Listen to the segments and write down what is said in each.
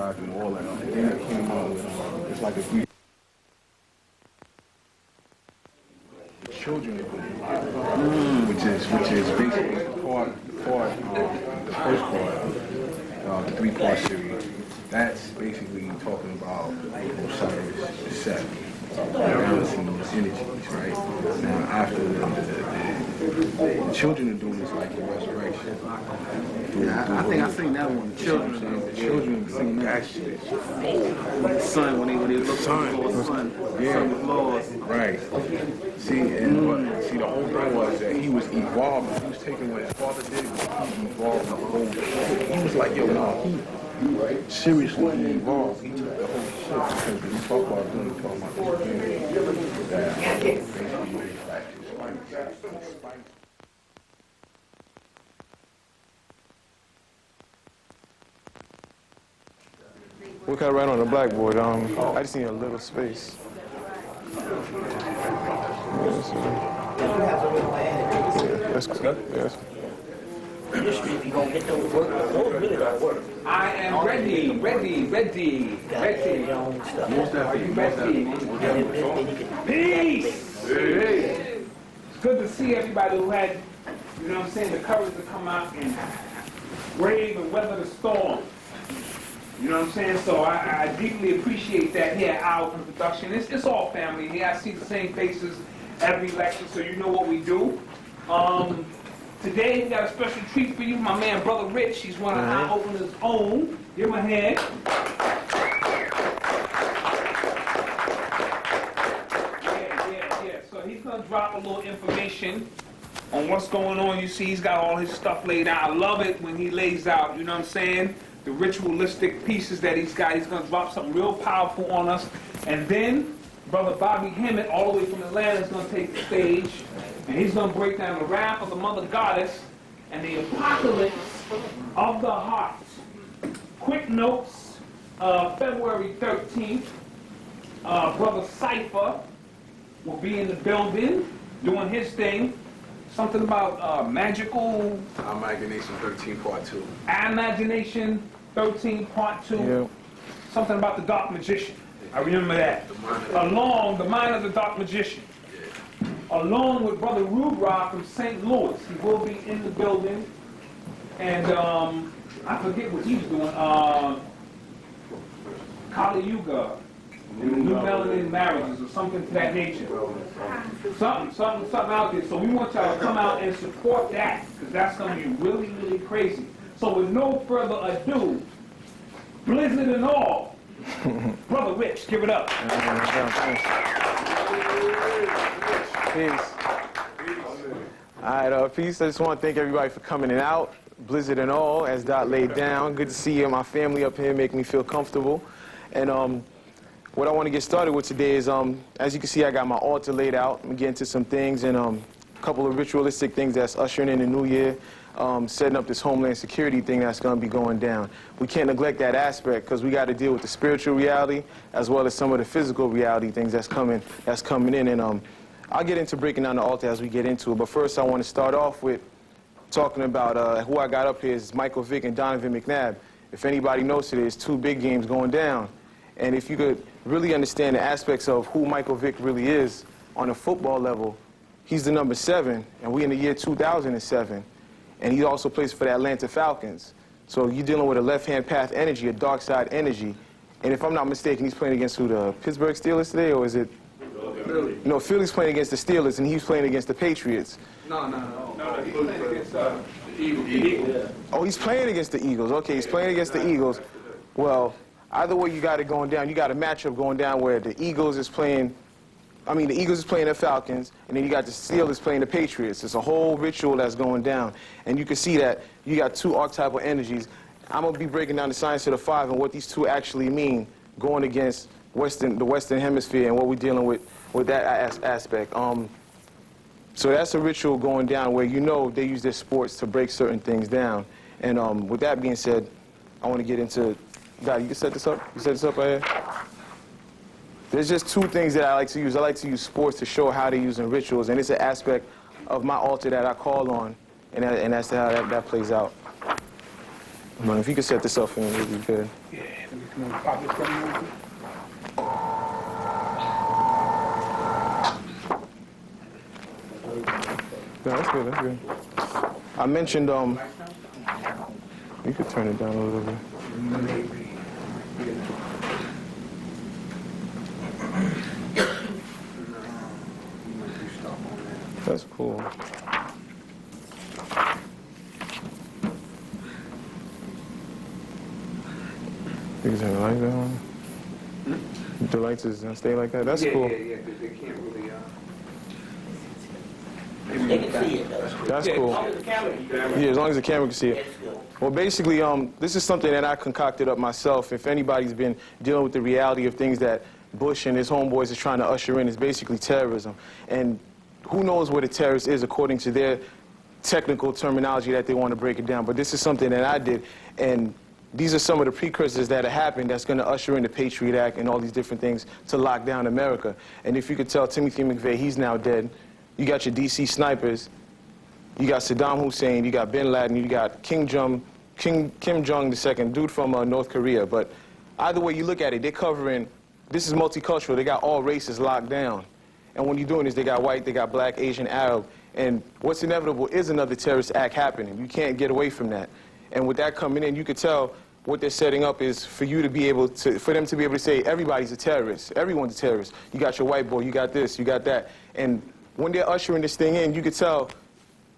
exercise and all that. And then they came out with it's like a children are doing, which is basically the first part, the 3-part series. That's basically talking about Osiris, Seth, balancing those energies, right? Now, after the children are doing this like the resurrection. I think I seen that one. The children sing that shit. The son, when they look for the son, the son was lost. Right. See, and see, the whole thing was that he was evolving. He was taking what his father did, he evolved the whole shit. He was like, yo, no, he seriously he evolved. He took the whole shit because when you talk about doing, talking about this thing that basically raised back his spikes. We cut right on the blackboard. I just need a little space. That's good. Yes. If you gonna get those work, those really don't work. I am ready. Are you ready? Peace! It's good to see everybody who had, you know what I'm saying, the courage to come out and brave and weather the storm. You know what I'm saying? So I deeply appreciate that here at our production. It's all family here. I see the same faces every lecture, so you know what we do. Today we got a special treat for you. My man, Brother Rich, he's one of our openers own. Give him a hand. Yeah. So he's gonna drop a little information on what's going on. You see, he's got all his stuff laid out. I love it when he lays out, you know what I'm saying, the ritualistic pieces that he's got. He's going to drop something real powerful on us. And then Brother Bobby Hemmitt, all the way from Atlanta, is going to take the stage. And he's going to break down the wrath of the Mother Goddess and the apocalypse of the heart. Quick notes, February 13th, Brother Cypher will be in the building doing his thing. Something about magical... Imagination 13 Part 2. Imagination 13 Part 2. Yep. Something about the Dark Magician. I remember that. Along the mind of the Dark Magician. Along with Brother Rudra from St. Louis. He will be in the building. And I forget what he's doing. Kali Yuga. New melanin marriages or something to that nature. Something out there. So we want y'all to come out and support that, because that's going to be really, really crazy. So with no further ado, blizzard and all, Brother Rich, give it up. Peace. All right, peace. I just want to thank everybody for coming out. Blizzard and all, as Dot laid down. Good to see you and my family up here, make me feel comfortable. And what I want to get started with today is, as you can see, I got my altar laid out. I'm getting into some things and a couple of ritualistic things that's ushering in the new year, setting up this Homeland Security thing that's going to be going down. We can't neglect that aspect because we got to deal with the spiritual reality as well as some of the physical reality things that's coming in. And I'll get into breaking down the altar as we get into it. But first, I want to start off with talking about who I got up here is Michael Vick and Donovan McNabb. If anybody knows it, there's 2 big games going down. And if you could really understand the aspects of who Michael Vick really is on a football level, he's the number 7, and we're in the year 2007. And he also plays for the Atlanta Falcons. So you're dealing with a left-hand path energy, a dark side energy. And if I'm not mistaken, he's playing against who, the Pittsburgh Steelers today, or is it? Philly. No, Philly's playing against the Steelers, and he's playing against the Patriots. No, he's playing against the Eagles. Oh, he's playing against the Eagles. Okay, he's playing against the Eagles. Well, either way you got it going down, you got a matchup going down where the Eagles is playing, the Eagles is playing the Falcons, and then you got the Steelers playing the Patriots. It's a whole ritual that's going down. And you can see that you got 2 archetypal energies. I'm going to be breaking down the science of the 5 and what these 2 actually mean going against the Western Hemisphere and what we're dealing with that aspect. So that's a ritual going down where they use their sports to break certain things down. And with that being said, I want to get into... God, you can set this up? You set this up right here? There's just 2 things that I like to use. I like to use sports to show how to use in rituals, and it's an aspect of my altar that I call on, and that's how that plays out. Man, if you could set this up for me, it'd be good. Yeah, let me come on, pop this real quick. Yeah, that's good, that's good. I mentioned, you could turn it down a little bit. That's cool. You can turn the lights down. The lights is gonna stay like that. That's cool. Yeah, they can't really, They can see it though. That's As cool. long as the camera can see it, Yeah, as long as the camera can see it. that's good. Well, basically, this is something that I concocted up myself. If anybody's been dealing with the reality of things that Bush and his homeboys is trying to usher in, is basically terrorism. And who knows what a terrorist is according to their technical terminology that they want to break it down. But this is something that I did, and these are some of the precursors that have happened that's going to usher in the Patriot Act and all these different things to lock down America. And if you could tell Timothy McVeigh, he's now dead. You got your DC snipers. You got Saddam Hussein. You got Bin Laden. You got Kim Jong II, dude from North Korea. But either way you look at it, they're covering, this is multicultural. They got all races locked down. And when you're doing this, they got white, they got black, Asian, Arab. And what's inevitable is another terrorist act happening. You can't get away from that. And with that coming in, you could tell what they're setting up is for you to be able to, for them to be able to say, everybody's a terrorist. Everyone's a terrorist. You got your white boy, you got this, you got that. And when they're ushering this thing in, you could tell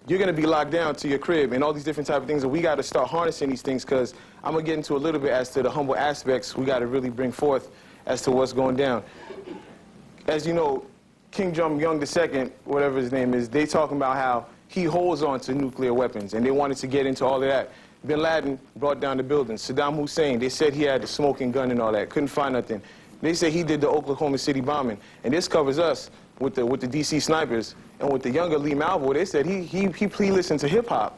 you're going to be locked down to your crib and all these different type of things. And we got to start harnessing these things, because I'm going to get into a little bit as to the humble aspects we got to really bring forth as to what's going down. As you know, Kim Jong II, whatever his name is, they talking about how he holds on to nuclear weapons, and they wanted to get into all of that. Bin Laden brought down the buildings. Saddam Hussein, they said he had the smoking gun and all that. Couldn't find nothing. They say he did the Oklahoma City bombing. And this covers us with the DC snipers. And with the younger Lee Malvo, they said he listened to hip-hop.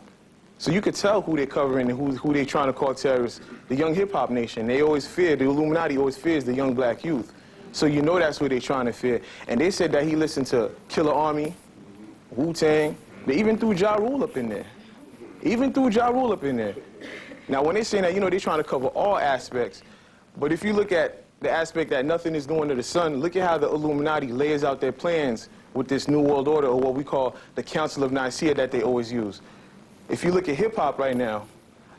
So you could tell who they're covering and who they're trying to call terrorists. The young hip-hop nation. They always fear, the Illuminati always fears the young black youth. So you know that's who they're trying to fear. And they said that he listened to Killer Army, Wu-Tang. They even threw Ja Rule up in there. Even threw Ja Rule up in there. Now, when they're saying that, you know, they're trying to cover all aspects. But if you look at the aspect that nothing is new under the sun, look at how the Illuminati lays out their plans with this New World Order, or what we call the Council of Nicaea that they always use. If you look at hip-hop right now,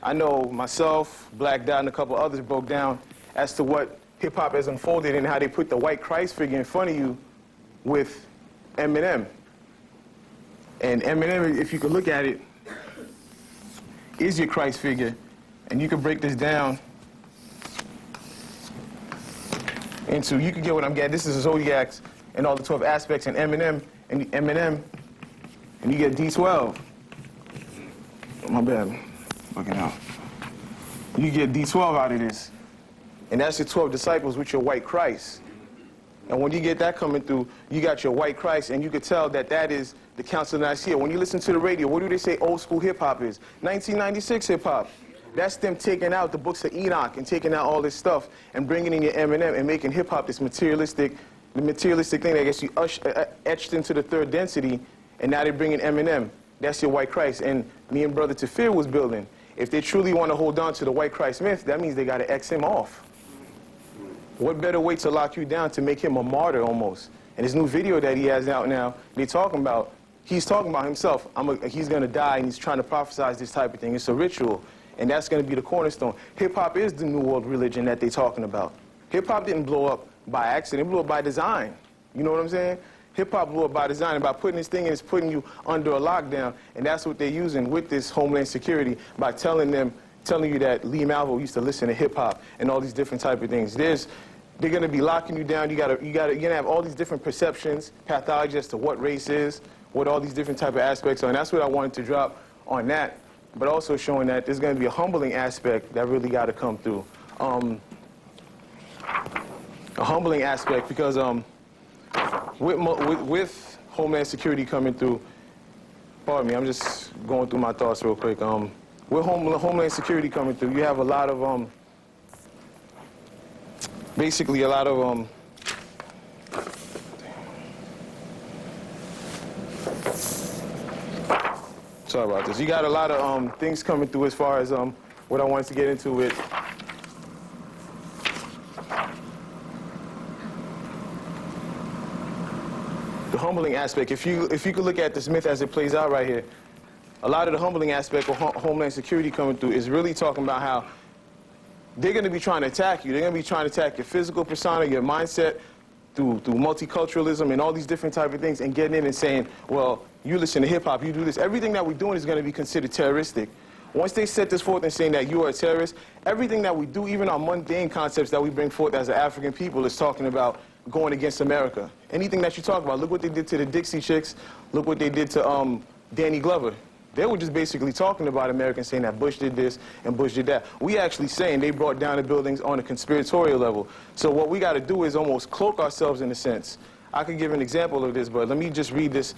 I know myself, Black Dot, and a couple others broke down as to what hip-hop has unfolded and how they put the white Christ figure in front of you with Eminem. And Eminem, if you could look at it, is your Christ figure. And you can break this down into, you can get what I'm getting. This is Zodiacs and all the 12 aspects, and Eminem, and you get D12. Oh, my bad, looking out. You get D12 out of this. And that's your 12 disciples with your white Christ. And when you get that coming through, you got your white Christ, and you can tell that that is the Council of Nicaea. When you listen to the radio, what do they say old school hip-hop is? 1996 hip-hop. That's them taking out the books of Enoch and taking out all this stuff and bringing in your Eminem and making hip-hop this materialistic thing that gets you etched into the third density, and now they're bringing Eminem. That's your white Christ. And me and Brother Tafir was building. If they truly want to hold on to the white Christ myth, that means they got to X him off. What better way to lock you down to make him a martyr almost? And his new video that he has out now, he's talking about himself. He's going to die, and he's trying to prophesize this type of thing. It's a ritual, and that's going to be the cornerstone. Hip-hop is the new world religion that they're talking about. Hip-hop didn't blow up by accident. It blew up by design. You know what I'm saying? Hip-hop blew up by design, and by putting this thing in, it's putting you under a lockdown, and that's what they're using with this Homeland Security, by telling you that Lee Malvo used to listen to hip-hop and all these different type of things. They're going to be locking you down. You're going to have all these different perceptions, pathology as to what race is, what all these different type of aspects are, and that's what I wanted to drop on that, but also showing that there's going to be a humbling aspect that really got to come through. A humbling aspect, because with Homeland Security coming through, pardon me, I'm just going through my thoughts real quick. With Homeland Security coming through, you have a lot of, basically a lot of, sorry about this. You got a lot of things coming through as far as what I wanted to get into with the humbling aspect. If you could look at this myth as it plays out right here, a lot of the humbling aspect of Homeland Security coming through is really talking about how they're going to be trying to attack you. They're going to be trying to attack your physical persona, your mindset, through multiculturalism and all these different type of things, and getting in and saying, well, you listen to hip-hop, you do this. Everything that we're doing is going to be considered terroristic. Once they set this forth and saying that you are a terrorist, everything that we do, even our mundane concepts that we bring forth as an African people, is talking about going against America. Anything that you talk about, look what they did to the Dixie Chicks, look what they did to Danny Glover. They were just basically talking about Americans, saying that Bush did this and Bush did that. We actually saying they brought down the buildings on a conspiratorial level. So what we got to do is almost cloak ourselves in a sense. I could give an example of this, but let me just read this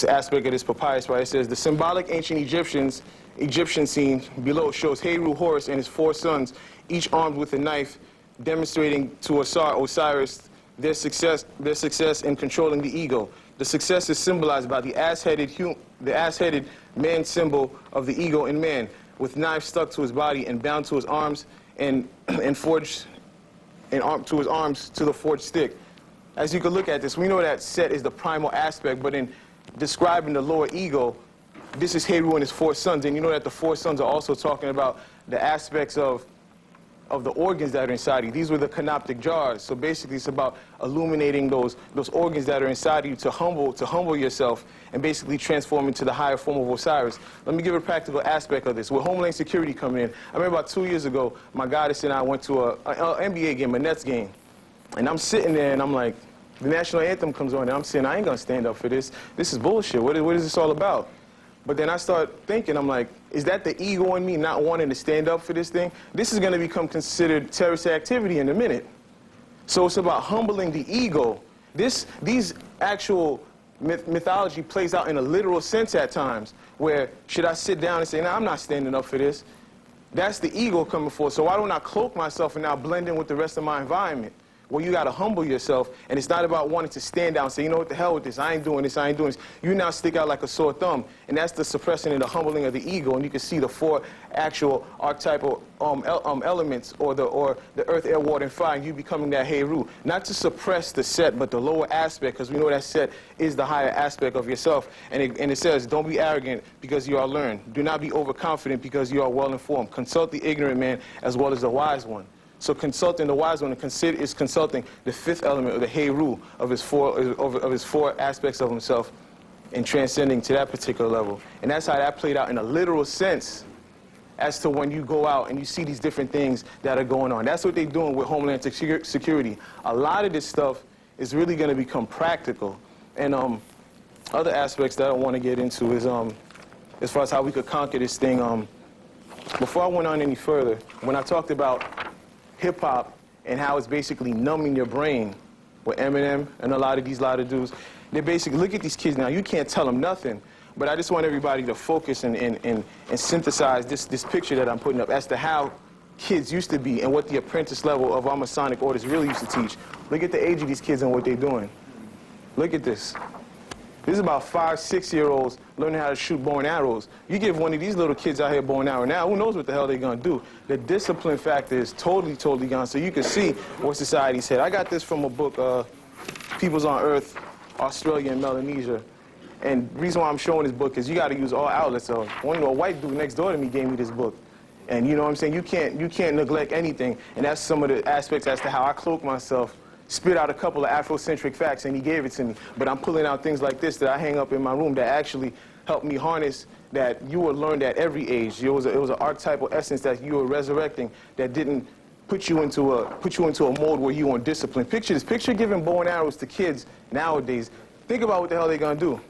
aspect of this papyrus, right? It says, the symbolic ancient Egyptian scene below shows Heru, Horus, and his 4 sons, each armed with a knife, demonstrating to Osiris their success in controlling the ego. The success is symbolized by the ass-headed man symbol of the ego in man, with knives stuck to his body and bound to his arms and forged to his arms to the forged stick. As you can look at this, we know that Set is the primal aspect, but in describing the lower ego, this is Heru and his 4 sons, and you know that the 4 sons are also talking about the aspects of the organs that are inside you. These were the canoptic jars. So basically it's about illuminating those organs that are inside you to humble yourself and basically transform into the higher form of Osiris. Let me give a practical aspect of this. With Homeland Security coming in, I remember about 2 years ago, my goddess and I went to an NBA game, a Nets game. And I'm sitting there and I'm like, the national anthem comes on and I'm saying, I ain't gonna stand up for this. This is bullshit. What is this all about? But then I start thinking, I'm like, is that the ego in me not wanting to stand up for this thing? This is going to become considered terrorist activity in a minute. So it's about humbling the ego. These actual mythology plays out in a literal sense at times, where should I sit down and say, nah, I'm not standing up for this? That's the ego coming forth. So why don't I cloak myself and now blend in with the rest of my environment? Well, you got to humble yourself, and it's not about wanting to stand down and say, you know what, the hell with this, I ain't doing this, I ain't doing this. You now stick out like a sore thumb, and that's the suppressing and the humbling of the ego, and you can see the 4 actual archetypal elements, or the earth, air, water, and fire, and you becoming that Heru. Not to suppress the Set, but the lower aspect, because we know that Set is the higher aspect of yourself, and it says, don't be arrogant because you are learned. Do not be overconfident because you are well-informed. Consult the ignorant man as well as the wise one. So consulting the wise one is consulting the 5th element of the Heru of his 4 aspects of himself and transcending to that particular level. And that's how that played out in a literal sense as to when you go out and you see these different things that are going on. That's what they're doing with Homeland Security. A lot of this stuff is really going to become practical. And other aspects that I want to get into is as far as how we could conquer this thing. Before I went on any further, when I talked about hip-hop and how it's basically numbing your brain with Eminem and a lot of dudes, they basically, look at these kids now, you can't tell them nothing, but I just want everybody to focus and synthesize this picture that I'm putting up as to how kids used to be and what the apprentice level of our Masonic orders really used to teach. Look at the age of these kids and what they're doing. Look at this. This is about 5, 6-year-olds learning how to shoot bow and arrows. You give one of these little kids out here bow and arrow now, who knows what the hell they're going to do. The discipline factor is totally gone, so you can see what society said. I got this from a book, Peoples on Earth, Australia and Melanesia. And the reason why I'm showing this book is you got to use all outlets. So, a white dude next door to me gave me this book. And you know what I'm saying? You can't neglect anything. And that's some of the aspects as to how I cloak myself. Spit out a couple of Afrocentric facts, and he gave it to me. But I'm pulling out things like this that I hang up in my room that actually help me harness that you were learned at every age. It was an archetypal essence that you were resurrecting that didn't put you into a mode where you on discipline. Picture this. Picture giving bow and arrows to kids nowadays. Think about what the hell they're going to do.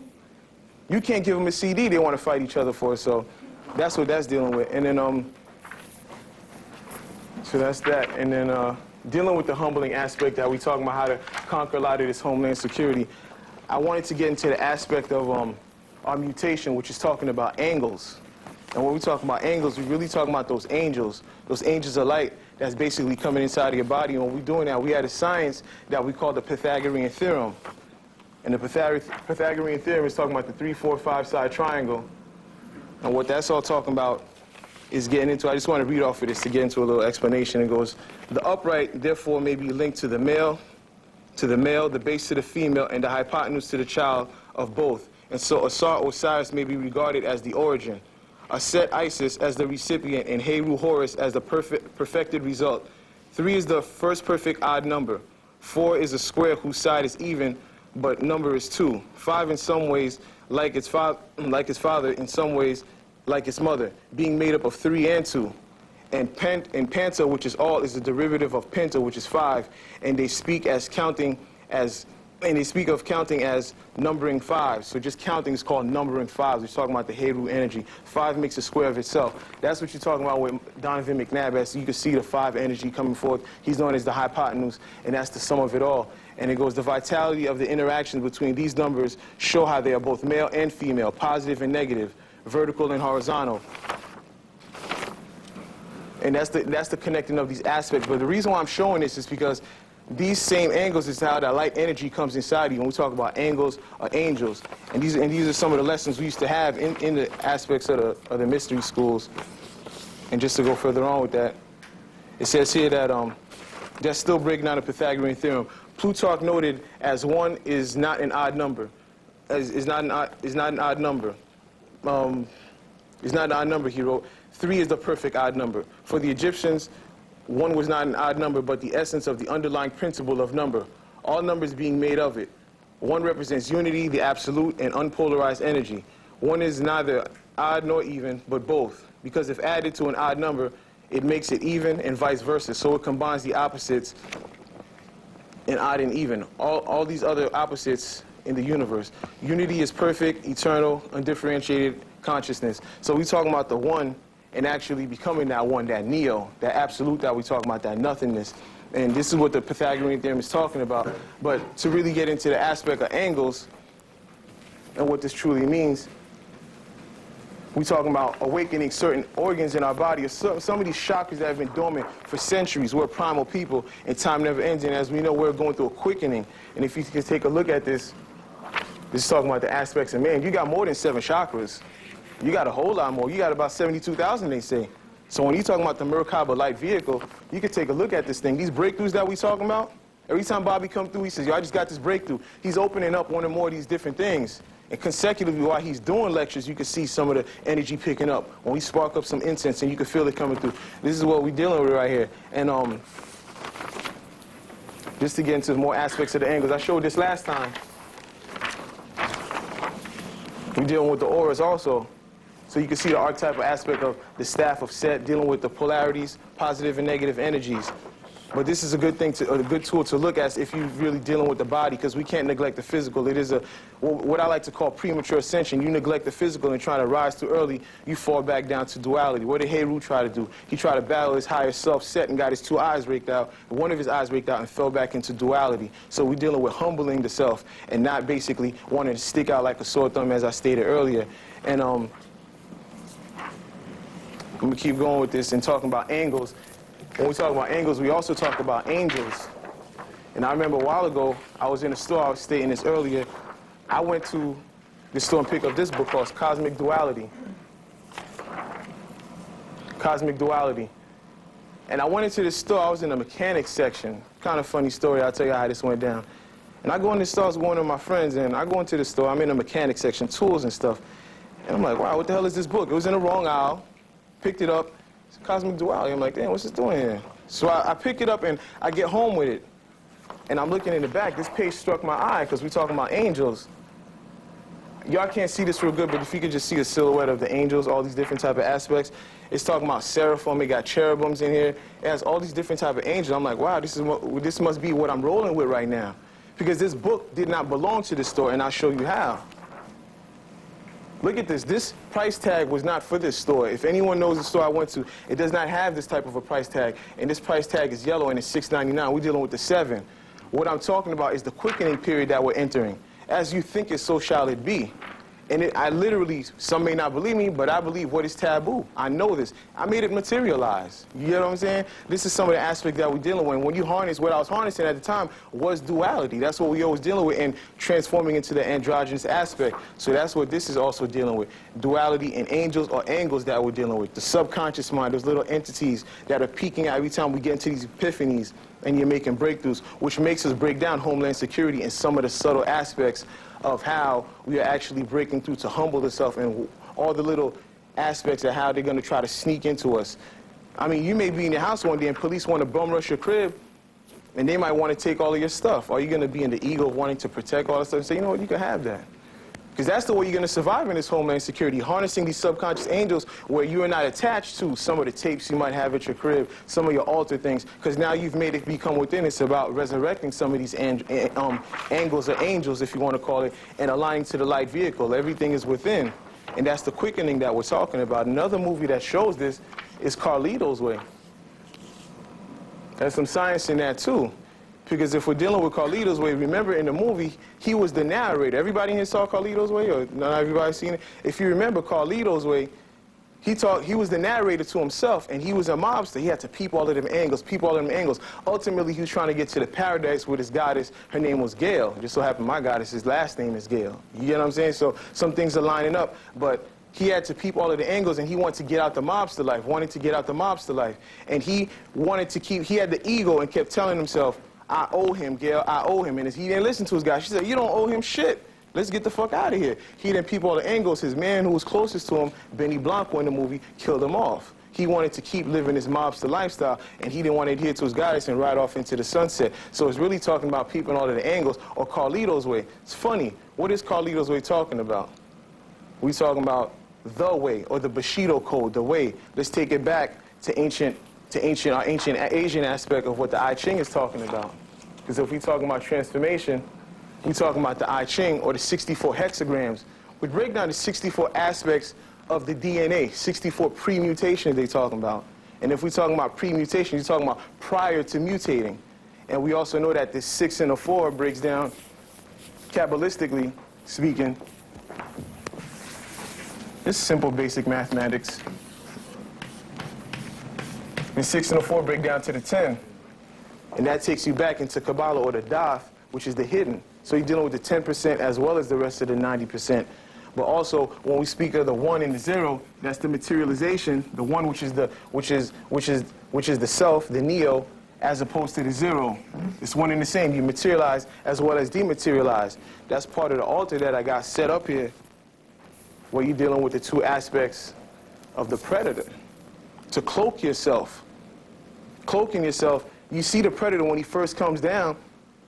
You can't give them a CD they want to fight each other for, so that's what that's dealing with. And then, so that's that. And then, dealing with the humbling aspect that we talking about how to conquer a lot of this Homeland Security, I wanted to get into the aspect of our mutation, which is talking about angles. And when we talk about angles, we're really talking about those angels of light that's basically coming inside of your body. And when we're doing that, we had a science that we call the Pythagorean theorem. And the Pythagorean theorem is talking about the 3, 4, 5 side triangle. And what that's all talking about is getting into, I just want to read off of this to get into a little explanation. It goes, the upright, therefore, may be linked to the male, the base to the female, and the hypotenuse to the child of both. And so Asar Osiris may be regarded as the origin, Aset Isis as the recipient, and Heru Horus as the perfected result. 3 is the first perfect odd number. 4 is a square whose side is even, but number is 2. 5 in some ways like its father, in some ways like its mother, being made up of 3 and 2. And Panta, which is all, is the derivative of Penta, which is 5. And they speak of counting as numbering 5. So just counting is called numbering 5. We're talking about the Heru energy. 5 makes a square of itself. That's what you're talking about with Donovan McNabb. As you can see the 5 energy coming forth. He's known as the hypotenuse, and that's the sum of it all. And it goes, the vitality of the interactions between these numbers show how they are both male and female, positive and negative, vertical and horizontal. And that's the connecting of these aspects. But the reason why I'm showing this is because these same angles is how that light energy comes inside you when we talk about angles or angels. And these are some of the lessons we used to have in the aspects of the mystery schools. And just to go further on with that, it says here that that's still breaking down the Pythagorean theorem. Plutarch noted as 1 is not an odd number. Is not an odd number. Is not an odd number, he wrote. 3 is the perfect odd number. For the Egyptians, 1 was not an odd number, but the essence of the underlying principle of number, all numbers being made of it. 1 represents unity, the absolute, and unpolarized energy. 1 is neither odd nor even, but both, because if added to an odd number, it makes it even, and vice versa. So it combines the opposites in odd and even, all these other opposites in the universe. Unity is perfect, eternal, undifferentiated consciousness. So we're talking about the 1 and actually becoming that 1, that neo, that absolute that we're talking about, that nothingness. And this is what the Pythagorean theorem is talking about. But to really get into the aspect of angles and what this truly means, we're talking about awakening certain organs in our body, or some of these chakras that have been dormant for centuries. We're primal people, and time never ends. And as we know, we're going through a quickening. And if you can take a look at this, this is talking about the aspects of man. You got more than 7 chakras. You got a whole lot more. You got about 72,000, they say. So when you're talking about the Merkaba light vehicle, you can take a look at this thing. These breakthroughs that we're talking about, every time Bobby comes through, he says, yo, I just got this breakthrough. He's opening up one or more of these different things. And consecutively, while he's doing lectures, you can see some of the energy picking up. When we spark up some incense, and you can feel it coming through. This is what we're dealing with right here. And just to get into more aspects of the angles, I showed this last time. We're dealing with the auras also. So you can see the archetypal aspect of the staff of Set, dealing with the polarities, positive and negative energies. But this is a good thing, a good tool to look at if you're really dealing with the body, because we can't neglect the physical. It is what I like to call premature ascension. You neglect the physical and try to rise too early, you fall back down to duality. What did Heru try to do? He tried to battle his higher self, Set, and got his 2 eyes raked out, one of his eyes raked out, and fell back into duality. So we're dealing with humbling the self and not basically wanting to stick out like a sore thumb, as I stated earlier. And I'm going to keep going with this and talking about angles. When we talk about angles, we also talk about angels. And I remember a while ago, I was in a store, I was stating this earlier. I went to the store and picked up this book called Cosmic Duality. Cosmic Duality. And I went into this store, I was in the mechanics section. Kind of funny story, I'll tell you how this went down. And I go in this store, I was going with my friends, and I go into the store, I'm in the mechanics section, tools and stuff. And I'm like, wow, what the hell is this book? It was in the wrong aisle. Picked it up. Cosmic Duality. I'm like, damn, what's this doing here? So I pick it up and I get home with it. And I'm looking in the back. This page struck my eye because we're talking about angels. Y'all can't see this real good, but if you could just see the silhouette of the angels, all these different type of aspects. It's talking about seraphim. It got cherubims in here. It has all these different type of angels. I'm like, wow, this must be what I'm rolling with right now. Because this book did not belong to this store, and I'll show you how. Look at this. This price tag was not for this store. If anyone knows the store I went to, it does not have this type of a price tag. And this price tag is yellow and it's $6.99. We're dealing with the 7. What I'm talking about is the quickening period that we're entering. As you think it, so shall it be. And I literally, some may not believe me, but I believe what is taboo. I know this. I made it materialize. You get what I'm saying? This is some of the aspects that we're dealing with. When you harness, what I was harnessing at the time was duality. That's what we always dealing with, and transforming into the androgynous aspect. So that's what this is also dealing with. Duality and angels or angles that we're dealing with. The subconscious mind, those little entities that are peeking out every time we get into these epiphanies and you're making breakthroughs, which makes us break down Homeland Security and some of the subtle aspects of how we are actually breaking through to humble ourselves, and all the little aspects of how they're going to try to sneak into us. I mean, you may be in your house one day and police want to bum rush your crib, and they might want to take all of your stuff. Are you going to be in the ego of wanting to protect all that stuff and say, you know what, you can have that? Because that's the way you're going to survive in this Homeland Security, harnessing these subconscious angels where you are not attached to some of the tapes you might have at your crib, some of your altar things, because now you've made it become within. It's about resurrecting some of these angles or angels, if you want to call it, and aligning to the light vehicle. Everything is within, and that's the quickening that we're talking about. Another movie that shows this is Carlito's Way. There's some science in that, too. Because if we're dealing with Carlito's Way, remember in the movie, he was the narrator. Everybody here saw Carlito's Way, or not everybody seen it? If you remember Carlito's Way, he was the narrator to himself, and he was a mobster. He had to peep all of them angles, peep all of them angles. Ultimately, he was trying to get to the paradise with his goddess. Her name was Gail. Just so happened my goddess's last name is Gail. You get what I'm saying? So some things are lining up, but he had to peep all of the angles, and he wanted to get out the mobster life, And he wanted to keep, he had the ego and kept telling himself, I owe him, Gail, I owe him. And he didn't listen to his guy. She said, you don't owe him shit. Let's get the fuck out of here. He didn't peep all the angles. His man who was closest to him, Benny Blanco in the movie, killed him off. He wanted to keep living his mobster lifestyle, and he didn't want to adhere to his guidance and ride off into the sunset. So it's really talking about peeping all of the angles, or Carlito's Way. It's funny. What is Carlito's Way talking about? We talking about the way, or the Bushido code, the way. Let's take it back to our ancient Asian aspect of what the I Ching is talking about. Because if we're talking about transformation, we're talking about the I Ching, or the 64 hexagrams. We break down the 64 aspects of the DNA, 64 pre-mutations they're talking about. And if we're talking about pre-mutation, you're talking about prior to mutating. And we also know that the 6 and the 4 breaks down, Kabbalistically speaking. It's simple basic mathematics. The 6 and the 4 break down to the 10. And that takes you back into Kabbalah, or the Daf, which is the hidden. So you're dealing with the 10% as well as the rest of the 90%. But also, when we speak of the 1 and the 0, that's the materialization. The 1, which is the self, the neo, as opposed to the 0. It's one and the same. You materialize as well as dematerialize. That's part of the altar that I got set up here, where you're dealing with the two aspects of the predator. To cloak yourself. Cloaking yourself. You see the predator when he first comes down,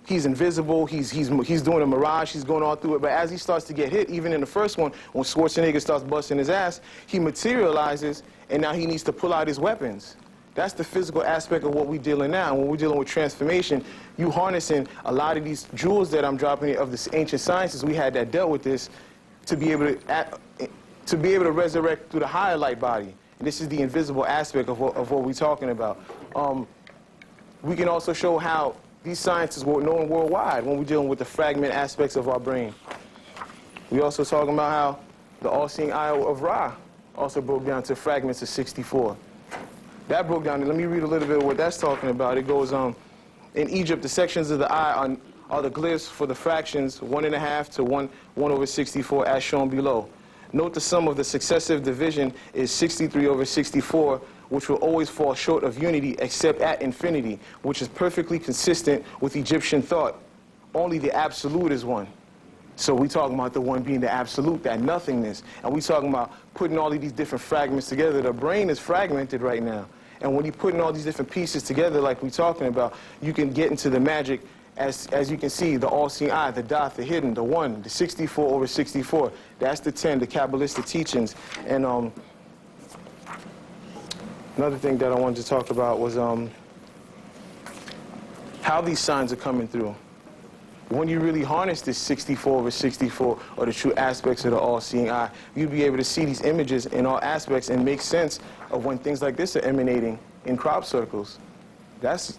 he's invisible, he's doing a mirage, he's going all through it. But as he starts to get hit, even in the first one, when Schwarzenegger starts busting his ass, he materializes, and now he needs to pull out his weapons. That's the physical aspect of what we're dealing now. When we're dealing with transformation, you harnessing a lot of these jewels that I'm dropping of the ancient sciences we had that dealt with this, to be able to resurrect through the higher light body. And this is the invisible aspect of what we're talking about. We can also show how these sciences were known worldwide when we're dealing with the fragment aspects of our brain. We also talking about how the all-seeing eye of Ra also broke down to fragments of 64. That broke down, let me read a little bit of what that's talking about. It goes, in Egypt, the sections of the eye are the glyphs for the fractions 1.5 to 1/64 as shown below. Note the sum of the successive division is 63/64, which will always fall short of unity except at infinity, which is perfectly consistent with Egyptian thought. Only the absolute is one. So we're talking about the one being the absolute, that nothingness. And we're talking about putting all of these different fragments together. The brain is fragmented right now. And when you're putting all these different pieces together like we're talking about, you can get into the magic. As you can see, the all-seeing eye, the dot, the hidden, the 1, the 64/64. That's the 10, the Kabbalistic teachings. And another thing that I wanted to talk about was how these signs are coming through. When you really harness this 64/64, or the true aspects of the all-seeing eye, you'll be able to see these images in all aspects and make sense of when things like this are emanating in crop circles. That's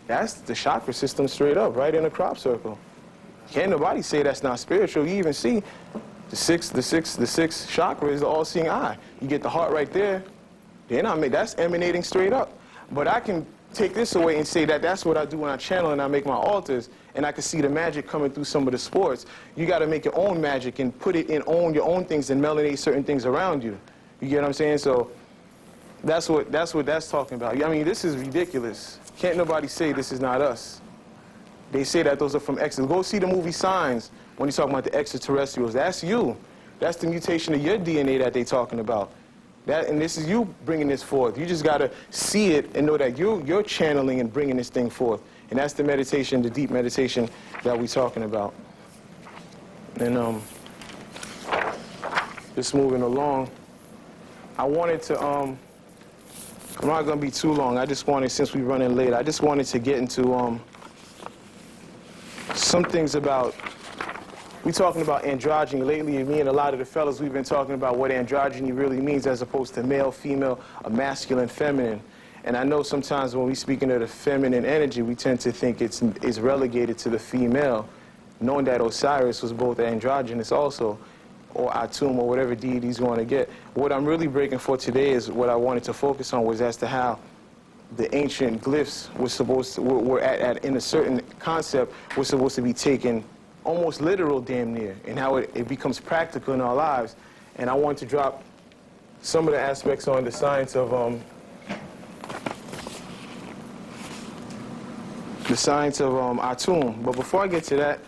the chakra system straight up, right in a crop circle. Can't nobody say that's not spiritual. You even see The sixth chakra is the all-seeing eye. You get the heart right there. Then that's emanating straight up. But I can take this away and say that that's what I do when I channel and I make my altars, and I can see the magic coming through some of the sports. You got to make your own magic and put it in your own things and melanate certain things around you. You get what I'm saying? So that's what that's talking about. I mean, this is ridiculous. Can't nobody say this is not us. They say that those are from extraterrestrials. Go see the movie Signs when you're talking about the extraterrestrials. That's you. That's the mutation of your DNA that they're talking about. And this is you bringing this forth. You just got to see it and know that you're channeling and bringing this thing forth. And that's the meditation, the deep meditation that we're talking about. And just moving along, I wanted to, I'm not going to be too long. I just wanted, since we're running late, I just wanted to get into some things about, we're talking about androgyny lately. Me and a lot of the fellas, we've been talking about what androgyny really means as opposed to male, female, or masculine, feminine. And I know sometimes when we speaking of the feminine energy, we tend to think it's relegated to the female, knowing that Osiris was both androgynous also, or Atum, or whatever deities you want to get. What I'm really breaking for today is what I wanted to focus on was as to how the ancient glyphs were in a certain concept, were supposed to be taken almost literal damn near, and how it becomes practical in our lives. And I want to drop some of the aspects on the science of Atum. But before I get to that,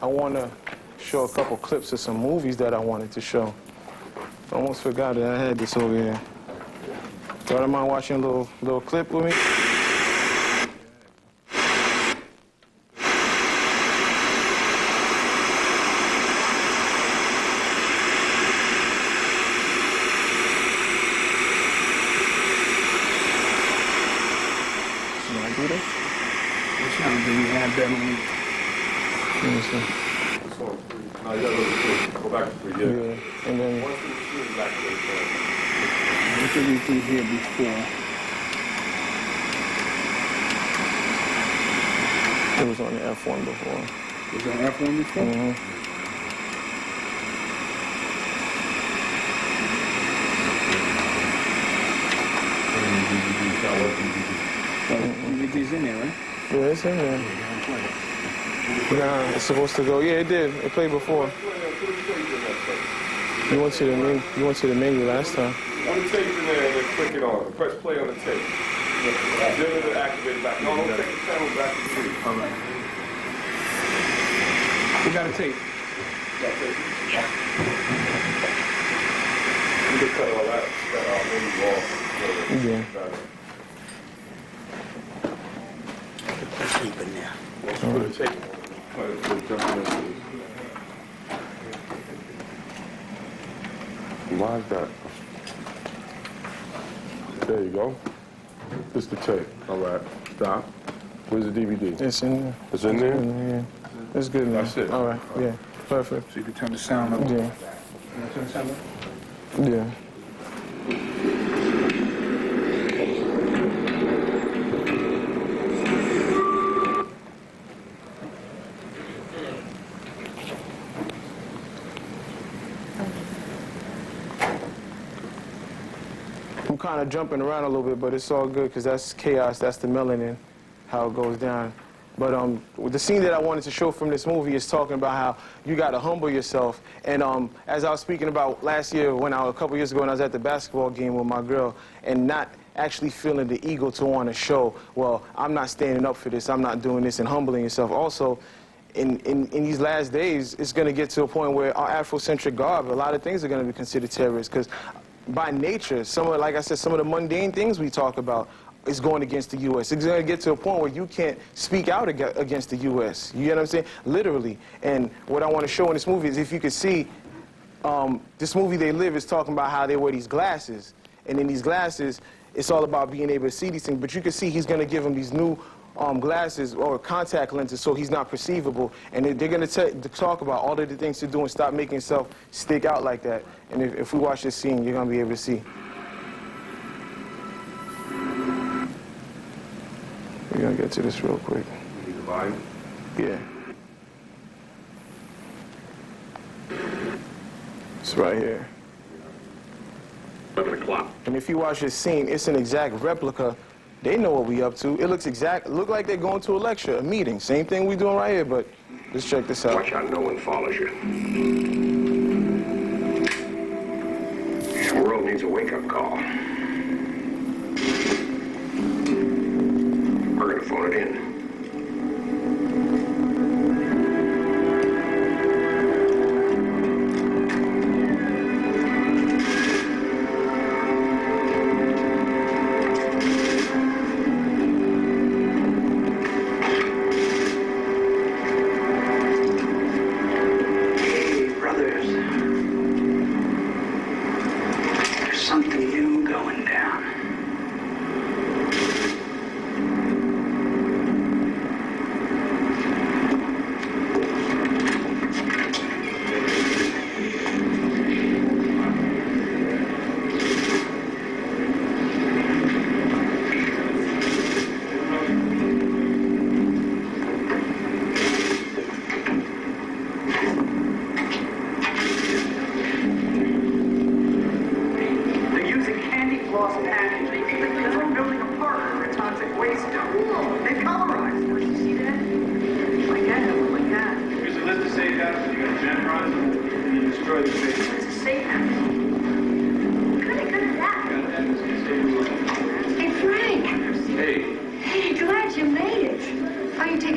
I want to show a couple clips of some movies that I wanted to show. I almost forgot that I had this over here. Y'all don't mind watching a little clip with me? No, you gotta go back to 3, yeah. Yeah, and then... 1, 2, 3, back to 3. What did we do here before? It was on the F1 before. Was that F1 before? Mm-hmm. DVD's in there, right? Yeah, it's in there. Nah, it's supposed to go. Yeah, it did. It played before. You went to the menu last time. On the tape in there and then click it on. Press play on the tape. Then it'll activate it back. No, don't take the channel back to 3. All right. We got a tape. That's it. You can cut all that menu off. Yeah. Tape in there. Once you put the tape on, it'll jump in. Why is that? There you go. This is the tape. All right. Stop. Where's the DVD? It's in there. It's in there? Yeah. It's good now. That's it. All right. Yeah. Perfect. So you can turn the sound up. Yeah. You wanna turn the sound up? Yeah. I'm kind of jumping around a little bit, but it's all good because that's chaos. That's the melanin, how it goes down. But the scene that I wanted to show from this movie is talking about how you got to humble yourself. And as I was speaking about last year, a couple years ago, when I was at the basketball game with my girl, and not actually feeling the ego to want to show, well, I'm not standing up for this, I'm not doing this, and humbling yourself. Also, in these last days, it's going to get to a point where our Afrocentric garb, a lot of things are going to be considered terrorists, because by nature, like I said, some of the mundane things we talk about is going against the U.S. It's going to get to a point where you can't speak out against the U.S. You get what I'm saying? Literally. And what I want to show in this movie is, if you could see, this movie They Live is talking about how they wear these glasses. And in these glasses, it's all about being able to see these things. But you can see he's going to give them these new glasses or contact lenses so he's not perceivable. And they're going to talk about all of the things to do and stop making himself stick out like that. And if we watch this scene, you're going to be able to see. We're going to get to this real quick. You need the volume? Yeah. It's right here. 11 o'clock. And if you watch this scene, it's an exact replica. They know what we up to. It looks look like they're going to a lecture, a meeting. Same thing we doing right here, but let's check this out. Watch out no one follows you. The world needs a wake-up call. We're gonna phone it in.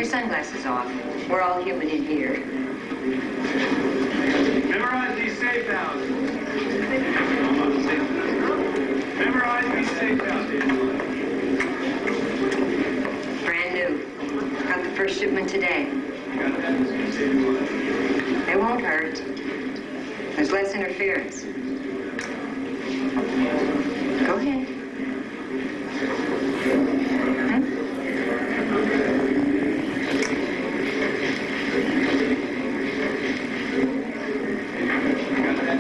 Sunglasses off. We're all human in here. Memorize these safe houses. Memorize these safe houses. Brand new. Got the first shipment today. They won't hurt. There's less interference. Go ahead.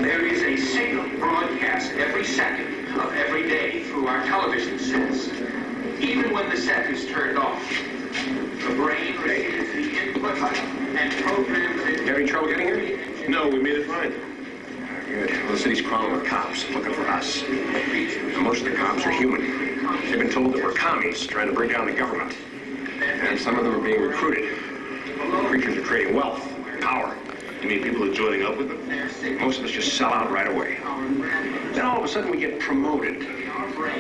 There is a signal broadcast every second of every day through our television sets. Even when the set is turned off, the brain receives the input and programs it. Having trouble getting here? No, we made it fine. Good. Well, the city's crawling with cops looking for us. And most of the cops are human. They've been told that we're commies trying to bring down the government. And some of them are being recruited. Creatures are creating wealth, power. You mean people are joining up with them? Most of us just sell out right away. Then all of a sudden we get promoted.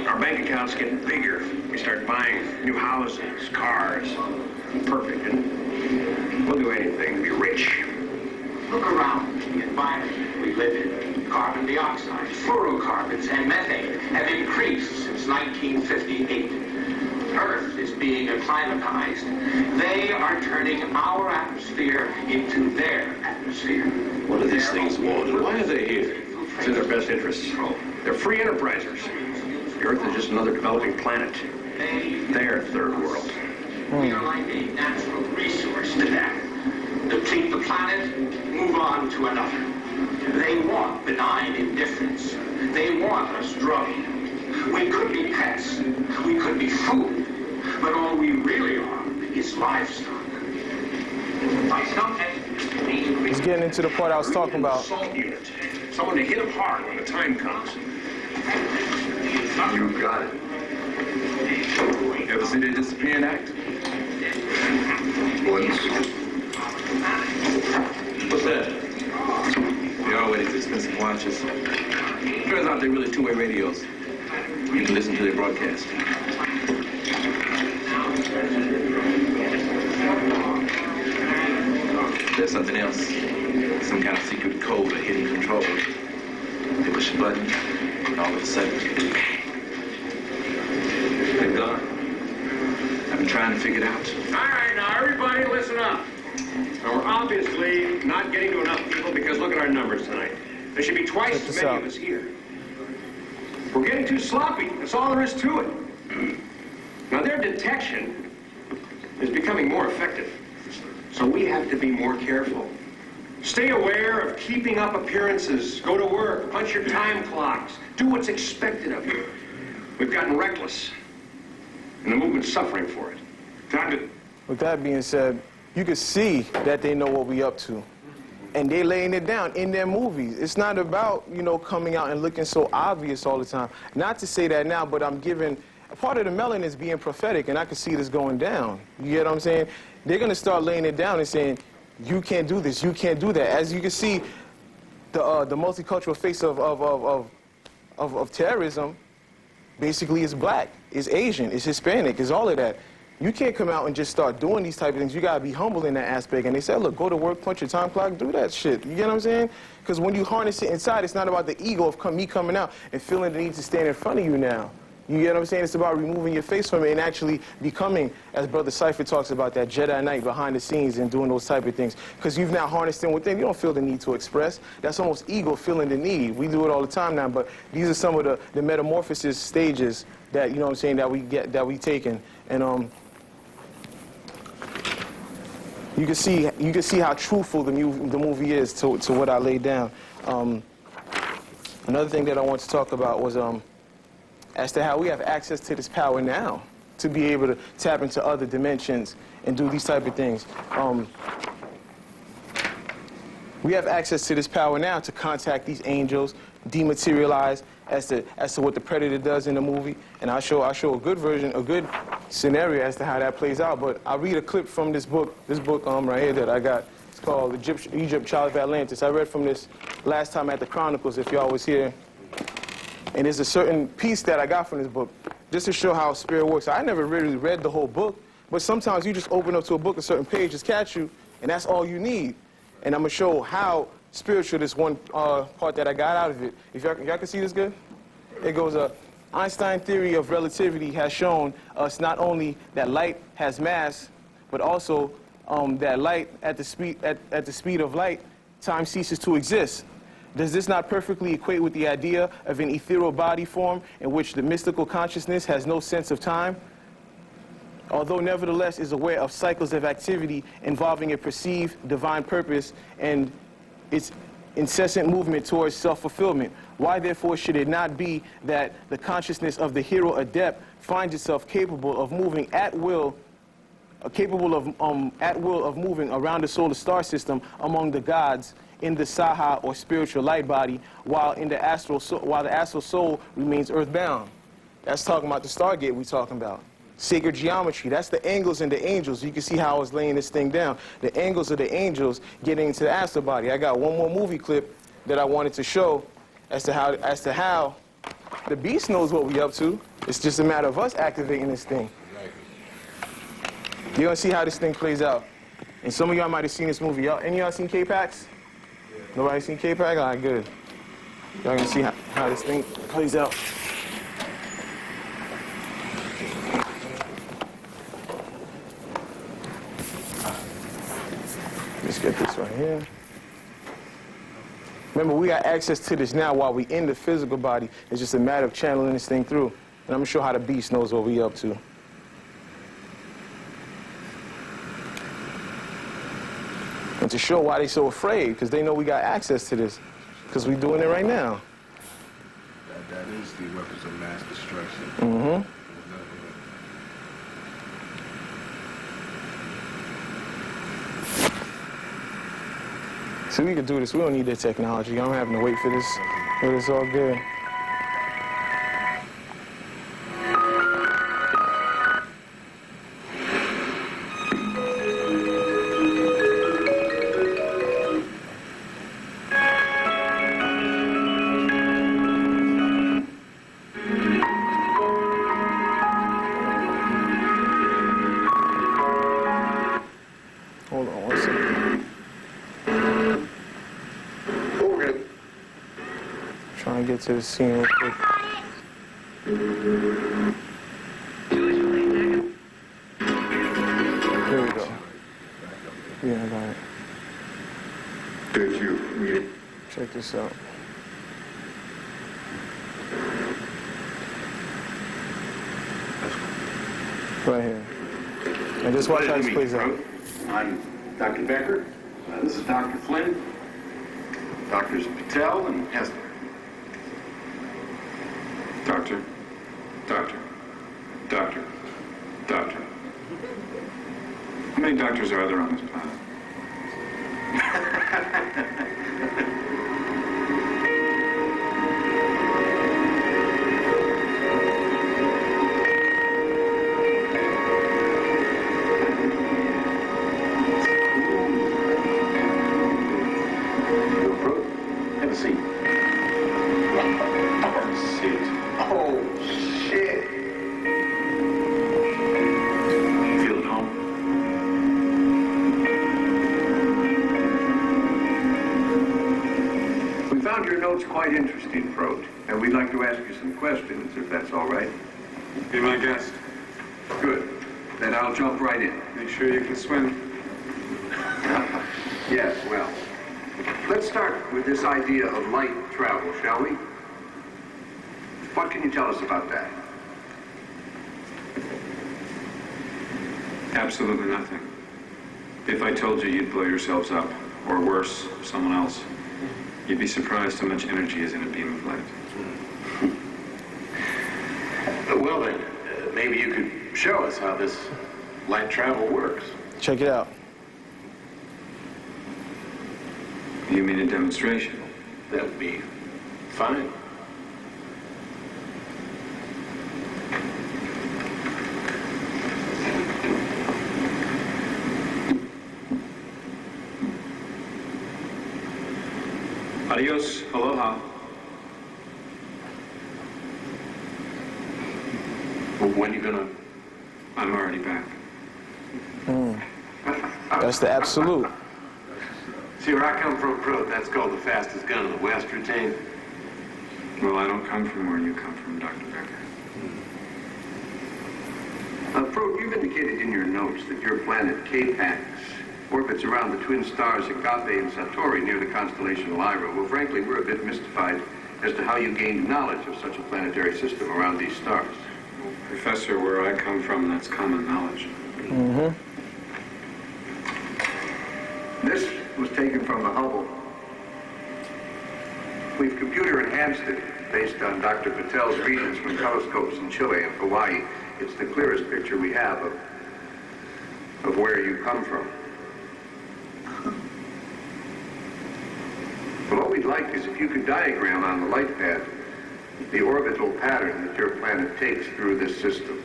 Our bank accounts get bigger. We start buying new houses, cars. Perfect. And we'll do anything to be rich. Look around the environment we live in. Carbon dioxide, fluorocarbons, and methane have increased since 1958. Earth is being acclimatized. They are turning our atmosphere into their atmosphere. What do these things want, and why are they here? It's in their best interests. They're free enterprisers. The Earth is just another developing planet. Their third world. We are like a natural resource to them. Deplete the planet, move on to another. They want benign indifference. They want us drugged. We could be pets. We could be food. But all we really are is livestock. He's getting into the part I was talking about. Assault unit. Someone to hit them hard when the time comes. You got it. Ever see the disappearing act? Once. What's that? They always expensive watches. Turns out they're really two-way radios. You can listen to their broadcast. There's something else. Some kind of secret code or hidden control. They push a button, and all of a sudden, they're gone. I've been trying to figure it out. All right, now everybody listen up. Now, we're obviously not getting to enough people because look at our numbers tonight. There should be twice as many of us here. We're getting too sloppy. That's all there is to it. Now, their detection is becoming more effective. So we have to be more careful. Stay aware of keeping up appearances. Go to work. Punch your time clocks. Do what's expected of you. We've gotten reckless. And the movement's suffering for it. Time to... With that being said, you can see that they know what we up to. And they're laying it down in their movies. It's not about, you know, coming out and looking so obvious all the time. Not to say that now, but I'm giving, part of the melanin is being prophetic, and I can see this going down. You get what I'm saying? They're going to start laying it down and saying, you can't do this, you can't do that. As you can see, the multicultural face of terrorism basically is black, is Asian, is Hispanic, is all of that. You can't come out and just start doing these type of things. You got to be humble in that aspect. And they said, look, go to work, punch your time clock, do that shit. You get what I'm saying? Because when you harness it inside, it's not about the ego of me coming out and feeling the need to stand in front of you now. You get what I'm saying? It's about removing your face from it and actually becoming, as Brother Cypher talks about, that Jedi Knight behind the scenes and doing those type of things. Because you've now harnessed in within. You don't feel the need to express. That's almost ego feeling the need. We do it all the time now, but these are some of the metamorphosis stages that, you know what I'm saying, that we taken. And you can see how truthful the movie is to what I laid down. Another thing that I want to talk about was as to how we have access to this power now to be able to tap into other dimensions and do these type of things. We have access to this power now to contact these angels, dematerialize as to what the Predator does in the movie, and I'll show a good version, a good scenario as to how that plays out. But I'll read a clip from this book right here that I got. It's called Egypt, Child of Atlantis. I read from this last time at the Chronicles, if y'all was here. And there's a certain piece that I got from this book, just to show how spirit works. I never really read the whole book, but sometimes you just open up to a book, a certain page just catch you, and that's all you need. And I'm going to show how spiritual this one part that I got out of it. If y'all can see this good? It goes, Einstein's theory of relativity has shown us not only that light has mass, but also that light at the speed of light, time ceases to exist. Does this not perfectly equate with the idea of an ethereal body form in which the mystical consciousness has no sense of time, although nevertheless is aware of cycles of activity involving a perceived divine purpose and its incessant movement towards self-fulfillment? Why, therefore, should it not be that the consciousness of the hero adept finds itself capable of moving at will, of moving around the solar star system among the gods in the Saha or spiritual light body, while the astral soul remains earthbound? That's talking about the Stargate we're talking about. Sacred geometry, that's the angles and the angels. You can see how I was laying this thing down. The angles of the angels getting into the astral body. I got one more movie clip that I wanted to show as to how the beast knows what we up to. It's just a matter of us activating this thing. You're gonna see how this thing plays out. And some of y'all might have seen this movie. Any of y'all seen K-Pax? Nobody seen K-Pax? All right, good. Y'all gonna see how this thing plays out. Let's get this right here. Remember, we got access to this now while we in the physical body. It's just a matter of channeling this thing through. And I'm gonna show how the beast knows what we up to. And to show why they're so afraid, because they know we got access to this, because we're doing it right now. That is the weapons of mass destruction. Mm-hmm. So we can do this. We don't need that technology. I'm having to wait for this. But it's all good. Hold on one second. Try and get to the scene real quick. Here we go. Yeah, I got it. Did you read it? Check this out. Right here. And just watch how this plays out. I'm Dr. Becker. This is Dr. Flynn. Doctors Patel and Hesler. Doctor. How many doctors are there on this planet? Have a seat. Oh, shit. Feel at home? We found your notes quite interesting, Frode, and we'd like to ask you some questions, if that's all right. Be my guest. Good. Then I'll jump right in. Make sure you can swim. Yes, well, let's start with this idea of light travel, shall we? What can you tell us about that? Absolutely nothing. If I told you, you'd blow yourselves up, or worse, someone else. You'd be surprised how much energy is in a beam of light. Well then, maybe you could show us how this light travel works. Check it out. You mean a demonstration? That would be fine. Adios, aloha. When are you gonna... I'm already back. That's the absolute. See, where I come from, Pro, that's called the fastest gun in the West, retain. Well, I don't come from where you come from, Dr. Becker. Frode, you've indicated in your notes that your planet K-Pax orbits around the twin stars Agape and Satori near the constellation Lyra. Well, frankly, we're a bit mystified as to how you gained knowledge of such a planetary system around these stars. Well, Professor, where I come from, that's common knowledge. This was taken from the Hubble. We've computer enhanced it based on Dr. Patel's readings from telescopes in Chile and Hawaii. It's the clearest picture we have of where you come from. But what we'd like is if you could diagram on the light pad the orbital pattern that your planet takes through this system.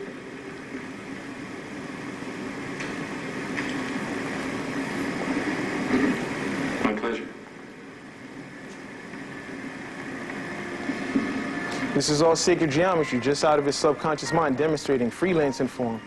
My pleasure. This is all sacred geometry, just out of his subconscious mind, demonstrating freelancing for him.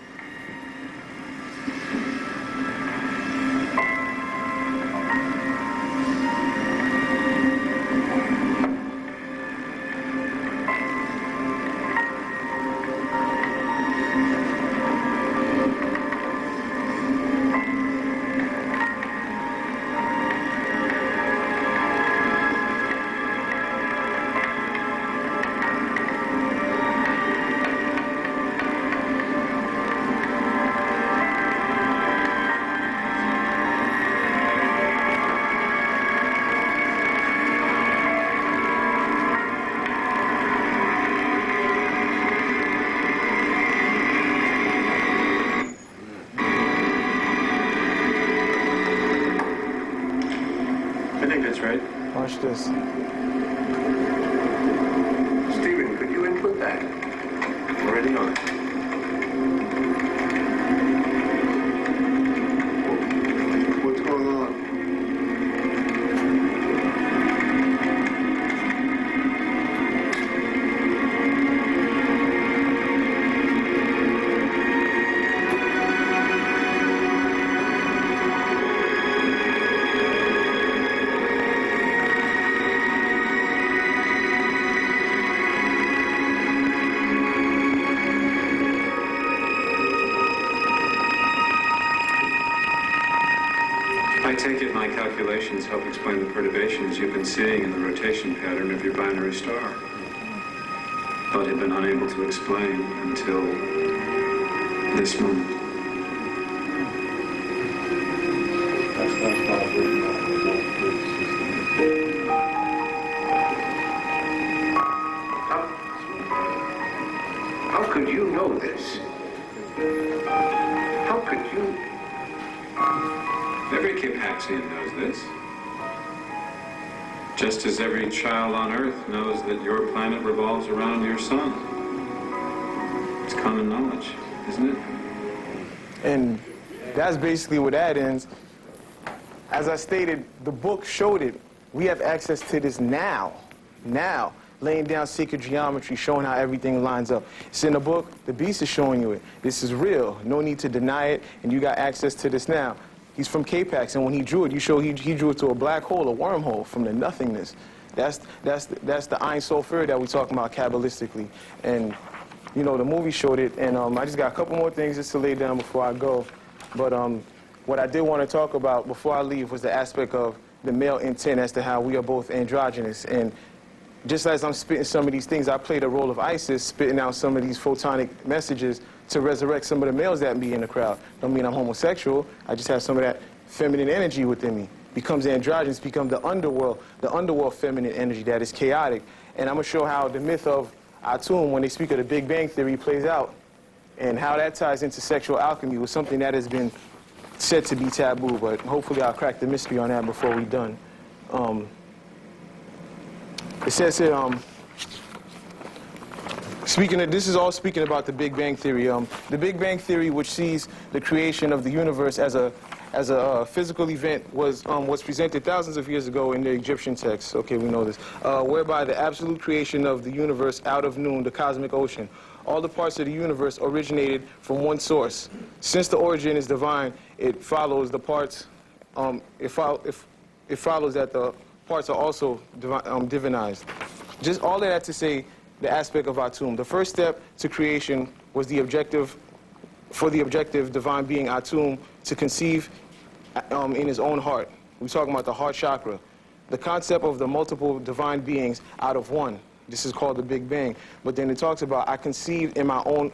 Watch this. Stephen, could you input that? Already on. What's going on? I take it my calculations help explain the perturbations you've been seeing in the rotation pattern of your binary star, but have been unable to explain until this moment. How could you know this? How could you? Every Capaxian knows this. Just as every child on Earth knows that your planet revolves around your sun. It's common knowledge, isn't it? And that's basically where that ends. As I stated, the book showed it. We have access to this now, laying down sacred geometry, showing how everything lines up. It's in the book. The beast is showing you it. This is real. No need to deny it, and you got access to this now. He's from K-Pax, and when he drew it, you show he drew it to a black hole, a wormhole from the nothingness. That's the Ein Sofer that we're talking about Kabbalistically. And, you know, the movie showed it, and I just got a couple more things just to lay down before I go. But what I did want to talk about before I leave was the aspect of the male intent as to how we are both androgynous. And just as I'm spitting some of these things, I play the role of Isis, spitting out some of these photonic messages to resurrect some of the males that be in the crowd. Don't mean I'm homosexual. I just have some of that feminine energy within me. Becomes androgynous, becomes the underworld feminine energy that is chaotic. And I'm going to show how the myth of Atum, when they speak of the Big Bang Theory, plays out. And how that ties into sexual alchemy was something that has been said to be taboo, but hopefully I'll crack the mystery on that before we're done. It says here, this is all speaking about the Big Bang Theory. The Big Bang Theory, which sees the creation of the universe as a physical event, was presented thousands of years ago in the Egyptian texts. Okay, we know this. Whereby the absolute creation of the universe out of noon, the cosmic ocean. All the parts of the universe originated from one source. Since the origin is divine, it follows the parts. It follows that the parts are also divinized. Just all of that to say the aspect of Atum. The first step to creation was for the objective divine being Atum to conceive in his own heart. We're talking about the heart chakra. The concept of the multiple divine beings out of one. This is called the Big Bang. But then it talks about I conceived in my own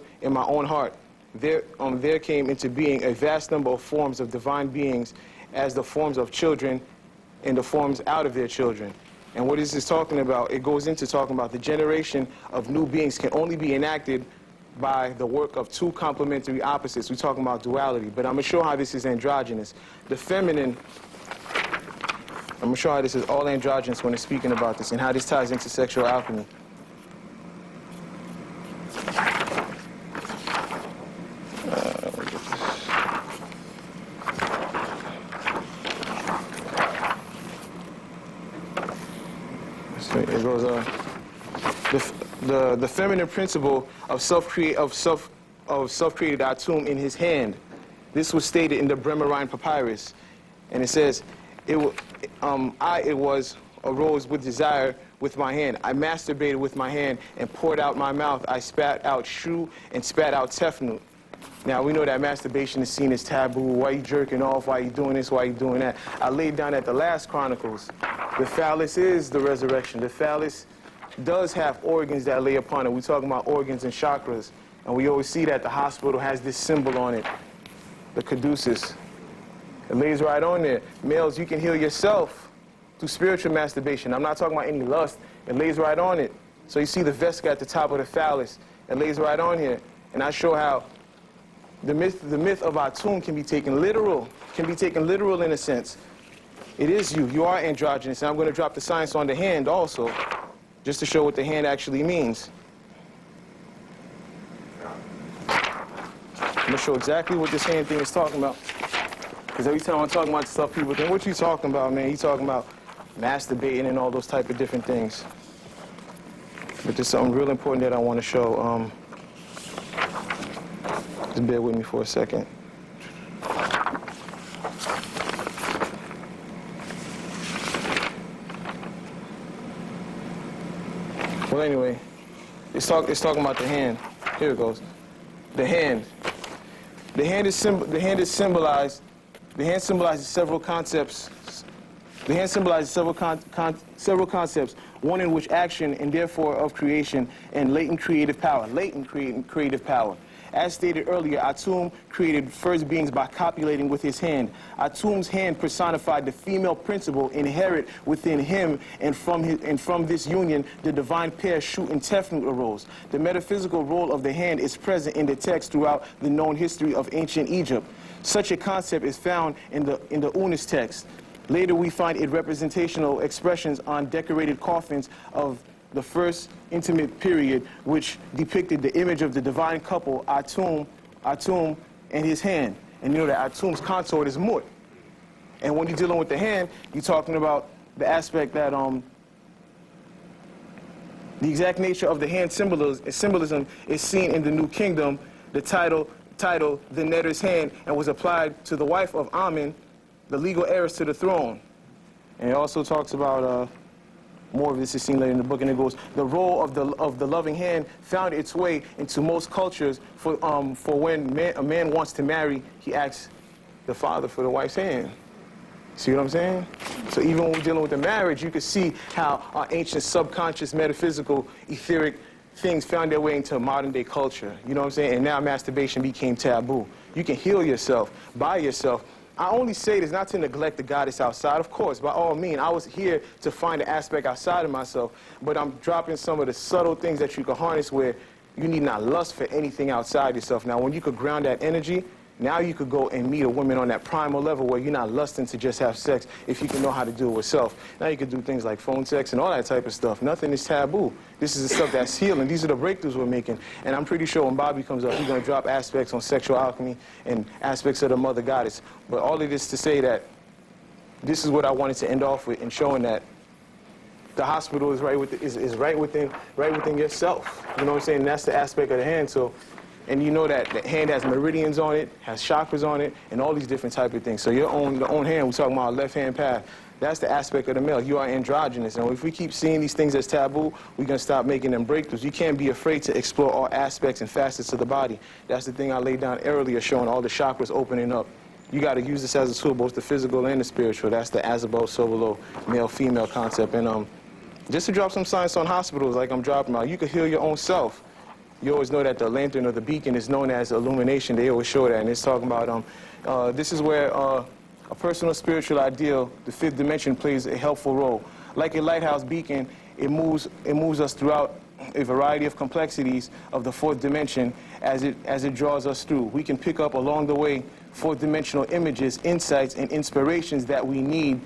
heart. There came into being a vast number of forms of divine beings as the forms of children and the forms out of their children. And what is this talking about? It goes into talking about the generation of new beings can only be enacted by the work of two complementary opposites. We're talking about duality. But I'm going to show how this is androgynous. The feminine, I'm going to show how this is all androgynous when it's speaking about this and how this ties into sexual alchemy. It goes, the feminine principle of self-created Atum in his hand. This was stated in the Bremerine Papyrus, and it says, arose with desire with my hand. I masturbated with my hand and poured out my mouth. I spat out shu and spat out tefnut. Now, we know that masturbation is seen as taboo. Why you jerking off? Why you doing this? Why you doing that? I laid down at the last Chronicles. The phallus is the resurrection. The phallus does have organs that lay upon it. We're talking about organs and chakras. And we always see that the hospital has this symbol on it, the caduceus. It lays right on there. Males, you can heal yourself through spiritual masturbation. I'm not talking about any lust. It lays right on it. So you see the vesica at the top of the phallus. It lays right on here. And I show how the myth of Atum can be taken literal in a sense. It is you. You are androgynous. And I'm going to drop the science on the hand also, just to show what the hand actually means. I'm going to show exactly what this hand thing is talking about. Because every time I'm talking about stuff, people think, what you talking about, man? You talking about masturbating and all those type of different things. But there's something real important that I want to show. Just bear with me for a second. Well, anyway, it's talking about the hand. Here it goes. The hand. The hand symbolizes several concepts. The hand symbolizes several concepts. One in which action and therefore of creation and latent creative power. Creative power. As stated earlier, Atum created first beings by copulating with his hand. Atum's hand personified the female principle inherent within him, and from this union, the divine pair Shu and Tefnut arose. The metaphysical role of the hand is present in the text throughout the known history of ancient Egypt. Such a concept is found in the Unis text. Later we find it representational expressions on decorated coffins of the first intimate period, which depicted the image of the divine couple, Atum and his hand. And you know that Atum's consort is Mut. And when you're dealing with the hand, you're talking about the aspect that the exact nature of the hand symbolism is seen in the New Kingdom. The title, the netter's hand, and was applied to the wife of Amun, the legal heiress to the throne. And it also talks about, more of this is seen later in the book, and it goes, the role of the loving hand found its way into most cultures for when a man wants to marry, he asks the father for the wife's hand. See what I'm saying? So even when we're dealing with the marriage, you can see how our ancient subconscious, metaphysical, etheric things found their way into modern day culture. You know what I'm saying? And now masturbation became taboo. You can heal yourself by yourself. I only say this not to neglect the goddess outside. Of course, by all means, I was here to find an aspect outside of myself, but I'm dropping some of the subtle things that you can harness where you need not lust for anything outside yourself. Now, when you could ground that energy, now you could go and meet a woman on that primal level where you're not lusting to just have sex if you can know how to do it with self. Now you could do things like phone sex and all that type of stuff. Nothing is taboo. This is the stuff that's healing. These are the breakthroughs we're making. And I'm pretty sure when Bobby comes up, he's going to drop aspects on sexual alchemy and aspects of the mother goddess. But all of this to say that this is what I wanted to end off with, in showing that the hospital is right within yourself. You know what I'm saying? And that's the aspect of the hand. So. And you know that the hand has meridians on it, has chakras on it, and all these different type of things. So your own hand, we're talking about our left-hand path. That's the aspect of the male. You are androgynous. And if we keep seeing these things as taboo, we're going to stop making them breakthroughs. You can't be afraid to explore all aspects and facets of the body. That's the thing I laid down earlier, showing all the chakras opening up. You got to use this as a tool, both the physical and the spiritual. That's the Azabo, Sobolo, male-female concept. And just to drop some science on hospitals like I'm dropping out, you can heal your own self. You always know that the lantern or the beacon is known as illumination. They always show that, and it's talking about this is where a personal spiritual ideal, the fifth dimension, plays a helpful role. Like a lighthouse beacon, it moves us throughout a variety of complexities of the fourth dimension as it draws us through. We can pick up along the way fourth dimensional images, insights, and inspirations that we need.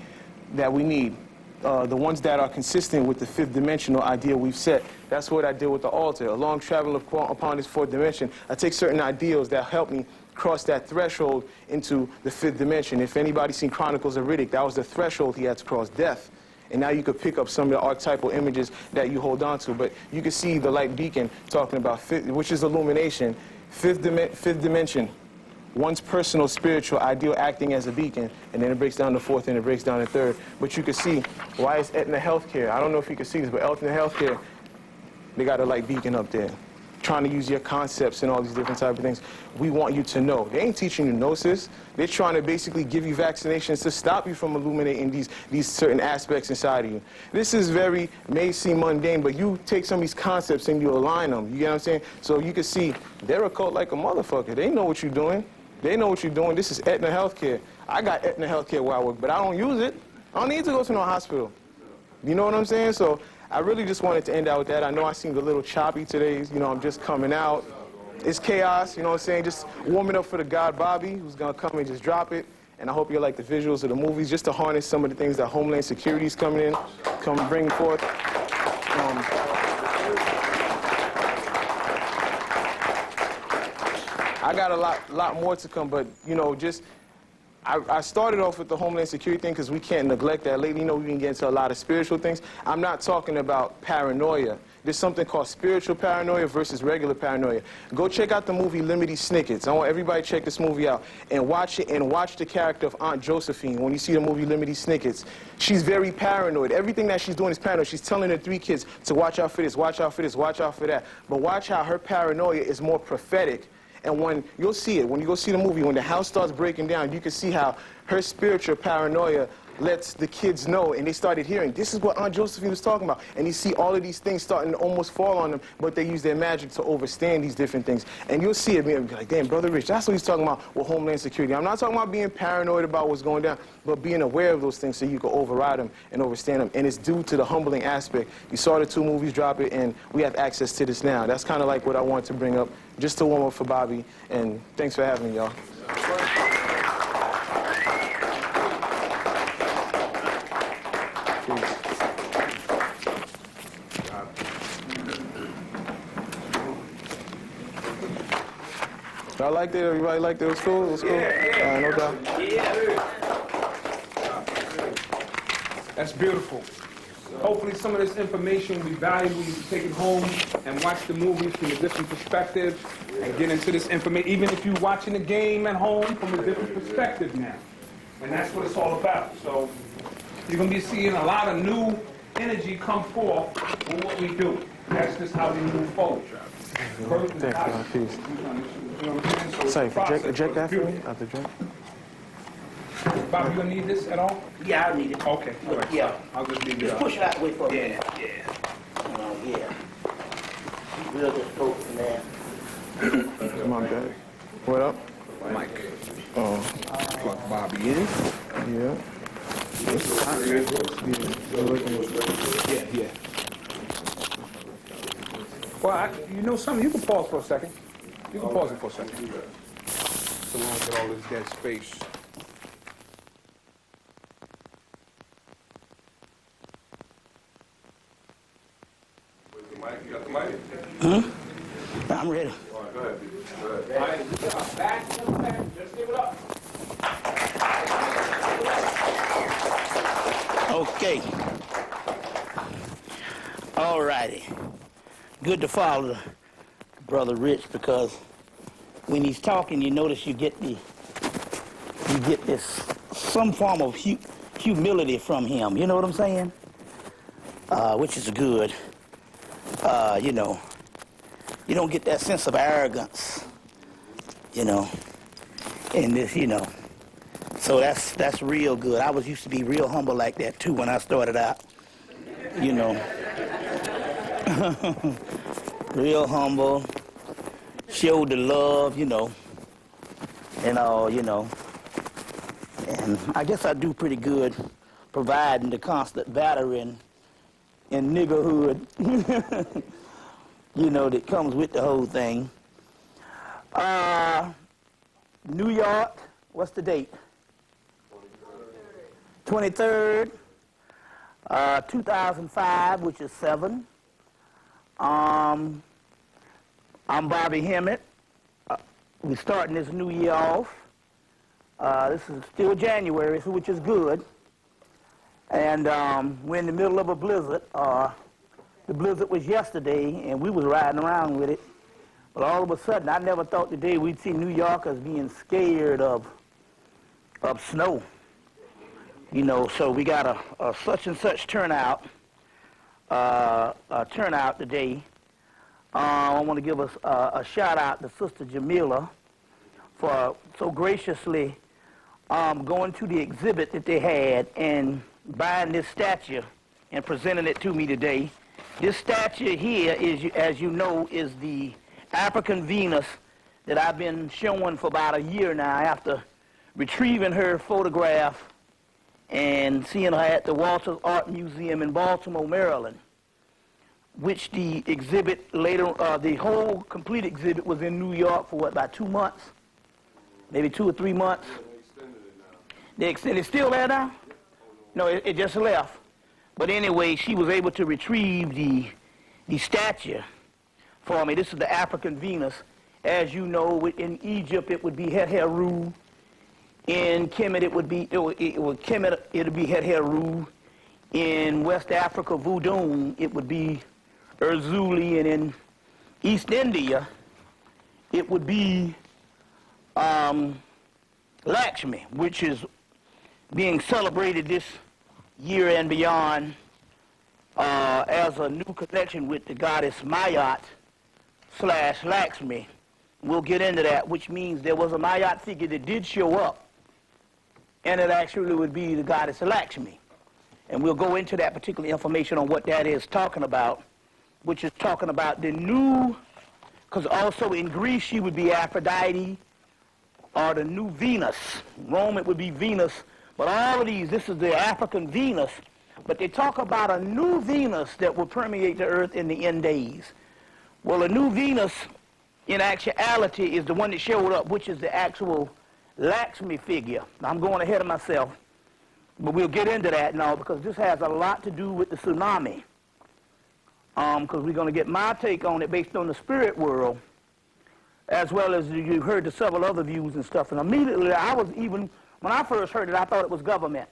The ones that are consistent with the fifth dimensional idea we've set. That's what I did with the altar. Along traveling upon this fourth dimension, I take certain ideals that help me cross that threshold into the fifth dimension. If anybody's seen Chronicles of Riddick, that was the threshold he had to cross, death. And now you could pick up some of the archetypal images that you hold on to. But you can see the light beacon talking about, which is illumination, fifth dimension. One's personal spiritual ideal acting as a beacon, and then it breaks down to fourth and it breaks down to third. But you can see why it's Aetna Healthcare. I don't know if you can see this, but Aetna Healthcare, they got a light beacon up there, trying to use your concepts and all these different type of things. We want you to know. They ain't teaching you gnosis. They're trying to basically give you vaccinations to stop you from illuminating these certain aspects inside of you. This is may seem mundane, but you take some of these concepts and you align them. You get what I'm saying? So you can see they're a cult like a motherfucker. They know what you're doing. They know what you're doing. This is Aetna Healthcare. I got Aetna Healthcare where I work, but I don't use it. I don't need to go to no hospital. You know what I'm saying? So I really just wanted to end out with that. I know I seemed a little choppy today. You know, I'm just coming out. It's chaos, you know what I'm saying? Just warming up for the God Bobby, who's going to come and just drop it. And I hope you like the visuals of the movies, just to harness some of the things that Homeland Security is coming in, bring forth. I got a lot more to come, but, you know, just, I started off with the Homeland Security thing because we can't neglect that. Lately, you know, we can get into a lot of spiritual things. I'm not talking about paranoia. There's something called spiritual paranoia versus regular paranoia. Go check out the movie Limity Snickets. I want everybody to check this movie out and watch it, and watch the character of Aunt Josephine. When you see the movie Limity Snickets, she's very paranoid. Everything that she's doing is paranoid. She's telling her 3 kids to watch out for this, watch out for this, watch out for that. But watch how her paranoia is more prophetic. And when you'll see it, when you go see the movie, when the house starts breaking down, you can see how her spiritual paranoia lets the kids know, and they started hearing, this is what Aunt Josephine was talking about. And you see all of these things starting to almost fall on them, but they use their magic to overstand these different things. And you'll see it, be like, damn, Brother Rich, that's what he's talking about with Homeland Security. I'm not talking about being paranoid about what's going down, but being aware of those things so you can override them and overstand them. And it's due to the humbling aspect. You saw the 2 movies drop it, and we have access to this now. That's kind of like what I wanted to bring up, just to warm up for Bobby. And thanks for having me, y'all. Y'all liked it? Everybody liked it? It was cool? It was cool? Yeah. No doubt. That's beautiful. Hopefully some of this information will be valuable. You can take it home and watch the movies from a different perspective and get into this information, even if you're watching the game at home from a different perspective now. And that's what it's all about. So you're going to be seeing a lot of new energy come forth on what we do. That's just how we move forward. Thank you. Peace. Sorry, eject that for me? After drink? Bob, you gonna need this at all? Yeah, I need it. Okay. All right. Yeah. I'll just leave it Just up. push it out the way for me. Yeah. Yeah. We'll just go from there. My bad. What up? Mike. Oh, Plug Bobby in. yeah. Yeah. Well, you know something? You can pause for a second. You can pause it for a second. So we don't get all this dead space. You got the mic? I'm ready. All right, go ahead. Just give it up. Okay. All righty. Good to follow Brother Rich, because when he's talking, you notice you get this some form of humility from him. You know what I'm saying? Which is good. You know, you don't get that sense of arrogance, you know, in this, you know. So that's real good. I used to be real humble like that too when I started out, you know. Real humble, showed the love, you know, and all, you know. And I guess I do pretty good providing the constant battery and niggerhood, you know, that comes with the whole thing. New York, what's the date? 23rd, 2005, which is 7. I'm Bobby Hemmitt. We're starting this new year off. This is still January, so which is good. And we're in the middle of a blizzard. The blizzard was yesterday, and we was riding around with it. But all of a sudden, I never thought today we'd see New Yorkers being scared of snow. You know, so we got a such and such turnout today. I want to give us a shout out to Sister Jamila for so graciously going to the exhibit that they had and buying this statue and presenting it to me today. This statue here is, as you know, is the African Venus that I've been showing for about a year now after retrieving her photograph and seeing her at the Walters Art Museum in Baltimore, Maryland, which the exhibit later, the whole complete exhibit was in New York for what, about 2 months? Maybe 2 or 3 months? They extended it. It's still there now? No, it just left. But anyway, she was able to retrieve the statue for me. This is the African Venus. As you know, in Egypt it would be Het Heru. In Kemet it would be Het Heru. In West Africa, Voodoo, it would be Erzuli, and in East India, it would be Lakshmi, which is being celebrated this year and beyond as a new connection with the goddess Mayat / Lakshmi. We'll get into that, which means there was a Mayat figure that did show up, and it actually would be the goddess Lakshmi. And we'll go into that particular information on what that is talking about, which is talking about the new, because also in Greece she would be Aphrodite, or the new Venus. Rome it would be Venus. But all of these, this is the African Venus, but they talk about a new Venus that will permeate the earth in the end days. Well, a new Venus, in actuality, is the one that showed up, which is the actual Lakshmi figure. Now, I'm going ahead of myself, but we'll get into that now because this has a lot to do with the tsunami. Because we're going to get my take on it based on the spirit world as well as you heard the several other views and stuff. And immediately, when I first heard it, I thought it was government.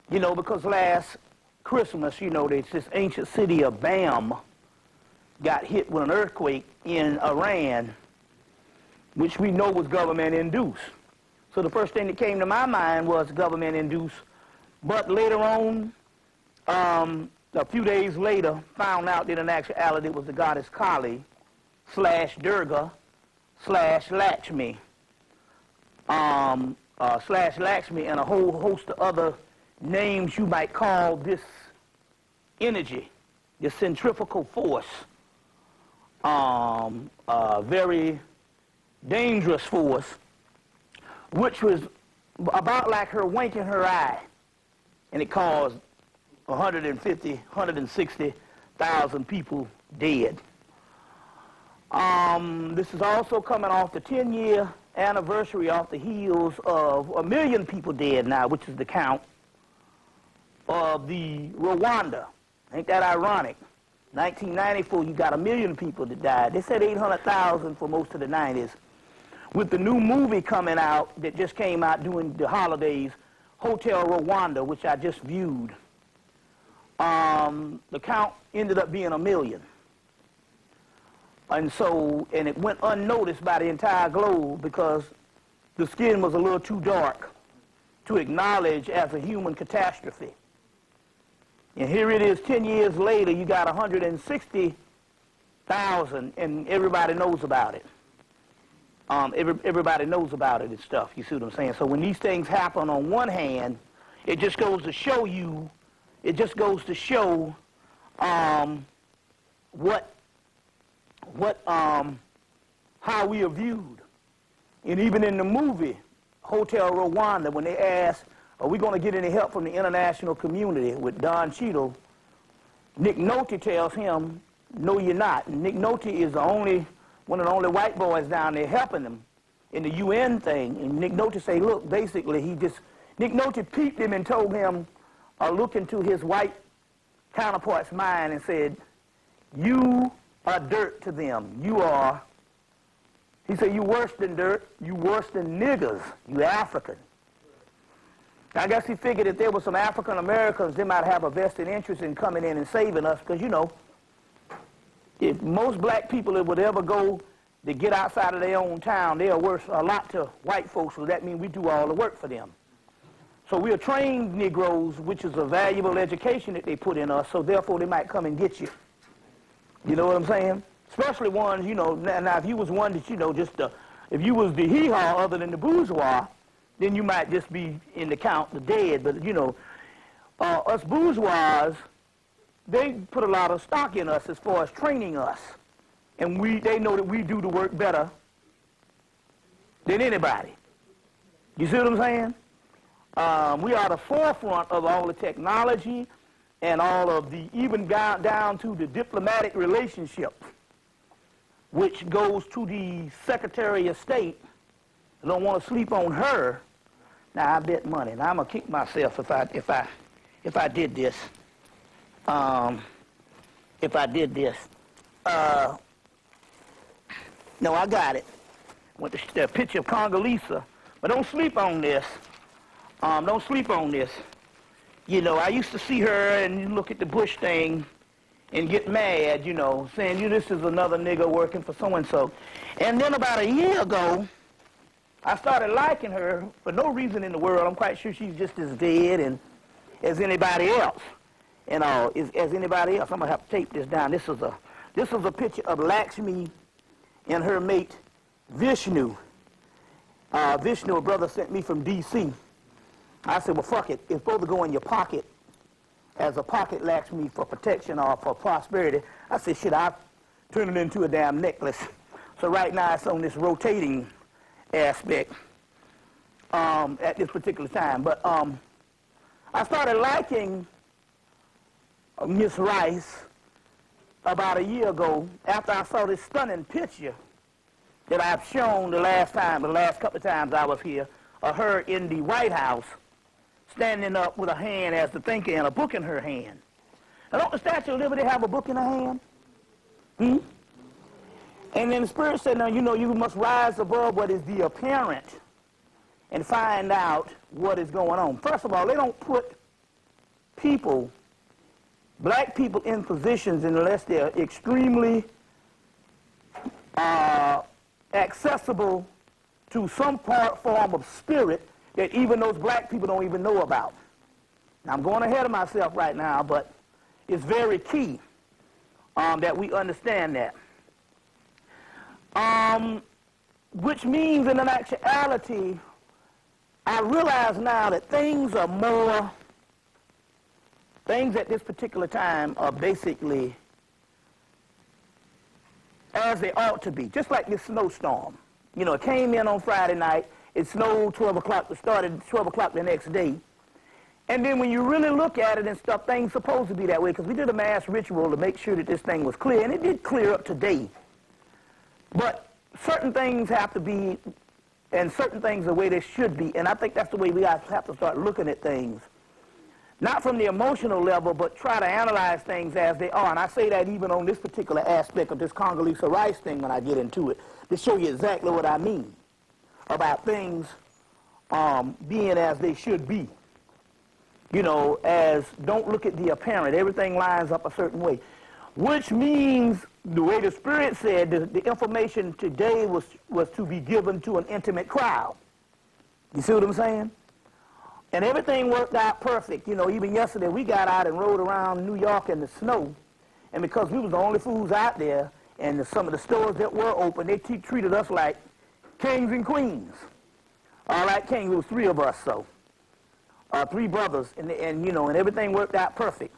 You know, because last Christmas, you know, this ancient city of Bam got hit with an earthquake in Iran, which we know was government-induced. So the first thing that came to my mind was government-induced. But later on, a few days later, found out that in actuality it was the goddess Kali / Durga / Lakshmi, / Lakshmi, and a whole host of other names you might call this energy, this centrifugal force, very dangerous force, which was about like her winking her eye, and it caused 160,000 people dead. This is also coming off the 10-year anniversary off the heels of 1 million people dead now, which is the count of the Rwanda. Ain't that ironic? 1994, you got 1 million people that died. They said 800,000 for most of the 90s. With the new movie coming out that just came out during the holidays, Hotel Rwanda, which I just viewed, the count ended up being 1 million. And it went unnoticed by the entire globe because the skin was a little too dark to acknowledge as a human catastrophe. And here it is 10 years later, you got 160,000, and everybody knows about it. Everybody knows about it and stuff, you see what I'm saying? So when these things happen on one hand, it just goes to show you, how we are viewed. And even in the movie, Hotel Rwanda, when they asked, are we going to get any help from the international community with Don Cheadle, Nick Nolte tells him, no, you're not. And Nick Nolte is one of the only white boys down there helping them in the UN thing. And Nick Nolte say, look, basically, Nick Nolte peeped him and told him, look into his white counterpart's mind and said, you are dirt to them. He said, you worse than dirt, you worse than niggers, you African. I guess he figured if there were some African Americans, they might have a vested interest in coming in and saving us, because, you know, if most black people that would ever go to get outside of their own town, they are worth a lot to white folks, so that means we do all the work for them. So we are trained Negroes, which is a valuable education that they put in us, so therefore they might come and get you. You know what I'm saying? Especially ones, you know, now if you was one that, you know, if you was the hee-haw other than the bourgeois, then you might just be in the count the dead. But, you know, us bourgeois, they put a lot of stock in us as far as training us. And they know that we do the work better than anybody. You see what I'm saying? We are the forefront of all the technology and all of the, even down to the diplomatic relationship, which goes to the Secretary of State. I don't want to sleep on her. Now I bet money. Now I'm gonna kick myself if I did this. If I did this. No, I got it. With the picture of Congolese. But don't sleep on this. Don't sleep on this. You know, I used to see her and you look at the Bush thing and get mad, you know, saying, this is another nigga working for so-and-so. And then about a year ago, I started liking her for no reason in the world. I'm quite sure she's just as dead and as anybody else. And as anybody else, I'm gonna have to tape this down. This was a picture of Lakshmi and her mate Vishnu. Vishnu, a brother, sent me from D.C. I said, well, fuck it. It's supposed to go in your pocket as a pocket Lakshmi for protection or for prosperity. I said, shit, I'll turn it into a damn necklace. So right now it's on this rotating aspect at this particular time. But I started liking Miss Rice about a year ago after I saw this stunning picture that I've shown the last couple of times I was here, of her in the White House standing up with a hand as the thinker and a book in her hand. Now, don't the Statue of Liberty have a book in her hand? And then the Spirit said, now, you know, you must rise above what is the apparent and find out what is going on. First of all, they don't put people, black people, in positions unless they're extremely accessible to some form of spirit that even those black people don't even know about. Now, I'm going ahead of myself right now, but it's very key that we understand that. Which means, in actuality, I realize now that things at this particular time are basically as they ought to be, just like this snowstorm. You know, it came in on Friday night, it snowed 12 o'clock, it started 12 o'clock the next day. And then when you really look at it and stuff, things supposed to be that way, because we did a mass ritual to make sure that this thing was clear, and it did clear up today. But certain things have to be, and certain things the way they should be, and I think that's the way we have to start looking at things. Not from the emotional level, but try to analyze things as they are. And I say that even on this particular aspect of this Congolese rice thing when I get into it, to show you exactly what I mean about things being as they should be. You know, as don't look at the apparent. Everything lines up a certain way. Which means, the way the Spirit said, the information today was to be given to an intimate crowd. You see what I'm saying? And everything worked out perfect. You know, even yesterday we got out and rode around New York in the snow. And because we was the only fools out there, and some of the stores that were open, they treated us like kings and queens. All right, kings, it was 3 of us, so. 3 brothers, and you know, and everything worked out perfect.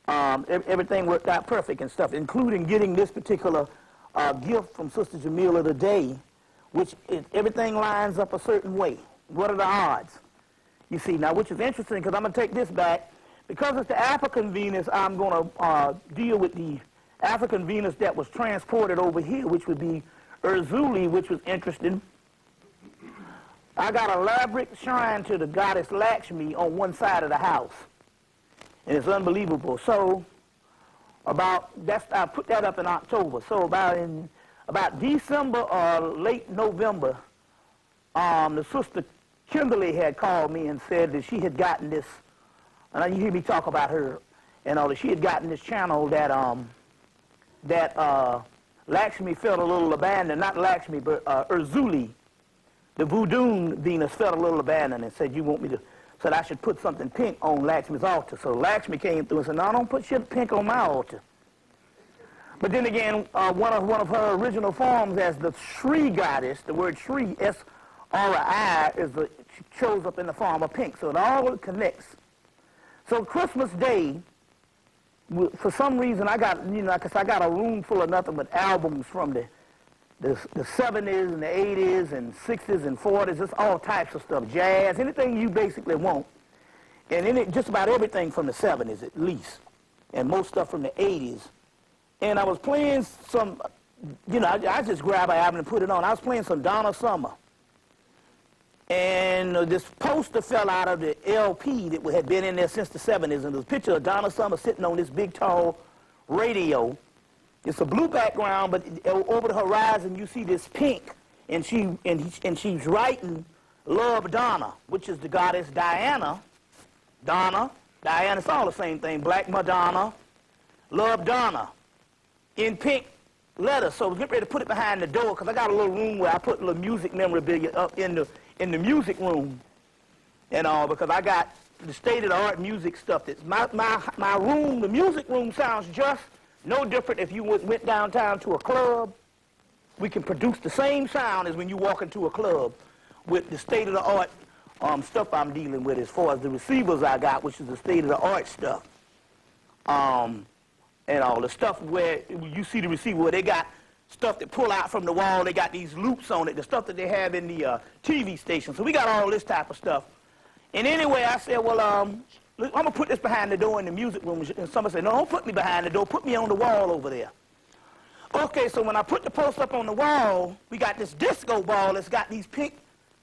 Everything worked out perfect and stuff, including getting this particular gift from Sister Jamila today, which everything lines up a certain way. What are the odds? You see, now, which is interesting, because I'm going to take this back. Because it's the African Venus, I'm going to deal with the African Venus that was transported over here, which would be Urzuli, which was interesting. I got an elaborate shrine to the goddess Lakshmi on one side of the house. And it's unbelievable. So, I put that up in October. So about December or late November, the sister Kimberly had called me and said that she had gotten this, and you hear me talk about her and all that, she had gotten this channel that Lakshmi felt a little abandoned, not Lakshmi, but Urzuli, the voodoo Venus, felt a little abandoned and said, you want me to, said I should put something pink on Lakshmi's altar. So Lakshmi came through and said, no, don't put shit pink on my altar. But then again, one of her original forms as the Shri goddess, the word Shri, S-R-I, shows up in the form of pink. So it all connects. So Christmas Day, for some reason, I got, you know, because I got a room full of nothing but albums from the 70s and the 80s and 60s and 40s, just all types of stuff, jazz, anything you basically want. And just about everything from the 70s at least, and most stuff from the 80s. And I was playing some, you know, I just grabbed an album and put it on. I was playing some Donna Summer. And this poster fell out of the LP that had been in there since the 70s, and there's a picture of Donna Summer sitting on this big, tall radio. It's a blue background, but over the horizon you see this pink, and she's writing "Love Donna," which is the goddess Diana. Diana, it's all the same thing. Black Madonna, Love Donna, in pink letters. So I was getting ready to put it behind the door because I got a little room where I put a little music memorabilia up in the music room, and all, because I got the state-of-the-art music stuff. That's my room. The music room sounds just no different if you went downtown to a club. We can produce the same sound as when you walk into a club with the state-of-the-art stuff I'm dealing with as far as the receivers I got, which is the state-of-the-art stuff. And all the stuff where you see the receiver where they got stuff that pull out from the wall. They got these loops on it, the stuff that they have in the TV station. So we got all this type of stuff. And anyway, I said, well, I'm going to put this behind the door in the music room. And somebody said, no, don't put me behind the door. Put me on the wall over there. Okay, so when I put the post up on the wall, we got this disco ball that's got these pink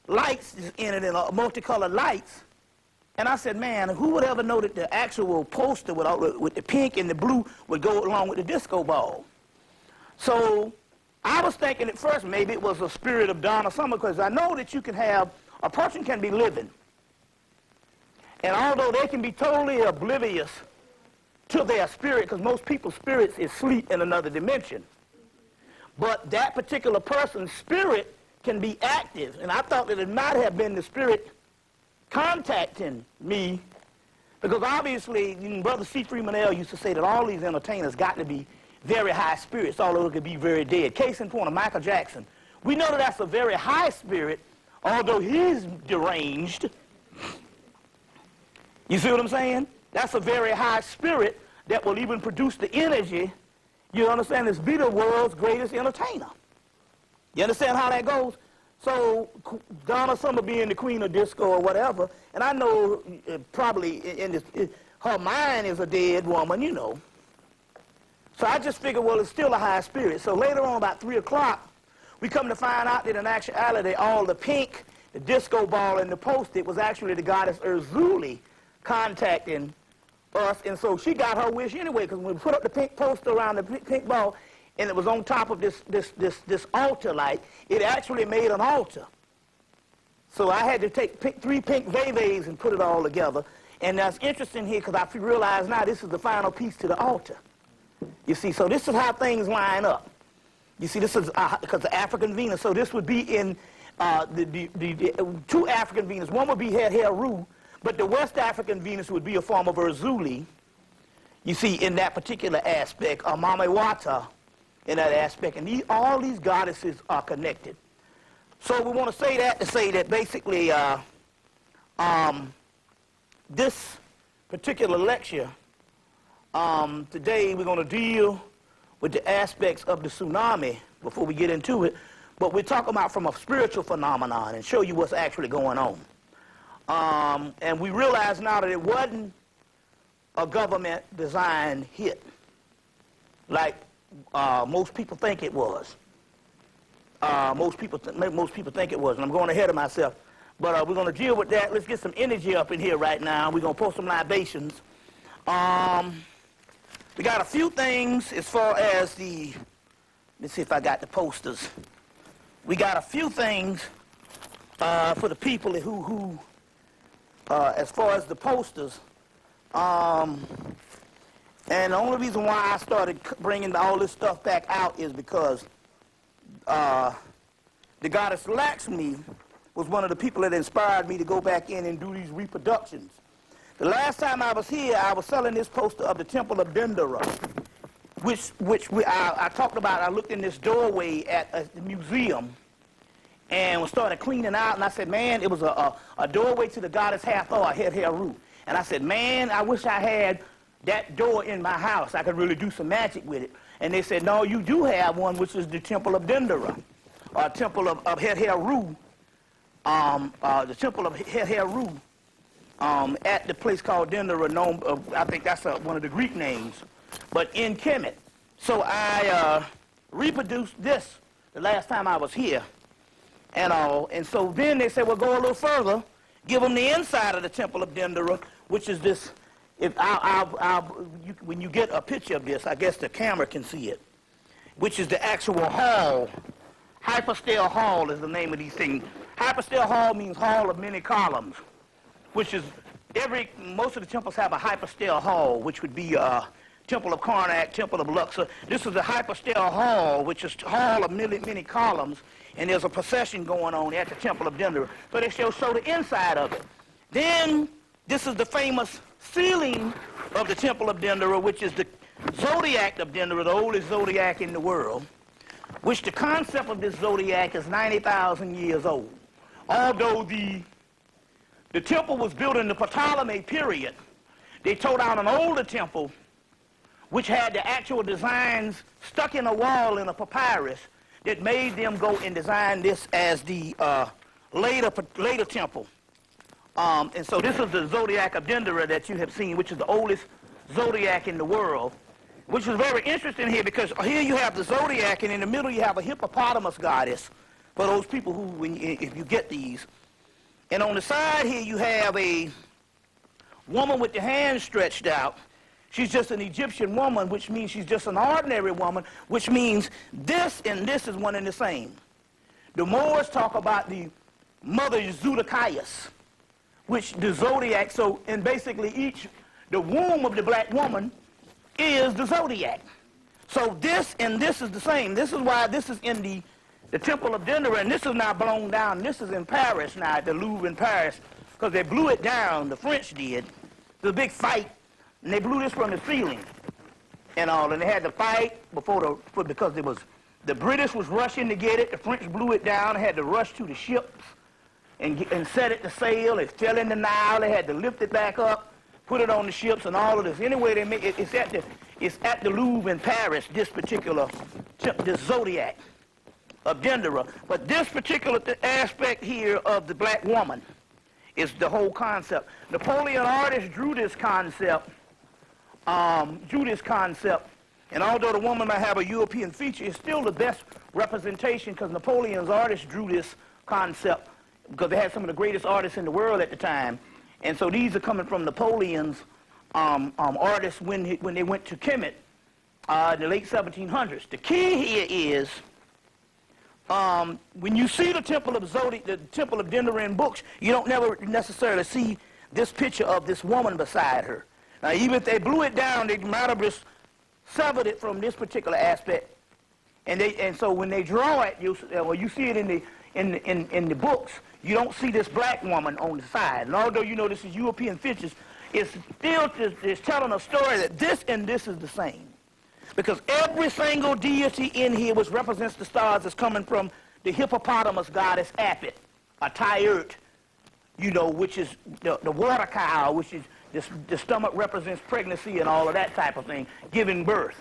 lights in it and multicolored lights. And I said, man, who would ever know that the actual poster with the pink and the blue would go along with the disco ball? So I was thinking at first maybe it was a spirit of Donna Summer, because I know that you can have, a person can be living, and although they can be totally oblivious to their spirit, because most people's spirits is sleep in another dimension, but that particular person's spirit can be active, and I thought that it might have been the spirit contacting me, because obviously, Brother C. Freeman L. used to say that all these entertainers got to be very high spirits, although it could be very dead. Case in point of Michael Jackson. We know that that's a very high spirit, although he's deranged. You see what I'm saying? That's a very high spirit that will even produce the energy, you understand, this be the world's greatest entertainer. You understand how that goes? So Donna Summer being the queen of disco or whatever, and I know probably in this, her mind is a dead woman, you know. So I just figured, well, it's still a high spirit. So later on, about 3 o'clock, we come to find out that in actuality, all the pink, the disco ball, and the post-it was actually the goddess Urzuli contacting us. And so she got her wish anyway, because when we put up the pink poster around the pink ball, and it was on top of this altar light, it actually made an altar. So I had to take 3 pink vevas and put it all together. And that's interesting here, because I realize now this is the final piece to the altar. You see, so this is how things line up. You see, this is because the African Venus. So this would be in the 2 African Venus. One would be Heru, but the West African Venus would be a form of Urzuli. You see, in that particular aspect, or Mamewata in that aspect. And all these goddesses are connected. So we want to say that to say that basically this particular lecture, today we're going to deal with the aspects of the tsunami before we get into it, but we're talking about from a spiritual phenomenon and show you what's actually going on. And we realize now that it wasn't a government-designed hit like most people think it was. Most people think it was, and I'm going ahead of myself. But we're going to deal with that. Let's get some energy up in here right now. We're going to post some libations. We got a few things as far as the, let's see if I got the posters. We got a few things for the people who as far as the posters. And the only reason why I started bringing all this stuff back out is because the goddess Lakshmi was one of the people that inspired me to go back in and do these reproductions. The last time I was here, I was selling this poster of the Temple of Dendera, which I talked about. I looked in this doorway at the museum and started cleaning out, and I said, man, it was a doorway to the goddess Hathor, Heru. And I said, man, I wish I had that door in my house. I could really do some magic with it. And they said, no, you do have one, which is the Temple of Dendera, or Temple of Heru, the Temple of Heru, at the place called Dendera, known, I think that's one of the Greek names, but in Hemmitt. So I reproduced this the last time I was here, and so then they said, well, go a little further, give them the inside of the Temple of Dendera, which is this. If when you get a picture of this, I guess the camera can see it, which is the actual hall. Hypostyle Hall is the name of these things. Hypostyle Hall means hall of many columns, which is most of the temples have a hypostyle hall, which would be Temple of Karnak, Temple of Luxor. This is the hypostyle hall, which is hall of many columns, and there's a procession going on at the Temple of Dendera. So they show the inside of it. Then this is the famous ceiling of the Temple of Dendera, which is the zodiac of Dendera, the oldest zodiac in the world, which the concept of this zodiac is 90,000 years old. Although the temple was built in the Ptolemy period, they tore down an older temple which had the actual designs stuck in a wall in a papyrus that made them go and design this as the later temple. And so this is the zodiac of Dendera that you have seen, which is the oldest zodiac in the world, which is very interesting here because here you have the zodiac, and in the middle you have a hippopotamus goddess for those people who, if you get these. And on the side here you have a woman with the hands stretched out, She's just an Egyptian woman, which means she's just an ordinary woman, which means this and this is one and the same. The Moors talk about the mother Zodicaius, which the zodiac, so, and basically the womb of the black woman is the zodiac. So this and this is the same. This is why this is in the Temple of Dendera, and this is now blown down. This is in Paris now, at the Louvre in Paris, because they blew it down, the French did. There's a big fight, and they blew this from the ceiling and all, and they had to fight because the British was rushing to get it. The French blew it down. They had to rush to the ships and set it to sail. It fell in the Nile. They had to lift it back up, put it on the ships, and all of this. Anyway, they made it's at the Louvre in Paris. This particular this zodiac of Dendera, but this particular aspect here of the black woman is the whole concept. Napoleon artist drew this concept. And although the woman might have a European feature, it's still the best representation because Napoleon's artist drew this concept because they had some of the greatest artists in the world at the time. And so these are coming from Napoleon's artists when they went to Hemmitt in the late 1700s. The key here is when you see the Temple of Dendera in books, you don't never necessarily see this picture of this woman beside her. Now, even if they blew it down, they might have just severed it from this particular aspect, and so when they draw it, you see it in the books. You don't see this black woman on the side. And although you know this is European features, it's still just telling a story that this and this is the same, because every single deity in here, which represents the stars, is coming from the hippopotamus goddess Apit, or Tyrt, which is the water cow, which is the stomach represents pregnancy and all of that type of thing, giving birth.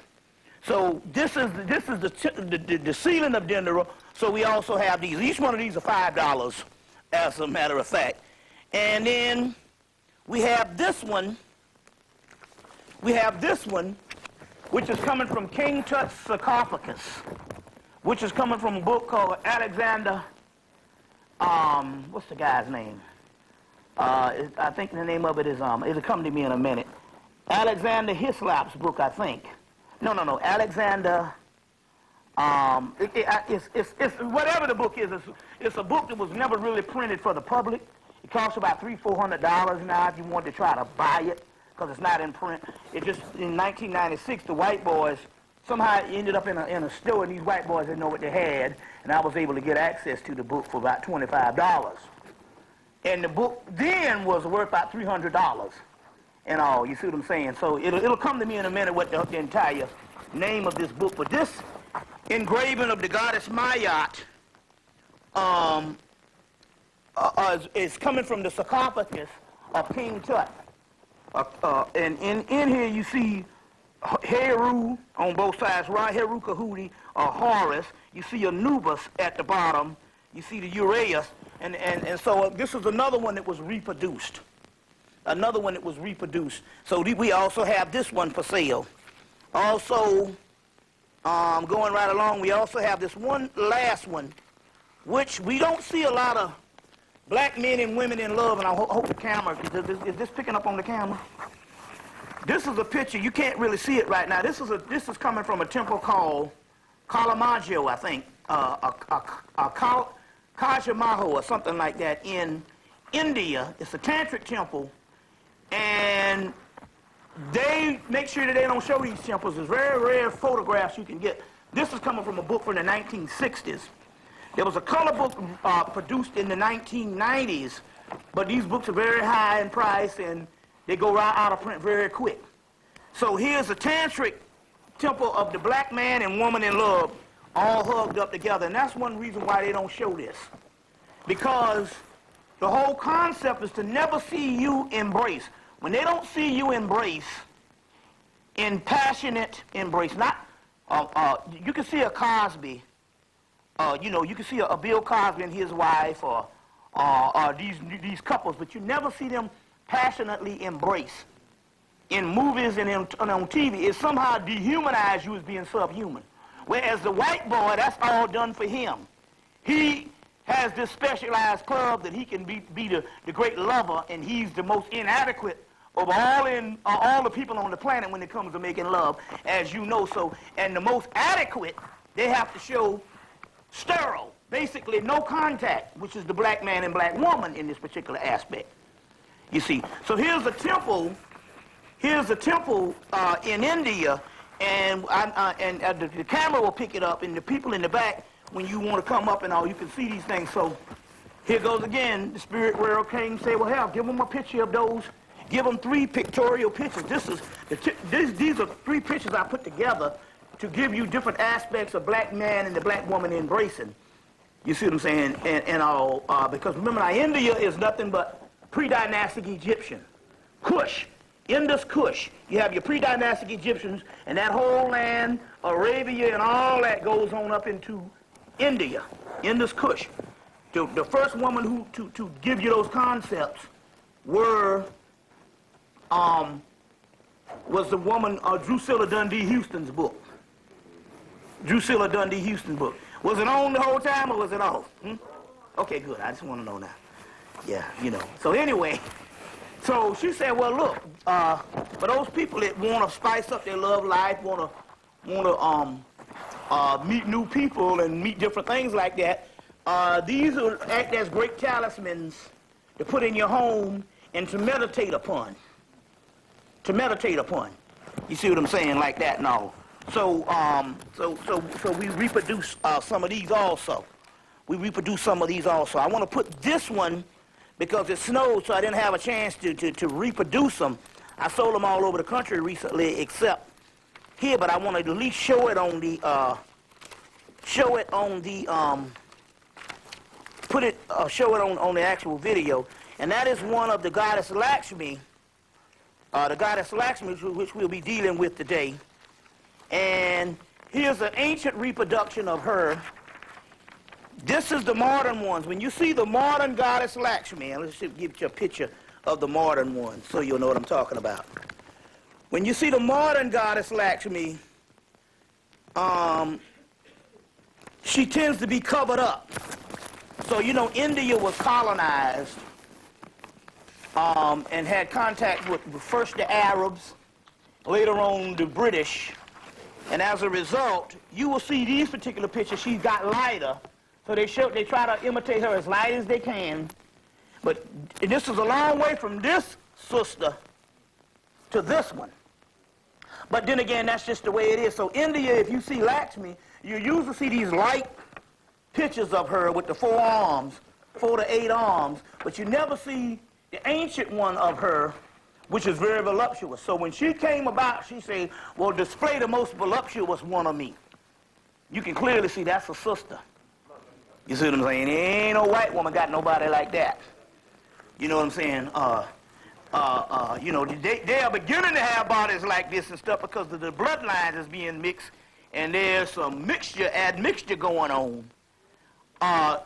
So this is the ceiling of Dendera. So we also have these. Each one of these are $5, as a matter of fact. And then we have this one. Which is coming from King Tut's sarcophagus, which is coming from a book called Alexander. What's the guy's name? I think the name of it is, it'll come to me in a minute. Alexander Hislop's book, I think. No, Alexander, it's whatever the book is, it's a book that was never really printed for the public. It costs about $300-400 now if you want to try to buy it, because it's not in print. It just, in 1996, the white boys, somehow it ended up in a store, and these white boys didn't know what they had, and I was able to get access to the book for about $25. And the book then was worth about $300 and all. You see what I'm saying? So it'll come to me in a minute what the entire name of this book. But this engraving of the goddess Mayat is coming from the sarcophagus of King Tut. And in here you see Heru on both sides, Ra, Heru, Kahudi, or Horus. You see Anubis at the bottom. You see the Uraeus. And so this is another one that was reproduced. So we also have this one for sale. Also, going right along, we also have this one last one, which we don't see a lot of black men and women in love, and I hope the camera, is this picking up on the camera? This is a picture, you can't really see it right now. This is coming from a temple called Kalamajo, I think, Kajamaho or something like that in India. It's a tantric temple, and they make sure that they don't show these temples. There's very rare photographs you can get. This is coming from a book from the 1960s. There was a color book produced in the 1990s, but these books are very high in price and they go right out of print very quick. So here's a tantric temple of the black man and woman in love, all hugged up together. And that's one reason why they don't show this. Because the whole concept is to never see you embrace. When they don't see you embrace, in passionate embrace, not, you can see a Cosby, you can see a Bill Cosby and his wife, or these couples, but you never see them passionately embrace. In movies and on TV, it somehow dehumanizes you as being subhuman. Whereas the white boy, that's all done for him. He has this specialized club that he can be the great lover, and he's the most inadequate over all the people on the planet when it comes to making love, as you know. So, and the most adequate, they have to show sterile, basically no contact, which is the black man and black woman in this particular aspect. You see, so here's a temple. Here's a temple in India, and the camera will pick it up, and the people in the back, when you want to come up and all, you can see these things. So here goes again. The spirit world came and said, well, hell, give them a picture of those. Give them 3 pictorial pictures. These are 3 pictures I put together to give you different aspects of black man and the black woman embracing. You see what I'm saying? And all, because remember now, India is nothing but pre-dynastic Egyptian. Kush. Indus Kush. You have your pre-dynastic Egyptians, and that whole land, Arabia, and all that goes on up into India. Indus Kush. The first woman to give you those concepts was the woman, Drusilla Dundee Houston's book. Drusilla Dundee Houston's book. Was it on the whole time or was it off? Okay, good. I just want to know now. Yeah, you know. So anyway, so she said, well, look, for those people that want to spice up their love life, want to meet new people and meet different things like that, these will act as great talismans to put in your home and to meditate upon. To meditate upon. You see what I'm saying? Like that and all. So, so we reproduce some of these also. We reproduce some of these also. I want to put this one because it snowed, so I didn't have a chance to reproduce them. I sold them all over the country recently, except here, but I want to at least show it on the, show it on the actual video. And that is one of the goddess Lakshmi, which we'll be dealing with today. And here's an ancient reproduction of her. This is the modern ones. When you see the modern goddess Lakshmi, let's give you a picture of the modern one so you'll know what I'm talking about. When you see the modern goddess Lakshmi, she tends to be covered up. So, you know, India was colonized and had contact with first the Arabs, later on the British. And as a result, you will see these particular pictures, she's got lighter. So they try to imitate her as light as they can. But this is a long way from this sister to this one. But then again, that's just the way it is. So India, if you see Lakshmi, you usually see these light pictures of her with the 4 arms, 4 to 8 arms, but you never see the ancient one of her, which is very voluptuous. So when she came about, she said, well, display the most voluptuous one of me. You can clearly see that's a sister. You see what I'm saying? Ain't no white woman got nobody like that. You know what I'm saying? You know, they are beginning to have bodies like this and stuff because of the bloodlines is being mixed, and there's some admixture going on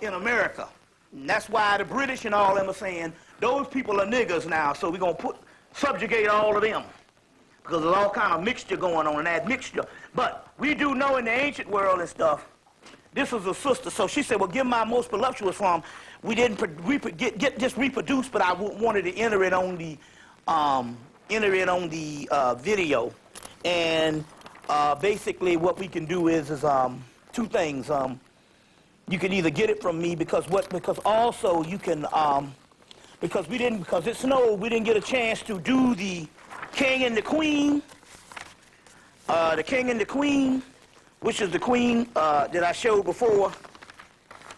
in America. And that's why the British and all them are saying, those people are niggers now, so we're going to subjugate all of them. Because there's all kind of mixture going on, and admixture. But we do know in the ancient world and stuff, this was a sister. So she said, well, give my most voluptuous form. We didn't get this reproduced, but I wanted to enter it on the video. And basically what we can do is 2 things. You can either get it from me because also you can, because it snowed, we didn't get a chance to do the king and the queen. The king and the queen, which is the queen that I showed before.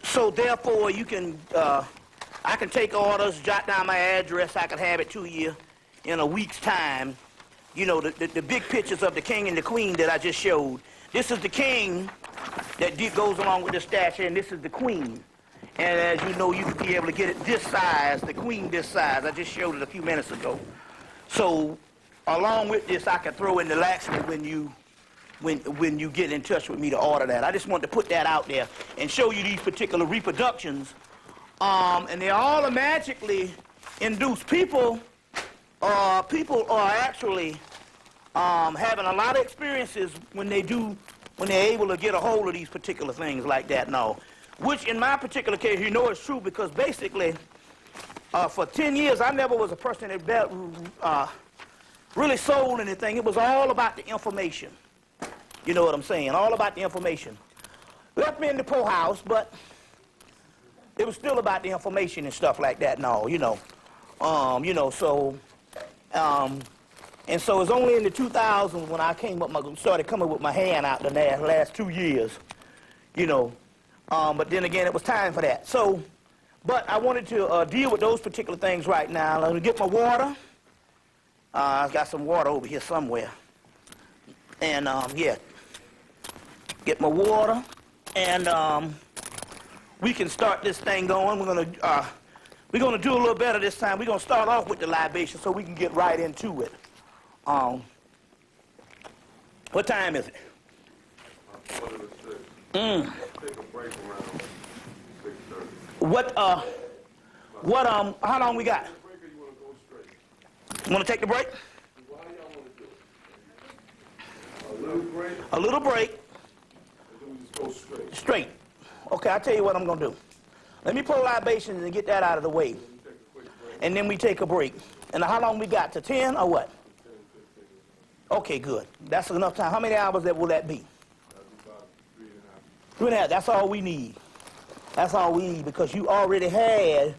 So therefore, you can, I can take orders, jot down my address, I can have it to you in a week's time. You know, the big pictures of the king and the queen that I just showed. This is the king that goes along with the statue, and this is the queen. And as you know, you can be able to get it this size, the queen this size. I just showed it a few minutes ago. So along with this, I can throw in the Lakshmi when you get in touch with me to order that. I just wanted to put that out there and show you these particular reproductions. And they all are magically induced. People are actually having a lot of experiences when they're able to get a hold of these particular things like that and all. Which in my particular case, you know it's true because basically for 10 years, I never was a person that really sold anything. It was all about the information. You know what I'm saying? All about the information. Left me in the poorhouse, but it was still about the information and stuff like that and all, you know. And so it's only in the 2000s when I started coming with my hand out the last 2 years, you know. But then again, it was time for that. So, but I wanted to deal with those particular things right now. Let me get my water. I've got some water over here somewhere. And, yeah, get my water. And we can start this thing going. We're gonna do a little better this time. We're gonna start off with the libation so we can get right into it. What time is it? Take a break around 6:30. How long we got? Break or you want to go straight? You want to take the break? Well, how y'all want to do it? A little break, A little break. and then we just go straight. Straight. Okay, I'll tell you what I'm going to do. Let me pour libations and get that out of the way. Then we take a quick break. And then we take a break. And how long we got? To 10 or what? 10, 15. Okay, good. That's enough time. How many hours will that be? That'll be about 3.5. 3.5. That's all we need. That's all we need because you already had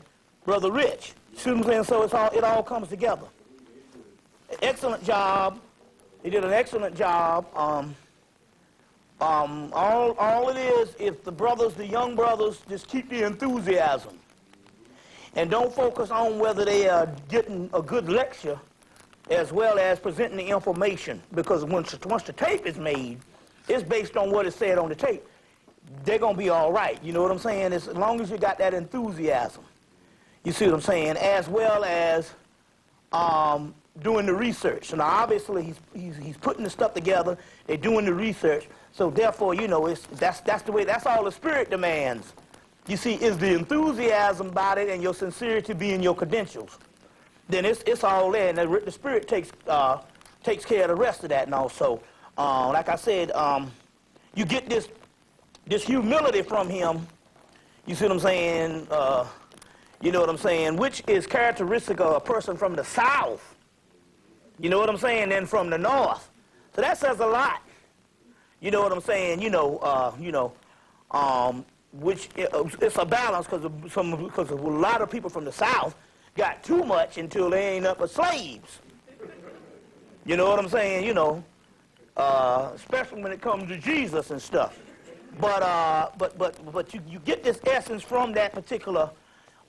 Brother Rich. See what I'm saying? So it all comes together. Excellent job. He did an excellent job. All it is, if the young brothers, just keep the enthusiasm. And don't focus on whether they are getting a good lecture as well as presenting the information. Because once the tape is made, it's based on what is said on the tape. They're going to be all right. You know what I'm saying? As long as you got that enthusiasm. You see what I'm saying? As well as doing the research. So now, obviously, he's putting the stuff together. They're doing the research. So therefore, you know, that's the way. That's all the Spirit demands. You see, is the enthusiasm about it and your sincerity being your credentials. Then it's all there, and the Spirit takes care of the rest of that. And also, like I said, you get this humility from him. You see what I'm saying? You know what I'm saying? Which is characteristic of a person from the South. You know what I'm saying? And from the North. So that says a lot. You know what I'm saying? Which it's a balance because a lot of people from the South got too much until they ain't up with slaves. You know what I'm saying? You know, especially when it comes to Jesus and stuff. But you get this essence from that particular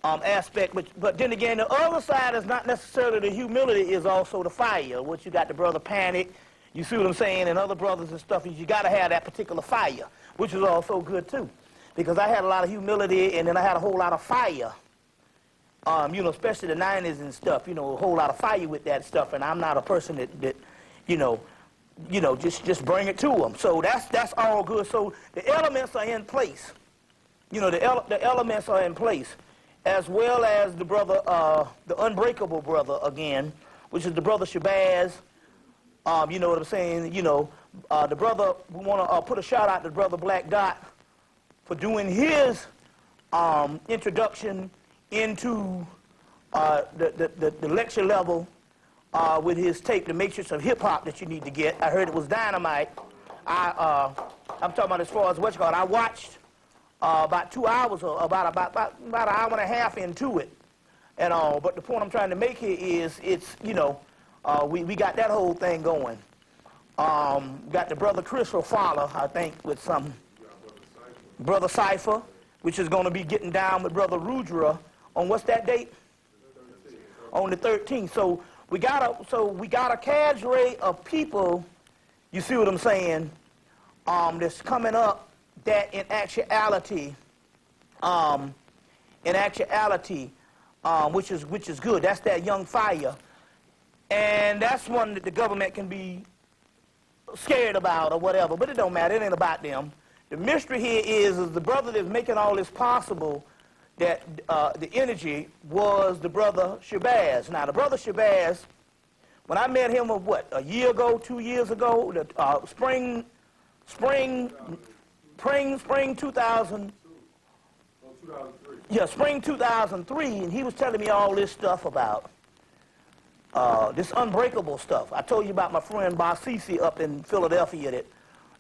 aspect. But then again, the other side is not necessarily the humility, is also the fire. What you got, the brother Panic, you see what I'm saying, and other brothers and stuff. You got to have that particular fire, which is also good too, because I had a lot of humility and then I had a whole lot of fire. You know, especially the 90s and stuff. You know, a whole lot of fire with that stuff, and I'm not a person that just bring it to them. So that's all good. So the elements are in place. You know, the elements are in place, as well as the brother, the unbreakable brother again, which is the brother Shabazz. You know what I'm saying? You know, the brother, we want to put a shout out to brother Black Dot for doing his introduction into the lecture level with his tape, The Matrix of Hip Hop, that you need to get. I heard it was dynamite. I'm talking about as far as what's called. I watched about 2 hours, or about an hour and a half into it, and all. But the point I'm trying to make here is, it's, you know, we got that whole thing going. Got the brother Chris will follow, I think, with some brother Cypher, which is going to be getting down with brother Rudra on what's that date? On the 13th. So we got a cadre of people. You see what I'm saying? That's coming up that in actuality, which is good. That's that young fire, and that's one that the government can be scared about or whatever. But it don't matter. It ain't about them. The mystery here is the brother that's making all this possible. That the energy was the brother Shabazz. Now the brother Shabazz, when I met him a year ago, 2 years ago, the spring 2000. 2003. Yeah, spring 2003, and he was telling me all this stuff about this unbreakable stuff. I told you about my friend Barsisi up in Philadelphia that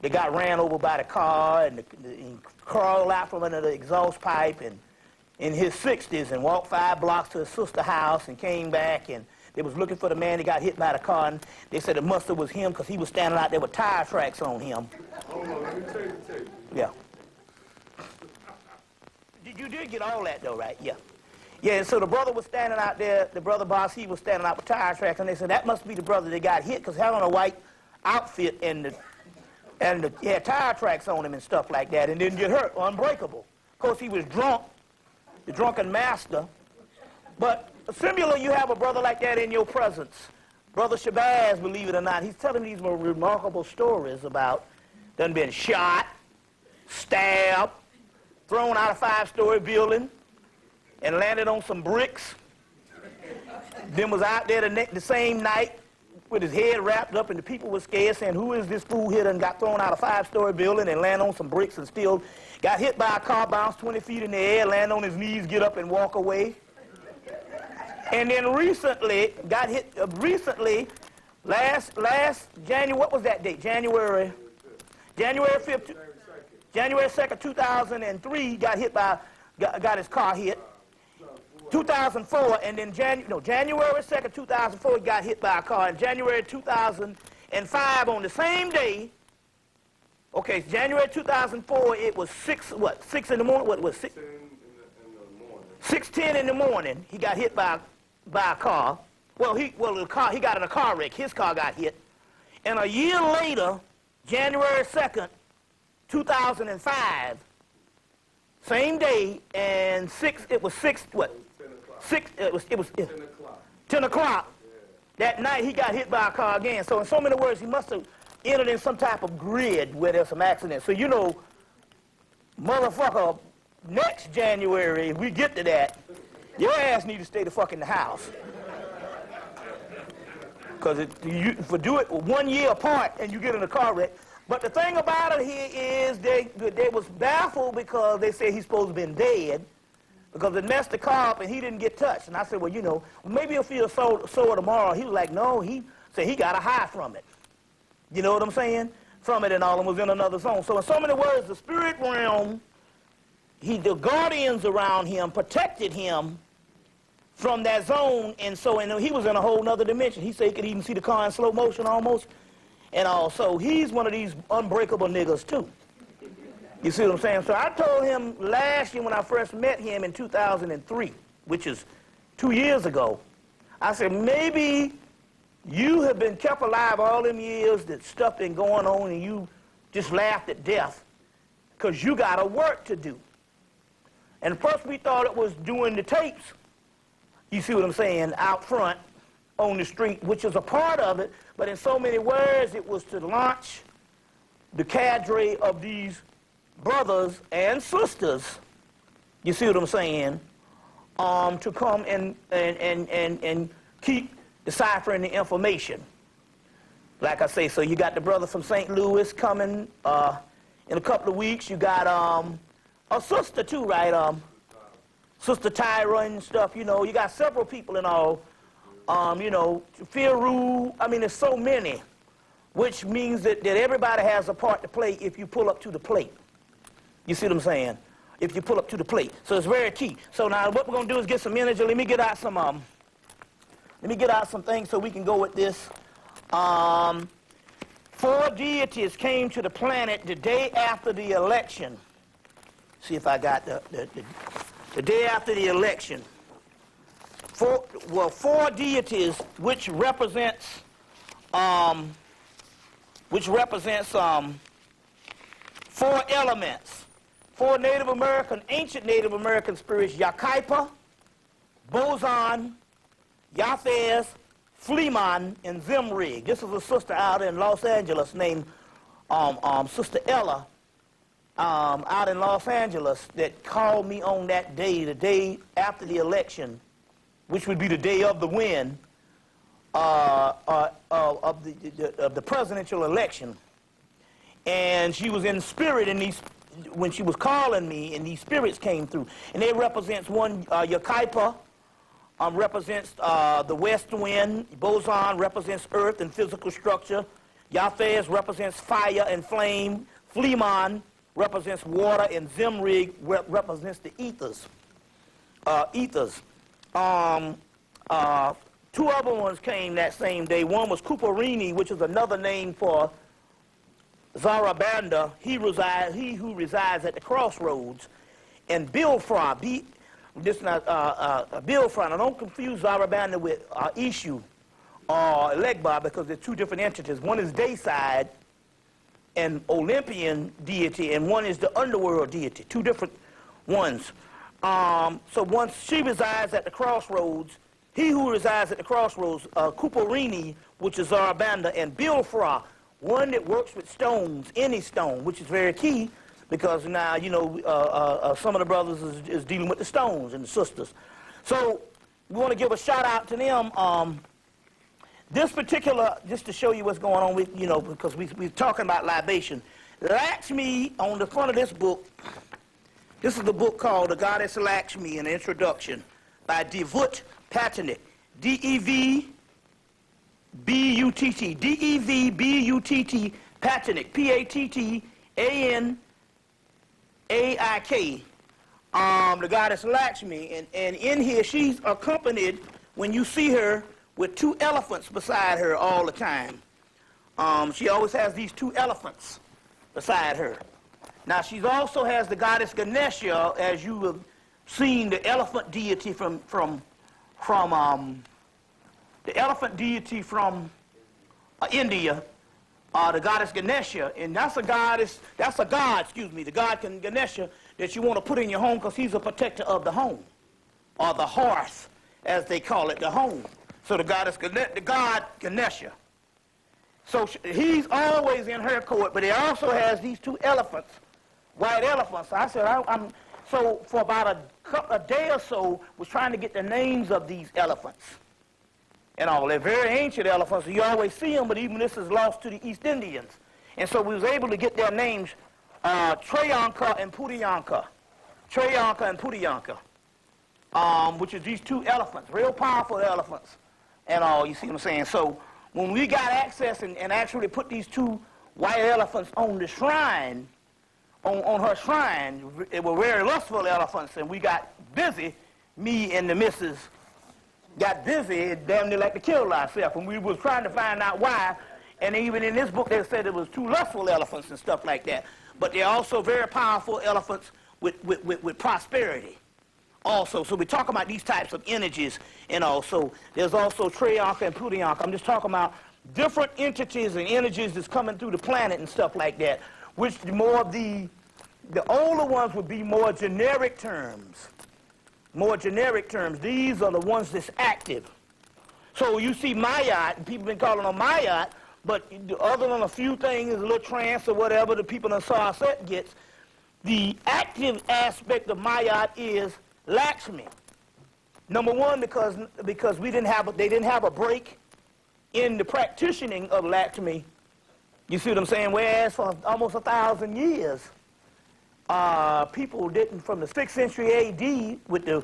they got ran over by the car and he crawled out from under the exhaust pipe and in his 60s and walked 5 blocks to his sister's house and came back, and they was looking for the man that got hit by the car, and they said it must have was him because he was standing out there with tire tracks on him. Hold on, let me tell you the tape. Yeah. You did get all that though, right? Yeah. Yeah, and so the brother was standing out there, the brother boss, he was standing out with tire tracks, and they said that must be the brother that got hit because he had on a white outfit and he had tire tracks on him and stuff like that and didn't get hurt, unbreakable. Of course, he was drunk, the drunken master. But similar, you have a brother like that in your presence. Brother Shabazz, believe it or not, he's telling these remarkable stories about done been shot, stabbed, thrown out a 5-story building, and landed on some bricks. Then was out there the same night with his head wrapped up, and the people were scared, saying, who is this fool here and got thrown out a 5-story building and landed on some bricks and still got hit by a car, bounced 20 feet in the air, land on his knees, get up and walk away. And then recently, got hit, last January, what was that date? January 5th, January 2nd, 2003, got hit by, got his car hit. 2004, and then January 2nd, 2004, he got hit by a car. In January 2005, on the same day, okay, January 2004, it was 6 in the morning? What was 6? 6:10 in the morning, he got hit by a car. Well, he got in a car wreck. His car got hit. And a year later, January 2nd, 2005, same day, and 10 o'clock. That night he got hit by a car again. So in so many words, he must have entered in some type of grid where there's some accidents. So you know, motherfucker, next January, if we get to that, your ass need to stay the fuck in the house. Because if you do it 1 year apart and you get in a car wreck. But the thing about it here is they was baffled because they said he's supposed to have been dead because it messed the car up and he didn't get touched. And I said, well, you know, maybe he'll feel sore tomorrow. He was like, no, he said he got a high from it. You know what I'm saying? From it and all, and was in another zone. So in so many words, the spirit realm, the guardians around him protected him from that zone, and so he was in a whole nother dimension. He said he could even see the car in slow motion almost. And also, he's one of these unbreakable niggas, too. You see what I'm saying? So I told him last year when I first met him in 2003, which is 2 years ago, I said, maybe you have been kept alive all them years that stuff been going on and you just laughed at death because you got a work to do. And first we thought it was doing the tapes, you see what I'm saying, out front on the street, which is a part of it, but in so many words, it was to launch the cadre of these brothers and sisters, you see what I'm saying, to come and keep deciphering the information. Like I say, so you got the brother from St. Louis coming in a couple of weeks. You got a sister too, right? Sister Tyra and stuff, you know. You got several people and all. You know, Firu, I mean, there's so many, which means that everybody has a part to play if you pull up to the plate. You see what I'm saying? If you pull up to the plate. So it's very key. So now what we're going to do is get some energy. Let me get out some things so we can go with this. 4 deities came to the planet the day after the election. See if I got the day after the election. 4 deities, which represents 4 elements. 4 Native American, ancient Native American spirits: Yakaipa, Bozan, Yafez, Fleeman, and Zimrig. This is a sister out in Los Angeles named Sister Ella out in Los Angeles that called me on that day, the day after the election, which would be the day of the win of the presidential election. And she was in spirit in these when she was calling me, and these spirits came through, and it represents one, Yakaipa represents the west wind, Boson represents earth and physical structure, Yafez represents fire and flame, Fleemon represents water, and Zimrig represents the ethers. Two other ones came that same day. One was Kuparini, which is another name for Zarabanda, he who resides at the crossroads, and Bilfra, Bilfra. Now don't confuse Zarabanda with Ishu or Legba, because they're two different entities. One is Dayside, an Olympian deity, and one is the underworld deity, two different ones. So once she resides at the crossroads, he who resides at the crossroads, Kuparini, which is Zarabanda, and Bilfra, one that works with stones, any stone, which is very key, because now, you know, some of the brothers is dealing with the stones, and the sisters. So we want to give a shout out to them. This particular, just to show you what's going on with, you know, because we're talking about libation. Lakshmi, on the front of this book, this is the book called The Goddess Lakshmi, an introduction, by Devut Patanik, D-E-V-B-U-T-T, D-E-V-B-U-T-T, Patanik, P-A-T-T-A-N-A-I-K, the Goddess Lakshmi, and in here she's accompanied, when you see her, with two elephants beside her all the time. She always has these two elephants beside her. Now she also has the goddess Ganesha, as you have seen the elephant deity from India, the goddess Ganesha, and that's a god, the god Ganesha that you want to put in your home, because he's a protector of the home, or the hearth, as they call it, the home. So the god Ganesha. So he's always in her court, but he also has these two elephants, white elephants. So I said, so for about a day or so, was trying to get the names of these elephants. And all, they're very ancient elephants. You always see them, but even this is lost to the East Indians. And so we was able to get their names, Trayanka and Putiyanka. Trayanka and Putiyanka, which is these two elephants, real powerful elephants. And all, you see what I'm saying? So when we got access and actually put these two white elephants on the shrine, on her shrine, it were very lustful elephants, and we got busy, me and the missus got busy, damn near like to kill ourselves, and we was trying to find out why, and even in this book they said it was two lustful elephants and stuff like that, but they're also very powerful elephants with prosperity. Also, so we talk about these types of energies, and also there's also Trayanka and Putiyanka. I'm just talking about different entities and energies that's coming through the planet and stuff like that, which more of the older ones would be more generic terms. More generic terms. These are the ones that's active. So you see Mayat, and people been calling them Mayat, but other than a few things, a little trance or whatever the people in Sarset gets, the active aspect of Mayat is Lakshmi. Number one, because they didn't have a break in the practicing of Lakshmi. You see what I'm saying? Whereas for almost 1,000 years, people didn't, from the 6th century A.D. with the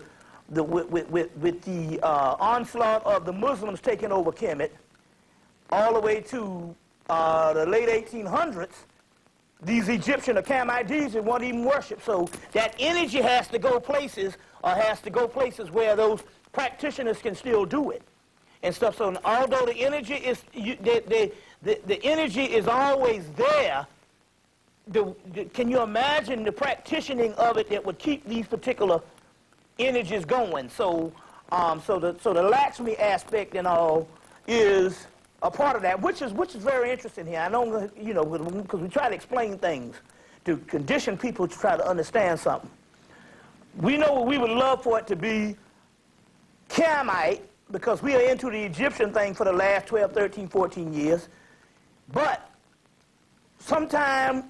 onslaught of the Muslims taking over Kemet, all the way to the late 1800s, these Egyptian or Kamite deities weren't even worshipped. So that energy has to go places, or has to go places where those practitioners can still do it and stuff. So although the energy is the energy is always there, can you imagine the practicing of it that would keep these particular energies going? So so the Lakshmi aspect and all is a part of that, which is very interesting here. I know, you know, because we try to explain things to condition people to try to understand something. We know we would love for it to be Kamite, because we are into the Egyptian thing for the last 12, 13, 14 years. But sometimes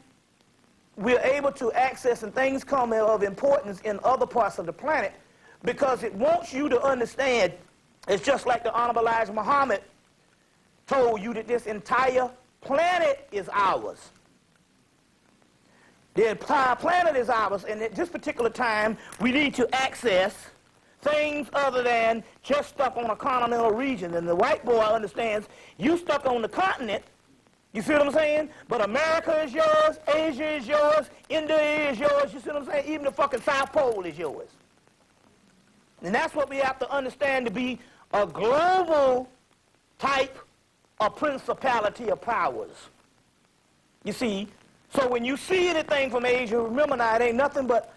we're able to access, and things come of importance in other parts of the planet, because it wants you to understand. It's just like the Honorable Elijah Muhammad told you that this entire planet is ours. The entire planet is ours, and at this particular time, we need to access things other than just stuck on a continental region. And the white boy understands you stuck on the continent, you see what I'm saying? But America is yours, Asia is yours, India is yours, you see what I'm saying? Even the fucking South Pole is yours. And that's what we have to understand to be a global type of principality of powers. You see, so when you see anything from Asia, remember now, it ain't nothing but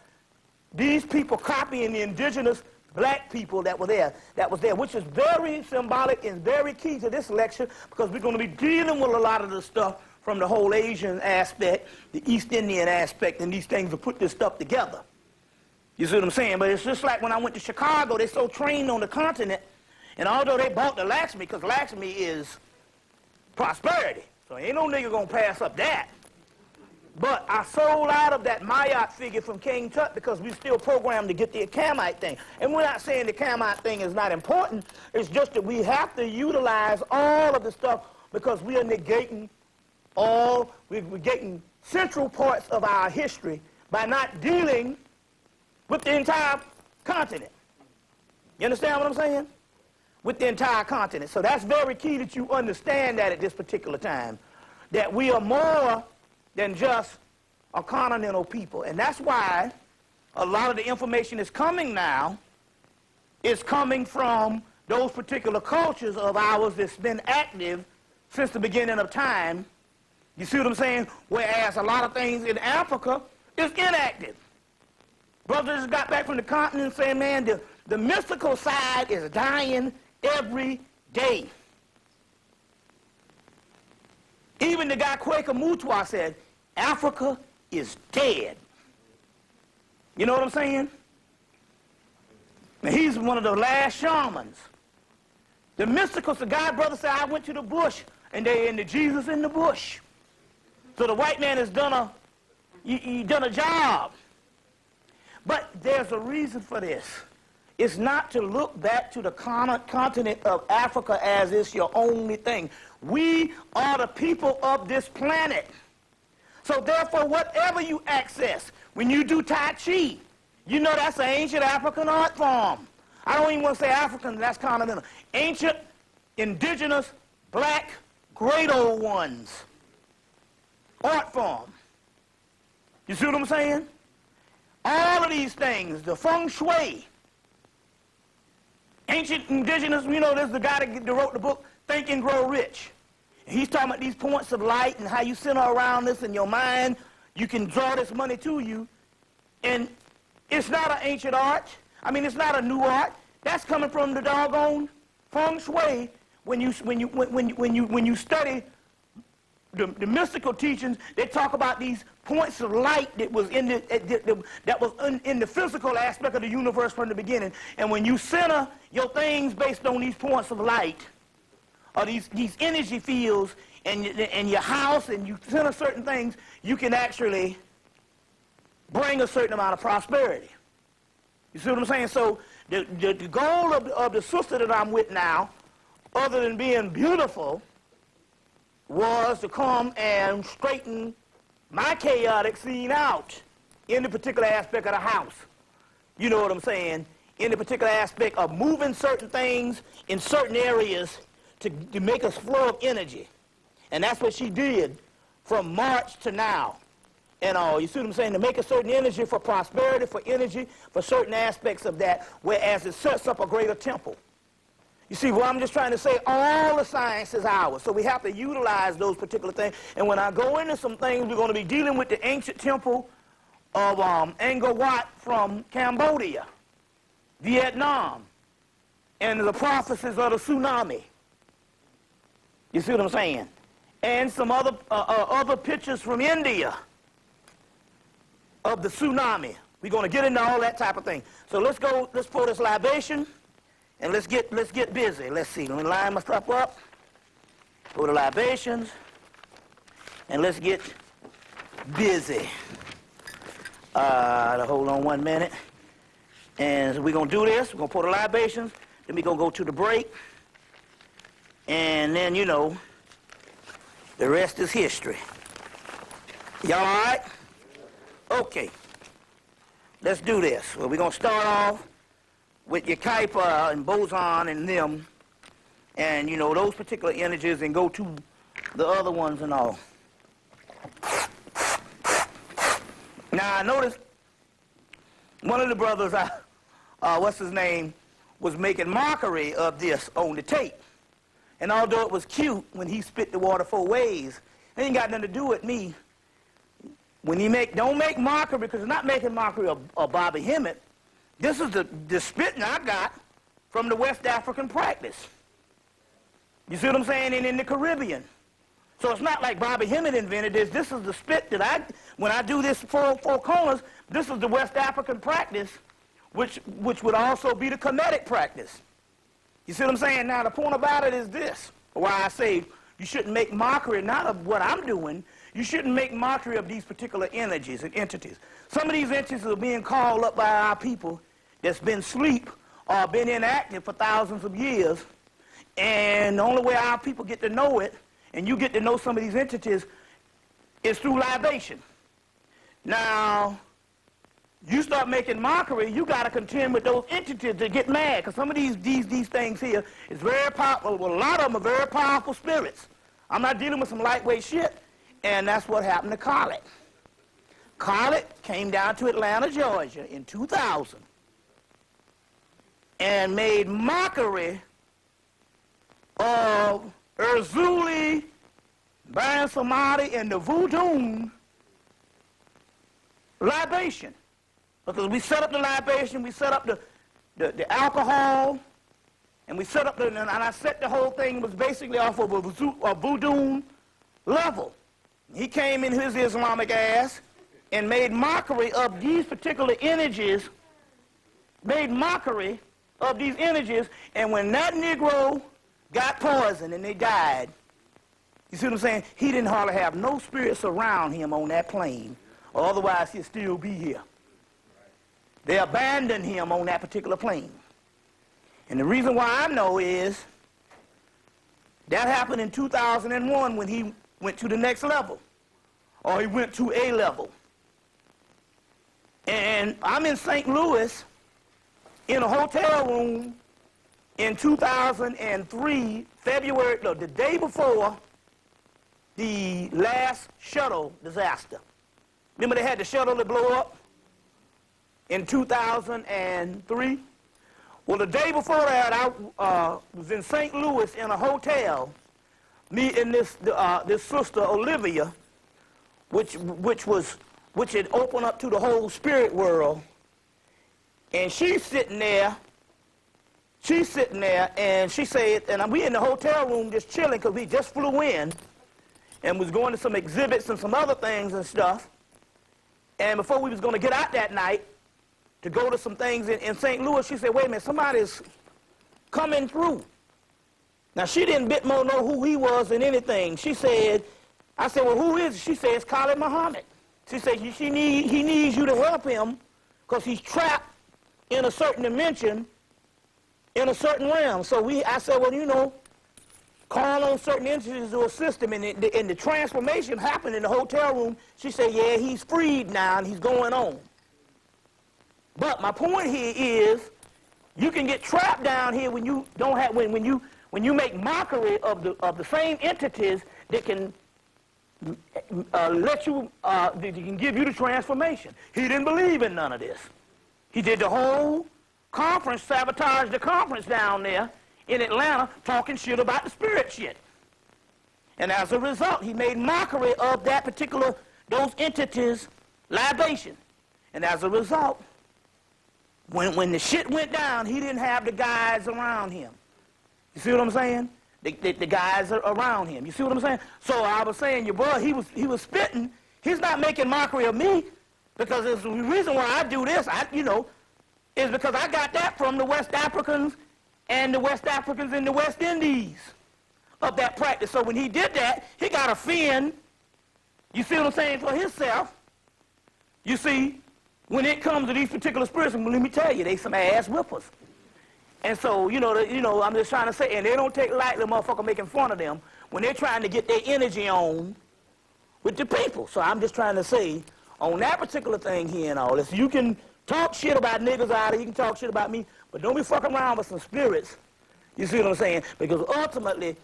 these people copying the indigenous black people that was there, which is very symbolic and very key to this lecture, because we're going to be dealing with a lot of the stuff from the whole Asian aspect, the East Indian aspect, and these things to put this stuff together. You see what I'm saying? But it's just like when I went to Chicago, they're so trained on the continent, and although they bought the Lakshmi, because Lakshmi is prosperity, so ain't no nigga going to pass up that. But I sold out of that Mayat figure from King Tut because we still programmed to get the Kamite thing. And we're not saying the Kamite thing is not important. It's just that we have to utilize all of the stuff because we are negating we're negating central parts of our history by not dealing with the entire continent. You understand what I'm saying? With the entire continent. So that's very key that you understand that at this particular time, that we are more than just a continental people. And that's why a lot of the information that's coming now is coming from those particular cultures of ours that's been active since the beginning of time. You see what I'm saying? Whereas a lot of things in Africa is inactive. Brothers just got back from the continent saying, man, the mystical side is dying every day. Even the guy Quaker Mutwa said, Africa is dead. You know what I'm saying? Now, he's one of the last shamans. The mysticals, the guy brother said, I went to the bush, and they in the Jesus in the bush. So the white man has done a job. But there's a reason for this. It's not to look back to the continent of Africa as it's your only thing. We are the people of this planet. So therefore, whatever you access, when you do Tai Chi, you know that's an ancient African art form. I don't even want to say African, that's continental. Ancient, indigenous, black, great old ones. Art form. You see what I'm saying? All of these things, the feng shui, ancient indigenous, you know, there's the guy that wrote the book, Think and Grow Rich. He's talking about these points of light and how you center around this in your mind. You can draw this money to you. And it's not an ancient art. I mean, it's not a new art. That's coming from the doggone feng shui. When you study the mystical teachings, they talk about these points of light that was in the physical aspect of the universe from the beginning. And when you center your things based on these points of light, or these energy fields and your house, and you center certain things, you can actually bring a certain amount of prosperity. You see what I'm saying? So the goal of the sister that I'm with now, other than being beautiful, was to come and straighten my chaotic scene out in the particular aspect of the house. You know what I'm saying? In the particular aspect of moving certain things in certain areas to make us flow of energy. And that's what she did from March to now. And you see what I'm saying? To make a certain energy for prosperity, for energy, for certain aspects of that, whereas it sets up a greater temple. You see, well, I'm just trying to say all the science is ours. So we have to utilize those particular things. And when I go into some things, we're going to be dealing with the ancient temple of Angkor Wat from Cambodia, Vietnam, and the prophecies of the tsunami. You see what I'm saying? And some other pictures from India of the tsunami. We're going to get into all that type of thing. So let's pour this libation, and let's get busy. Let's see. Let me line my stuff up. Pour the libations, and let's get busy. Hold on 1 minute. And we're going to do this. We're going to pour the libations. Then we're going to go to the break. And then, you know, the rest is history. Y'all all right? Okay. Let's do this. Well, we're going to start off with your Kuiper and boson and them, and, you know, those particular energies, and go to the other ones and all. Now, I noticed one of the brothers, what's his name, was making mockery of this on the tape. And although it was cute when he spit the water 4 ways, it ain't got nothing to do with me. When you don't make mockery, because it's not making mockery of Bobby Hemmitt. This is the spitting I got from the West African practice. You see what I'm saying? And in the Caribbean. So it's not like Bobby Hemmitt invented this. This is the spit that when I do this four corners, this is the West African practice, which would also be the Kemetic practice. You see what I'm saying? Now, the point about it is this, why I say you shouldn't make mockery, not of what I'm doing. You shouldn't make mockery of these particular energies and entities. Some of these entities are being called up by our people that's been asleep or been inactive for thousands of years. And the only way our people get to know it, and you get to know some of these entities, is through libation. Now, you start making mockery, you got to contend with those entities that get mad, because some of these things here is very powerful. Well, a lot of them are very powerful spirits. I'm not dealing with some lightweight shit, and that's what happened to Khaled. Khaled came down to Atlanta, Georgia in 2000 and made mockery of Erzuli, Baron Samadi, and the Voodoo libation. Because we set up the libation, we set up the alcohol, and we set up and I set the whole thing was basically off of a voodoo level. He came in his Islamic ass and made mockery of these particular energies, made mockery of these energies, and when that Negro got poisoned and they died, you see what I'm saying? He didn't hardly have no spirits around him on that plane, or otherwise he'd still be here. They abandoned him on that particular plane. And the reason why I know is that happened in 2001 when he went to the next level, or he went to a level. And I'm in St. Louis in a hotel room in 2003, February, no, the day before the last shuttle disaster. Remember they had the shuttle that blew up in 2003? Well, the day before that, I was in St. Louis in a hotel, meeting this sister Olivia, which had opened up to the whole spirit world, and she's sitting there, and she said, and we in the hotel room just chilling because we just flew in, and was going to some exhibits and some other things and stuff, and before we was going to get out that night to go to some things in St. Louis, she said, wait a minute, somebody's coming through. Now, she didn't bit more know who he was than anything. She said, I said, well, who is it? She said, it's Khalid Muhammad. She said, he needs you to help him because he's trapped in a certain dimension, in a certain realm. So I said, well, you know, call on certain entities to assist him. And the transformation happened in the hotel room. She said, yeah, he's freed now and he's going on. But my point here is, you can get trapped down here when you don't have when you make mockery of the same entities that can that can give you the transformation. He didn't believe in none of this. He did the whole conference, sabotaged the conference down there in Atlanta, talking shit about the spirit shit. And as a result, he made mockery of that particular, those entities' libation. And as a result, when the shit went down, he didn't have the guys around him. You see what I'm saying? The guys are around him. You see what I'm saying? So I was saying, your boy, he was spitting. He's not making mockery of me, because it's the reason why I do this, is because I got that from the West Africans and the West Africans in the West Indies of that practice. So when he did that, he got a fin, you see what I'm saying, for himself. You see, when it comes to these particular spirits, let me tell you, they some ass whippers. And so, I'm just trying to say, and they don't take lightly the motherfucker making fun of them when they're trying to get their energy on with the people. So I'm just trying to say, on that particular thing here and all this. You can talk shit about niggas out there, you can talk shit about me, but don't be fucking around with some spirits. You see what I'm saying? Because ultimately,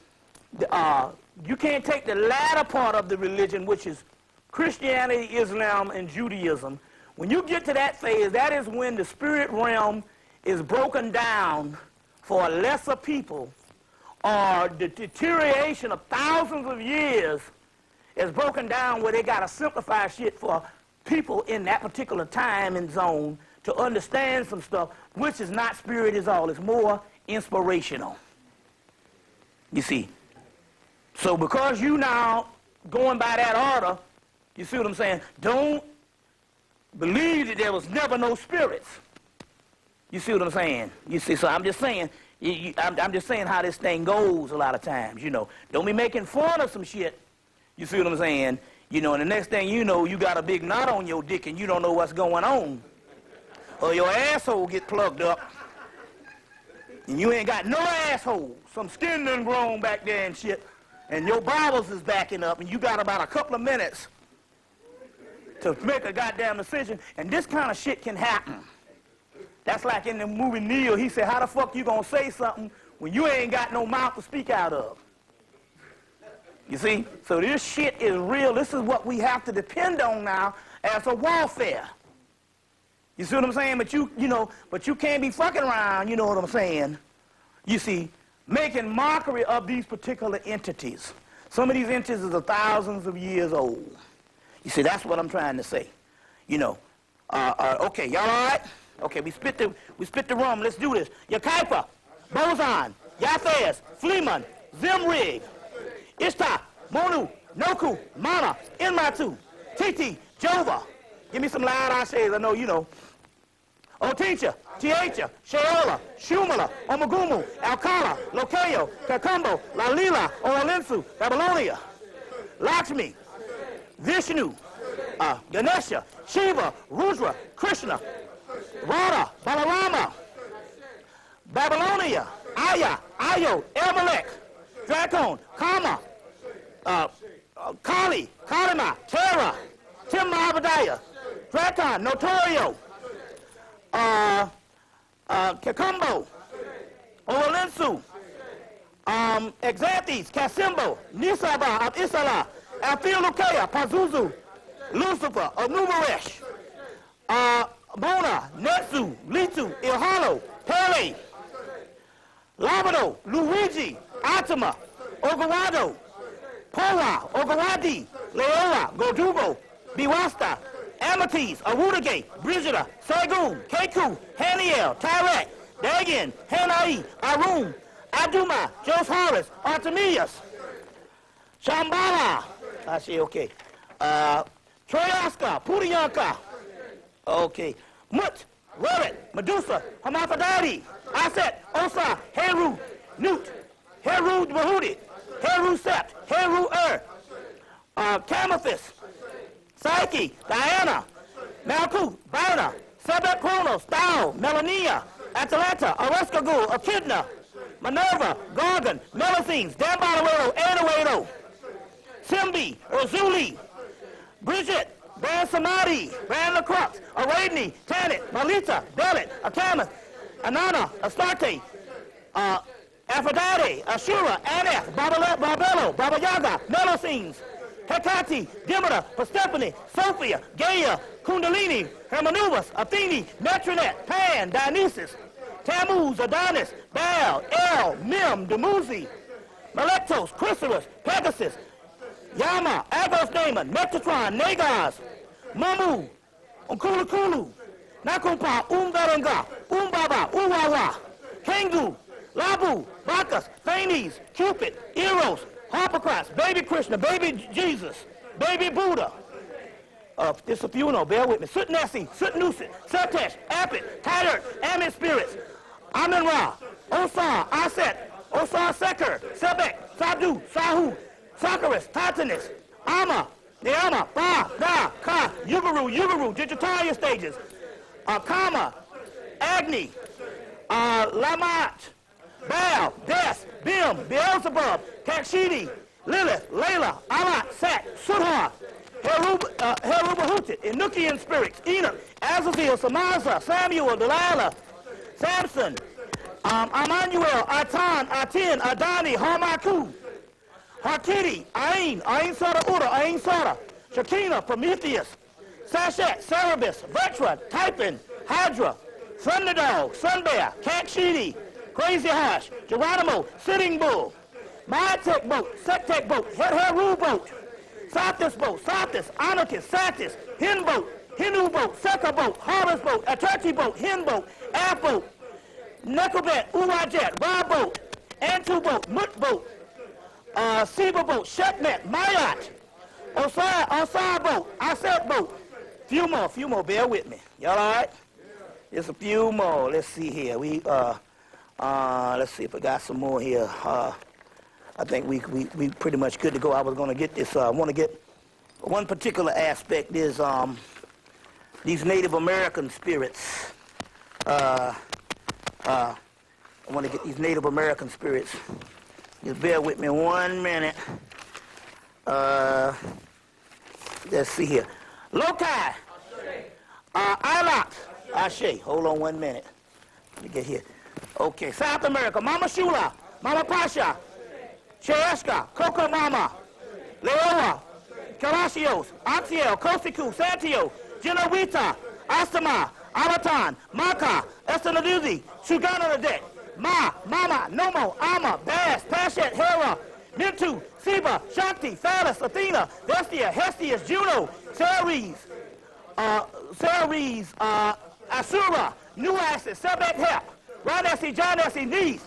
you can't take the latter part of the religion, which is Christianity, Islam, and Judaism. When you get to that phase, that is when the spirit realm is broken down for a lesser people, or the deterioration of thousands of years is broken down where they got to simplify shit for people in that particular time and zone to understand some stuff, which is not spirit is all. It's more inspirational. You see. So because you now going by that order, you see what I'm saying? Don't believe that there was never no spirits. You see what I'm saying? You see, so I'm just saying, I'm just saying how this thing goes a lot of times, you know. Don't be making fun of some shit. You see what I'm saying? You know, and the next thing you know, you got a big knot on your dick and you don't know what's going on. Or your asshole get plugged up. And you ain't got no asshole. Some skin done grown back there and shit. And your bowels is backing up and you got about a couple of minutes to make a goddamn decision. And this kind of shit can happen. That's like in the movie Neil, he said, how the fuck you gonna say something when you ain't got no mouth to speak out of? You see? So this shit is real. This is what we have to depend on now as a warfare. You see what I'm saying? But you know, but you can't be fucking around, you know what I'm saying? You see, making mockery of these particular entities. Some of these entities are thousands of years old. You see, that's what I'm trying to say. You know, okay, y'all all right? Okay, we spit the rum. Let's do this. Yakaipa, Boson, Yafes, Fleeman, Zimrig, Ishtar, Monu, Noku, Mana, Inmatu, Titi, Jova. Give me some loud ashes. I know you know. Oticha, Tiacha, Sheola, Shumala, Omagumu, Alcala, Lokayo, Kakumbo, Lalila, Oralinsu, Babylonia, Lakshmi, Vishnu, Ganesha, Shiva, Rudra, Krishna, Radha, Balarama, Babylonia, Aya, Ayo, Elmelech, Dracon, Kama, Kali, Kalima, Terra, Timma Abadiah, Dracon, Notorio, Kakumbo, Oralinsu, Exantes, Kasimbo, Nisaba of Isala, Althea, Pazuzu, Lucifer of Numaresh, Bona, Netsu, Litu, Ilhalo, Pele, Labado, Luigi, Atama, Ogawado, Powa, Ogawadi, Leola, Godugo, Biwasta, Amatis, Awudagate, Brigida, Sagoon, Keku, Haniel, Tyrek, Dagan, Hanai, Arun, Abduma, Jos Harris, Artemius, Shambhala, I say okay, Troyaska, Puriyanka, okay, Mut, Rorit, Medusa, Hermaphrodite, Aset, Osa, Heru, Newt, Heru Mahudi, Heru Sept, Heru Camathis, Psyche, Diana, Malkuth, Bina, Sebek Kronos, Thou, Melania, Atalanta, Orescagul, Echidna, Minerva, Gorgon, Melusines, Dambalawero, Anawato, Simbi, Ozuli, Bridget, Ban Samadi, Ban Lacroix, Aradni, Tanit, Malita, Belit, Akamas, Anana, Astarte, Aphrodite, Ashura, Aneth, Barbello, Baba Yaga, Melusines, Hecate, Demeter, Persephone, Sophia, Gaia, Kundalini, Hermanubis, Athene, Metronet, Pan, Dionysus, Tammuz, Adonis, Baal, El, Mim, Dumuzi, Melectos, Chrysalis, Pegasus, Yama, Agos Daemon, Metatron, Nagas, Mamu, Unkulukulu, Nakumpa, Umgaranga, Umbaba, Uwawa, Kengu, Labu, Bacchus, Phanes, Cupid, Eros, Harpocrates, Baby Krishna, Baby Jesus, Baby Buddha. This a few, no, bear with me. Sutnesi, Sutnusit, Sutesh, Apit, Tidert, Amit Spirits, Amin-Ra, Osar, Aset, Osar Seker, Sebek, Sadu, Sahu, Sakaris, Titanus, Ama, Neama, Ba, Da, Ka, Yugaru, Digitalia stages, Kama, Agni, Lamat, Baal, Des, Bim, Beelzebub, Kakshidi, Lilith, Layla, Alat, Sat, Sudhar, Herubahutit, Enochian spirits, Enoch, Azazel, Samaza, Samuel, Delilah, Samson, Emmanuel, Atan, Atin, Adani, Harmaku, Harkiti, Ain Sara Ura, Ain Sara, Shekinah, Prometheus, Sashat, Cerebus, Vetra, Typin, Hydra, Thunderdog, Sunbear, Kakshidi, Crazy Hash, Geronimo, Sitting Bull, Mytek Boat, Sektek Boat, Heru Boat, Satis Boat, Satis, Anarchist, Satis, Hin Boat, Hinu Boat, Seka Boat, Horus Boat, Aturchi Boat, Hin Boat, Air Boat, Nekobet, Uwajet, Ra Boat, Antu Boat, Mut Boat, Seba Boat, Shekmet, Mayat, Osai Boat, Aset Boat. Few more, bear with me. Y'all all right? There's a few more. Let's see here. Let's see if I got some more here. I think we pretty much good to go. I was going to get this. I want to get one particular aspect is these Native American spirits. I want to get these Native American spirits. Just bear with me 1 minute. Let's see here. Lokai. Ilak. Ashe. Hold on 1 minute. Let me get here. Okay. South America. Mama Shula. Mama Pasha. Cheeshka. Coco Mama. Leoa. Kalasios. Axiel. Kosiku. Santio. Genowita. Astama. Alatan. Maka. Estanaduzi. Shugana Nadek. Ma. Mama. Nomo. Ama. Bass. Pashet. Hera. Mintu. Seba. Shakti. Phallus. Athena. Vestia. Hestius. Juno. Ceres. Asura. Nuasis. Sebek Hep. Ranesi. Janesi. Nis.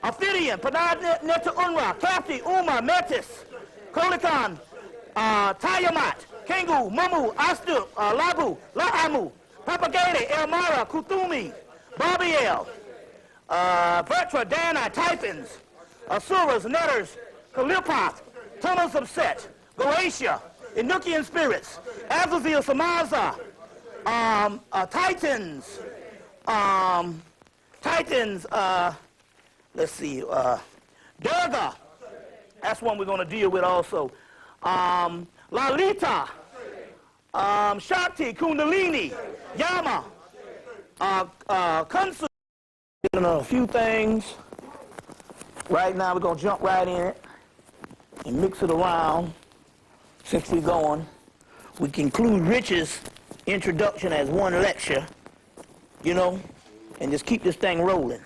Ophidian. Panad Neta Unra. Capti. Uma. Metis. Kolikan. Tayamat. Kengu. Mumu. Astu. Labu. Laamu. Papagate. Elmara. Kuthumi. Barbiel. Vertra. Dana. Typhons. Asuras. Netters. Kalipoth. Tunnels of Set. Goatia. Enochian spirits. Azazel. Samaza. Titans. Let's see. Durga. That's one we're going to deal with also. Lalita. Shakti. Kundalini. Yama. Kansu. A few things. Right now we're going to jump right in it and mix it around. Since we're going, we can include Rich's introduction as one lecture, you know, and just keep this thing rolling.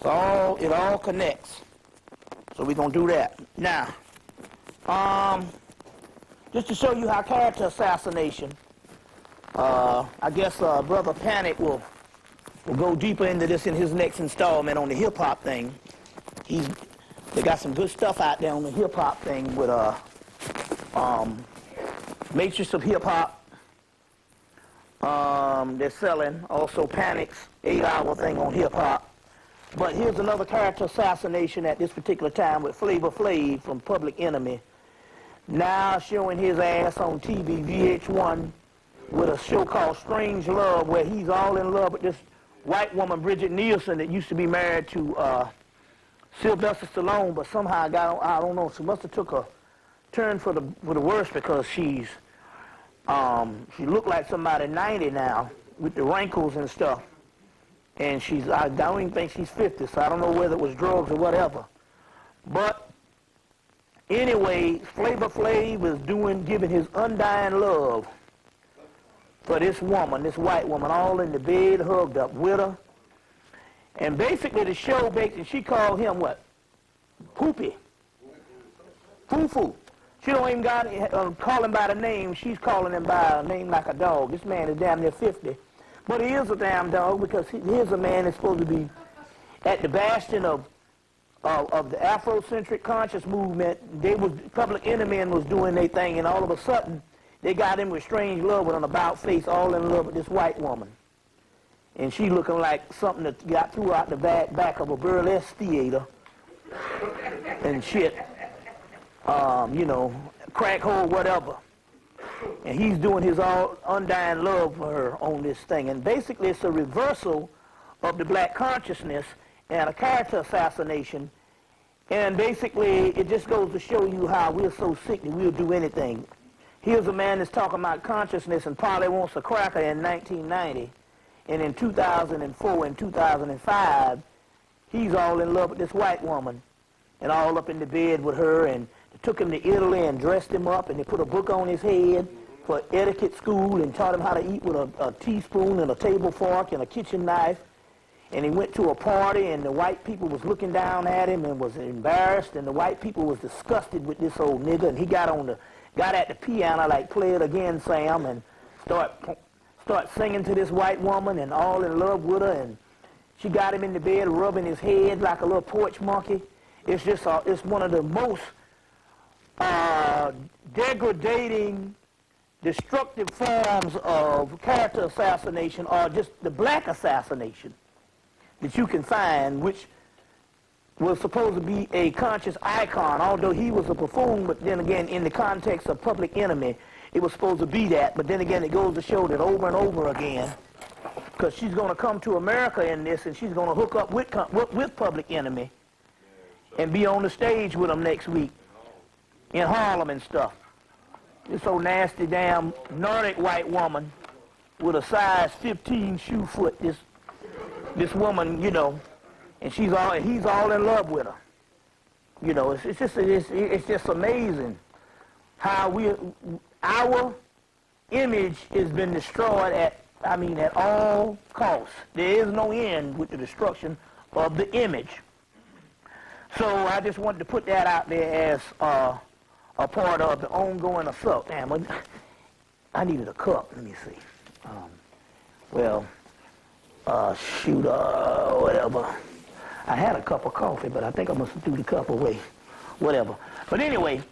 It all connects. So we're going to do that. Now, just to show you how character assassination, I guess Brother Panic will go deeper into this in his next installment on the hip-hop thing. They got some good stuff out there on the hip-hop thing with Matrix of Hip-Hop. They're selling also Panic's 8-hour thing on hip-hop. But here's another character assassination at this particular time with Flavor Flav from Public Enemy. Now showing his ass on TV, VH1, with a show called Strange Love, where he's all in love with this white woman, Bridget Nielsen, that used to be married to Sylvester Stallone, but somehow I don't know, she must have took a turn for the worse, because she looked like somebody 90 now with the wrinkles and stuff, and I don't even think she's 50, so I don't know whether it was drugs or whatever. But anyway, Flavor Flav is giving his undying love for this woman, this white woman, all in the bed, hugged up with her. And basically the show, she called him what? Poopy. Foo-foo. She don't even call him by the name. She's calling him by a name like a dog. This man is damn near 50. But he is a damn dog, because here's a man that's supposed to be at the bastion of the Afrocentric conscious movement. Public Enemy was doing their thing, and all of a sudden, they got him with Strange Love with an about face, all in love with this white woman. And she looking like something that got through out the back of a burlesque theater and shit. You know, crack hole, whatever. And he's doing his undying love for her on this thing. And basically it's a reversal of the black consciousness and a character assassination. And basically it just goes to show you how we're so sick that we'll do anything. Here's a man that's talking about consciousness and probably wants a cracker in 1990. And in 2004 and 2005, he's all in love with this white woman and all up in the bed with her, and they took him to Italy and dressed him up, and they put a book on his head for etiquette school and taught him how to eat with a teaspoon and a table fork and a kitchen knife. And he went to a party, and the white people was looking down at him and was embarrassed, and the white people was disgusted with this old nigga, and he got at the piano like, "Play it again, Sam," and start singing to this white woman and all in love with her, and she got him in the bed rubbing his head like a little porch monkey. It's just it's one of the most degrading, destructive forms of character assassination, or just the black assassination that you can find, which was supposed to be a conscious icon, although he was a buffoon, but then again, in the context of Public Enemy, it was supposed to be that. But then again, it goes to show that over and over again, because she's going to come to America in this, and she's going to hook up with Public Enemy and be on the stage with them next week in Harlem and stuff. This old nasty damn Nordic white woman with a size 15 shoe foot, this woman, you know, and he's all in love with her. You know, it's just amazing how our image has been destroyed at all costs. There is no end with the destruction of the image. So I just wanted to put that out there as a part of the ongoing assault. Damn, I needed a cup. Let me see. Whatever. I had a cup of coffee, but I think I must have threw the cup away. Whatever. But anyway,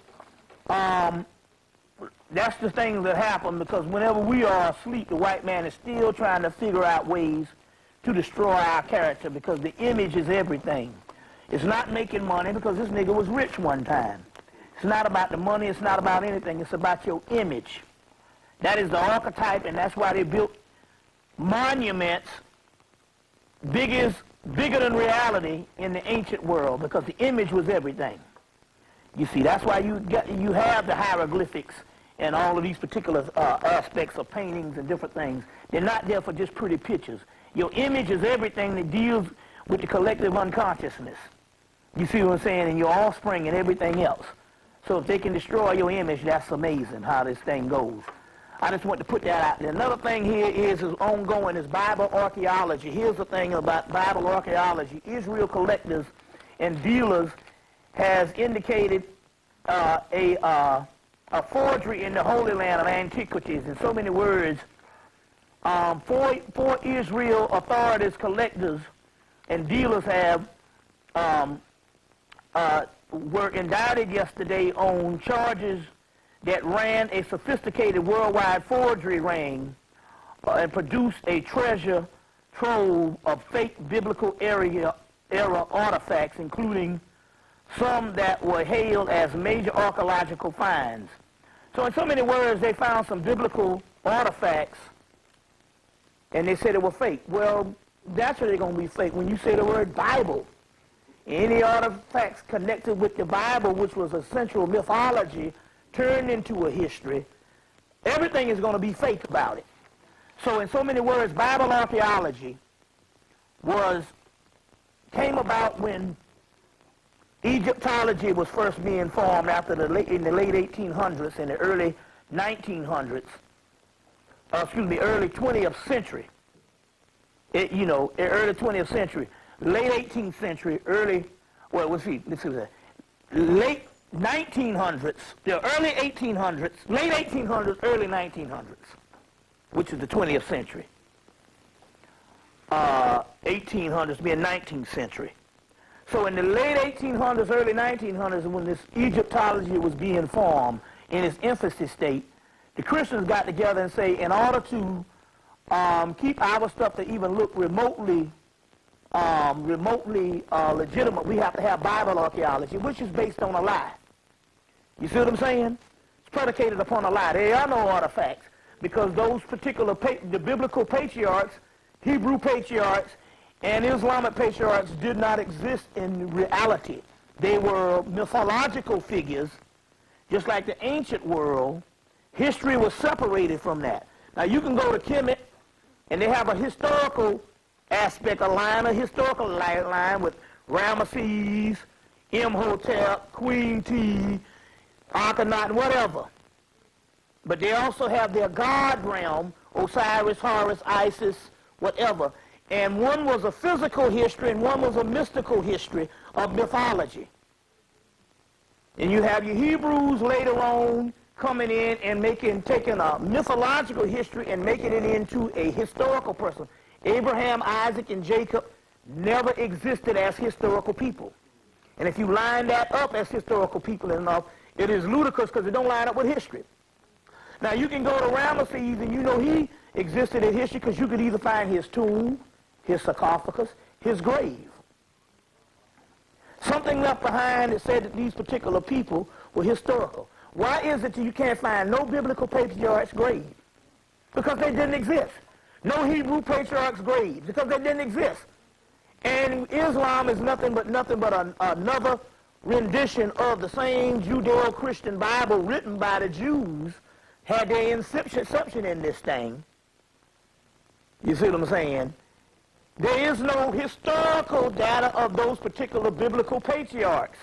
that's the things that happen, because whenever we are asleep, the white man is still trying to figure out ways to destroy our character, because the image is everything. It's not making money, because this nigga was rich one time. It's not about the money. It's not about anything. It's about your image. That is the archetype, and that's why they built monuments bigger than reality in the ancient world, because the image was everything. You see, that's why you have the hieroglyphics and all of these particular aspects of paintings and different things. They're not there for just pretty pictures. Your image is everything that deals with the collective unconsciousness. You see what I'm saying? And your offspring and everything else. So if they can destroy your image, that's amazing how this thing goes. I just want to put that out there. Another thing here is ongoing is Bible archaeology. Here's the thing about Bible archaeology. Israel collectors and dealers has indicated a forgery in the Holy Land of Antiquities. In so many words, four Israel authorities, collectors, and dealers were indicted yesterday on charges that ran a sophisticated worldwide forgery ring and produced a treasure trove of fake biblical era artifacts, including some that were hailed as major archaeological finds. So in so many words, they found some biblical artifacts, and they said they were fake. Well, naturally they're going to be fake when you say the word Bible. Any artifacts connected with the Bible, which was a central mythology, turned into a history, everything is going to be fake about it. So in so many words, Bible archaeology came about when Egyptology was first being formed in the late 1800s and the early 1900s, early 20th century. Early 20th century, late 18th century, late 1900s, the early 1800s, late 1800s, early 1900s, which is the 20th century. 1800s being 19th century. So in the late 1800s, early 1900s, when this Egyptology was being formed in its infancy state, the Christians got together and say, in order to keep our stuff to even look remotely legitimate, we have to have Bible archaeology, which is based on a lie. You see what I'm saying? It's predicated upon a lie. There are no artifacts, because those particular, the biblical patriarchs, Hebrew patriarchs, and Islamic patriarchs did not exist in reality. They were mythological figures, just like the ancient world History was separated from that. Now you can go to Hemmitt, and they have a historical aspect, a historical line with Ramesses, Imhotep, Queen T, Akhenaten, whatever. But they also have their god realm, Osiris, Horus, Isis, whatever. And one was a physical history and one was a mystical history of mythology. And you have your Hebrews later on coming in and taking a mythological history and making it into a historical person. Abraham, Isaac, and Jacob never existed as historical people. And if you line that up as historical people enough, it is ludicrous because it don't line up with history. Now you can go to Ramesses and you know he existed in history because you could either find his tomb, his sarcophagus, his grave. Something left behind that said that these particular people were historical. Why is it that you can't find no biblical patriarch's grave? Because they didn't exist. No Hebrew patriarch's grave because they didn't exist. And Islam is nothing but another rendition of the same Judeo-Christian Bible written by the Jews, had their inception in this thing. You see what I'm saying? There is no historical data of those particular biblical patriarchs.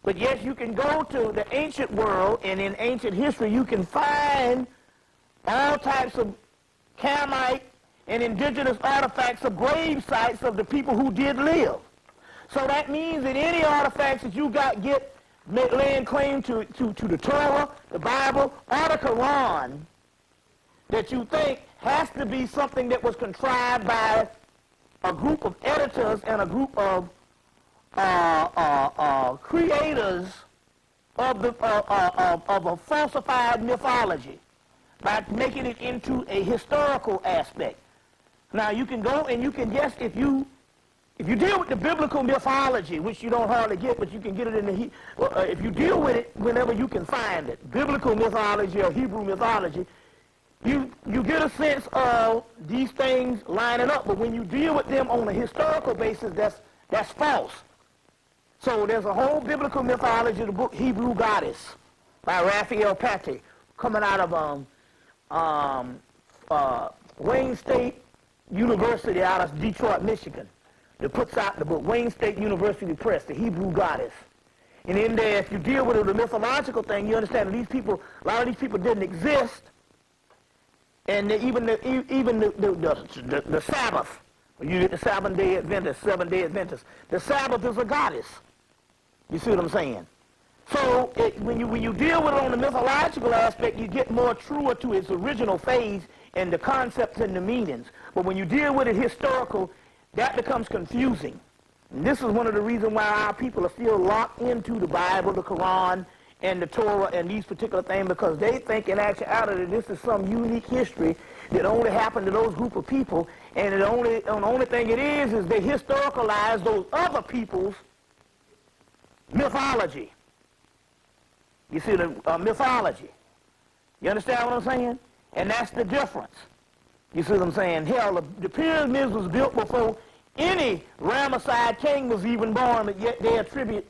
But yes, you can go to the ancient world, and in ancient history you can find all types of Camite and indigenous artifacts of grave sites of the people who did live. So that means that any artifacts that you get laying claim to the Torah, the Bible, or the Quran that you think has to be something that was contrived by a group of editors and a group of creators of a falsified mythology by making it into a historical aspect. Now you can go and you can guess if you deal with the biblical mythology, which you don't hardly get, but you can get it in the if you deal with it whenever you can find it, biblical mythology or Hebrew mythology, you get a sense of these things lining up. But when you deal with them on a historical basis, that's false. So there's a whole biblical mythology, the book Hebrew Goddess by Raphael Paté, coming out of Wayne State University out of Detroit, Michigan, that puts out the book, Wayne State University Press, the Hebrew Goddess. And in there, if you deal with the mythological thing, you understand that a lot of these people didn't exist. And even the Sabbath, you get the Seventh-day Adventist. The Sabbath is a goddess. You see what I'm saying? So when you deal with it on the mythological aspect, you get more truer to its original phase and the concepts and the meanings. But when you deal with it historical, that becomes confusing. And this is one of the reasons why our people are still locked into the Bible, the Quran, and the Torah, and these particular things, because they think in actuality this is some unique history that only happened to those group of people, and the only thing it is they historicalize those other people's mythology. You see the mythology. You understand what I'm saying? And that's the difference. You see what I'm saying? Hell, the pyramids was built before any Ramesside king was even born, but yet they attribute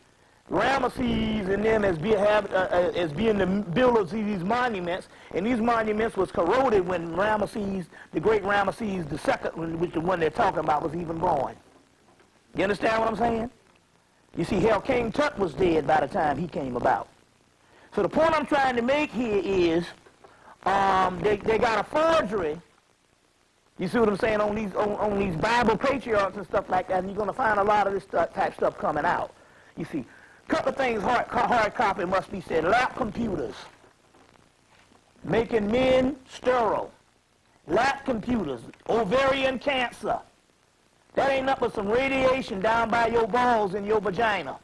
Ramesses and them as being the builders of these monuments, and these monuments was corroded when Ramesses, the great Ramesses II, which the one they're talking about, was even born. You understand what I'm saying? You see, hell, King Tut was dead by the time he came about. So the point I'm trying to make here is they got a forgery. You see what I'm saying, on these Bible patriarchs and stuff like that, and you're going to find a lot of this type stuff coming out. You see, a couple of things hard copy must be said. Lap computers, making men sterile. Lap computers, ovarian cancer. That ain't nothing but some radiation down by your balls in your vagina.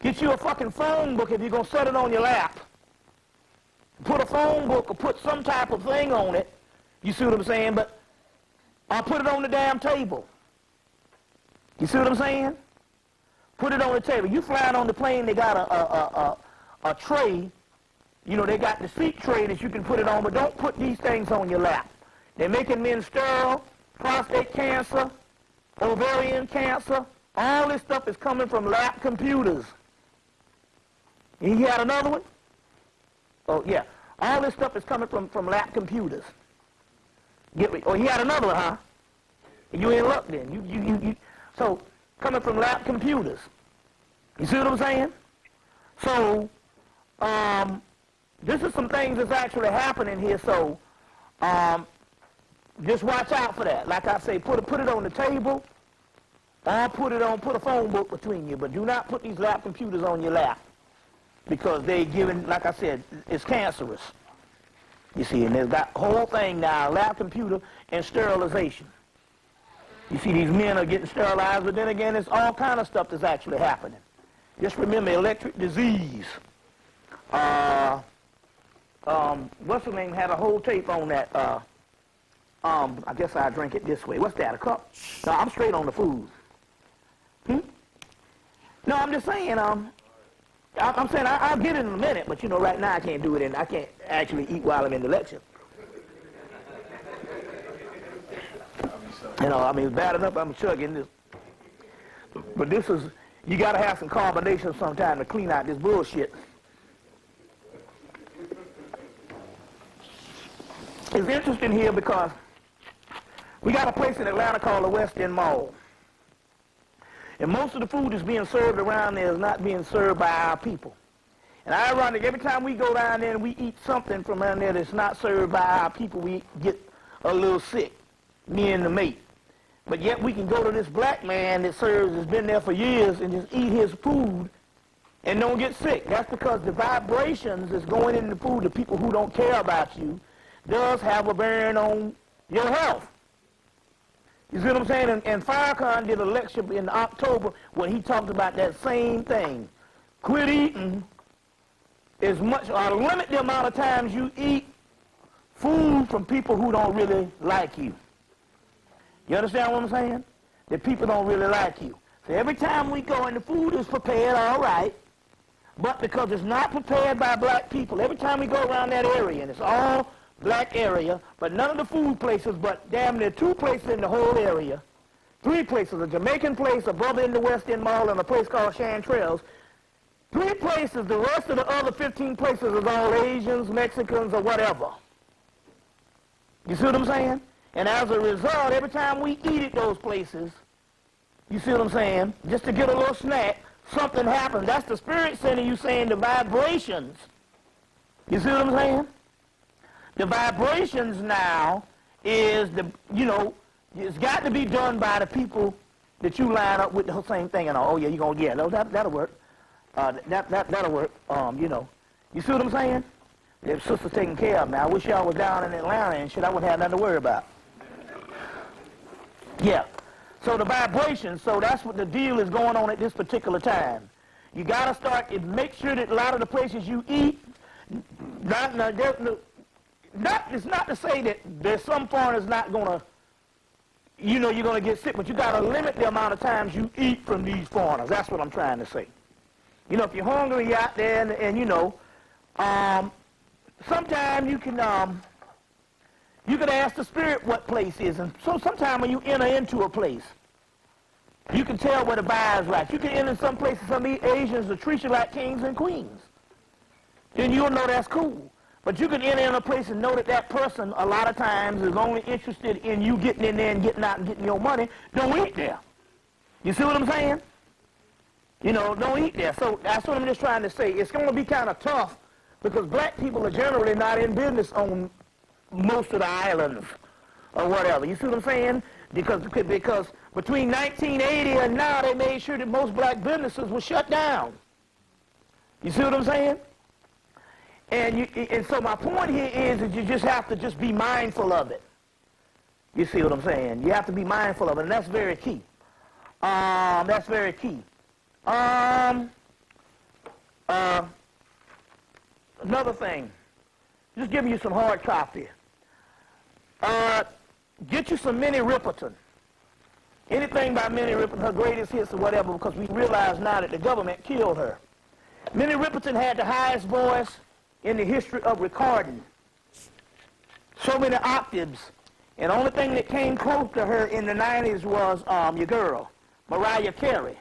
Get you a fucking phone book if you're going to set it on your lap. Put a phone book or put some type of thing on it. You see what I'm saying? But I'll put it on the damn table. You see what I'm saying? Put it on the table. You flying on the plane, they got a tray. You know, they got the seat tray that you can put it on, but don't put these things on your lap. They're making men sterile, prostate cancer, ovarian cancer. All this stuff is coming from lap computers. And you got another one? Oh, yeah. All this stuff is coming from lap computers. Oh, he had another one, huh? You in luck then. So, coming from lap computers. You see what I'm saying? So, this is some things that's actually happening here, so just watch out for that. Like I say, put it on the table, or put a phone book between you, but do not put these lap computers on your lap, because they giving, like I said, it's cancerous. You see, and there's that whole thing now, lap computer and sterilization. You see, these men are getting sterilized, but then again, it's all kind of stuff that's actually happening. Just remember, electric disease. What's the name had a whole tape on that, I guess I drink it this way. What's that, a cup? No, I'm straight on the food. No, I'm just saying, I'm saying I'll get it in a minute, but you know, right now I can't do it, and I can't actually eat while I'm in the lecture. You know, I mean, it's bad enough I'm chugging this. But this is, you got to have some combination sometime to clean out this bullshit. It's interesting here because we got a place in Atlanta called the West End Mall. And most of the food that's being served around there is not being served by our people. And ironic, every time we go down there and we eat something from down there that's not served by our people, we get a little sick, me and the mate. But yet we can go to this black man that serves, has been there for years, and just eat his food and don't get sick. That's because the vibrations that's going in the food, the people who don't care about you, does have a bearing on your health. You see what I'm saying? And Farrakhan did a lecture in October when he talked about that same thing. Quit eating as much, or limit the amount of times you eat food from people who don't really like you. You understand what I'm saying? That people don't really like you. So every time we go and the food is prepared all right, but because it's not prepared by black people, every time we go around that area, and it's all black area, but none of the food places, but damn near 2 places in the whole area, 3 places, a Jamaican place, a brother in the West End Mall, and a place called Chanterelles. 3 places, the rest of the other 15 places is all Asians, Mexicans, or whatever. You see what I'm saying? And as a result, every time we eat at those places, you see what I'm saying, just to get a little snack, something happens. That's the spirit sending you saying the vibrations. You see what I'm saying? The vibrations now is the, you know, it's got to be done by the people that you line up with the same thing. And oh yeah, you're gonna, yeah, no, that'll work. That'll work. You know, you see what I'm saying? Their sister's taken care of me. I wish y'all was down in Atlanta and shit. I wouldn't have nothing to worry about. Yeah. So the vibrations. So that's what the deal is going on at this particular time. You got to start and make sure that a lot of the places you eat, it's not to say that there's some foreigners not going to, you know, you're going to get sick, but you got to limit the amount of times you eat from these foreigners. That's what I'm trying to say. You know, if you're hungry, you're out there, and you know, sometimes you can ask the spirit what place is, and so sometimes when you enter into a place, you can tell where the vibe is like. You can enter some places, some Asians will treat you like kings and queens. Then you'll know that's cool. But you can enter in a place and know that that person, a lot of times, is only interested in you getting in there and getting out and getting your money. Don't eat there. You see what I'm saying? You know, don't eat there. So that's what I'm just trying to say. It's going to be kind of tough because black people are generally not in business on most of the islands or whatever. You see what I'm saying? Because between 1980 and now, they made sure that most black businesses were shut down. You see what I'm saying? And so my point here is that you just have to just be mindful of it. You see what I'm saying? You have to be mindful of it, and that's very key. That's very key. Another thing, just giving you some hard copy. Get you some Minnie Riperton. Anything by Minnie Riperton, her greatest hits or whatever, because we realize now that the government killed her. Minnie Riperton had the highest voice in the history of recording. So many octaves. And the only thing that came close to her in the 90s was your girl, Mariah Carey.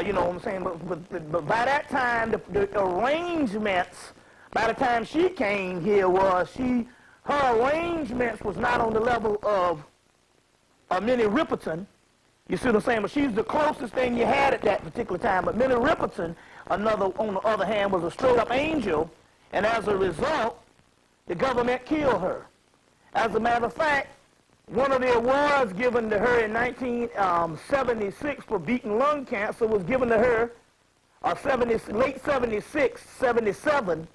You know what I'm saying? But by that time, the arrangements By the time she came here, her arrangements was not on the level of Minnie Riperton. You see what I'm saying? But she's the closest thing you had at that particular time. But Minnie Riperton, on the other hand, was a straight-up angel, and as a result, the government killed her. As a matter of fact, one of the awards given to her in 1976 for beating lung cancer was given to her, late 76, 77,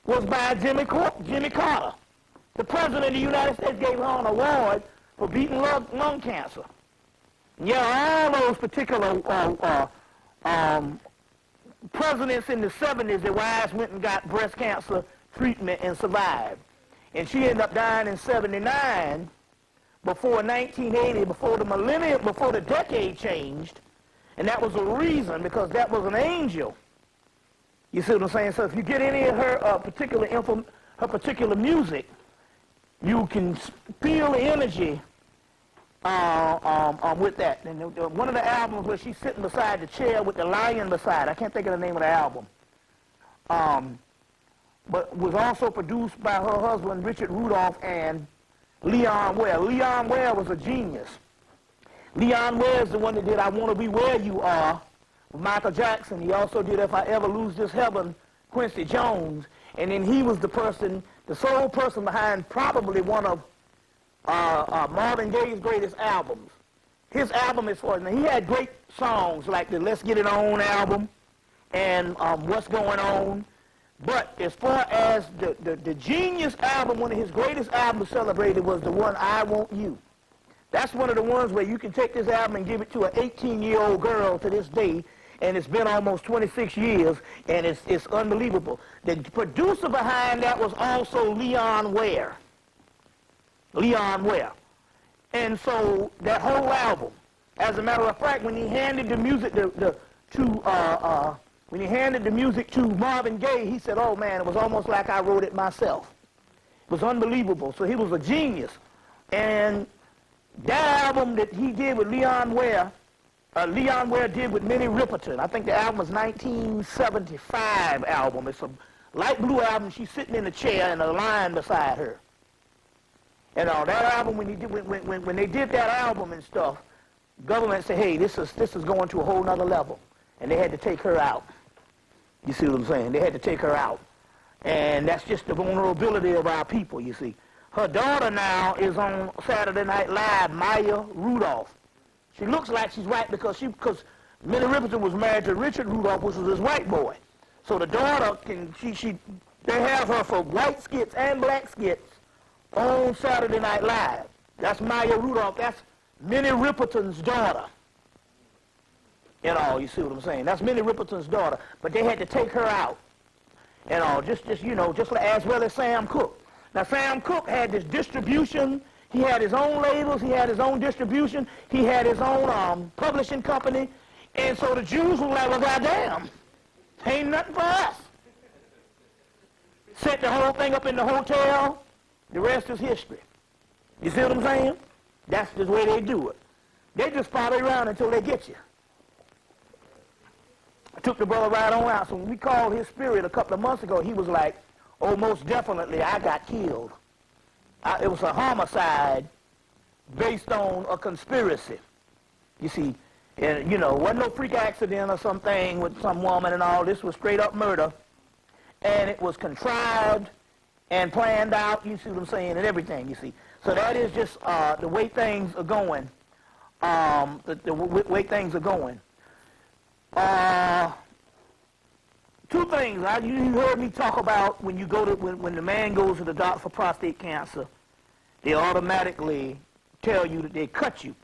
was by Jimmy Carter. The President of the United States gave her an award for beating lung cancer. Yeah, all those particular presidents in the 70s, their wives went and got breast cancer treatment and survived. And she ended up dying in 79, before 1980, before the millennium, before the decade changed. And that was a reason, because that was an angel. You see what I'm saying? So if you get any of her particular music, you can feel the energy with that. And one of the albums where she's sitting beside the chair with the lion beside, I can't think of the name of the album, but was also produced by her husband, Richard Rudolph, and Leon Ware. Leon Ware was a genius. Leon Ware is the one that did I Want to Be Where You Are with Michael Jackson. He also did If I Ever Lose This Heaven, Quincy Jones. And then he was the sole person behind probably one of Marvin Gaye's greatest albums. His album is for, he had great songs like the Let's Get It On album and What's Going On. But as far as the genius album, one of his greatest albums celebrated was the one, I Want You. That's one of the ones where you can take this album and give it to an 18-year-old girl to this day, and it's been almost 26 years, and it's unbelievable. The producer behind that was also Leon Ware. Leon Ware. And so that whole album, as a matter of fact, when he handed the music to Marvin Gaye, he said, oh man, it was almost like I wrote it myself. It was unbelievable. So he was a genius. And that album that he did with Leon Ware did with Minnie Riperton. I think the album was 1975 album. It's a light blue album. She's sitting in a chair and a lion beside her. And that album, when they did that album and stuff, government said, hey, this is going to a whole nother level. And they had to take her out. You see what I'm saying? They had to take her out. And that's just the vulnerability of our people, you see. Her daughter now is on Saturday Night Live, Maya Rudolph. She looks like she's white because Minnie Riperton was married to Richard Rudolph, which was his white boy. So the daughter they have her for white skits and black skits on Saturday Night Live. That's Maya Rudolph. That's Minnie Riperton's daughter. You see what I'm saying? That's Minnie Riperton's daughter. But they had to take her out. Just like, as well as Sam Cooke. Now, Sam Cooke had this distribution. He had his own labels. He had his own distribution. He had his own publishing company. And so the Jews were like, well, goddamn, ain't nothing for us. Set the whole thing up in the hotel. The rest is history. You see what I'm saying? That's the way they do it. They just follow you around until they get you. I took the brother right on out. So when we called his spirit a couple of months ago, he was like, oh, most definitely, I got killed. It was a homicide based on a conspiracy. You see, and wasn't no freak accident or something with some woman and all. This was straight up murder. And it was contrived and planned out, you see what I'm saying, and everything, you see. So that is just the way things are going. The way things are going. Two things. You heard me talk about when the man goes to the doctor for prostate cancer, they automatically tell you that they cut you.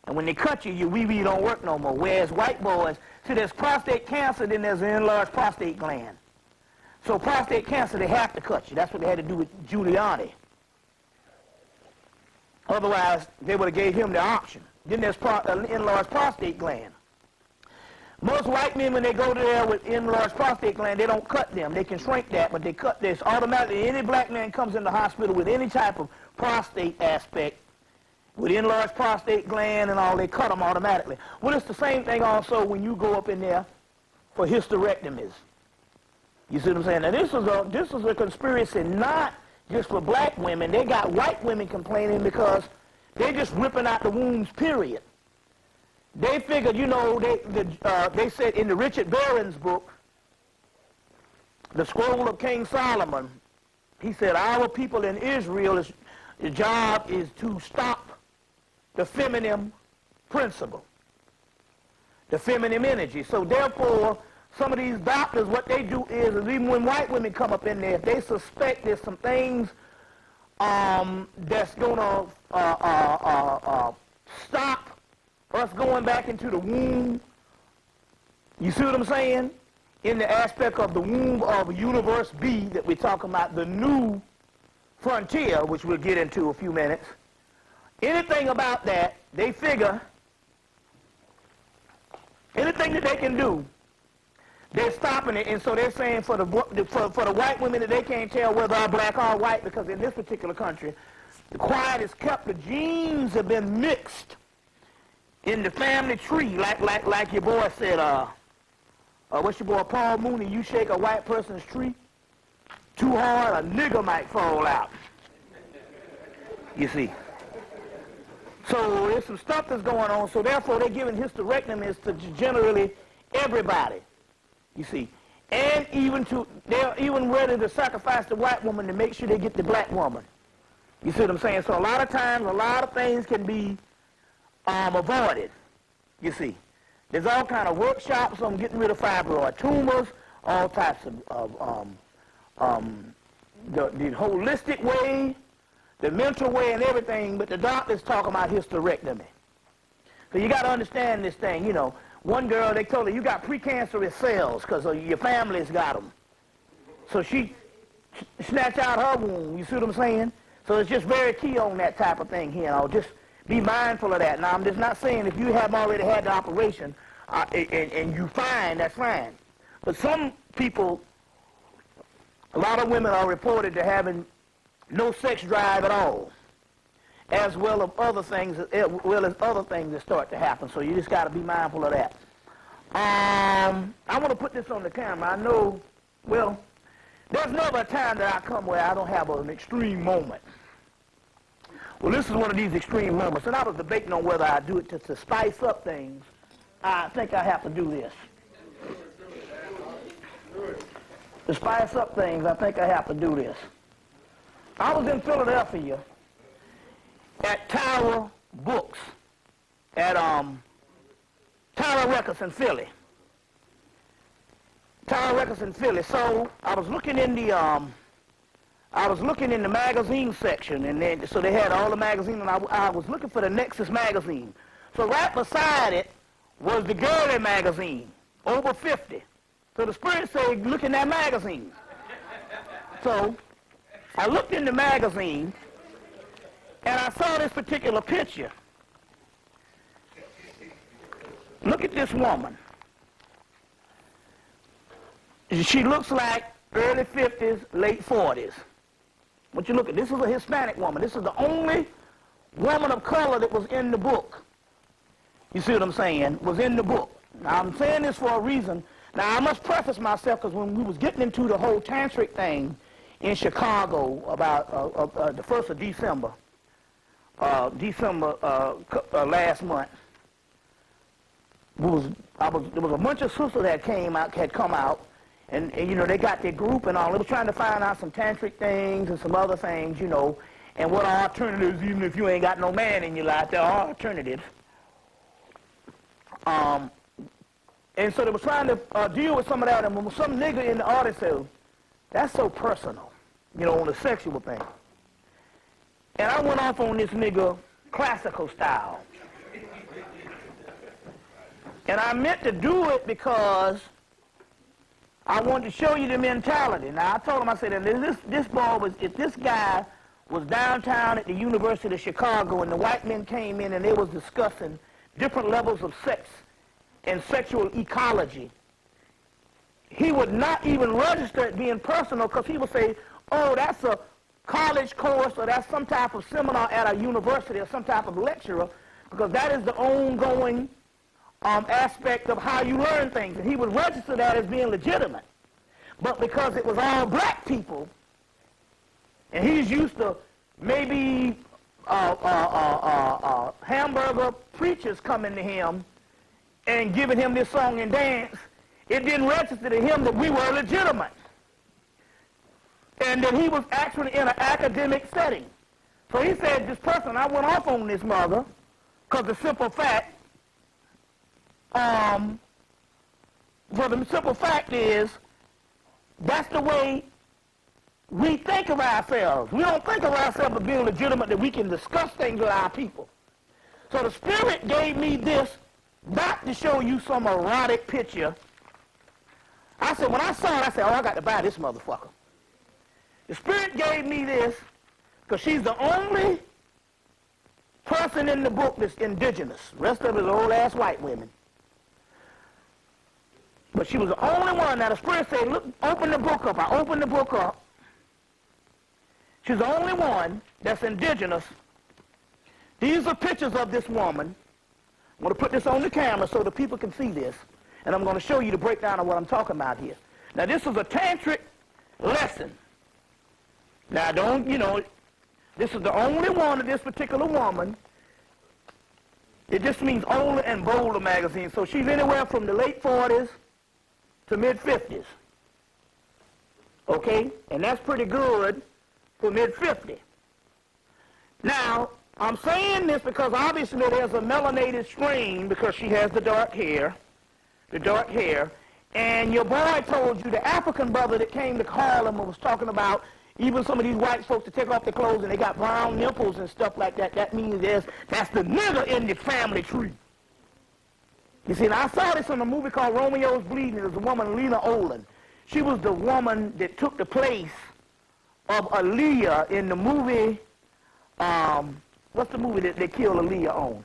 And when they cut you, your wee-wee don't work no more. Whereas white boys, see, there's prostate cancer, then there's an enlarged prostate gland. So prostate cancer, they have to cut you. That's what they had to do with Giuliani. Otherwise, they would have gave him the option. Then there's an enlarged prostate gland. Most white men, when they go there with enlarged prostate gland, they don't cut them. They can shrink that, but they cut this automatically. Any black man comes in the hospital with any type of prostate aspect, with enlarged prostate gland and all, they cut them automatically. Well, it's the same thing also when you go up in there for hysterectomies. You see what I'm saying? Now this was a conspiracy not just for black women. They got white women complaining because they're just ripping out the wombs, period. They figured, you know, they said in the Richard Barron's book, The Scroll of King Solomon, he said our people in Israel, the job is to stop the feminine principle, the feminine energy. So therefore, some of these doctors, what they do is even when white women come up in there, if they suspect there's some things that's going to stop us going back into the womb, you see what I'm saying? In the aspect of the womb of Universe B that we're talking about, the new frontier, which we'll get into in a few minutes. Anything about that, they figure, anything that they can do, they're stopping it, and so they're saying for the white women that they can't tell whether they're black or white, because in this particular country, the quiet is kept. The genes have been mixed in the family tree, like your boy said. What's your boy Paul Mooney? You shake a white person's tree too hard, a nigger might fall out. You see. So there's some stuff that's going on. So therefore, they're giving hysterectomies to generally everybody. You see, and they're even ready to sacrifice the white woman to make sure they get the black woman. You see what I'm saying? So a lot of times, a lot of things can be avoided. You see, there's all kind of workshops on getting rid of fibroid tumors, all types of the holistic way, the mental way, and everything. But the doctors talk about hysterectomy. So you got to understand this thing, you know. One girl, they told her, you got precancerous cells because your family's got them. So she snatched out her womb, you see what I'm saying? So it's just very key on that type of thing here. You know, just be mindful of that. Now, I'm just not saying if you have already had the operation and you fine, that's fine. But some people, a lot of women are reported to having no sex drive at all, as well as other things that start to happen. So you just got to be mindful of that. I want to put this on the camera. I know, well, there's never a time that I come where I don't have an extreme moment. Well, this is one of these extreme moments, and I was debating on whether I do it to spice up things. I think I have to do this. To spice up things, I think I have to do this. I was in Philadelphia at Tower Books, at Tower Records in Philly. Tower Records in Philly. So I was looking in the magazine section, and then so they had all the magazines, and I was looking for the Nexus magazine. So right beside it was the girly magazine, over 50. So the Spirit said, look in that magazine. So I looked in the magazine, and I saw this particular picture. Look at this woman. She looks like early 50s, late 40s. What you look at, this is a Hispanic woman. This is the only woman of color that was in the book. You see what I'm saying? Was in the book. Now, I'm saying this for a reason. Now, I must preface myself, because when we was getting into the whole tantric thing in Chicago about the 1st of December, last month, there was a bunch of sisters that had come out, and you know, they got their group and all. They was trying to find out some tantric things and some other things, you know, and what are alternatives, even if you ain't got no man in your life, there are alternatives. And so they was trying to deal with some of that, and when some nigga in the audience said, that's so personal, you know, on the sexual thing. And I went off on this nigga classical style. And I meant to do it because I wanted to show you the mentality. Now, I told him, I said, if this guy was downtown at the University of Chicago and the white men came in and they was discussing different levels of sex and sexual ecology, he would not even register it being personal, because he would say, oh, that's a college course, or that's some type of seminar at a university, or some type of lecturer, because that is the ongoing aspect of how you learn things. And he would register that as being legitimate. but because it was all black people, and he's used to maybe hamburger preachers coming to him and giving him this song and dance, it didn't register to him that we were legitimate. And that he was actually in an academic setting. So he said, this person, I went off on this mother, because the simple fact is, that's the way we think of ourselves. We don't think of ourselves as being legitimate, that we can discuss things with our people. So the Spirit gave me this, not to show you some erotic picture. I said, when I saw it, I said, oh, I got to buy this motherfucker. The Spirit gave me this because she's the only person in the book that's indigenous. The rest of it is old-ass white women. But she was the only one. Now the Spirit said, look, open the book up. I opened the book up. She's the only one that's indigenous. These are pictures of this woman. I'm going to put this on the camera so the people can see this. And I'm going to show you the breakdown of what I'm talking about here. Now this is a tantric lesson. Now don't, this is the only one of this particular woman. It just means older and bolder magazine. So she's anywhere from the late 40s to mid-50s. Okay? And that's pretty good for mid-50. Now, I'm saying this because obviously there's a melanated strain because she has the dark hair. And your boy told you, the African brother that came to Harlem and was talking about even some of these white folks to take off their clothes and they got brown nipples and stuff like that. That means that's the nigger in the family tree. You see, now I saw this in a movie called Romeo's Bleeding. There was a woman, Lena Olin. She was the woman that took the place of Aaliyah in the movie, what's the movie that they killed Aaliyah on?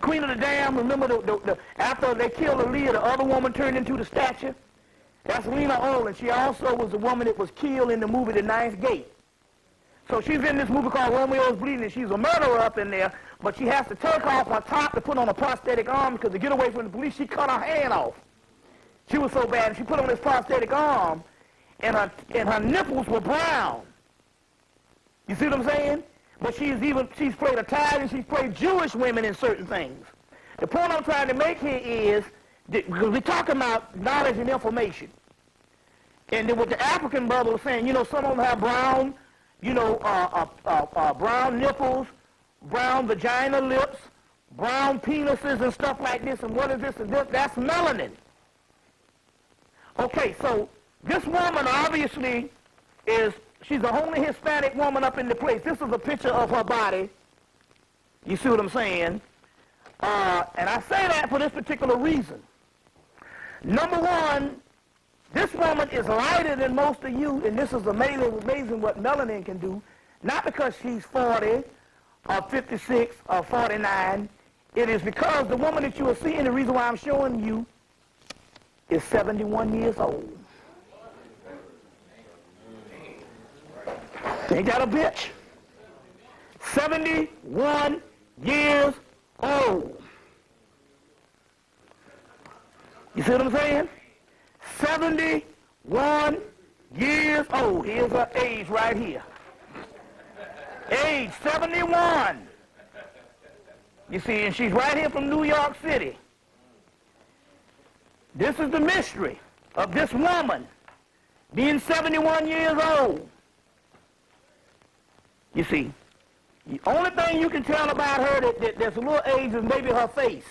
Queen of the Dam. Remember after they killed Aaliyah, the other woman turned into the statue? That's Lena Olin. She also was the woman that was killed in the movie The Ninth Gate. So she's in this movie called Romeo's Bleeding, and she's a murderer up in there, but she has to take off her top to put on a prosthetic arm because to get away from the police, she cut her hand off. She was so bad, she put on this prosthetic arm, and her nipples were brown. You see what I'm saying? But she's played Italian, she's played Jewish women in certain things. The point I'm trying to make here is, because we're talking about knowledge and information. And then what the African brother was saying, some of them have brown, brown nipples, brown vagina lips, brown penises and stuff like this, and what is this and this? That's melanin. Okay, so this woman obviously she's the only Hispanic woman up in the place. This is a picture of her body. You see what I'm saying? And I say that for this particular reason. Number one, this woman is lighter than most of you, and this is amazing what melanin can do. Not because she's 40 or 56 or 49. It is because the woman that you are seeing, the reason why I'm showing you, is 71 years old. Ain't that a bitch? 71 years old. You see what I'm saying? 71 years old. Here's her age right here. Age 71. You see, and she's right here from New York City. This is the mystery of this woman being 71 years old. You see, the only thing you can tell about her that there's a little age is maybe her face.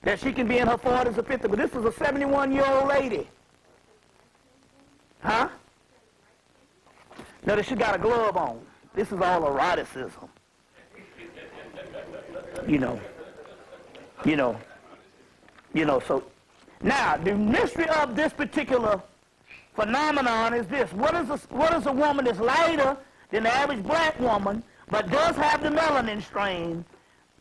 That she can be in her 40s or 50s, but this is a 71-year-old lady. Huh? No, she got a glove on. This is all eroticism. So now the mystery of this particular phenomenon is this. What is a woman that's lighter than the average black woman, but does have the melanin strain,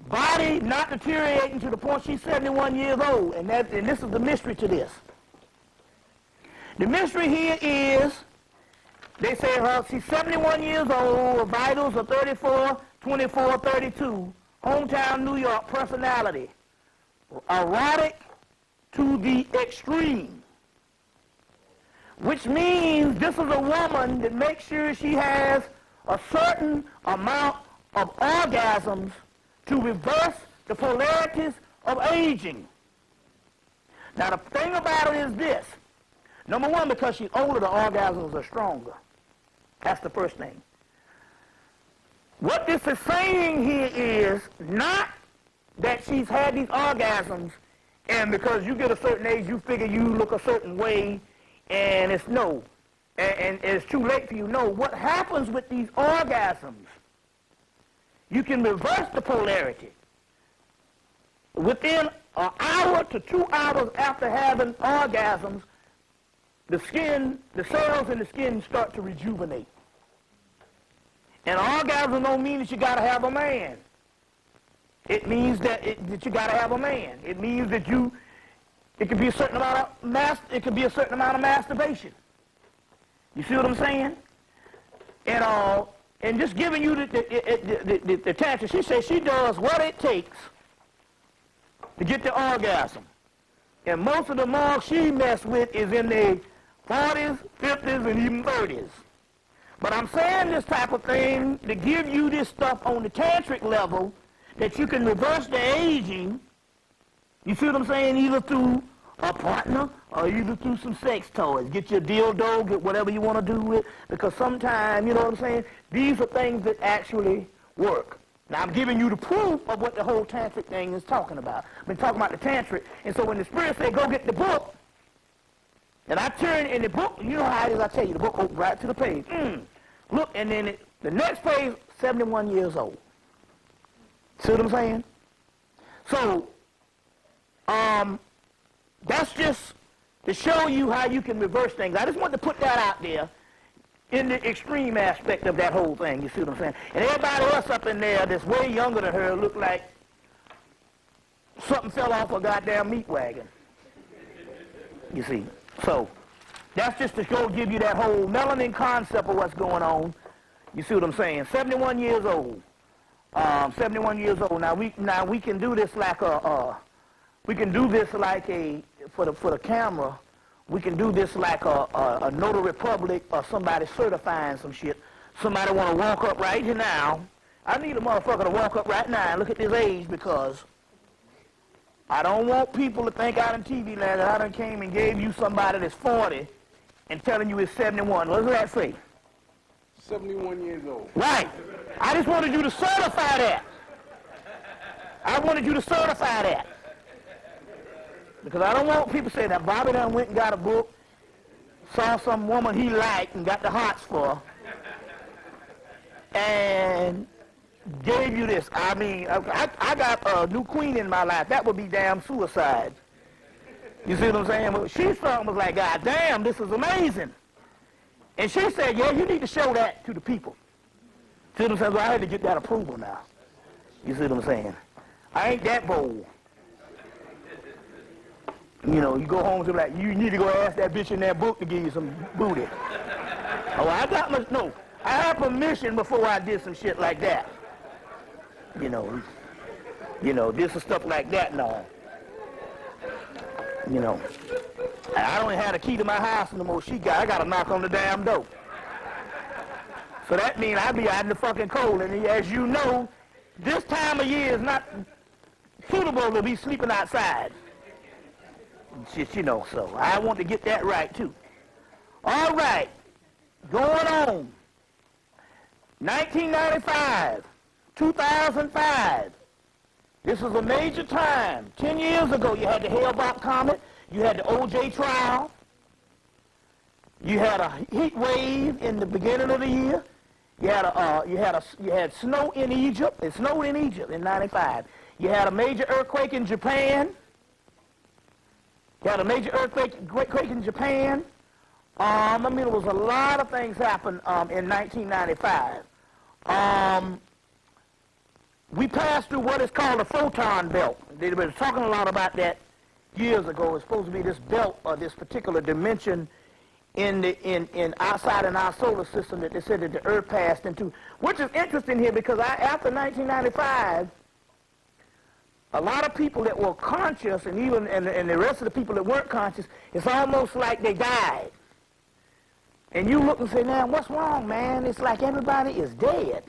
body not deteriorating to the point she's 71 years old, and this is the mystery to this. The mystery here is, they say she's 71 years old, her vitals are 34, 24, 32, hometown New York, personality, erotic to the extreme. which means this is a woman that makes sure she has a certain amount of orgasms to reverse the polarities of aging. Now, the thing about it is this. Number one, because she's older, the orgasms are stronger. That's the first thing. What this is saying here is not that she's had these orgasms and because you get a certain age, you figure you look a certain way, and it's no. And it's too late for you. No, what happens with these orgasms, you can reverse the polarity. Within an hour to 2 hours after having orgasms, the skin, the cells in the skin start to rejuvenate. And orgasm don't mean that you got to have a man. It means that you got to have a man. It means that it could be a certain amount of masturbation. You see what I'm saying? And just giving you the tantra, she says she does what it takes to get the orgasm. And most of the moms she messed with is in their 40s, 50s, and even 30s. But I'm saying this type of thing to give you this stuff on the tantric level that you can reverse the aging. You see what I'm saying? Either through a partner or either through some sex toys. Get your dildo, get whatever you want to do with, because sometimes, you know what I'm saying, these are things that actually work. Now, I'm giving you the proof of what the whole tantric thing is talking about. I've been talking about the tantric, and so when the spirit said, go get the book, and I turn in the book, you know how it is, I tell you, the book opens right to the page. Look, and then the next page, 71 years old. See what I'm saying? So, that's just to show you how you can reverse things. I just want to put that out there in the extreme aspect of that whole thing. You see what I'm saying? And everybody else up in there that's way younger than her look like something fell off a goddamn meat wagon. You see? So, that's just to give you that whole melanin concept of what's going on. You see what I'm saying? 71 years old. 71 years old. Now we can do this like for the camera. We can do this like a notary public or somebody certifying some shit. Somebody want to walk up right here now. I need a motherfucker to walk up right now and look at this age, because I don't want people to think out in TV land that I done came and gave you somebody that's 40 and telling you it's 71. What does that say? 71 years old. Right. I just wanted you to certify that. I wanted you to certify that. Because I don't want people to say that Bobby done went and got a book, saw some woman he liked and got the hots for, and gave you this. I mean, I got a new queen in my life. That would be damn suicide. You see what I'm saying? But she saw was like, God damn, this is amazing. And she said, yeah, you need to show that to the people. See what I'm saying? So I had to get that approval now. You see what I'm saying? I ain't that bold. You know, you go home to like, you need to go ask that bitch in that book to give you some booty. Oh, I had permission before I did some shit like that. You know, did some stuff like that and all. You know, I don't have the key to my house no more. I got to knock on the damn door. So that means I be out in the fucking cold. And as you know, this time of year is not suitable to be sleeping outside. Shit, you know, so I want to get that right, too. All right, going on. 1995, 2005. This was a major time. 10 years ago, you had the Hale-Bopp comet. You had the OJ trial. You had a heat wave in the beginning of the year. You had snow in Egypt. It snowed in Egypt in 95. You had a major earthquake in Japan. You had a major earthquake in Japan. I mean, there was a lot of things happened in 1995. We passed through what is called a photon belt. They were talking a lot about that years ago. It's supposed to be this belt or this particular dimension in outside in our solar system that they said that the Earth passed into, which is interesting here because after 1995, a lot of people that were conscious and even and the rest of the people that weren't conscious, it's almost like they died. And you look and say, now, what's wrong, man? It's like everybody is dead.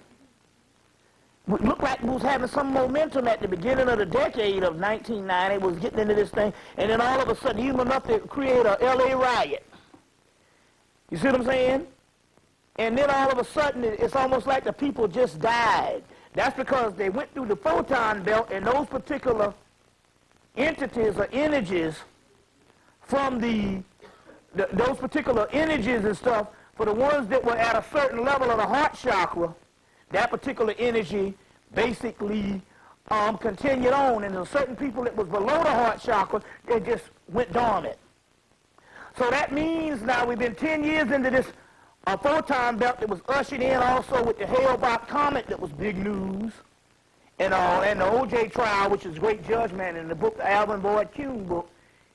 It looked like we was having some momentum at the beginning of the decade of 1990. It was getting into this thing. And then all of a sudden, even enough to create a L.A. riot. You see what I'm saying? And then all of a sudden, it's almost like the people just died. That's because they went through the photon belt, and those particular entities or energies from those particular energies and stuff, for the ones that were at a certain level of the heart chakra, that particular energy basically continued on. And there were certain people that was below the heart chakra, they just went dormant. So that means now we've been 10 years into this photon belt that was ushered in also with the Hale-Bopp comet that was big news, and the O.J. trial, which is Great Judgment, in the book, the Alvin Boyd Kuhn book.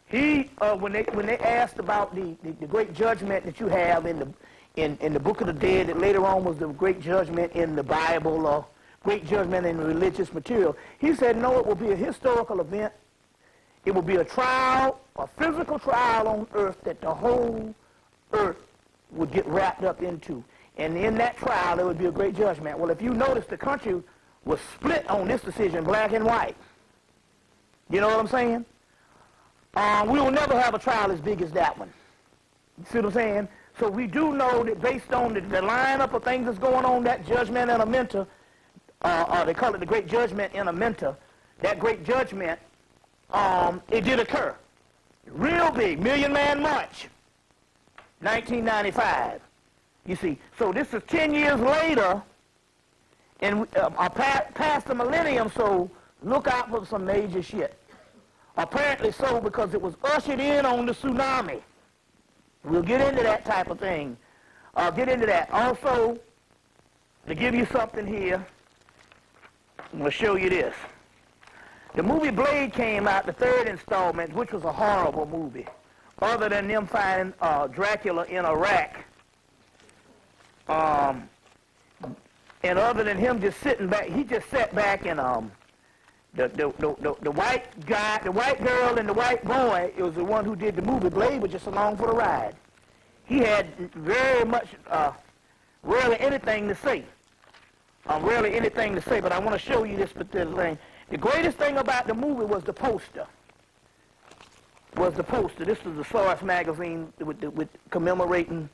He, when they asked about the great judgment that you have in the Book of the Dead, that later on was the great judgment in the Bible, or great judgment in religious material, he said, no, it will be a historical event. It will be a trial, a physical trial on earth that the whole earth would get wrapped up into. And in that trial, there would be a great judgment. Well, if you notice, the country was split on this decision, black and white. You know what I'm saying? We will never have a trial as big as that one. You see what I'm saying? So we do know that based on the lineup of things that's going on, that judgment in a mentor, they call it the great judgment in a mentor, that great judgment, it did occur. Real big, Million Man March, 1995. You see, so this is 10 years later, and past the millennium, so look out for some major shit. Apparently so, because it was ushered in on the tsunami. We'll get into that type of thing. I'll get into that. Also, to give you something here, I'm going to show you this. The movie Blade came out, the third installment, which was a horrible movie. Other than them finding Dracula in Iraq, and other than him just sitting back, he just sat back and the white guy, the white girl and the white boy, it was the one who did the movie. Blade was just along for the ride. He had very much, rarely anything to say. Rarely anything to say, but I want to show you this particular thing. The greatest thing about the movie was the poster. This was the Source magazine with commemorating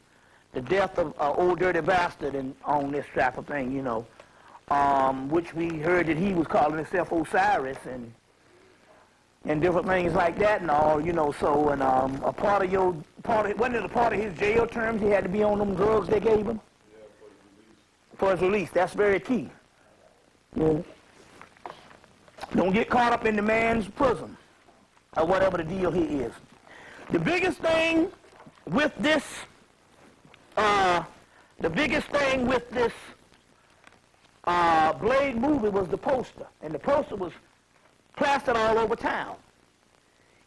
the death of Old Dirty Bastard and on this type of thing, you know. Which we heard that he was calling himself Osiris and different things like that and all, you know. So, and wasn't it a part of his jail terms he had to be on them drugs they gave him? Yeah, for his release. That's very key. Yeah. Don't get caught up in the man's prison or whatever the deal he is. The biggest thing with this, Blade movie was the poster, and the poster was plastered all over town.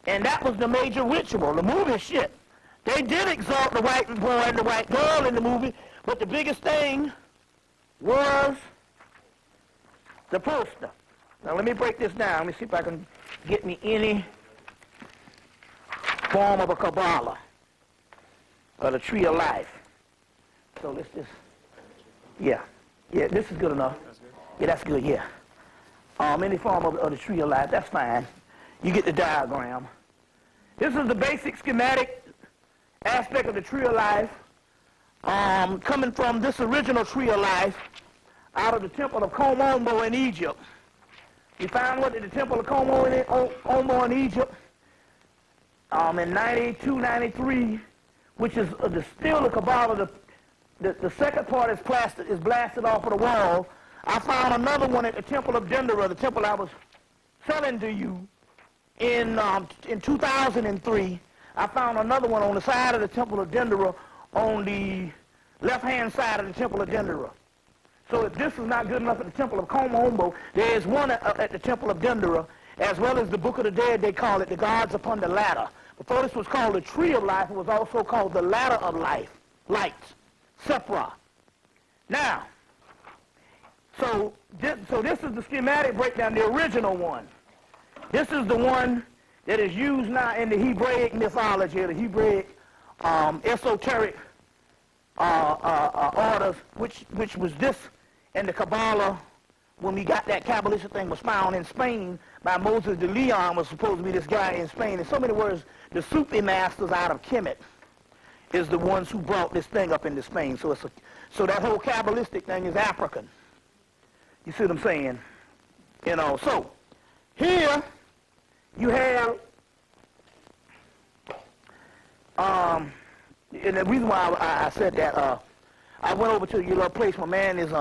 And that was the major ritual. The movie shit. They did exalt the white boy and the white girl in the movie, but the biggest thing was the poster. Now let me break this down. Let me see if I can get me any form of a Kabbalah or the Tree of Life. So let's just, yeah, this is good enough. Yeah, that's good, yeah. Any form of the Tree of Life, that's fine. You get the diagram. This is the basic schematic aspect of the Tree of Life, coming from this original Tree of Life out of the Temple of Komombo in Egypt. We found one at the Temple of Komombo in Egypt in 92, 93, which is still the Kabbalah. The second part is blasted off of the wall. I found another one at the Temple of Dendera, the temple I was selling to you in 2003. I found another one on the side of the Temple of Dendera, on the left-hand side of the Temple of Dendera. So if this is not good enough at the Temple of Komombo, there is one at the Temple of Dendera, as well as the Book of the Dead. They call it the Gods Upon the Ladder. Before this was called the Tree of Life, it was also called the Ladder of Life, Lights, Sephra. Now, so this is the schematic breakdown, the original one. This is the one that is used now in the Hebraic mythology, the Hebraic esoteric orders, which was this, and the Kabbalah, when we got that Kabbalistic thing, was found in Spain by Moses de Leon, was supposed to be this guy in Spain. In so many words, the Sufi masters out of Hemmitt is the ones who brought this thing up into Spain. So so that whole Kabbalistic thing is African. You see what I'm saying? You know, so here you have, and the reason why I said that, I went over to your little place. My man is,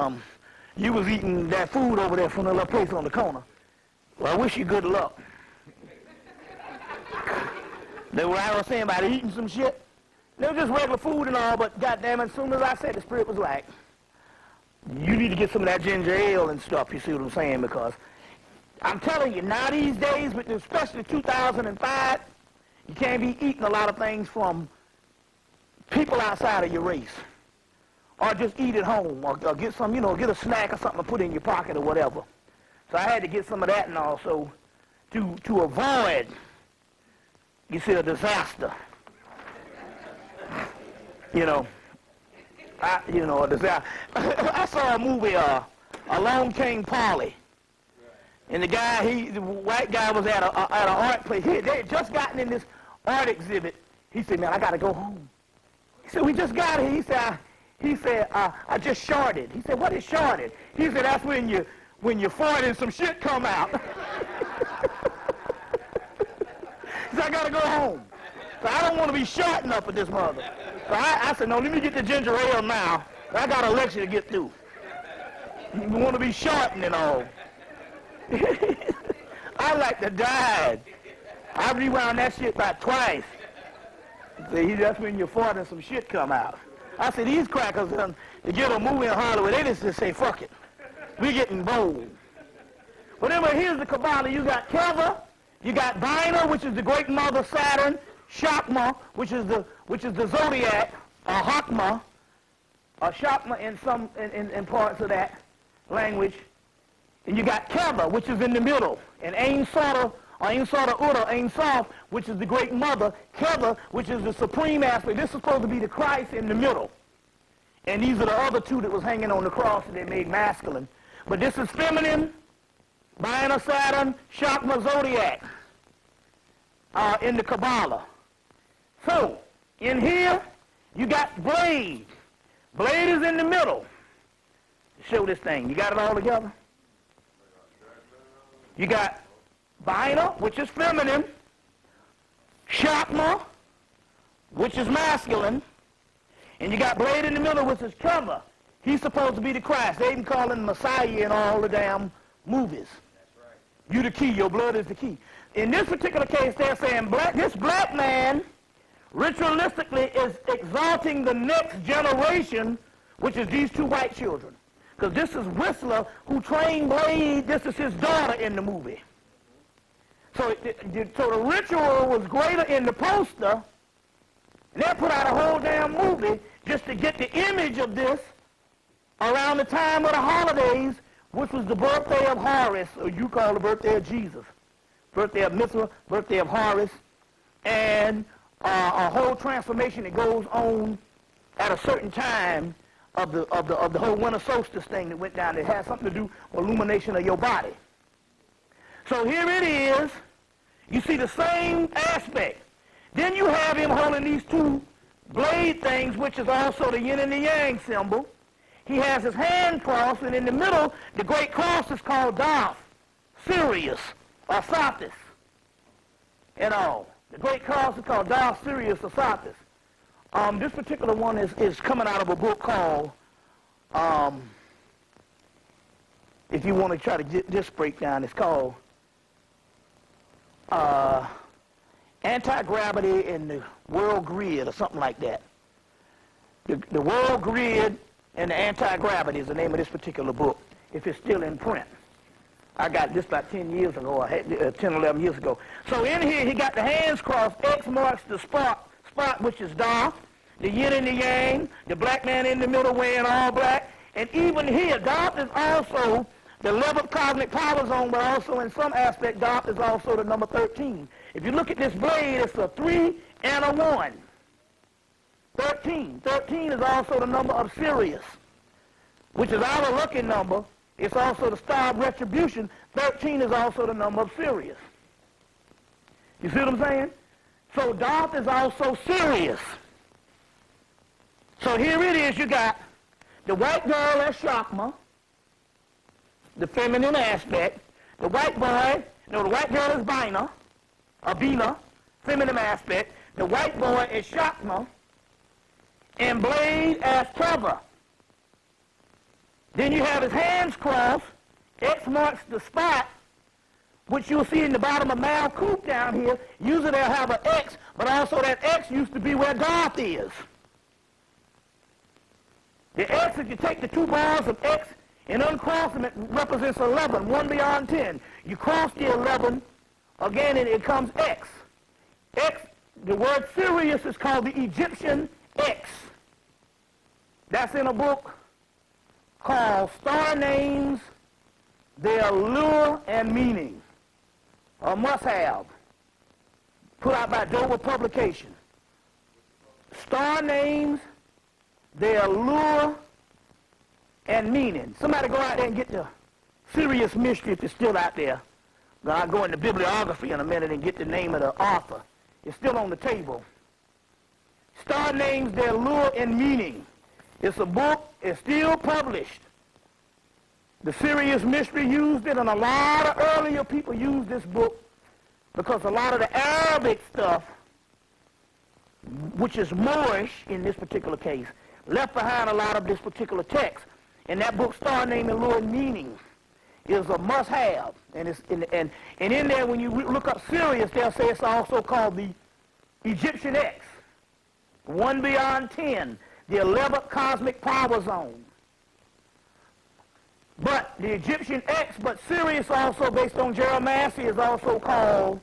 you was eating that food over there from the little place on the corner. Well, I wish you good luck. They were, I was saying about eating some shit. They were just regular food and all, but goddamn it, as soon as I said, the spirit was like, you need to get some of that ginger ale and stuff, you see what I'm saying, because I'm telling you, now these days, especially 2005, you can't be eating a lot of things from people outside of your race. Or just eat at home, or get some, get a snack or something to put in your pocket or whatever. So I had to get some of that and also to avoid, you see, a disaster. A disaster. I saw a movie, Along Came Polly. And the white guy was at an art place. They had just gotten in this art exhibit. He said, man, I got to go home. He said, we just got here. He said, I just shorted. He said, what is shorted? He said, that's when you fart and some shit come out. He said, I got to go home. So I don't want to be shorting up with this mother. So I said, no, let me get the ginger ale now. I got a lecture to get through. You want to be shorting and all. I like to die. I rewound that shit about twice. See, that's when you fart and some shit come out. I said, these crackers, to get a movie in Hollywood, they just say, fuck it. We're getting bold. But anyway, here's the Kabbalah. You got Keva, you got Bina, which is the great mother Saturn, Shakma, which is the zodiac, or Hakma, or Shakma in parts of that language. And you got Keva, which is in the middle, and Ein Soda, or Ein Soda Uda, Ein Sof, which is the great mother, Keva, which is the supreme aspect. This is supposed to be the Christ in the middle. And these are the other two that was hanging on the cross that they made masculine. But this is feminine, Bina Saturn, Shakma Zodiac, in the Kabbalah. So, in here, you got Blade. Blade is in the middle. Show this thing. You got it all together? You got Bina, which is feminine, Shakma, which is masculine, and you got Blade in the middle, which is Keva. He's supposed to be the Christ. They even call him Messiah in all the damn movies. That's right. You the key. Your blood is the key. In this particular case, they're saying this black man ritualistically is exalting the next generation, which is these two white children. Because this is Whistler, who trained Blade. This is his daughter in the movie. So the ritual was greater in the poster. And they put out a whole damn movie just to get the image of this around the time of the holidays, which was the birthday of Horus, or you call the birthday of Jesus. Birthday of Mithra, birthday of Horus, and a whole transformation that goes on at a certain time of the whole winter solstice thing that went down that has something to do with illumination of your body. So here it is. You see the same aspect. Then you have him holding these two blade things, which is also the yin and the yang symbol. He has his hand crossed, and in the middle, the great cross is called Darth, Sirius, or Sothis. The great cross is called Darth, Sirius, or Sothis. This particular one is coming out of a book called, if you want to try to get this breakdown, it's called Anti-Gravity in the World Grid, or something like that. The World Grid and the Anti-Gravity is the name of this particular book, if it's still in print. I got this about 10 years ago, or 10, 11 years ago. So in here, he got the hands crossed. X marks the spot which is Darth, the yin and the yang, the black man in the middle wearing all black. And even here, Darth is also the 11th cosmic power zone, but also in some aspect, Darth is also the number 13. If you look at this blade, it's a 3 and a 1. 13. 13 is also the number of Sirius, which is our lucky number. It's also the star of retribution. 13 is also the number of Sirius. You see what I'm saying? So Darth is also Sirius. So here it is. You got the white girl as Shakma, the feminine aspect. The white boy, no, the white girl is Bina, or Bina, feminine aspect. The white boy is Shakma, and Blade as Trevor. Then you have his hands crossed. X marks the spot, which you'll see in the bottom of Mal Coop down here. Usually they'll have an X, but also that X used to be where Darth is. The X, if you take the two bars of X and uncross them, it represents 11, 1 beyond 10. You cross the 11, again, and it comes X. X, the word Sirius is called the Egyptian X. That's in a book called Star Names, Their Lure and Meaning, a must-have, put out by Dover Publication. Star Names, Their Lure and Meaning. Somebody go out there and get the Sirius Mystery if it's still out there. I'll go into bibliography in a minute and get the name of the author. It's still on the table. Star Names, Their Lure and Meaning. It's a book. It's still published. The Sirius Mystery used it, and a lot of earlier people used this book because a lot of the Arabic stuff, which is Moorish in this particular case, left behind a lot of this particular text. And that book, Star Name and Lure and Meaning, is a must-have. And in there, when you look up Sirius, they'll say it's also called the Egyptian X, 1 beyond 10, the 11th cosmic power zone. But the Egyptian X, but Sirius also, based on Jeremiah, is also called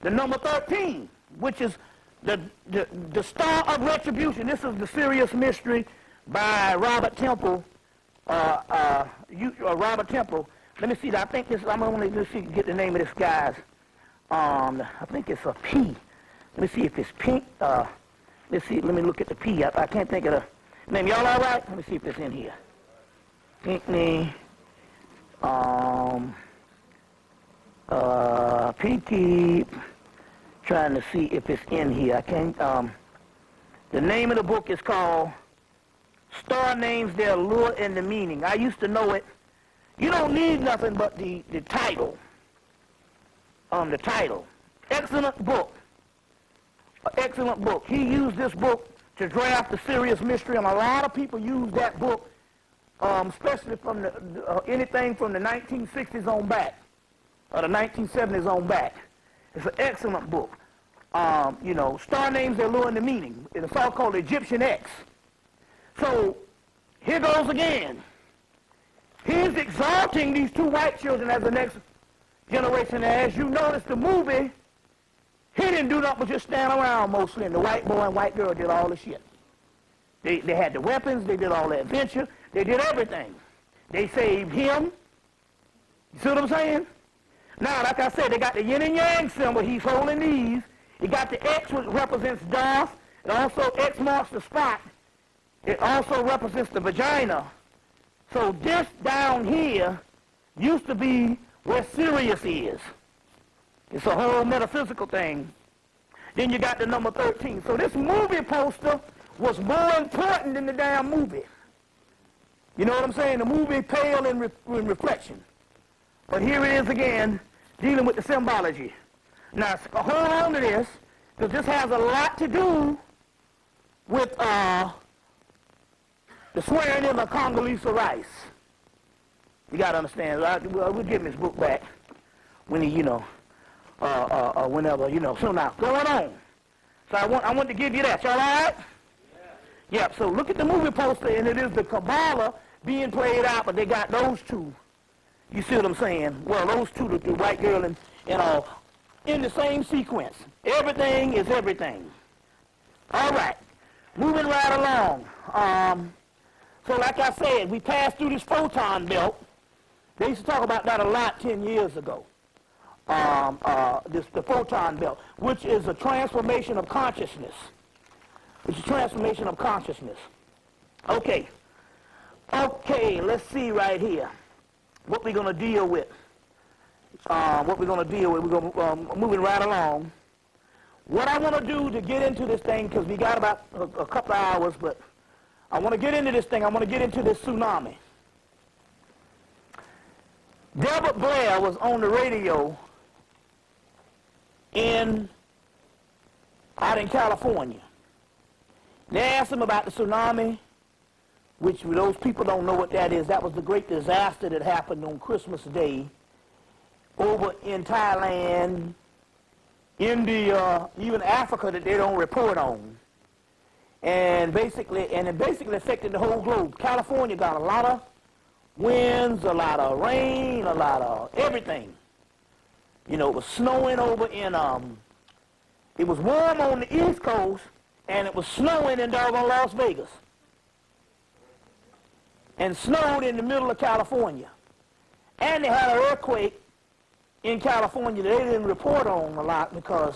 the number 13, which is the star of retribution. This is the Sirius Mystery by Robert Temple. Robert Temple. Let me see. I think this. I'm only get the name of this guy's. I think it's a P. Let me see if it's pink. Let's see. Let me look at the P. I can't think of the name. Y'all all right? Let me see if it's in here. Pinckney. Pinky. Trying to see if it's in here. I can't. The name of the book is called Star Names, Their Lure and the Meaning. I used to know it. You don't need nothing but the title. The title. Excellent book. Excellent book. He used this book to draft the Sirius Mystery, and a lot of people use that book, especially from anything from the 1960s on back, or the 1970s on back. It's an excellent book. Star Names, Their Lure and the Meaning. It's all called Egyptian X. So here goes again. He's exalting these two white children as the next generation. As you notice, the movie, he didn't do nothing but just stand around mostly, and the white boy and white girl did all the shit. They had the weapons, they did all the adventure, they did everything. They saved him. You see what I'm saying? Now, like I said, they got the yin and yang symbol. He's holding these. You got the X, which represents Darth. It also, X marks the spot. It also represents the vagina. So this down here used to be where Sirius is. It's a whole metaphysical thing. Then you got the number 13. So this movie poster was more important than the damn movie. You know what I'm saying? The movie paled in reflection. But here it is again, dealing with the symbology. Now, hold on to this, because this has a lot to do with the swearing in of Condoleezza Rice. You got to understand. We'll give him his book back when he, whenever, So now, going on. So I want to give you that. Y'all all right? Yeah. So look at the movie poster, and it is the Kabbalah being played out, but they got those two. You see what I'm saying? Well, those two, the white girl and in the same sequence. Everything is everything. All right. Moving right along. So like I said, we passed through this photon belt. They used to talk about that a lot 10 years ago. The photon belt, which is a transformation of consciousness. It's a transformation of consciousness. Okay. Okay, let's see right here what we're going to deal with. We're moving right along. What I want to do to get into this thing, because we got about a couple of hours, but I want to get into this thing. I want to get into this tsunami. Delbert Blair was on the radio out in California. They asked him about the tsunami, which those people don't know what that is. That was the great disaster that happened on Christmas Day over in Thailand, India, even Africa that they don't report on. And it basically affected the whole globe. California got a lot of winds, a lot of rain, a lot of everything. You know, it was snowing over in, it was warm on the East Coast, and it was snowing in doggone Las Vegas. And snowed in the middle of California. And they had an earthquake in California that they didn't report on a lot because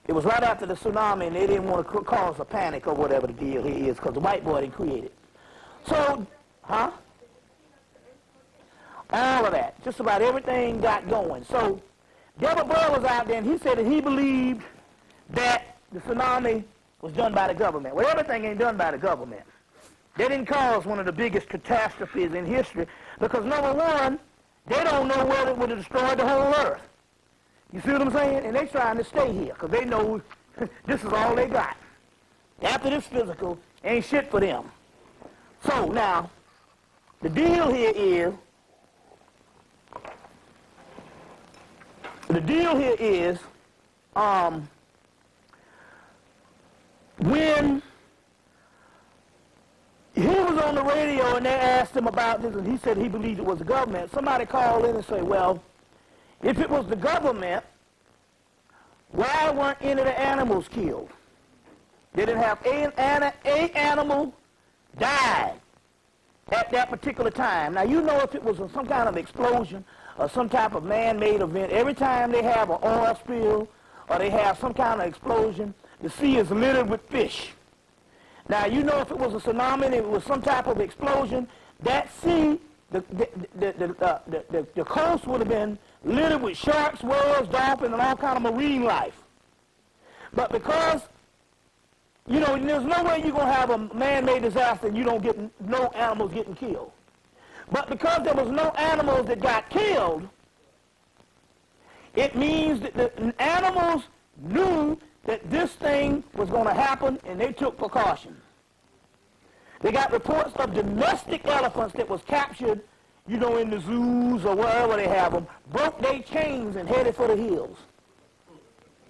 it was right after the tsunami, and they didn't want to cause a panic or whatever the deal here is because the white boy didn't create it. So, all of that. Just about everything got going. So, Delbert Blair was out there, and he said that he believed that the tsunami was done by the government. Well, everything ain't done by the government. They didn't cause one of the biggest catastrophes in history because, number one, they don't know whether it would have destroyed the whole earth. You see what I'm saying? And they're trying to stay here because they know this is all they got. After this physical, ain't shit for them. So now, the deal here is, when he was on the radio and they asked him about this, and he said he believed it was the government, somebody called in and said, well, if it was the government, why weren't any of the animals killed? They didn't have a animal died at that particular time. Now, you know if it was some kind of explosion or some type of man-made event, every time they have an oil spill or they have some kind of explosion, the sea is littered with fish. Now, you know if it was a tsunami and it was some type of explosion, that sea, the coast would have been littered with sharks, whales, dolphins, and all kind of marine life. But because, you know, there's no way you're going to have a man-made disaster and you don't get no animals getting killed. But because there was no animals that got killed, it means that the animals knew that this thing was going to happen, and they took precautions. They got reports of domestic elephants that was captured, you know, in the zoos or wherever they have them, broke their chains and headed for the hills.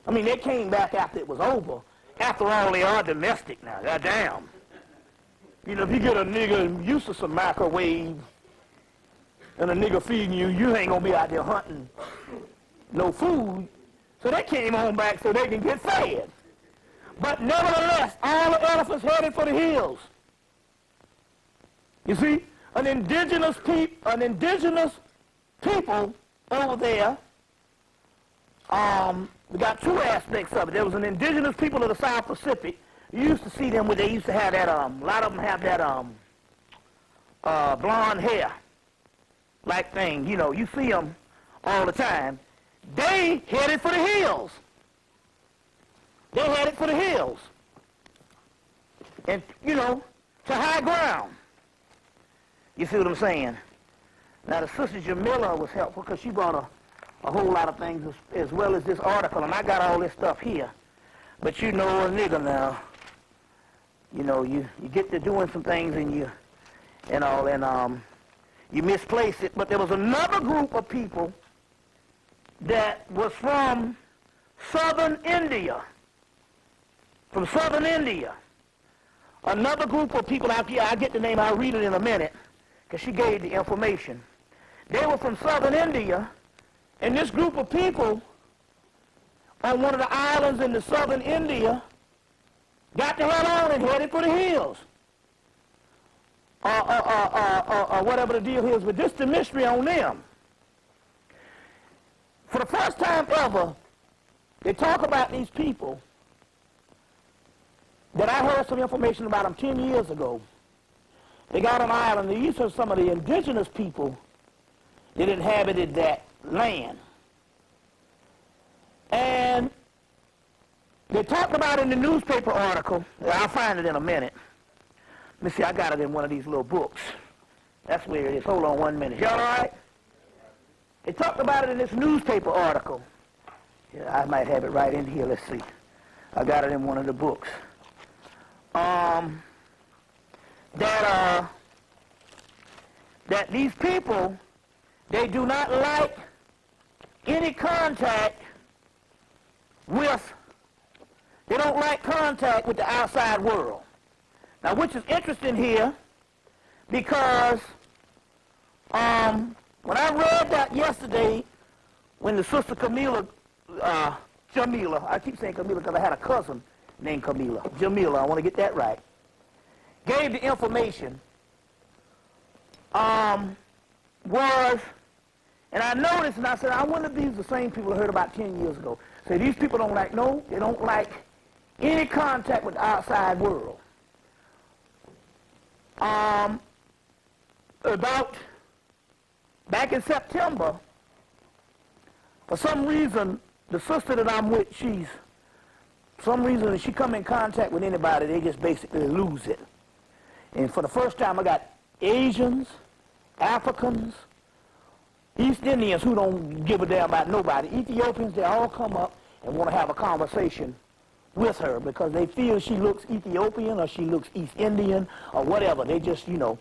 I mean, they came back after it was over. After all, they are domestic now. Goddamn. You know, if you get a nigga used to some microwave and a nigga feeding you, you ain't going to be out there hunting no food. So they came on back so they can get fed. But nevertheless, all the elephants headed for the hills. You see, an indigenous people over there, we got two aspects of it. There was an indigenous people of the South Pacific. You used to see them where they used to have that, a lot of them have that blonde hair like thing. You know, you see them all the time. They headed for the hills. They headed for the hills. And, you know, to high ground. You see what I'm saying? Now, the sister Jamila was helpful because she brought a whole lot of things as well as this article, and I got all this stuff here. But you know a nigga now. You know, you get to doing some things and you misplace it. But there was another group of people that was from southern India. From southern India. Another group of people out here, I'll get the name, I'll read it in a minute, because she gave the information. They were from southern India, and this group of people on one of the islands in the southern India got the hell on and headed for the hills. Or whatever the deal is, but this the mystery on them. For the first time ever, they talk about these people that I heard some information about them 10 years ago. They got an island. These are some of the indigenous people that inhabited that land. And they talked about it in the newspaper article. I'll find it in a minute. Let me see, I got it in one of these little books. That's where it is. Hold on 1 minute. Y'all all right? They talked about it in this newspaper article. Yeah, I might have it right in here. Let's see. I got it in one of the books. That these people, they do not like any contact with, they don't like contact with the outside world. Now, which is interesting here, because when I read that yesterday, when the sister Jamila, I keep saying Camila because I had a cousin named Jamila, I want to get that right, gave the information, was, and I noticed, and I said, I wonder if these are the same people I heard about 10 years ago. So these people don't like, no, they don't like any contact with the outside world. About back in September, for some reason, the sister that I'm with, for some reason, if she come in contact with anybody, they just basically lose it. And for the first time, I got Asians, Africans, East Indians who don't give a damn about nobody. Ethiopians, they all come up and want to have a conversation with her because they feel she looks Ethiopian or she looks East Indian or whatever. They just, you know.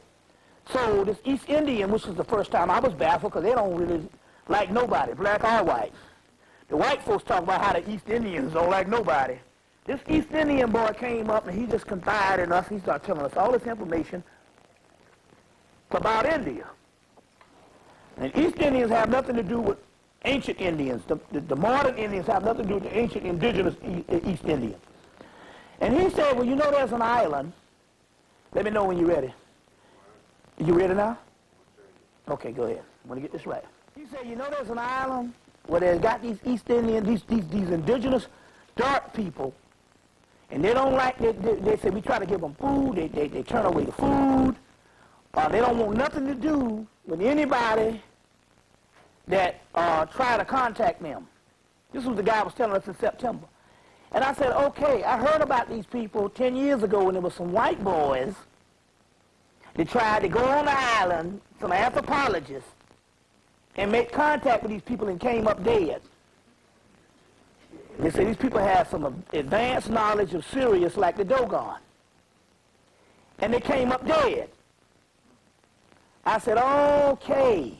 So this East Indian, which was the first time I was baffled because they don't really like nobody, black or white. The white folks talk about how the East Indians don't like nobody. This East Indian boy came up and he just confided in us. He started telling us all this information about India. And East Indians have nothing to do with ancient Indians. The modern Indians have nothing to do with the ancient indigenous East Indians. And he said, well, you know there's an island. Let me know when you're ready. You ready now? Okay, go ahead. I want to get this right. He said, you know there's an island where they've got these East Indians, these indigenous dark people, and they don't like, they say we try to give them food, they turn away the food, they don't want nothing to do with anybody that try to contact them. This was the guy who was telling us in September. And I said, okay, I heard about these people 10 years ago when there were some white boys that tried to go on the island, some anthropologists, and make contact with these people and came up dead. They say these people have some advanced knowledge of Sirius like the Dogon. And they came up dead. I said, okay,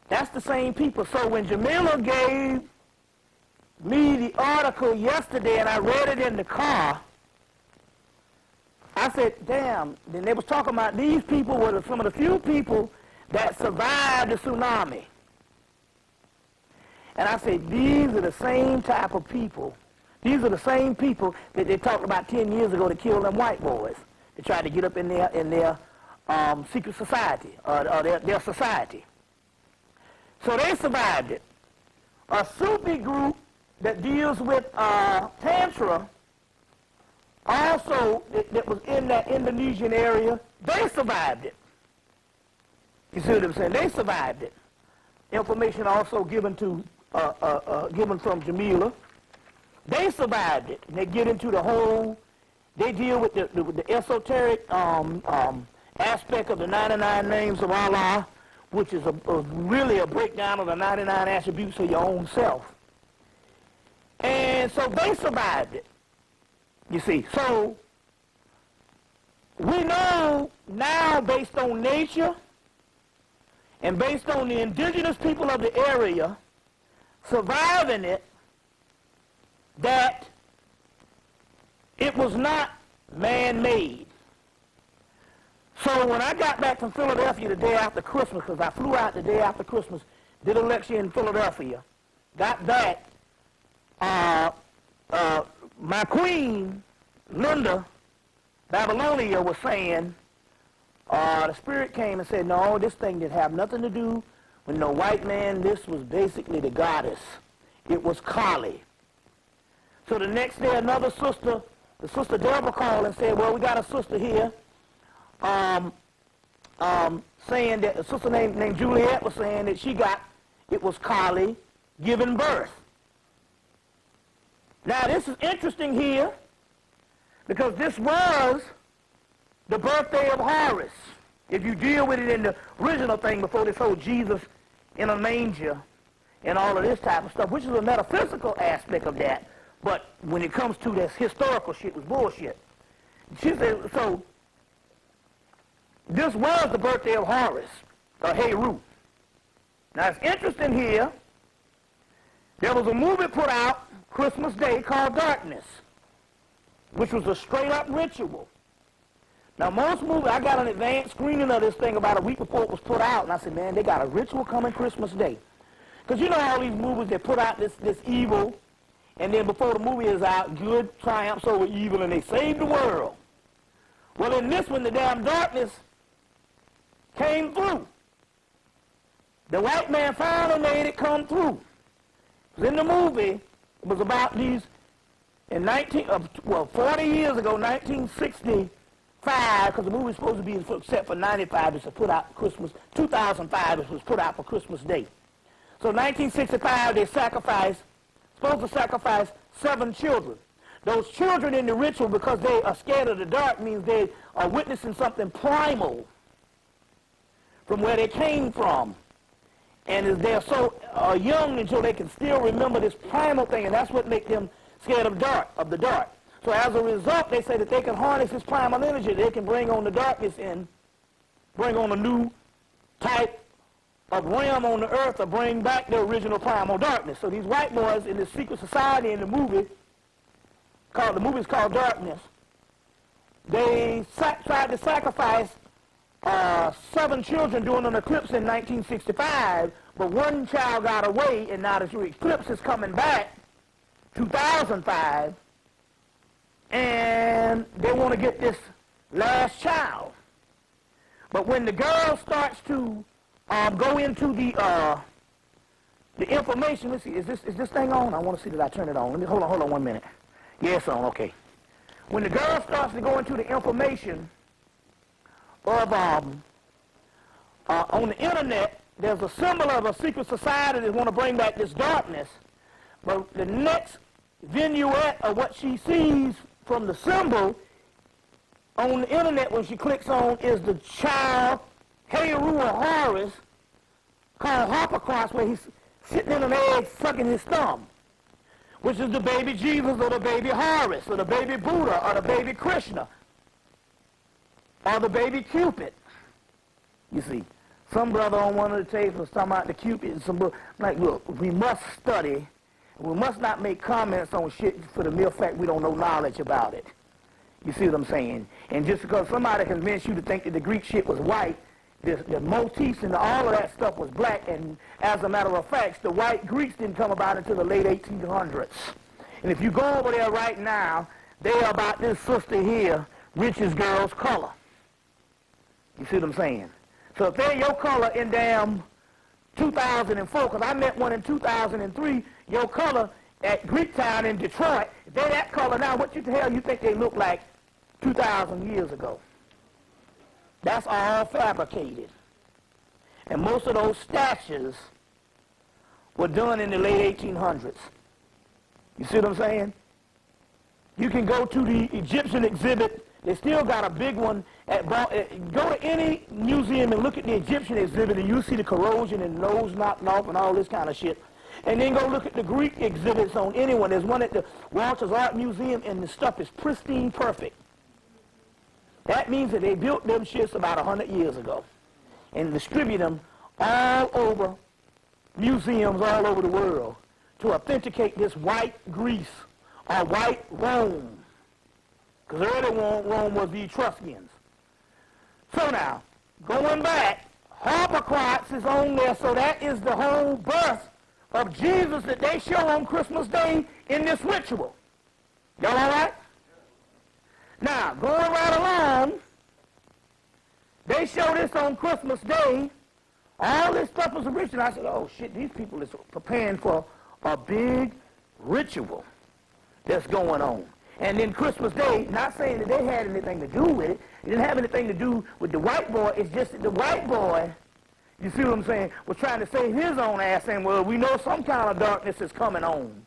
that's the same people. So when Jamila gave me the article yesterday and I read it in the car, I said, damn, then they was talking about these people were some of the few people that survived the tsunami. And I said, these are the same type of people. These are the same people that they talked about 10 years ago that killed them white boys. They tried to get up in their secret society, or their society. So they survived it. A Sufi group that deals with Tantra, also that was in that Indonesian area, they survived it. You see what I'm saying? They survived it. Information also given from Jamila. They survived it. And they get into the whole, they deal with the esoteric aspect of the 99 names of Allah, which is really a breakdown of the 99 attributes of your own self. And so they survived it, you see. So we know now, based on nature and based on the indigenous people of the area surviving it, that it was not man-made. So when I got back from Philadelphia the day after Christmas, because I flew out the day after Christmas, did a lecture in Philadelphia, got back, my queen, Linda Babylonia, was saying, the spirit came and said, no, this thing didn't have nothing to do with no white man. This was basically the goddess. It was Kali. So the next day, another sister, the sister Deborah, called and said, well, we got a sister here saying that a sister named Juliet was saying that it was Carly giving birth. Now, this is interesting here because this was the birthday of Horus. If you deal with it in the original thing before this whole Jesus in a manger and all of this type of stuff, which is a metaphysical aspect of that, but when it comes to this historical shit, it was bullshit. She said, so this was the birthday of Horus, or Heru. Now, it's interesting here, there was a movie put out Christmas Day called Darkness, which was a straight-up ritual. Now, most movies, I got an advanced screening of this thing about a week before it was put out, and I said, man, they got a ritual coming Christmas Day. Because you know all these movies, they put out this evil, and then before the movie is out, good triumphs over evil, and they save the world. Well, in this one, the damn darkness came through. The white man finally made it come through. In the movie, it was about these, in 40 years ago, 1965, because the movie was supposed to be, except for 95, it's put out Christmas, 2005 it was put out for Christmas Day. So 1965, they supposed to sacrifice 7 children. Those children in the ritual, because they are scared of the dark, means they are witnessing something primal from where they came from. And they're so young until they can still remember this primal thing, and that's what makes them scared of the dark. So as a result, they say that they can harness this primal energy. They can bring on the darkness and bring on a new type of realm on the earth, or bring back the original primal darkness. So these white boys in this secret society in the movie, the movie's called Darkness, they tried to sacrifice 7 children during an eclipse in 1965, but one child got away, and now the eclipse is coming back, 2005, and they want to get this last child. But when the girl starts to go into the information, let's see, is this thing on? I want to see that I turn it on. Let me hold on 1 minute. Yeah, it's on, okay. When the girl starts to go into the information of on the internet, there's a symbol of a secret society that want to bring back this darkness. But the next vignette of what she sees from the symbol on the internet when she clicks on is the child Heru or Horus called Harpocross, where he's sitting in an egg sucking his thumb, which is the baby Jesus or the baby Horus or the baby Buddha or the baby Krishna or the baby Cupid. You see, some brother on one of the tapes was talking about the Cupid and some like, look, we must study. We must not make comments on shit for the mere fact we don't know knowledge about it. You see what I'm saying? And just because somebody convinced you to think that the Greek shit was white, the motifs and all of that stuff was black, and as a matter of fact, the white Greeks didn't come about until the late 1800s. And if you go over there right now, they are about this sister here, richest girl's color. You see what I'm saying? So if they're your color in damn 2004, because I met one in 2003, your color at Greektown in Detroit, if they're that color now, what the hell you think they look like 2,000 years ago? That's all fabricated. And most of those statues were done in the late 1800s. You see what I'm saying? You can go to the Egyptian exhibit. They still got a big one. Go to any museum and look at the Egyptian exhibit, and you'll see the corrosion and nose knocked off and all this kind of shit. And then go look at the Greek exhibits on anyone. There's one at the Walters Art Museum, and the stuff is pristine perfect. That means that they built them shits about 100 years ago and distribute them all over museums all over the world to authenticate this white Greece or white Rome. Because early Rome was the Etruscans. So now, going back, Harpocross is on there, so that is the whole birth of Jesus that they show on Christmas Day in this ritual. Y'all all right? Now, going right along, they show this on Christmas Day. All this stuff was a ritual. I said, oh, shit, these people is preparing for a big ritual. that's going on. And then Christmas Day, not saying that they had anything to do with it. It didn't have anything to do with the white boy. It's just that the white boy, you see what I'm saying, was trying to save his own ass, saying, well, we know some kind of darkness is coming on.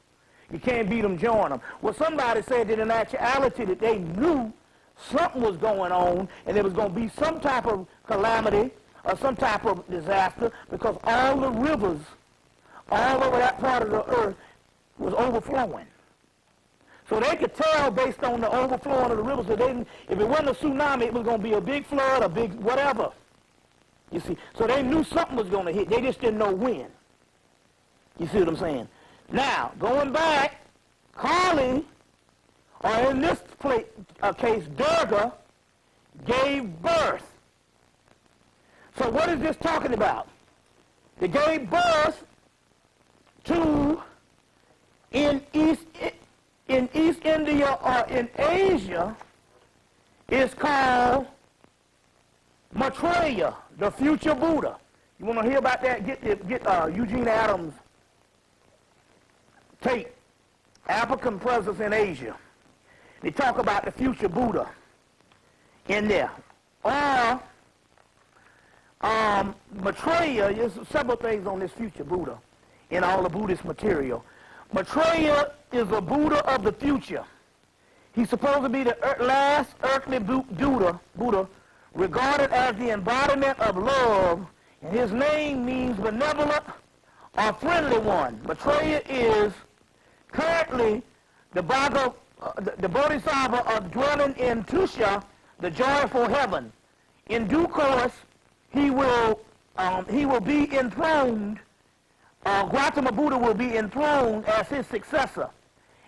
You can't beat them, join them. Well, somebody said that in actuality that they knew something was going on and there was going to be some type of calamity or some type of disaster because all the rivers all over that part of the earth was overflowing. So they could tell based on the overflowing of the rivers that if it wasn't a tsunami, it was going to be a big flood, a big whatever. You see, so they knew something was going to hit. They just didn't know when. You see what I'm saying? Now, going back, Carly, or in this case, Durga, gave birth. So what is this talking about? They gave birth to, in East India or in Asia, is called Maitreya, the future Buddha. You want to hear about that? Get Eugene Adams' tape, African Presence in Asia. They talk about the future Buddha in there. Or Maitreya, there's several things on this future Buddha in all the Buddhist material. Maitreya is a Buddha of the future. He's supposed to be the last earthly Buddha, regarded as the embodiment of love, and his name means benevolent or friendly one. Maitreya is currently the Bodhisattva of dwelling in Tusha, the joyful heaven. In due course, he will be enthroned. Gautama Buddha will be enthroned as his successor,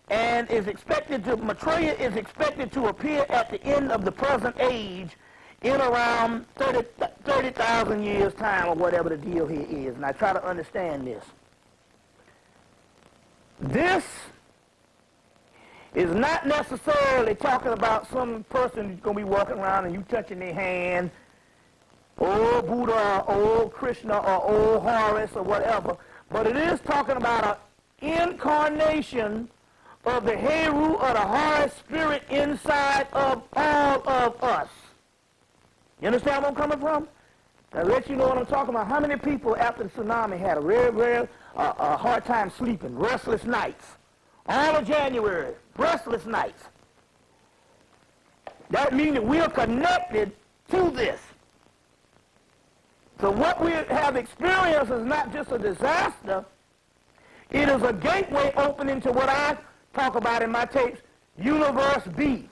and Maitreya is expected to appear at the end of the present age in around 30,000 years' time, or whatever the deal here is. And I try to understand this. This is not necessarily talking about some person who's going to be walking around and you touching their hand, old Buddha, or old Krishna, or old Horus, or whatever. But it is talking about an incarnation of the Heru or the Horus spirit inside of all of us. You understand where I'm coming from? I'll let you know what I'm talking about. How many people after the tsunami had a real hard time sleeping, restless nights? All of January, restless nights. That means that we are connected to this. So what we have experienced is not just a disaster. It is a gateway opening to what I talk about in my tapes, Universe B.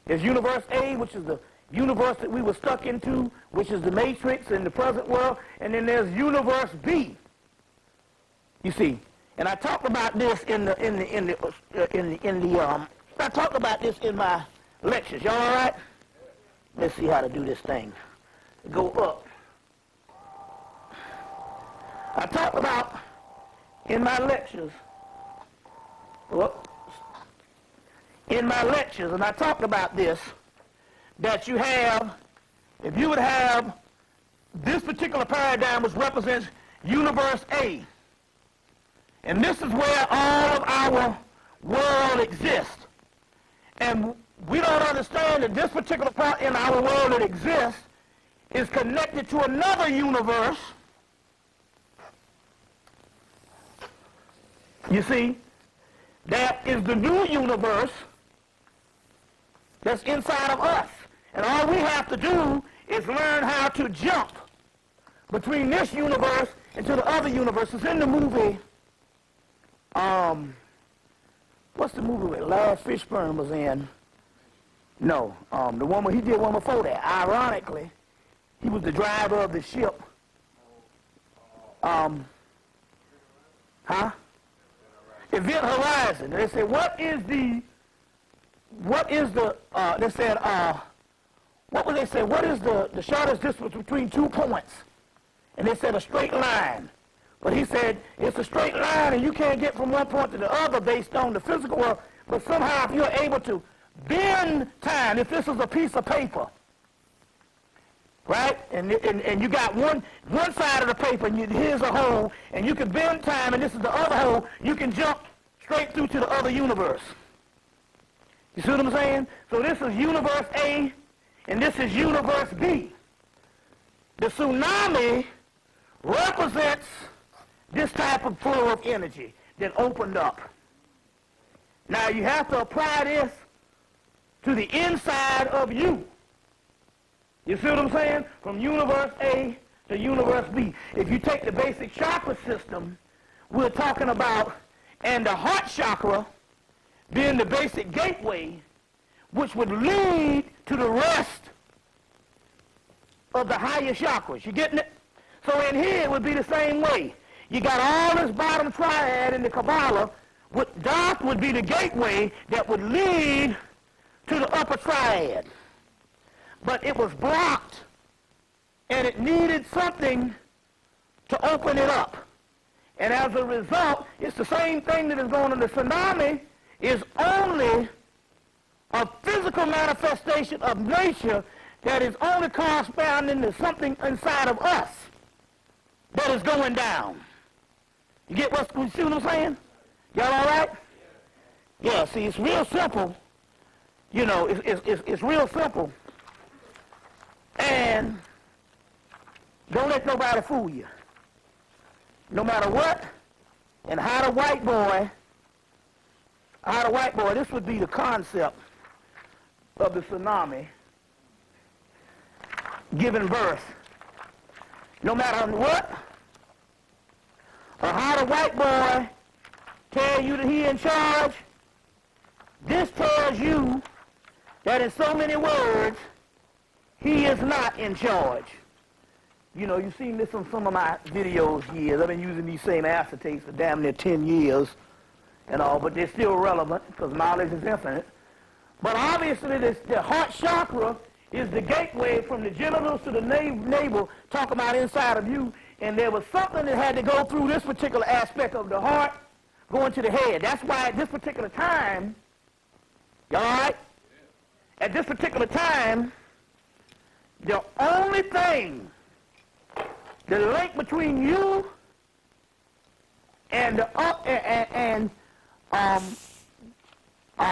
There's Universe A, which is the universe that we were stuck into, which is the Matrix in the present world, and then there's Universe B. You see, and I talked about this I talked about this in my lectures. Y'all all right? Let's see how to do this thing. Go up. I talked about in my lectures. And I talked about this, that you have, if you would have this particular paradigm which represents Universe A, and this is where all of our world exists, and we don't understand that this particular part in our world that exists is connected to another universe. You see, that is the new universe that's inside of us. And all we have to do is learn how to jump between this universe and to the other universe. It's in the movie, what's the movie that Lars Fishburne was in? No, the one where he did one before that. Ironically, he was the driver of the ship. Event Horizon. They said, what would they say, what is the shortest distance between 2 points? And they said a straight line. But he said, it's a straight line and you can't get from one point to the other based on the physical world. But somehow if you're able to bend time, if this is a piece of paper, right? And you got one side of the paper, and here's a hole, and you can bend time, and this is the other hole. You can jump straight through to the other universe. You see what I'm saying? So this is universe A, and this is universe B. The tsunami represents this type of flow of energy that opened up. Now you have to apply this to the inside of you. You see what I'm saying? From universe A to universe B. If you take the basic chakra system, we're talking about, and the heart chakra being the basic gateway, which would lead to the rest of the higher chakras. You getting it? So in here it would be the same way. You got all this bottom triad in the Kabbalah, with dark would be the gateway that would lead to the upper triad. But it was blocked, and it needed something to open it up. And as a result, it's the same thing that is going on. The tsunami is only a physical manifestation of nature that is only corresponding to something inside of us that is going down. You get you see what I'm saying? Y'all all right? Yeah, see, it's real simple. You know, it's real simple. And don't let nobody fool you. No matter what, and how the white boy, this would be the concept of the tsunami giving birth. No matter what, or how the white boy tell you that he in charge, this tells you that in so many words, he is not in charge. You know, you've seen this on some of my videos years. I've been using these same acetates for damn near 10 years and all, but they're still relevant because knowledge is infinite. But obviously, the heart chakra is the gateway from the genitals to the navel, talking about inside of you, and there was something that had to go through this particular aspect of the heart, going to the head. That's why at this particular time, y'all all right? At this particular time, the only thing, the link between you and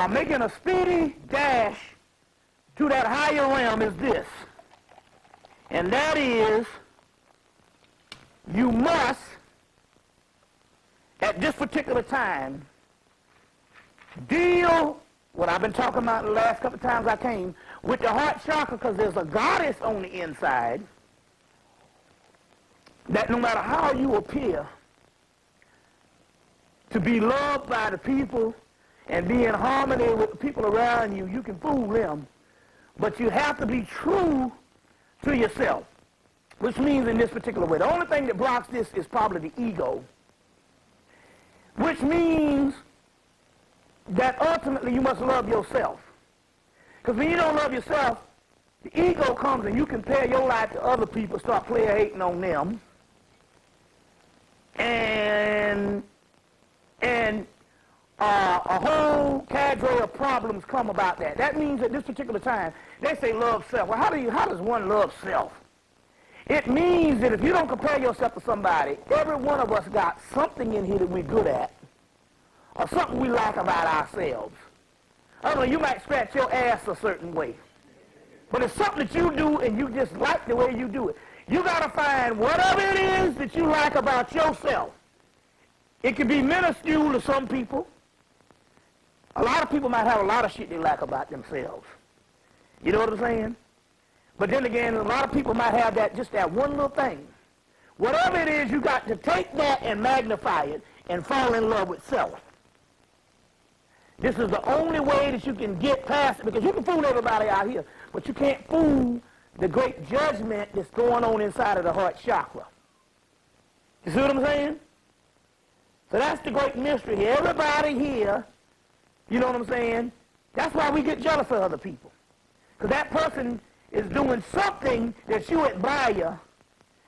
making a speedy dash to that higher realm is this. And that is, you must, at this particular time, deal, what I've been talking about the last couple of times I came, with the heart chakra, because there's a goddess on the inside that no matter how you appear to be loved by the people and be in harmony with the people around you, you can fool them. But you have to be true to yourself, which means in this particular way. The only thing that blocks this is probably the ego, which means that ultimately you must love yourself. Because when you don't love yourself, the ego comes and you compare your life to other people, start player hating on them, and a whole cadre of problems come about that. That means at this particular time, they say love self. Well, how does one love self? It means that if you don't compare yourself to somebody, every one of us got something in here that we're good at, or something we like about ourselves. I don't know, you might scratch your ass a certain way, but it's something that you do and you just like the way you do it. You got to find whatever it is that you like about yourself. It can be minuscule to some people. A lot of people might have a lot of shit they like about themselves. You know what I'm saying? But then again, a lot of people might have that, just that one little thing. Whatever it is, you got to take that and magnify it and fall in love with self. This is the only way that you can get past it, because you can fool everybody out here, but you can't fool the great judgment that's going on inside of the heart chakra. You see what I'm saying? So that's the great mystery here. Everybody here, you know what I'm saying? That's why we get jealous of other people. Because that person is doing something that you admire,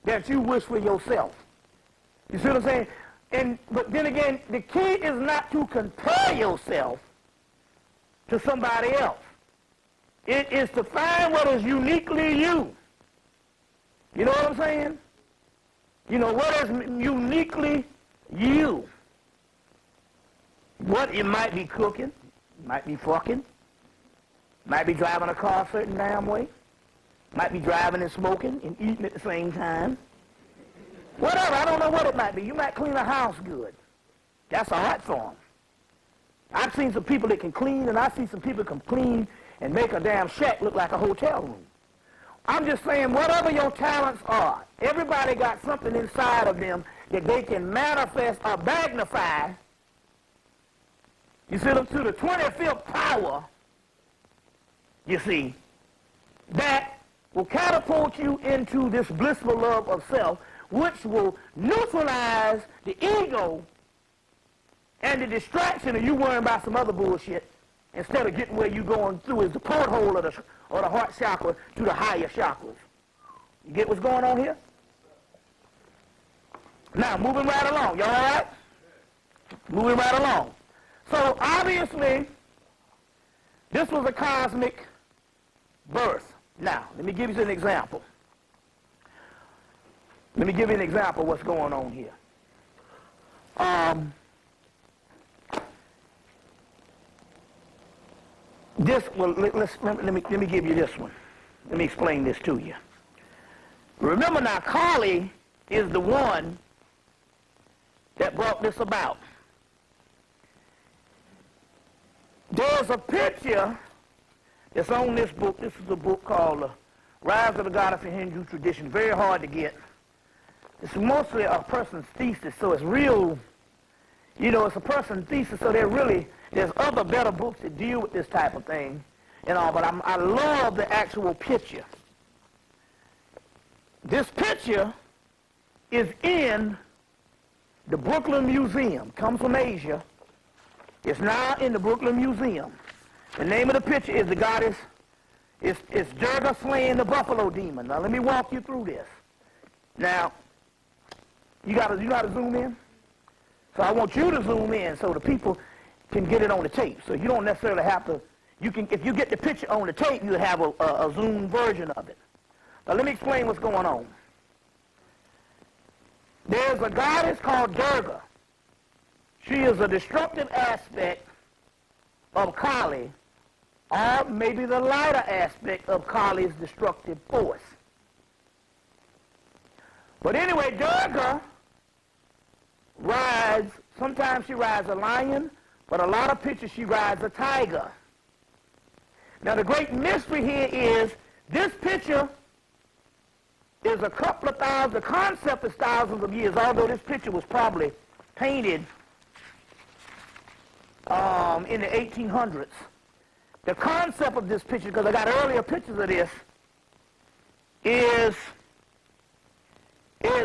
that you wish for yourself. You see what I'm saying? But then again, the key is not to compare yourself to somebody else. It is to find what is uniquely you. You know what I'm saying? You know, what is uniquely you. What it might be cooking, might be fucking, might be driving a car a certain damn way, might be driving and smoking and eating at the same time. Whatever, I don't know what it might be. You might clean a house good. That's an art form. I've seen some people that can clean, and I see some people that can clean and make a damn shack look like a hotel room. I'm just saying, whatever your talents are, everybody got something inside of them that they can manifest or magnify, you see, them to the 25th power, you see, that will catapult you into this blissful love of self, which will neutralize the ego and the distraction of you worrying about some other bullshit instead of getting where you're going through is the porthole of the heart chakra to the higher chakras. You get what's going on here? Now, moving right along. Y'all all right? Moving right along. So, obviously, this was a cosmic birth. Now, let me give you an example. Let me give you an example of what's going on here. Let me give you this one. Let me explain this to you. Remember now, Kali is the one that brought this about. There's a picture that's on this book. This is a book called Rise of the Goddess in Hindu Tradition. Very hard to get. It's mostly a person's thesis, so it's real, you know, it's a person's thesis, so there's other better books that deal with this type of thing and all, but I love the actual picture. This picture is in the Brooklyn Museum. Comes from Asia. It's now in the Brooklyn Museum. The name of the picture is the goddess, it's Durga slaying the buffalo demon. Now let me walk you through this. Now, you know how to zoom in? So I want you to zoom in so the people can get it on the tape. So you don't necessarily have to, if you get the picture on the tape, you have a zoomed version of it. Now let me explain what's going on. There's a goddess called Durga. She is a destructive aspect of Kali, or maybe the lighter aspect of Kali's destructive force. But anyway, Durga rides, sometimes she rides a lion, but a lot of pictures she rides a tiger. Now the great mystery here is this picture is a couple of thousand, the concept is thousands of years, although this picture was probably painted in the 1800s. The concept of this picture, because I got earlier pictures of this, is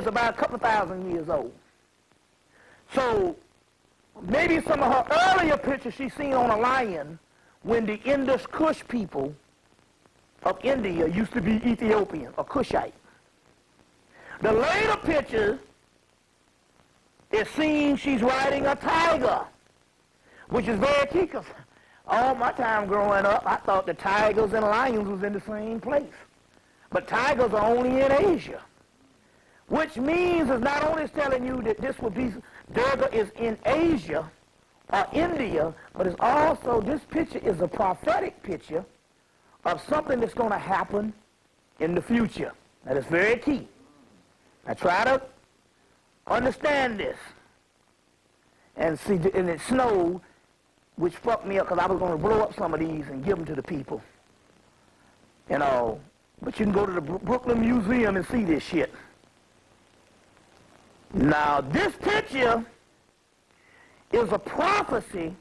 about a couple of thousand years old. So maybe some of her earlier pictures she's seen on a lion when the Indus Kush people of India used to be Ethiopian or Kushite. The later picture is seen she's riding a tiger, which is very key because all my time growing up, I thought the tigers and lions was in the same place. But tigers are only in Asia, which means is not only telling you that this would be, Durga is in Asia or India, but it's also, this picture is a prophetic picture of something that's going to happen in the future. That is very key. I try to understand this. And see, and it snowed, which fucked me up because I was going to blow up some of these and give them to the people. You know, but you can go to the Brooklyn Museum and see this shit. Now, this picture is a prophecy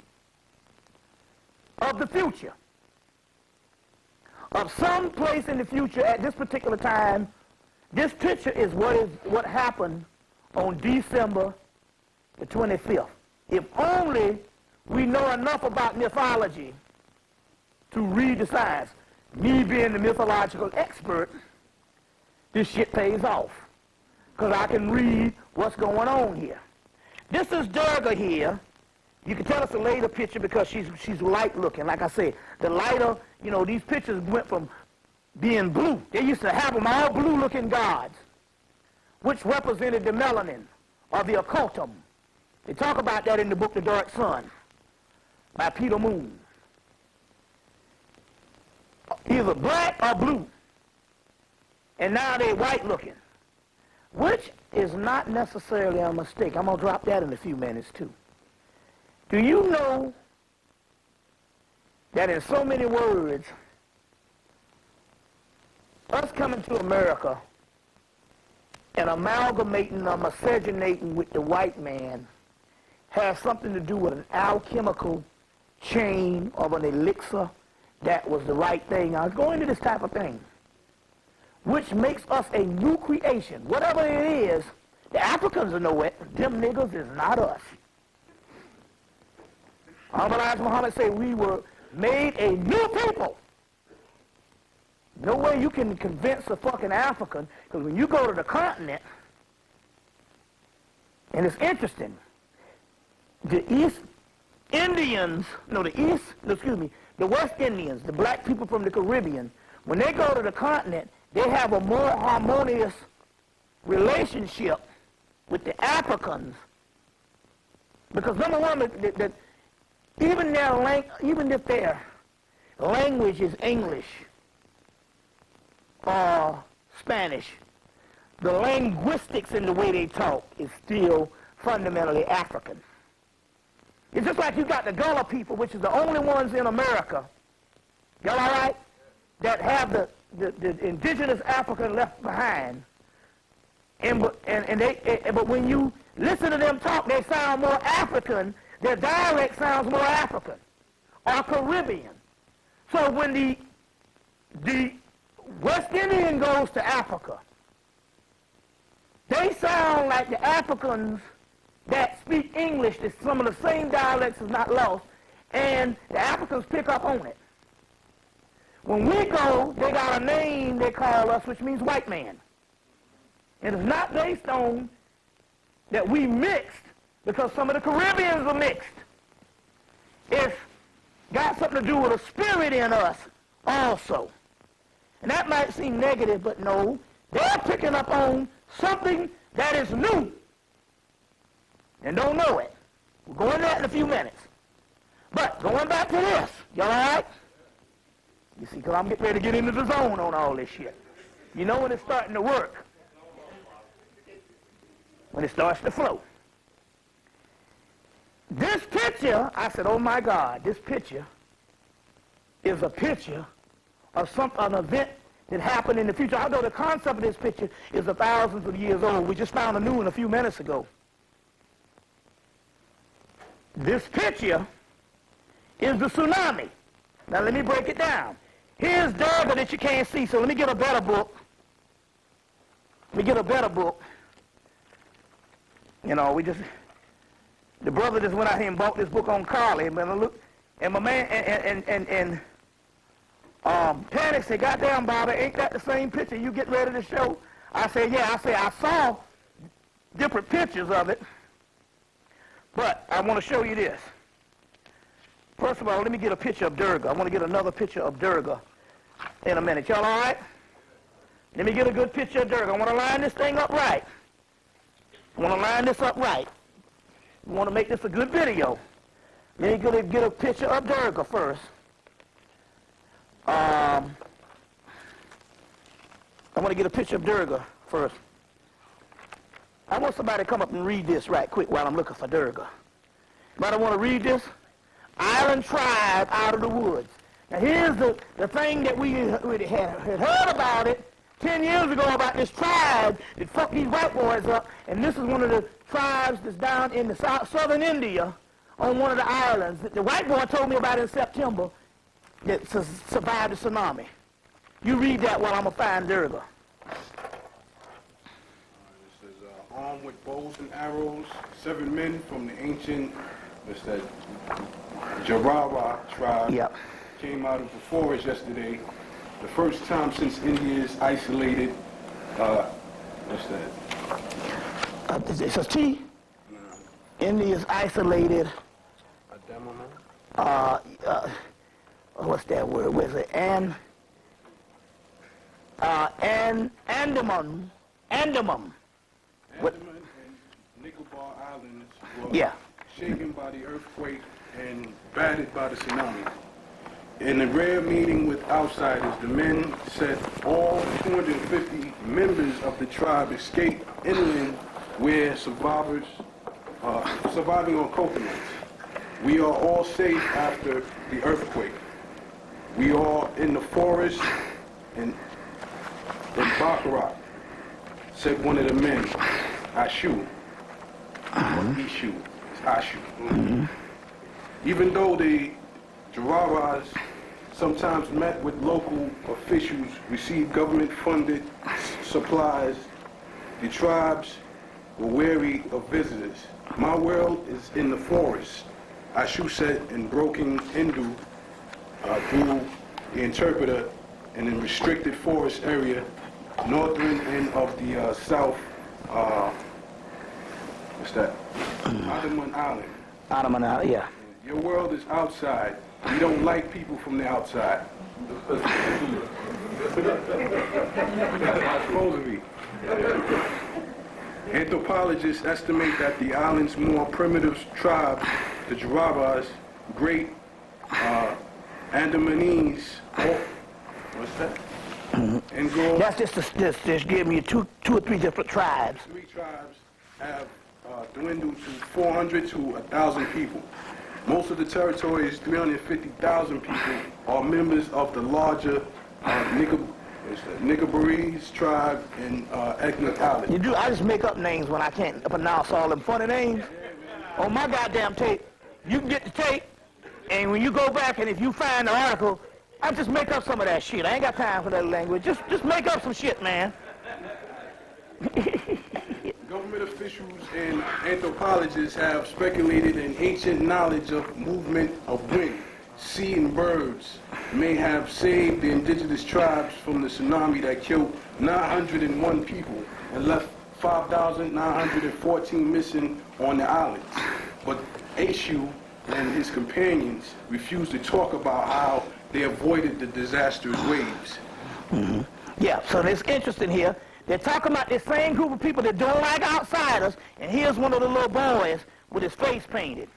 of the future. Of some place in the future at this particular time. This picture is what happened on December the 25th. If only we know enough about mythology to read the science. Me being the mythological expert, this shit pays off. Because I can read what's going on here. This is Durga here. You can tell it's a later picture because she's light looking. Like I said, the lighter, you know, these pictures went from being blue. They used to have them all blue looking gods, which represented the melanin or the occultum. They talk about that in the book The Dark Sun. by Peter Moon. Either black or blue. And now they're white looking. Which is not necessarily a mistake. I'm going to drop that in a few minutes too. Do you know that in so many words, us coming to America and amalgamating or miscegenating with the white man has something to do with an alchemical chain of an elixir that was the right thing. I was going into this type of thing, which makes us a new creation. Whatever it is, the Africans know it. Them niggas is not us. Muhammad said we were made a new people. No way you can convince a fucking African, because when you go to the continent, and it's interesting, the West Indians, the black people from the Caribbean, when they go to the continent, they have a more harmonious relationship with the Africans. Because number one, even if their language is English or Spanish, the linguistics in the way they talk is still fundamentally African. It's just like you got the Gullah people, which is the only ones in America, y'all all right, that have the indigenous African left behind. But when you listen to them talk, they sound more African. Their dialect sounds more African or Caribbean. So when the West Indian goes to Africa, they sound like the Africans that speak English. Some of the same dialects is not lost, and the Africans pick up on it. When we go, they got a name they call us, which means white man. And it's not based on that we mixed, because some of the Caribbeans are mixed. It's got something to do with a spirit in us also. And that might seem negative, but no, they're picking up on something that is new and don't know it. We'll go into that in a few minutes. But going back to this, y'all all right? You see, because I'm getting ready to get into the zone on all this shit. You know when it's starting to work. When it starts to flow. This picture, I said, oh my God, this picture is a picture of an event that happened in the future. Although the concept of this picture is thousands of years old. We just found a new one a few minutes ago. This picture is the tsunami. Now let me break it down. Here's Durga that you can't see, so let me get a better book. You know, the brother just went out here and bought this book on Carly, and my man, Panic said, goddamn, Bobby, ain't that the same picture you get ready to show? I said, yeah. I saw different pictures of it, but I want to show you this. First of all, let me get a picture of Durga. I want to get another picture of Durga in a minute. Y'all all right? Let me get a good picture of Durga. I want to line this thing up right. I want to line this up right. I want to make this a good video. Let me get a picture of Durga first. I want to get a picture of Durga first. I want somebody to come up and read this right quick while I'm looking for Durga. Anybody want to read this? Island tribe out of the woods. Now here's the thing that we had heard about it 10 years ago about this tribe that fucked these white boys up, and this is one of the tribes that's down in the southern India on one of the islands that the white boy told me about in September that survived the tsunami. You read that while I'm going to find Durga. It says, armed with bows and arrows, 7 men from the ancient, what's that, Jarara tribe came out of the forest yesterday. The first time since India's isolated, what's that? It says T. No. India's isolated. What's that word? Where's it? Andamum. Andaman and Nicobar Islands were shaken by the earthquake and battered by the tsunami. In a rare meeting with outsiders, the men said all 250 members of the tribe escaped inland where surviving on coconuts. We are all safe after the earthquake. We are in the forest in Baccarat, said one of the men, Ashu. Ishu. It's Ashu. Even though the Jararas sometimes met with local officials, received government-funded supplies, the tribes were wary of visitors. My world is in the forest, Ashu said in broken Hindu through the interpreter in a restricted forest area, northern end of the South, what's that? Andaman Island. Andaman Island, yeah. Your world is outside. We don't like people from the outside. Supposedly. Anthropologists estimate that the island's more primitive tribes, the Jararas, Great Andamanese, what's that? And go. That's just giving you two or three different tribes. 3 tribes have dwindled to 400 to 1,000 people. Most of the territory's 350,000 people are members of the larger Nicobarese tribe in ethnic island. You do? I just make up names when I can't pronounce all them funny names. On my goddamn tape, you can get the tape, and when you go back and if you find the article, I just make up some of that shit. I ain't got time for that language. Just make up some shit, man. Government officials and anthropologists have speculated an ancient knowledge of movement of wind, sea, and birds may have saved the indigenous tribes from the tsunami that killed 901 people and left 5,914 missing on the islands. But Ashu and his companions refused to talk about how they avoided the disaster's waves. Mm-hmm. Yeah, so it's interesting here. They're talking about this same group of people that don't like outsiders, and here's one of the little boys with his face painted.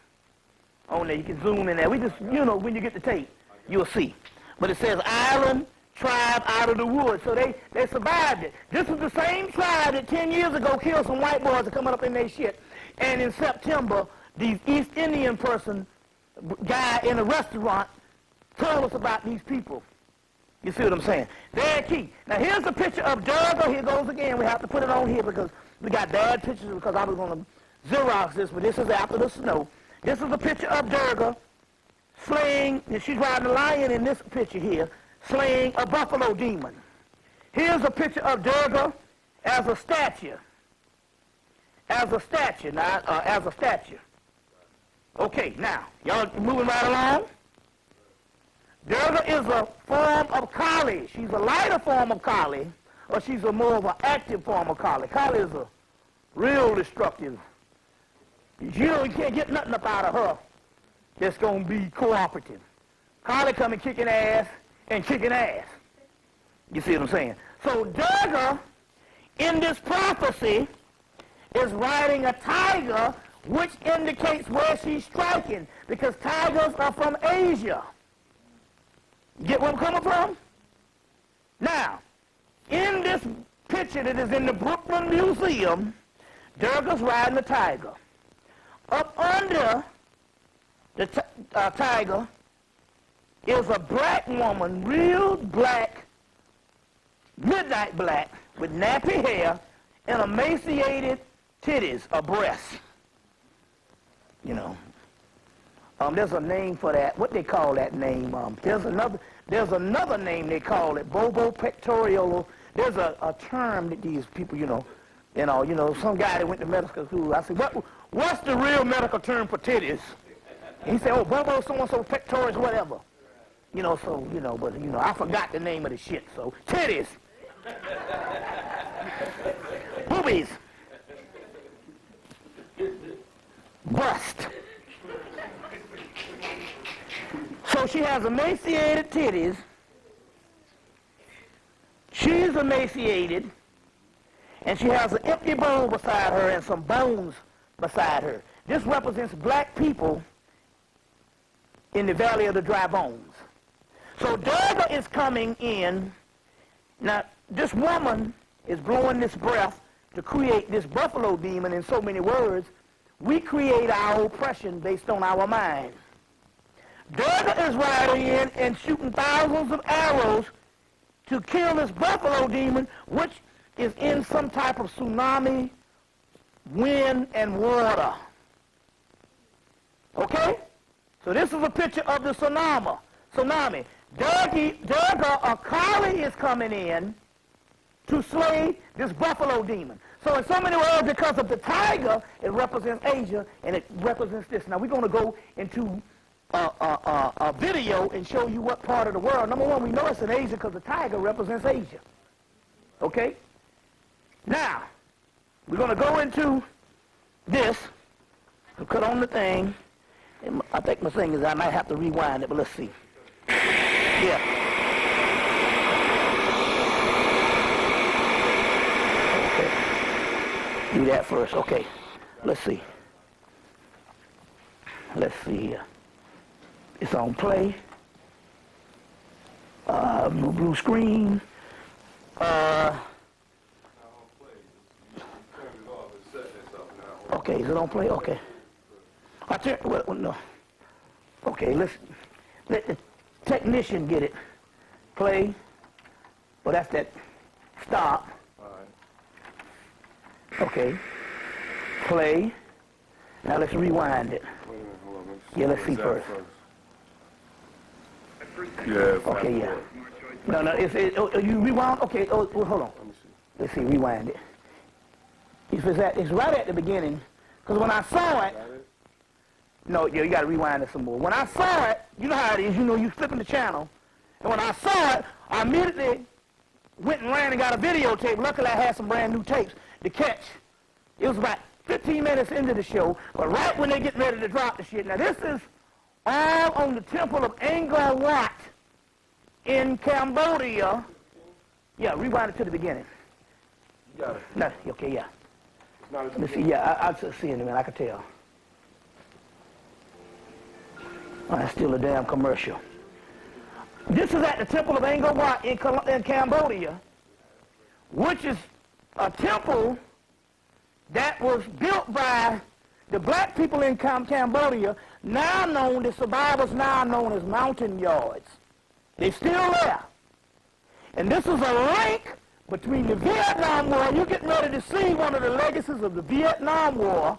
Oh, there, you can zoom in there. We just, you know, when you get the tape, you'll see. But it says island tribe out of the woods. So they survived it. This is the same tribe that 10 years ago killed some white boys that coming up in their shit. And in September, the East Indian guy in a restaurant told us about these people. You see what I'm saying? They're key. Now here's a picture of Durga. Here goes again. We have to put it on here because we got bad pictures because I was going to Xerox this, but this is after the snow. This is a picture of Durga slaying, and she's riding a lion in this picture here, slaying a buffalo demon. Here's a picture of Durga as a statue. As a statue, not as a statue. Okay, now, y'all moving right along? Durga is a form of Kali. She's a lighter form of Kali, or she's a more of an active form of Kali. Kali is a real destructive. You can't get nothing up out of her that's going to be cooperative. Kali coming kicking ass and kicking ass. You see what I'm saying? So Durga, in this prophecy, is riding a tiger, which indicates where she's striking, because tigers are from Asia. Get where I'm coming from? Now, in this picture that is in the Brooklyn Museum, Durga's riding a tiger. Up under the tiger is a black woman, real black, midnight black, with nappy hair and emaciated titties or breasts. You know. There's a name for that. What they call that name? There's another name they call it. Bobo pectoral. There's a term that these people, you know, some guy that went to medical school. I said, what's the real medical term for titties? And he said, oh, Bobo so-and-so pectoris, whatever. But I forgot the name of the shit. So titties, boobies, bust. So she has emaciated titties. She's emaciated. And she has an empty bowl beside her and some bones beside her. This represents black people in the valley of the dry bones. So Durga is coming in. Now, this woman is blowing this breath to create this buffalo demon. In so many words, we create our oppression based on our mind. Durga is riding in and shooting thousands of arrows to kill this buffalo demon, which is in some type of tsunami, wind, and water. Okay? So this is a picture of the tsunami. Durga or Kali is coming in to slay this buffalo demon. So in so many words, because of the tiger, it represents Asia, and it represents this. Now we're going to go into a video and show you what part of the world. Number one, we know it's in Asia because the tiger represents Asia. Okay? Now, we're going to go into this and cut on the thing. And I think my thing is I might have to rewind it, but let's see. Yeah. Okay. Do that first. Okay. Let's see. Let's see here. It's on play. No blue screen. Okay, is it on play? Okay. Well, no. Okay, let the technician get it. Play. Well, that's that. Stop. Okay. Play. Now let's rewind it. Yeah, let's see first. Yeah. Okay, yeah. No, you rewound. Okay. Oh, well, hold on. Let's see. Rewind it. It's right at the beginning. Because when I saw it, no, you got to rewind it some more. When I saw it, you know how it is. You know, you flipping the channel. And when I saw it, I immediately went and ran and got a videotape. Luckily, I had some brand new tapes to catch. It was about 15 minutes into the show, but right when they get ready to drop the shit. Now, this is all on the temple of Angkor Wat in Cambodia. Yeah, rewind it to the beginning. You got it. No, okay, yeah. Let me see, yeah, I'll see in a minute, I can tell. Oh, that's still a damn commercial. This is at the temple of Angkor Wat in Cambodia, which is a temple that was built by the black people in Cambodia, now known, the survivors now known as mountain yards. They're still there. And this is a link between the Vietnam War. You're getting ready to see one of the legacies of the Vietnam War,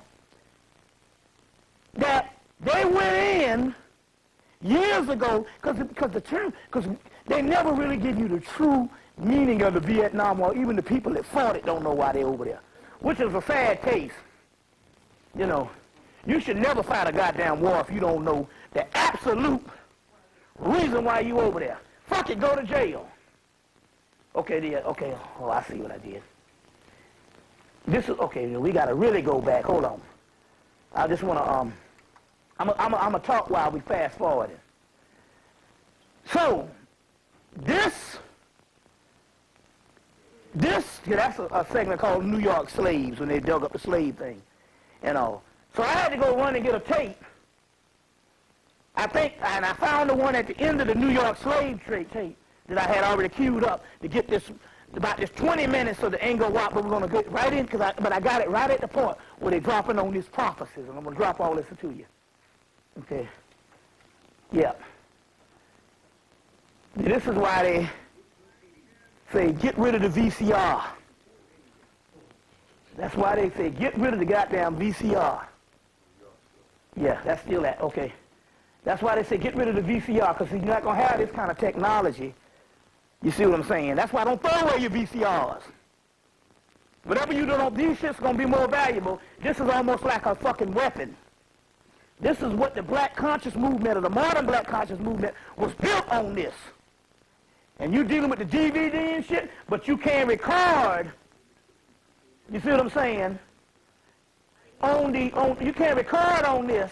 that they went in years ago, because they never really give you the true meaning of the Vietnam War. Even the people that fought it don't know why they're over there, which is a sad case. You know, you should never fight a goddamn war if you don't know the absolute reason why you over there. Fuck it, go to jail. Okay, okay, oh, I see what I did. This is, okay, we got to really go back. Hold on. I just want to, I'm going to talk while we fast forward it. So, that's a segment called New York Slaves, when they dug up the slave thing and all. So I had to go run and get a tape. I think, and I found the one at the end of the New York slave trade tape that I had already queued up to get this, about this 20 minutes of the Angkor Wat, but we're going to get right in, but I got it right at the point where they're dropping on these prophecies, and I'm going to drop all this to you. Okay. Yeah. This is why they say, get rid of the VCR. That's why they say, get rid of the goddamn VCR. Yeah, that's still that. Okay. That's why they say, get rid of the VCR, because you're not going to have this kind of technology. You see what I'm saying? That's why don't throw away your VCRs. Whatever you do on these shit's going to be more valuable. This is almost like a fucking weapon. This is what the black conscious movement, or the modern black conscious movement, was built on this. And you dealing with the DVD and shit, but you can't record. You see what I'm saying? You can't record on this,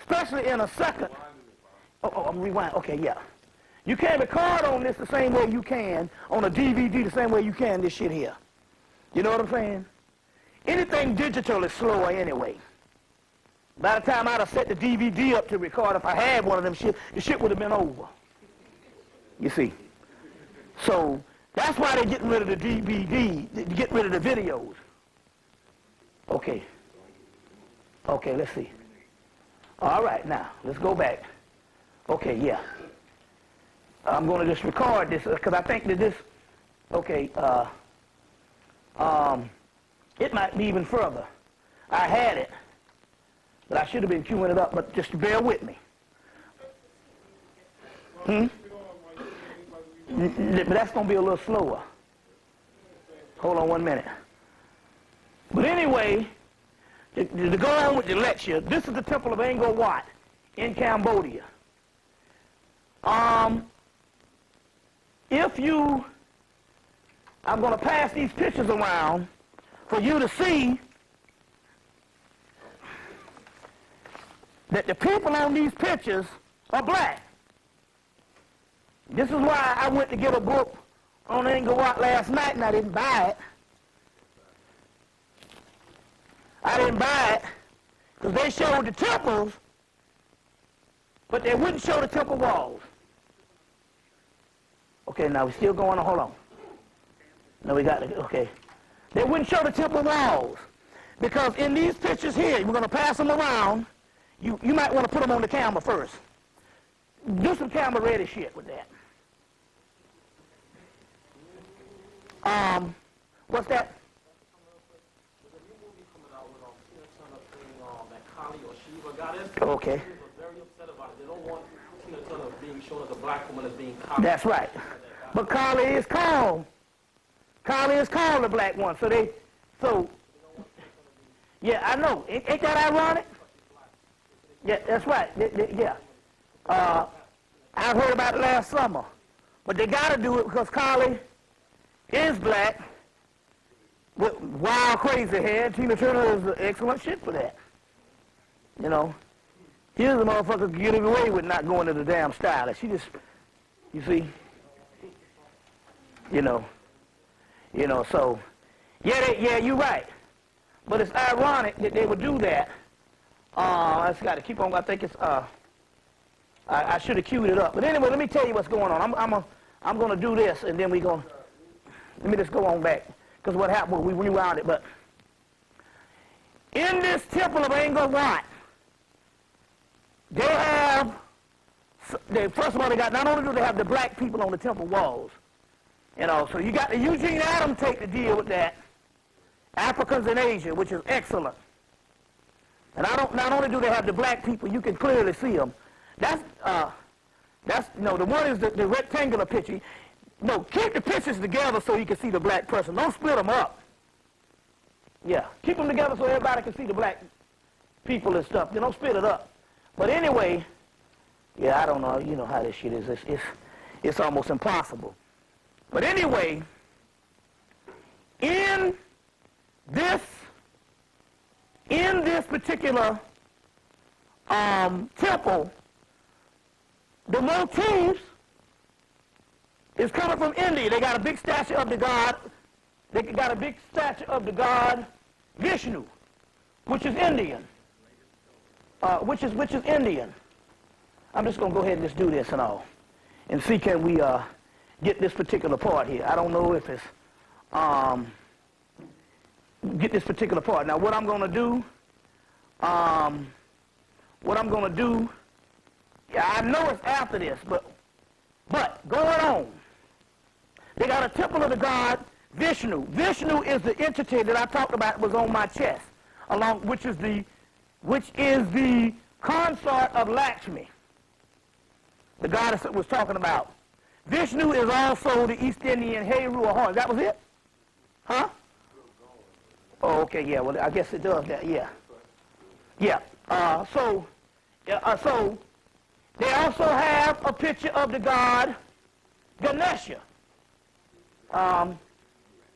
especially in a second. I'm rewind. Okay, yeah. You can't record on this the same way you can on a DVD, the same way you can this shit here. You know what I'm saying? Anything digital is slower anyway. By the time I'd have set the DVD up to record, if I had one of them shit, the shit would have been over. You see. So that's why they're getting rid of the DVD, getting rid of the videos. Okay. Okay, let's see. All right, now, let's go back. Okay, yeah. I'm going to just record this because I think that this, okay, it might be even further. I had it, but I should have been queuing it up, but just bear with me. But that's going to be a little slower. Hold on 1 minute. But anyway, to go on with the lecture, this is the Temple of Angkor Wat in Cambodia. I'm going to pass these pictures around for you to see that the people on these pictures are black. This is why I went to get a book on Angkor Wat last night and I didn't buy it. I didn't buy it because they showed the temples, but they wouldn't show the temple walls. Okay, now we're still going on. Hold on. No, we got it. Okay. They wouldn't show the temple walls because in these pictures here, we're going to pass them around. You might want to put them on the camera first. Do some camera ready shit with that. What's that? Okay. That's right. But Carly is called. Carly is called the black one. So yeah, I know. Ain't that ironic? Yeah, that's right. Yeah. I heard about it last summer. But they got to do it because Carly is black with wild, crazy hair. Tina Turner is an excellent shit for that. You know. Here's a motherfucker getting away with not going to the damn stylist. She just, you see, you know, so, yeah, you're right. But it's ironic that they would do that. I just got to keep on, I think it's, I should have queued it up. But anyway, let me tell you what's going on. I'm going to do this, and then let me just go on back. Because what happened, we rewound it, but in this temple of Angkor Wat, first of all, not only do they have the black people on the temple walls, you know, so you got the Eugene Adams take to deal with that, Africans in Asia, which is excellent. And not only do they have the black people, you can clearly see them. That's the one is the rectangular picture. No, keep the pictures together so you can see the black person. Don't split them up. Yeah, keep them together so everybody can see the black people and stuff. Don't split it up. But anyway, yeah, I don't know. You know how this shit is. It's almost impossible. But anyway, in this particular temple, the motifs is coming from India. They got a big statue of the god. They got a big statue of the god Vishnu, which is Indian. Which is Indian. I'm just going to go ahead and just do this and all, and see can we get this particular part here. I don't know if it's get this particular part. Now what I'm going to do, yeah, I know it's after this, but going on, they got a temple of the god Vishnu. Vishnu is the entity that I talked about was on my chest, which is the consort of Lakshmi, the goddess that was talking about. Vishnu is also the East Indian Heru or horn. That was it? Huh? Oh, okay, yeah, well, I guess it does that, yeah. Yeah, so they also have a picture of the god Ganesha.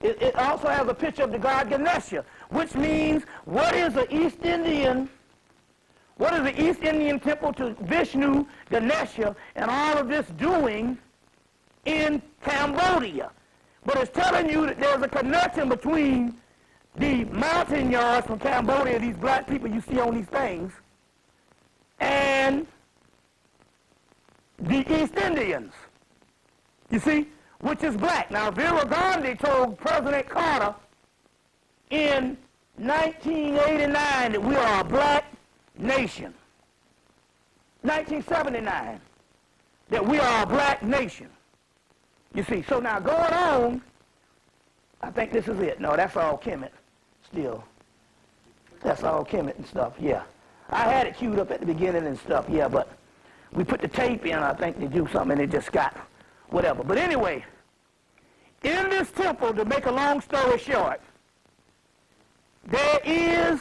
It also has a picture of the god Ganesha, which means what is the East Indian temple to Vishnu, Ganesha, and all of this doing in Cambodia? But it's telling you that there's a connection between the mountain yards from Cambodia, these black people you see on these things, and the East Indians, you see, which is black. Now, Vera Gandhi told President Carter in 1989 that we are a black nation. 1979, that we are a black nation. You see, so now going on, I think this is it. No, that's all Hemmitt still. That's all Hemmitt and stuff, yeah. I had it queued up at the beginning and stuff, yeah, but we put the tape in, I think, to do something, and it just got whatever. But anyway, in this temple, to make a long story short, there is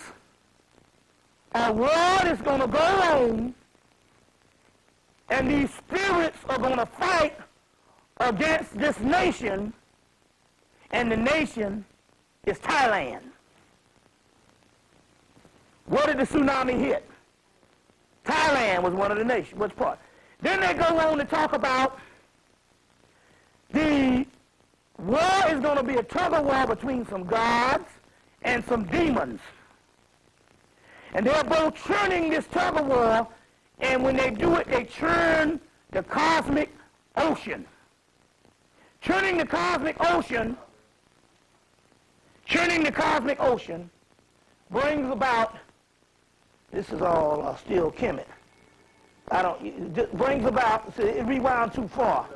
a war that's going to go on, and these spirits are going to fight against this nation, and the nation is Thailand. Where did the tsunami hit? Thailand was one of the nations. Which part? Then they go on to talk about the war is going to be a tug-of-war between some gods and some demons. And they're both churning this tug-of-war, and when they do it, they churn the cosmic ocean. Churning the cosmic ocean brings about, this is all still Hemmitt. It brings about, so it rewound too far.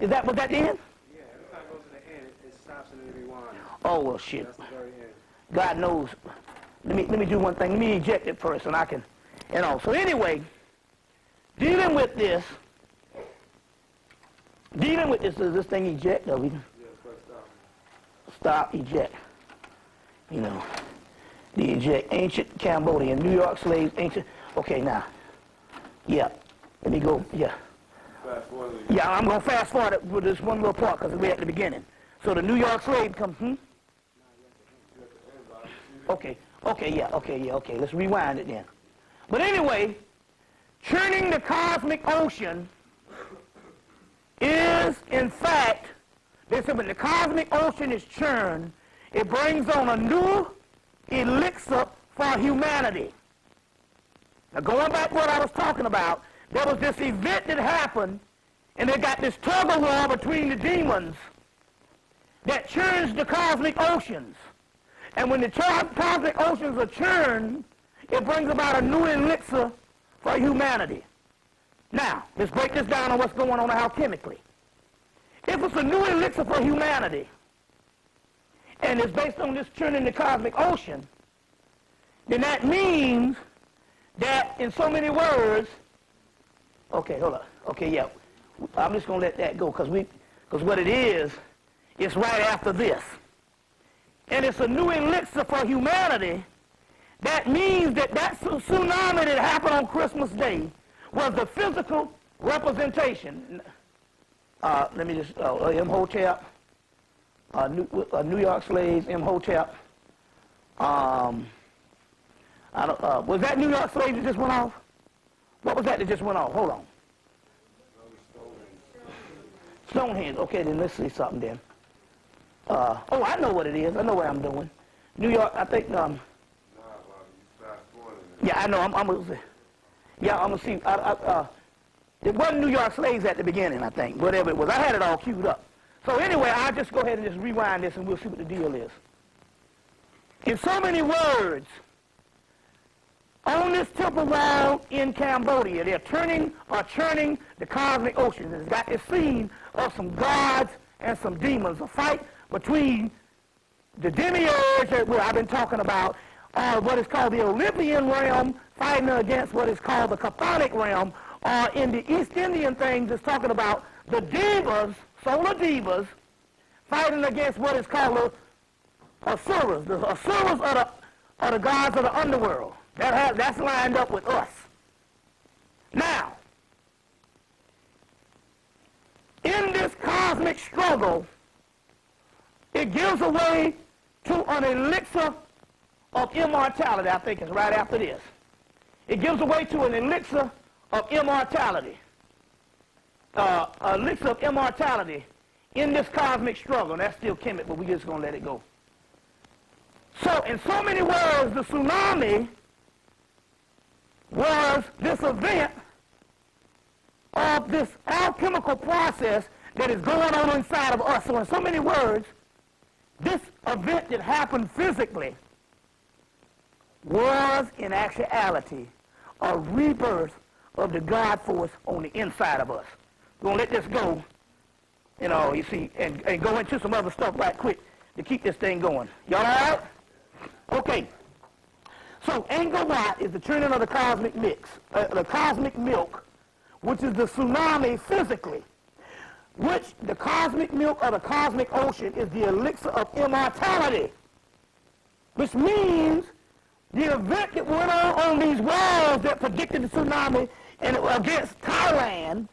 Was that the end? Yeah, every time it goes to the end, it stops and it rewinds. Oh, well, shit. That's the very end. God knows. Let me do one thing. Let me eject it first, and I can, So anyway, dealing with this, does this thing eject? Or we stop, eject. The eject, ancient Cambodian, New York slaves, ancient. Okay, now, yeah. Let me go. Yeah. Fast forward. Yeah, I'm gonna fast forward it with this one little part because we're at the beginning. So the New York slave comes. Okay. Let's rewind it then. But anyway, churning the cosmic ocean is, in fact, they said when the cosmic ocean is churned, it brings on a new elixir for humanity. Now, going back to what I was talking about, there was this event that happened, and they got this tug-of-war between the demons that churns the cosmic oceans. And when the cosmic oceans are churned, it brings about a new elixir for humanity. Now, let's break this down on what's going on alchemically. If it's a new elixir for humanity, and it's based on this churning the cosmic ocean, then that means that in so many words, okay, hold on. Okay, yeah. I'm just going to let that go because what it is, it's right after this. And it's a new elixir for humanity. That means that tsunami that happened on Christmas Day was the physical representation. Let me just, Imhotep, New York slaves, Imhotep. Was that New York slave that just went off? What was that just went off? Hold on. Stonehenge. Okay, then let's see something then. I know what it is. I know what I'm doing. New York, I think, yeah, I know, I'm going to see. Yeah, I'm going to see. It wasn't New York slaves at the beginning, I think, whatever it was. I had it all queued up. So anyway, I'll just go ahead and just rewind this and we'll see what the deal is. In so many words, on this temple wall in Cambodia, they're churning the cosmic ocean. It's got this scene of some gods and some demons, a fight between the demiurge that I've been talking about, what is called the Olympian realm, fighting against what is called the Chthonic realm, or in the East Indian things, it's talking about the divas, solar divas, fighting against what is called the Asuras. The Asuras are the gods of the underworld. That's lined up with us. Now, in this cosmic struggle, it gives away to an elixir of immortality. I think it's right after this. It gives away to an elixir of immortality. Elixir of immortality in this cosmic struggle. And that's still Hemmitt, but we're just going to let it go. So, in so many words, the tsunami was this event of this alchemical process that is going on inside of us. So in so many words, this event that happened physically was in actuality a rebirth of the God force on the inside of us. We're going to let this go, you see, and go into some other stuff right quick to keep this thing going. Y'all all right? Okay. So Angkor Wat is the turning of the cosmic mix, the cosmic milk, which is the tsunami physically, which the cosmic milk of the cosmic ocean is the elixir of immortality, which means the event that went on these walls that predicted the tsunami and against Thailand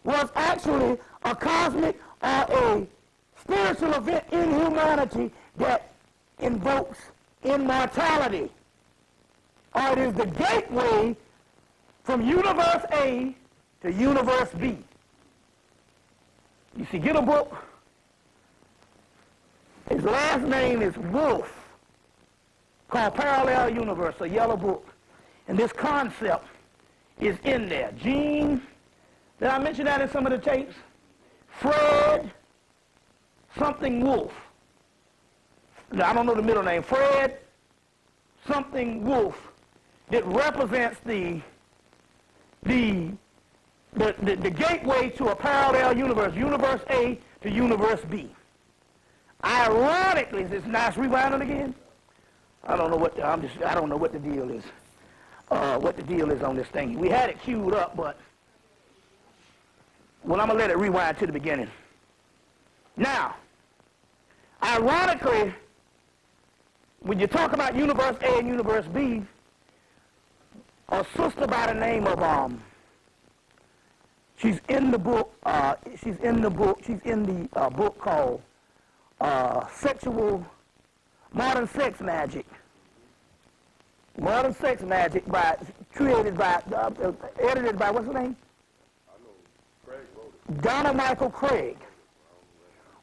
was actually a cosmic or a spiritual event in humanity that invokes immortality. Or it is the gateway from universe A to universe B. You see, get a book. His last name is Wolf, called Parallel Universe, a yellow book. And this concept is in there. Gene, did I mention that in some of the tapes? Fred something Wolf. I don't know the middle name. Fred something Wolf. That represents the gateway to a parallel universe, universe A to universe B. Ironically, is this nice rewinding again? I don't know what I don't know what the deal is. What the deal is on this thing. We had it queued up, but well, I'm gonna let it rewind to the beginning. Now, ironically, when you talk about universe A and universe B, a sister by the name of she's in the book called Modern Sex Magic. Modern Sex Magic edited by what's her name? Donna Michael Craig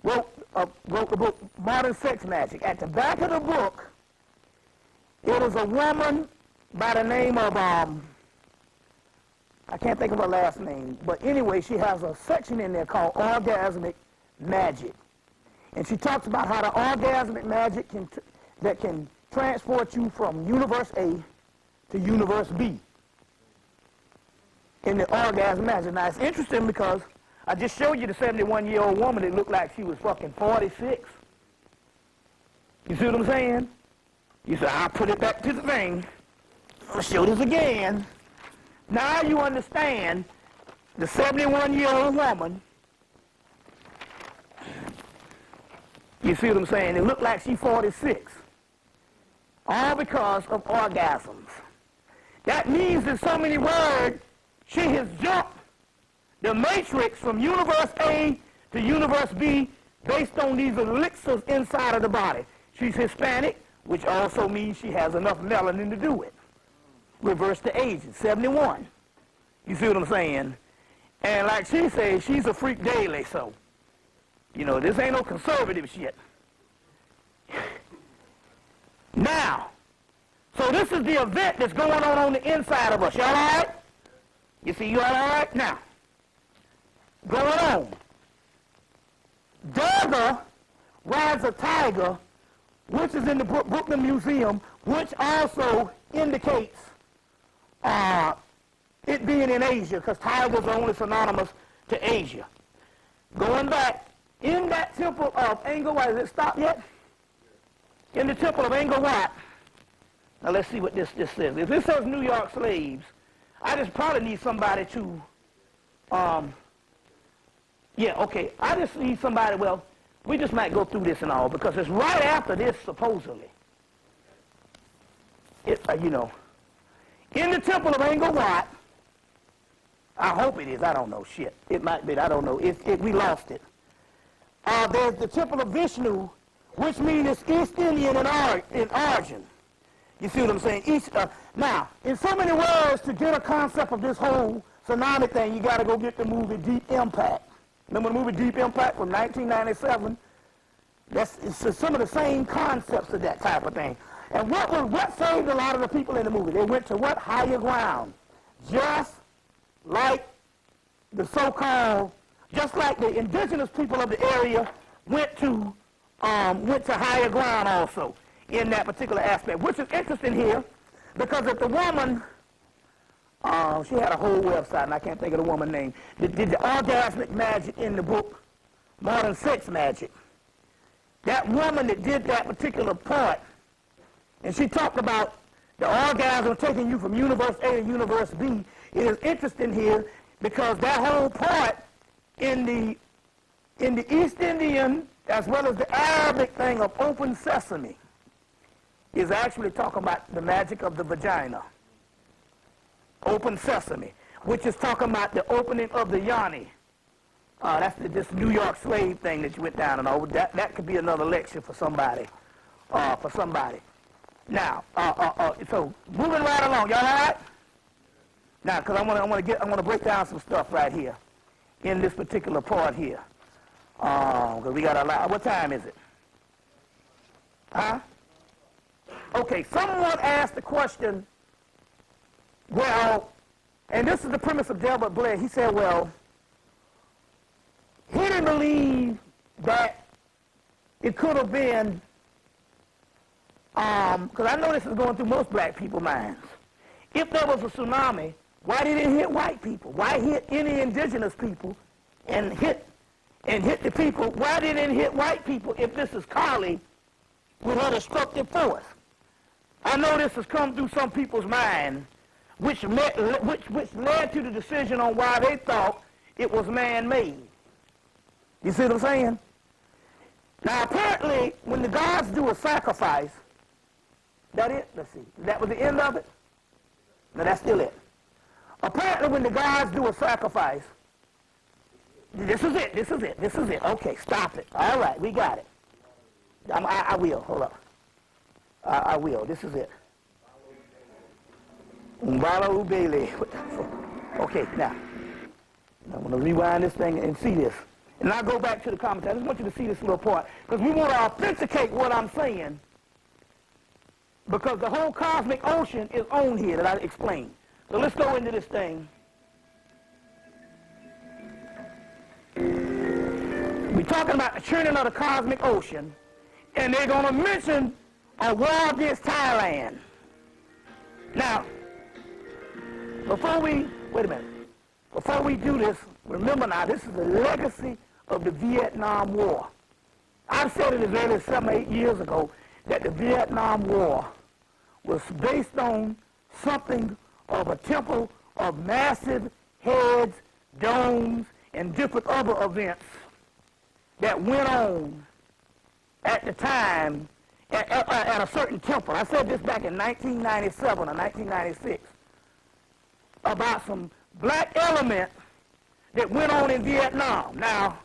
wrote the book Modern Sex Magic. At the back of the book, it is a woman by the name of, I can't think of her last name, but anyway, she has a section in there called Orgasmic Magic. And she talks about how the orgasmic magic can transport you from universe A to universe B in the orgasm magic. Now, it's interesting because I just showed you the 71-year-old woman that looked like she was fucking 46. You see what I'm saying? You say, I'll put it back to the thing. I'll show this again. Now you understand the 71-year-old woman. You see what I'm saying? It looked like she's 46. All because of orgasms. That means in so many words, she has jumped the matrix from universe A to universe B based on these elixirs inside of the body. She's Hispanic, which also means she has enough melanin to do it. Reverse the age, 71. You see what I'm saying? And like she says, she's a freak daily, so, this ain't no conservative shit. Now, so this is the event that's going on the inside of us. Y'all all right? You see, you all right? Now, going on. Durga rides a tiger, which is in the Brooklyn Museum, which also indicates it being in Asia, because tigers are only synonymous to Asia. Going back, in that temple of Angkor Wat, has it stopped yet? In the temple of Angkor Wat, now let's see what this says. If this says New York slaves, I just probably need somebody to, I just need somebody, well, we just might go through this and all, because it's right after this, supposedly. In the temple of Angkor Wat, I hope it is, I don't know, shit. It might be, I don't know, we lost it. There's the temple of Vishnu, which means it's East Indian in origin. You see what I'm saying? Now, in so many words, to get a concept of this whole tsunami thing, you got to go get the movie Deep Impact. Remember the movie Deep Impact from 1997? It's some of the same concepts of that type of thing. And what saved a lot of the people in the movie? They went to what? Higher ground. Just like the so-called, just like the indigenous people of the area went to higher ground also in that particular aspect, which is interesting here, because if the woman, she had a whole website, and I can't think of the woman's name, did the orgasmic magic in the book, Modern Sex Magic. That woman that did that particular part, and she talked about the orgasm taking you from universe A to universe B. It is interesting here because that whole part in the East Indian as well as the Arabic thing of open sesame is actually talking about the magic of the vagina. Open sesame, which is talking about the opening of the yoni. That's this New York slave thing that you went down and all. That could be another lecture for somebody. Now, so moving right along, y'all all right? Now, because I want to break down some stuff right here in this particular part here. Because we got a lot. What time is it? Huh? Okay, someone asked the question, well, and this is the premise of Delbert Blair. He said, well, he didn't believe that it could have been, because I know this is going through most black people's minds. If there was a tsunami, why did it hit white people? Why hit any indigenous people and hit the people? Why didn't it hit white people if this is Carly with her destructive force? I know this has come through some people's mind, which led to the decision on why they thought it was man-made. You see what I'm saying? Now, apparently, when the gods do a sacrifice, that it? Let's see. That was the end of it? No, that's still it. Apparently, when the gods do a sacrifice, this is it. Okay, stop it. All right, we got it. I will. Hold up. I will. This is it. Umbala Ubele. Okay, now, I'm going to rewind this thing and see this. And I'll go back to the commentary. I just want you to see this little part, because we want to authenticate what I'm saying, because the whole cosmic ocean is on here that I explained. So let's go into this thing. We're talking about the churning of the cosmic ocean, and they're going to mention a war against Thailand. Now, before we do this, remember now, this is the legacy of the Vietnam War. I've said it as early as 7 or 8 years ago that the Vietnam War was based on something of a temple of massive heads, domes, and different other events that went on at the time at a certain temple. I said this back in 1997 or 1996 about some black element that went on in Vietnam. Now,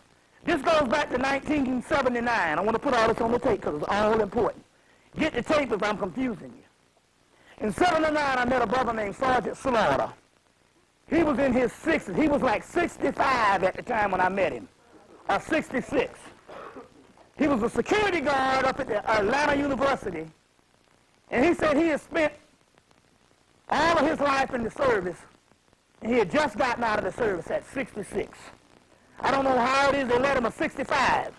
this goes back to 1979. I want to put all this on the tape because it's all important. Get the tape if I'm confusing you. In 79, I met a brother named Sergeant Slaughter. He was in his 60s. He was like 65 at the time when I met him, or 66. He was a security guard up at the Atlanta University, and he said he had spent all of his life in the service, and he had just gotten out of the service at 66. I don't know how it is they let him at 65.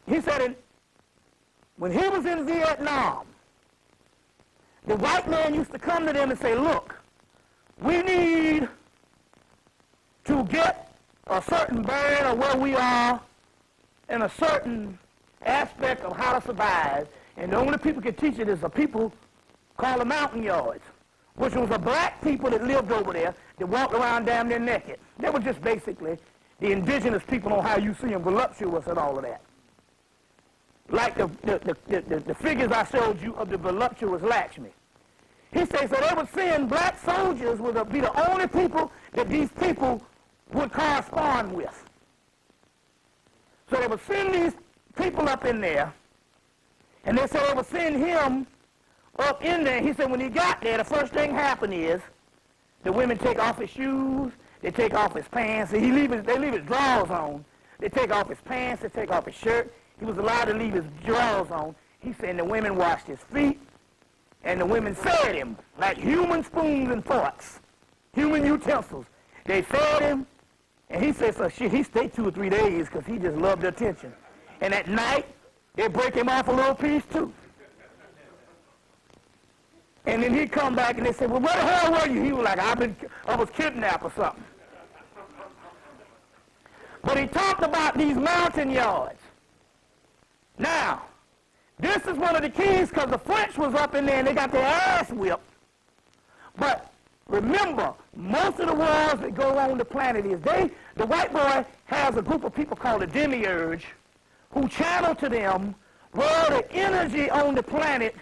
He said when he was in Vietnam, the white man used to come to them and say, look, we need to get a certain bearing of where we are and a certain aspect of how to survive. And the only people can teach it is a people called the Mountain Yards, which was a black people that lived over there that walked around damn near naked. They were just basically the indigenous people on how you see them, voluptuous and all of that. Like the figures I showed you of the voluptuous Lakshmi. He says, so they would send black soldiers would be the only people that these people would correspond with. So they would send these people up in there, and they said they would send him up in there. He said when he got there, the first thing happened is the women take off his shoes, they take off his pants, they leave his drawers on. They take off his pants, they take off his shirt. He was allowed to leave his drawers on. He said the women washed his feet, and the women fed him like human spoons and forks, human utensils. They fed him, and he said so he stayed 2 or 3 days because he just loved the attention. And at night, they break him off a little piece too. And then he'd come back and they said, well, where the hell were you? He was like, I was kidnapped or something. But he talked about these mountain yards. Now, this is one of the keys because the French was up in there and they got their ass whipped. But remember, most of the wars that go on the planet is the white boy has a group of people called the demiurge who channel to them where the energy on the planet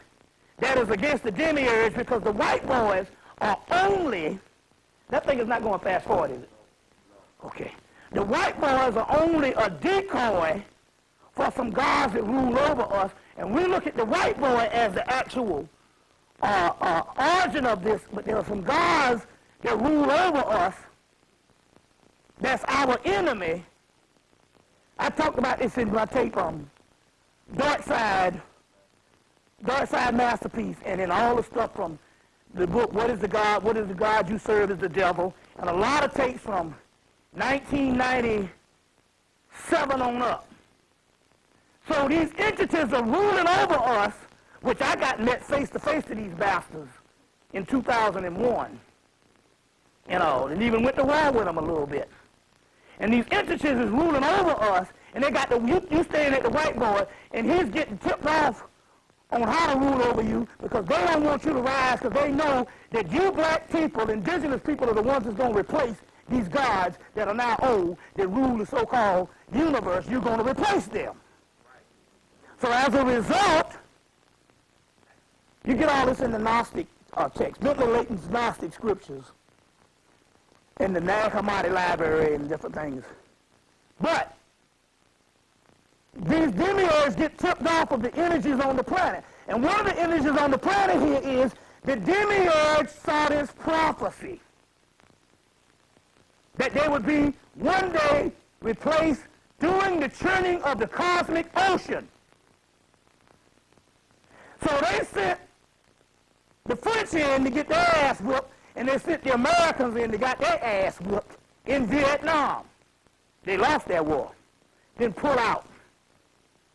that is against the demiurge, because the white boys are only, that thing is not going fast forward, is it? Okay. The white boys are only a decoy for some gods that rule over us, and we look at the white boy as the actual origin of this, but there are some gods that rule over us that's our enemy. I talked about this in my tape Dark Side Masterpiece, and then all the stuff from the book, What is the God You Serve is the Devil, and a lot of tapes from 1997 on up. So these entities are ruling over us, which I got met face-to-face to these bastards in 2001, and even went to war with them a little bit. And these entities is ruling over us, and they got you staying at the white boy, and he's getting tipped off on how to rule over you because they don't want you to rise because they know that you black people, indigenous people, are the ones that's going to replace these gods that are now old, that rule the so-called universe. You're going to replace them. So as a result, you get all this in the Gnostic text, Milton Layton's Gnostic scriptures, in the Nag Hammadi library and different things. But these demiurges get tipped off of the energies on the planet. And one of the energies on the planet here is the demiurge saw this prophecy that they would be one day replaced during the churning of the cosmic ocean. So they sent the French in to get their ass whooped, and they sent the Americans in to get their ass whooped in Vietnam. They lost that war, then pulled out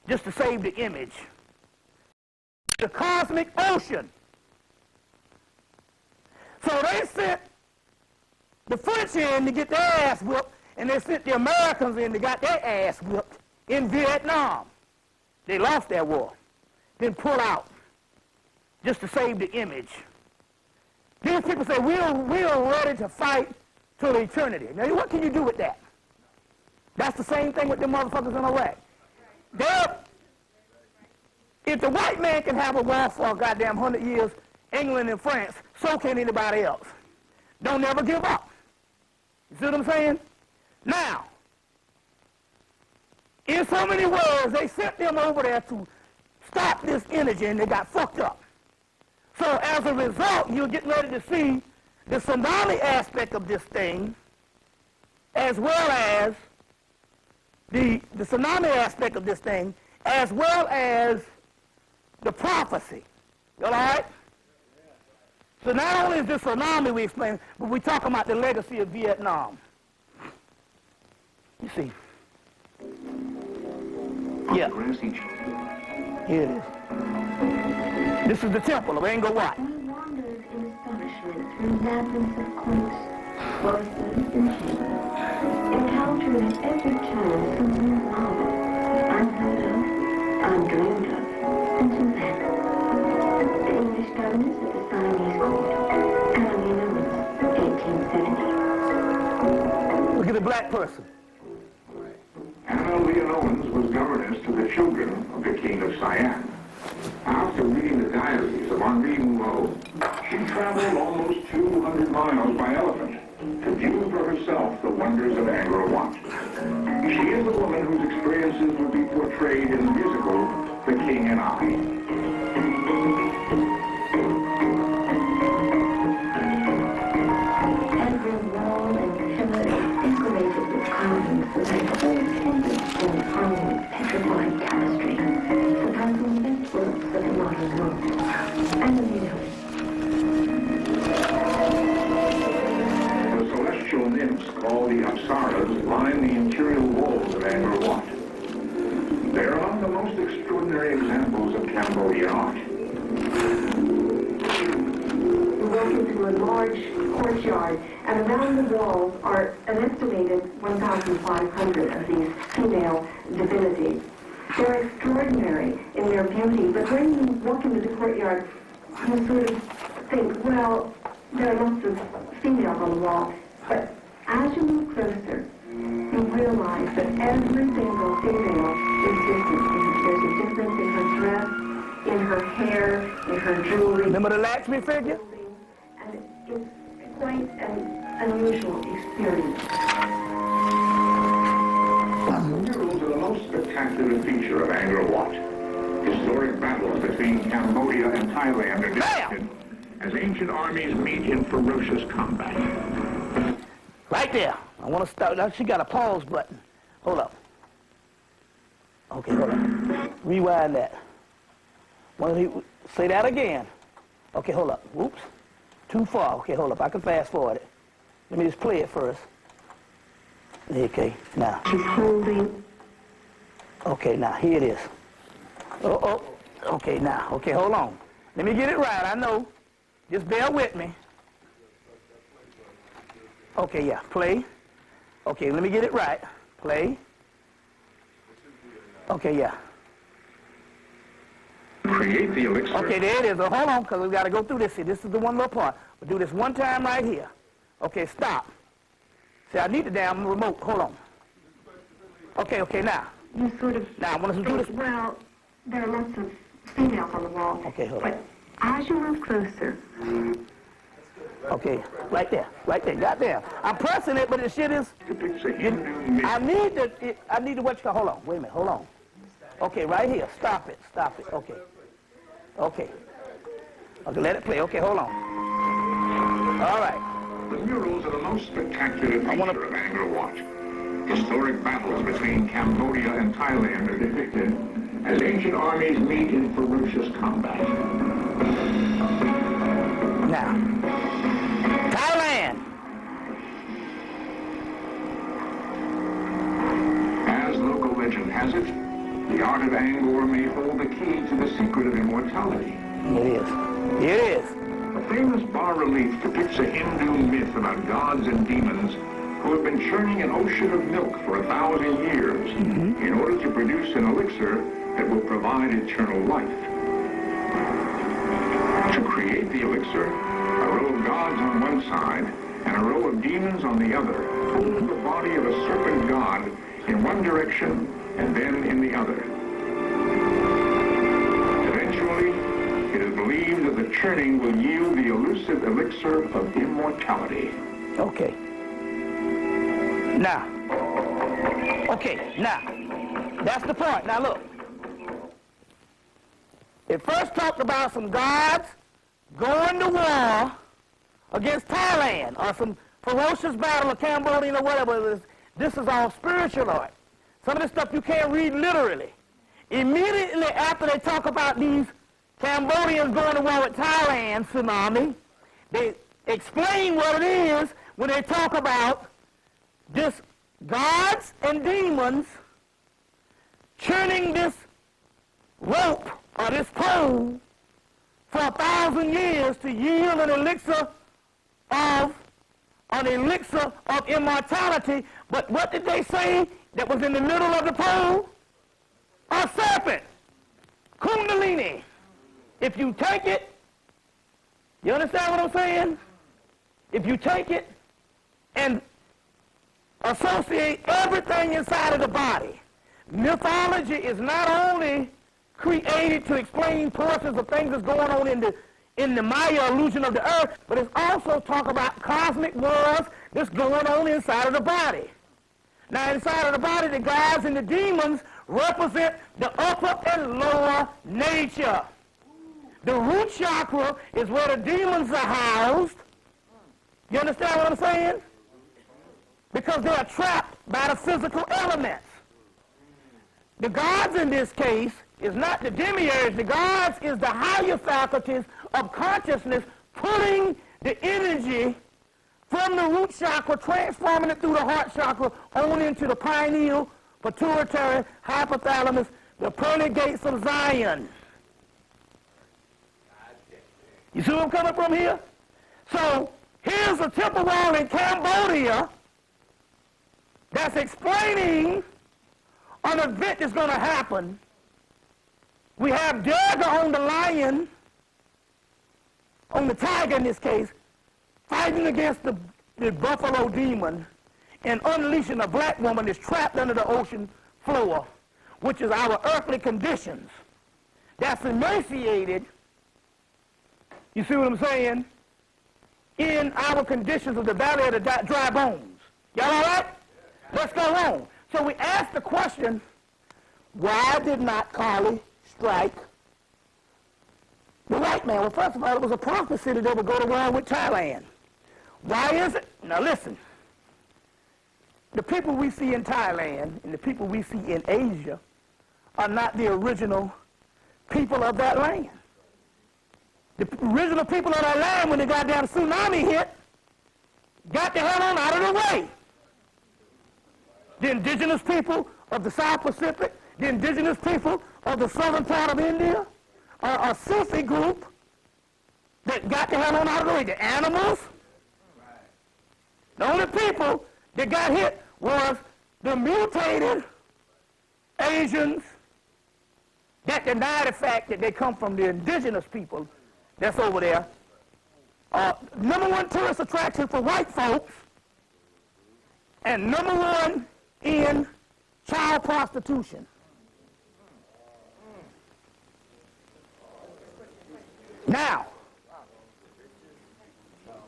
just to save the image. The cosmic ocean. So they sent the French in to get their ass whooped, and they sent the Americans in to get their ass whooped in Vietnam. They lost that war, then pulled out just to save the image. These people say, we are ready to fight till eternity. Now, what can you do with that? That's the same thing with the motherfuckers in Iraq. If the white man can have a war for a goddamn 100 years, England and France, so can anybody else. Don't never give up. You see what I'm saying? Now, in so many words, they sent them over there to stop this energy, and they got fucked up. So as a result, you're getting ready to see the tsunami aspect of this thing, as well as the tsunami aspect of this thing, as well as the prophecy. You all right? So not only is this tsunami we explain, but we're talking about the legacy of Vietnam. You see? Yeah. Here it is. This is the temple of Angkor Wat. We wandered in astonishment through labyrinths of courts, voices and chambers, encountering at every turn some new marvel, unheard of, undreamed of, until then. The English governors of the Siamese court, Annalena Owens, 1870. Look at the black person. Annalena Owens was governess to the children of the King of Siam. After reading the diaries of Henri Mulot, she traveled almost 200 miles by elephant to view for herself the wonders of Angkor Wat. She is a woman whose experiences would be portrayed in the musical The King and I. Every wall and pillar is decorated with carvings like whole temples in fine petrified tapestry, surpassing best work of Cambodian art. We walk into a large courtyard, and around the walls are an estimated 1,500 of these female divinities. They're extraordinary in their beauty, but when you walk into the courtyard, you sort of think, well, there are lots of females on the wall, but as you move closer, you realize that every single female is different. There's a difference in her dress, in her hair, in her jewelry. Remember the Lakshmi figure? And it's quite an unusual experience. The murals are the most spectacular feature of Angkor Wat. Historic battles between Cambodia and Thailand are depicted as ancient armies meet in ferocious combat. Right there. I want to start. Now she got a pause button. Hold up. Okay, hold up. Rewind that. Say that again. Okay, hold up. Whoops. Too far. Okay, hold up. I can fast forward it. Let me just play it first. Okay, now. She's holding. Okay, now, here it is. Oh, okay, now. Okay, hold on. Let me get it right. I know. Just bear with me. Okay, yeah, play. Okay, let me get it right. Play. Okay, yeah. Create the elixir. Okay, there it is. Hold on, because we got to go through this here. This is the one little part. We'll do this one time right here. Okay, stop. See, I need the damn remote. Hold on. Okay, now. You sort of. Now, I want us to do this. Well, there are lots of females on the wall. Okay, hold on. But as you move closer. Okay, right there. Goddamn. I'm pressing it, but the shit is. I need to what you call. Hold on. Wait a minute. Hold on. Okay, right here. Stop it. Okay, let it play. Okay, hold on. All right. The murals are the most spectacular feature of Angkor Wat. Historic battles between Cambodia and Thailand are depicted as ancient armies meet in ferocious combat. Now, Thailand. As local legend has it, the art of Angkor may hold the key to the secret of immortality. It is. A famous bas-relief depicts a Hindu myth about gods and demons who have been churning an ocean of milk for 1,000 years in order to produce an elixir that will provide eternal life. To create the elixir, a row of gods on one side and a row of demons on the other hold the body of a serpent god in one direction and then in the other. Eventually, it is believed that the churning will yield the elusive elixir of immortality. Okay. Now, that's the point. Now look. It first talked about some gods going to war against Thailand or some ferocious battle of Cambodia or whatever it is. This is all spiritual art. Some of this stuff you can't read literally. Immediately after they talk about these Cambodians going to war with Thailand, Tsunami, they explain what it is when they talk about this gods and demons churning this rope or this pole for 1,000 years to yield an elixir of immortality. But what did they say that was in the middle of the pole? A serpent. Kundalini. If you take it, you understand what I'm saying? If you take it and associate everything inside of the body, mythology is not only created to explain portions of things that's going on in the Maya illusion of the earth, but it's also talk about cosmic wars that's going on inside of the body. Now, inside of the body, the gods and the demons represent the upper and lower nature. The root chakra is where the demons are housed. You understand what I'm saying? Because they are trapped by the physical elements. The gods in this case is not the demiurge. The gods is the higher faculties of consciousness pulling the energy from the root chakra, transforming it through the heart chakra on into the pineal, pituitary, hypothalamus, the pearly gates of Zion. You see where I'm coming from here? So here's a temple wall in Cambodia that's explaining an event that's going to happen. We have Dagger on the lion, on the tiger in this case, fighting against the buffalo demon and unleashing a black woman that's trapped under the ocean floor, which is our earthly conditions. That's emaciated, you see what I'm saying, in our conditions of the valley of the dry bones. Y'all all right? Let's go on. So we asked the question, why did not Kali strike the white man? Well, first of all, it was a prophecy that they would go to war with Thailand. Why is it? Now listen, the people we see in Thailand and the people we see in Asia are not the original people of that land. The original people of that land, when the goddamn tsunami hit, got the hell on out of the way. The indigenous people of the South Pacific, the indigenous people of the southern part of India, are a Sufi group that got the hell on out of the way. The animals, the only people that got hit was the mutated Asians that deny the fact that they come from the indigenous people that's over there. Number one tourist attraction for white folks, and number one in child prostitution. Now,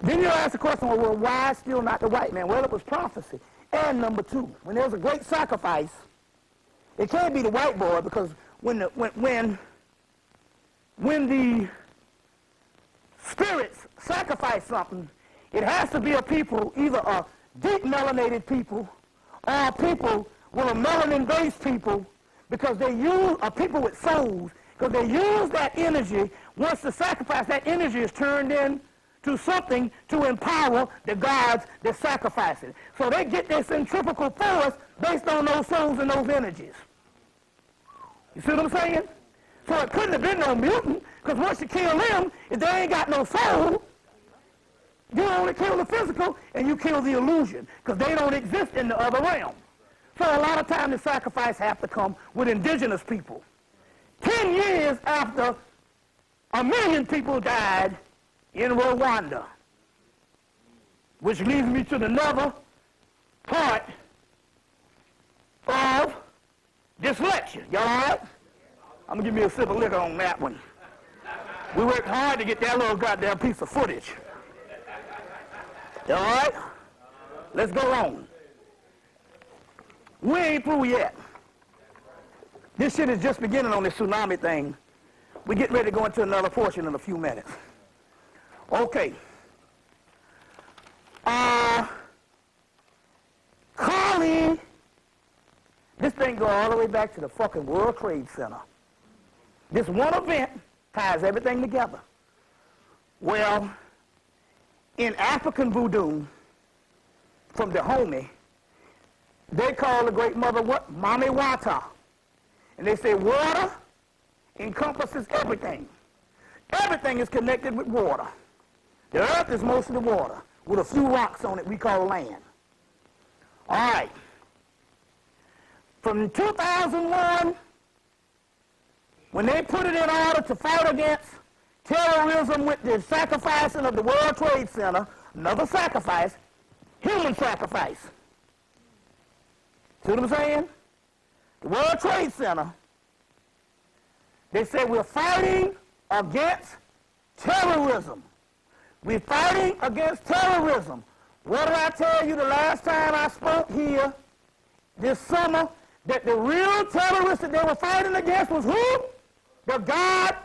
then you ask the question, well, why still not the white man? Well, it was prophecy. And number two, when there's a great sacrifice, it can't be the white boy, because when the spirits sacrifice something, it has to be a people, either a deep melanated people or people with a melanin-based people, because they use a people with souls, because they use that energy. Once the sacrifice, that energy is turned into something to empower the gods that sacrifice it. So they get their centrifugal force based on those souls and those energies. You see what I'm saying? So it couldn't have been no mutant, because once you kill them, if they ain't got no soul, you only kill the physical and you kill the illusion, because they don't exist in the other realm. So a lot of times the sacrifice have to come with indigenous people. 10 years after 1 million people died in Rwanda, which leads me to another part of this lecture. Y'all all right? I'm going to give me a sip of liquor on that one. We worked hard to get that little goddamn piece of footage. Y'all all right? Let's go on. We ain't through yet. This shit is just beginning on this tsunami thing. We get ready to go into another portion in a few minutes. Okay. Kali, this thing goes all the way back to the fucking World Trade Center. This one event ties everything together. Well, in African voodoo, from the homie, they call the great mother what? Mami Wata. And they say water encompasses everything. Everything is connected with water. The earth is mostly water, with a few rocks on it we call land. All right. From 2001, when they put it in order to fight against terrorism with the sacrificing of the World Trade Center, another sacrifice, human sacrifice. See what I'm saying? The World Trade Center, they said we're fighting against terrorism. We're fighting against terrorism. What did I tell you the last time I spoke here this summer? That the real terrorists that they were fighting against was who? The god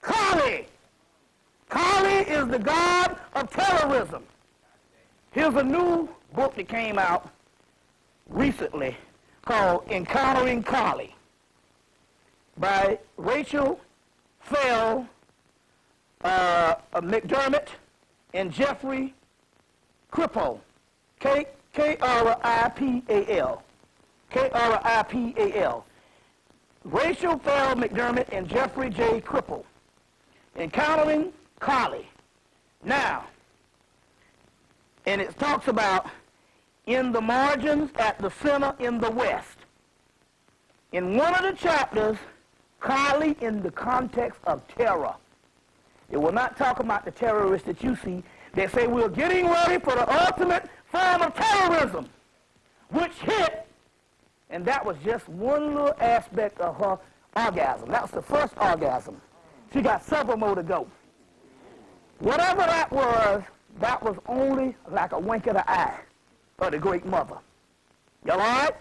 Kali. Kali is the god of terrorism. Here's a new book that came out recently called Encountering Kali by Rachel Fell McDermott and Jeffrey Kripal, K-R-I-P-A-L. K-R-I-P-A-L. Rachel Fell McDermott and Jeffrey J. Kripal. Encountering Kali. Now, and it talks about in the margins at the center in the west. In one of the chapters, Kali in the context of terror. It will not talk about the terrorists that you see. They say we're getting ready for the ultimate form of terrorism, which hit, and that was just one little aspect of her orgasm. That was the first orgasm. She got several more to go. Whatever that was only like a wink of the eye of the great mother. Y'all all right?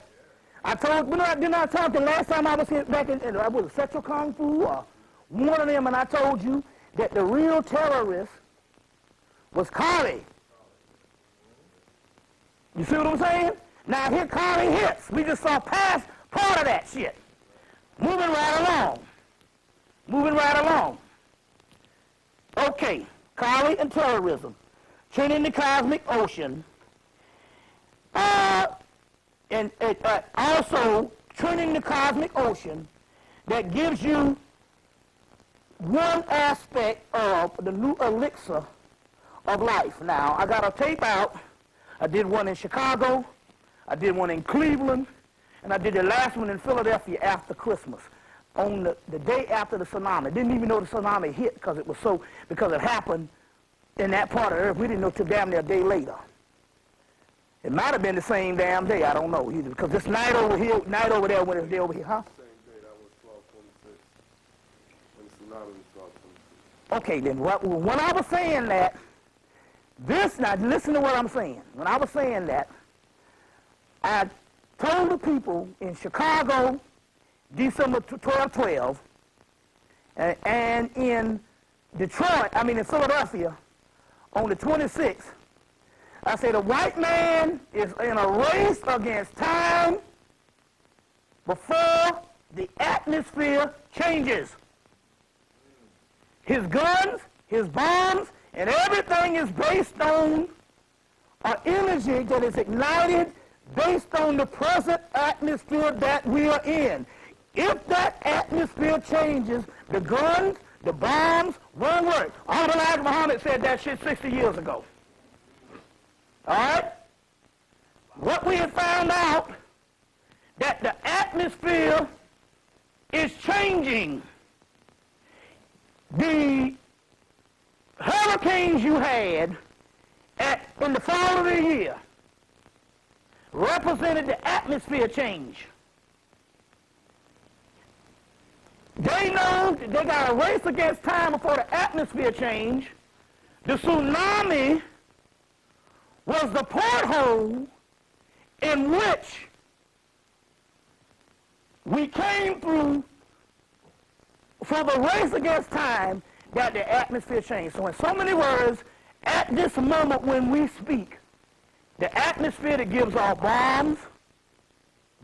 I told, didn't I talk the last time I was here back in, I was Sexual Kung Fu or one of them, and I told you that the real terrorist was Kali. You see what I'm saying? Now here Kali hits. We just saw past part of that shit. Moving right along. Moving right along. Okay, Kali and terrorism. Turning the cosmic ocean. And also turning the cosmic ocean that gives you one aspect of the new elixir of life. Now, I got a tape out. I did one in Chicago. I did one in Cleveland. And I did the last one in Philadelphia after Christmas, on the day after the tsunami. Didn't even know the tsunami hit because it happened in that part of the earth. We didn't know till damn near a day later. It might have been the same damn day. I don't know either, because this night over here, night over there, when it's day over here, huh? Same day, that was 12/26. When the tsunami was 12/26. Okay, then when I was saying that, now listen to what I'm saying. When I was saying that, I told the people in Chicago, December 12/12, and in Detroit, in Philadelphia, on the 26th, I say the white man is in a race against time before the atmosphere changes. His guns, his bombs, and everything is based on an energy that is ignited based on the present atmosphere that we are in. If that atmosphere changes, the guns, the bombs won't work. Elijah Muhammad said that shit 60 years ago. All right? What we have found out, that the atmosphere is changing. The hurricanes you had in the fall of the year represented the atmosphere change. They know that they got a race against time before the atmosphere change. The tsunami was the porthole in which we came through for the race against time that the atmosphere changed. So in so many words, at this moment when we speak, the atmosphere that gives off bombs,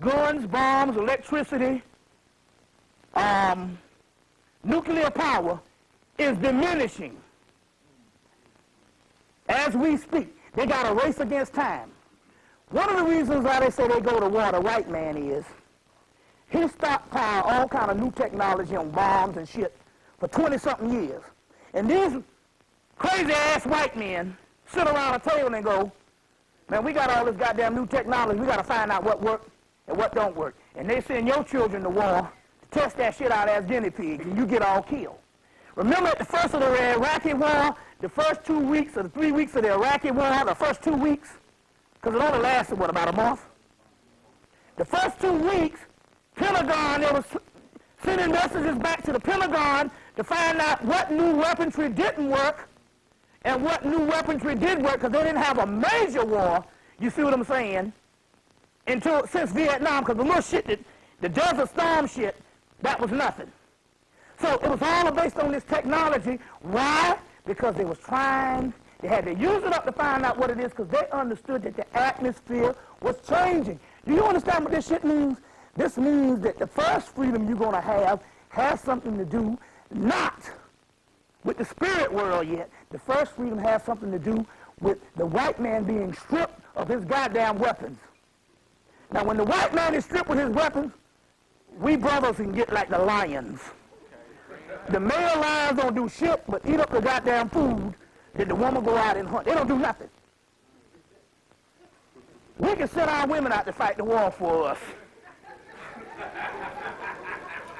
guns, bombs, electricity, nuclear power is diminishing as we speak. They got a race against time. One of the reasons why they say they go to war, the white man, is he stockpiled all kind of new technology on bombs and shit for 20-something years. And these crazy-ass white men sit around a table and go, man, we got all this goddamn new technology. We got to find out what works and what don't work. And they send your children to war to test that shit out as guinea pigs, and you get all killed. Remember at the first of the Iraqi war, the first 2 weeks or the 3 weeks of the Iraqi war, the first 2 weeks, because it only lasted, what, about a month? The first 2 weeks, Pentagon, they was sending messages back to the Pentagon to find out what new weaponry didn't work and what new weaponry did work, because they didn't have a major war, you see what I'm saying, since Vietnam, because the little shit, the Desert Storm shit, that was nothing. So it was all based on this technology. Why? Because they was trying, they had to use it up to find out what it is, because they understood that the atmosphere was changing. Do you understand what this shit means? This means that the first freedom you're going to have has something to do, not with the spirit world yet. The first freedom has something to do with the white man being stripped of his goddamn weapons. Now, when the white man is stripped with his weapons, we brothers can get like the lions. The male lions don't do shit but eat up the goddamn food that the woman go out and hunt. They don't do nothing. We can send our women out to fight the war for us.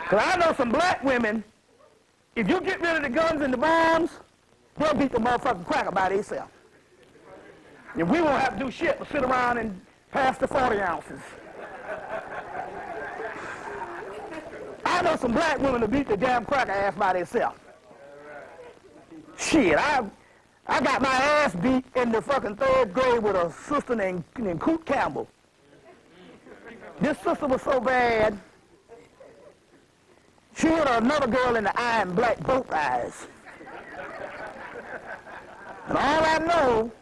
Because I know some black women, if you get rid of the guns and the bombs, they'll beat the motherfucking cracker by themselves. And we won't have to do shit but sit around and pass the 40 ounces. I know some black women to beat the damn cracker ass by themselves. Shit, I got my ass beat in the fucking 3rd grade with a sister named Coot Campbell. This sister was so bad, she hit another girl in the eye and blacked both eyes. And all I know,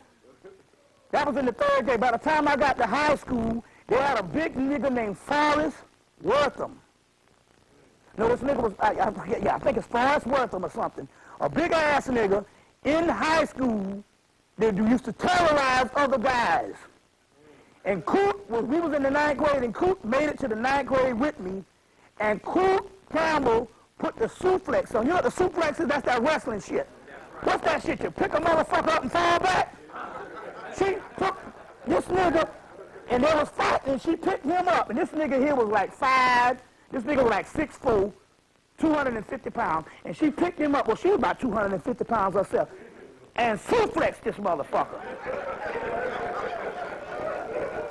that was in the 3rd grade. By the time I got to high school, they had a big nigga named Forrest Wortham. No, this nigga was, I think it's Forrest Wortham or something. A big-ass nigga in high school that used to terrorize other guys. And Coot, we was in the 9th grade, and Coot made it to the 9th grade with me, and Coot Campbell put the suplex on. You know what the suplex is? That's that wrestling shit. What's that shit? You pick a motherfucker up and fall back? She took this nigga, and they was fighting, and she picked him up, and this nigga here was like 5, this nigga was like 6'4", 250 pounds, and she picked him up. Well, she was about 250 pounds herself, and suplexed this motherfucker.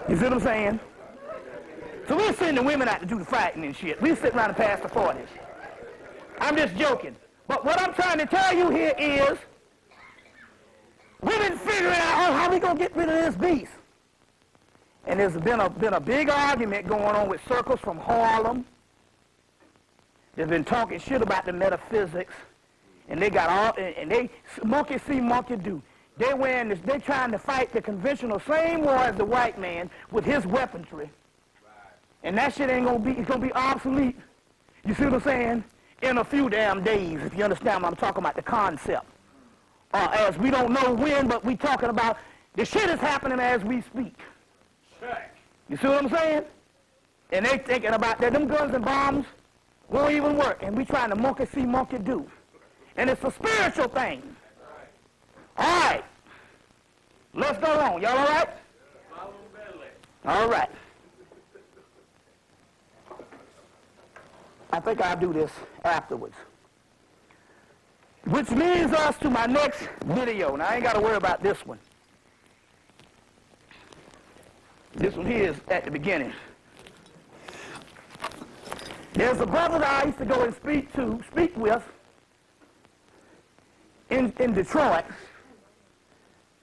You see what I'm saying? So we send the women out to do the fighting and shit. We sit around and pass the 40s. I'm just joking. But what I'm trying to tell you here is, we've been figuring out how we gonna get rid of this beast. And there's been a big argument going on with circles from Harlem. They've been talking shit about the metaphysics, and they got all, and they monkey see, monkey do. They wearing this, they trying to fight the conventional same war as the white man with his weaponry. And that shit ain't gonna be, it's gonna be obsolete. You see what I'm saying? In a few damn days, if you understand what I'm talking about, the concept. As we don't know when, but we talking about, the shit is happening as we speak. You see what I'm saying? And they thinking about that them guns and bombs won't even work, and we trying to monkey see, monkey do. And it's a spiritual thing. All right. Let's go on. Y'all all right? All right. I think I'll do this afterwards. Which leads us to my next video. Now, I ain't got to worry about this one. This one here is at the beginning. There's a brother that I used to go and speak with in Detroit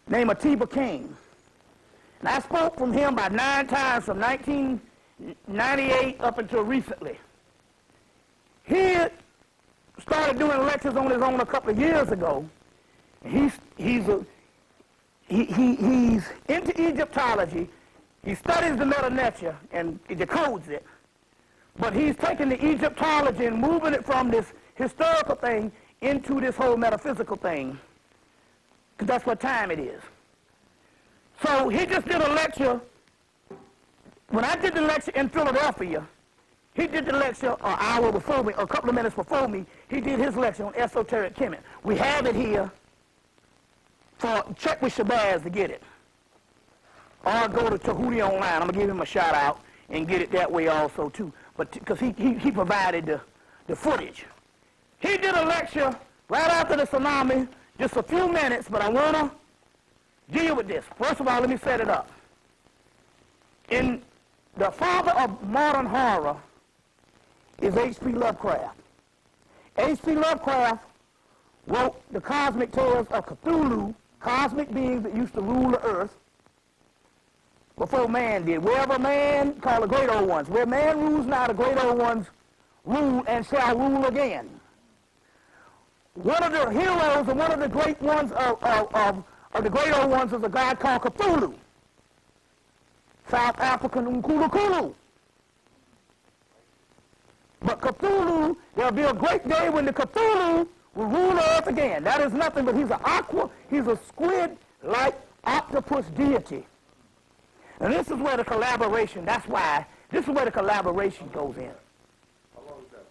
named Atiba King. And I spoke from him about 9 times from 1998 up until recently. He started doing lectures on his own a couple of years ago. He's into Egyptology. He studies the Meta Nature and he decodes it. But he's taking the Egyptology and moving it from this historical thing into this whole metaphysical thing. Because that's what time it is. So he just did a lecture. When I did the lecture in Philadelphia, he did the lecture an hour before me, or a couple of minutes before me. He did his lecture on esoteric Kemet. We have it here. Check with Shabazz to get it. Or go to Tahuti Online. I'm going to give him a shout out and get it that way also too. But because he provided the footage. He did a lecture right after the tsunami, just a few minutes, but I want to deal with this. First of all, let me set it up. In the father of modern horror is H.P. Lovecraft. H.P. Lovecraft wrote the cosmic tales of Cthulhu, cosmic beings that used to rule the earth before man did. Wherever man, called the great old ones, where man rules now, the great old ones rule and shall rule again. One of the heroes and one of the great ones of the great old ones is a god called Cthulhu. South African Nkulu. But Cthulhu, there'll be a great day when the Cthulhu will rule the earth again. That is nothing but he's a squid-like octopus deity. And this is where the collaboration, this is where the collaboration goes in. How long is that?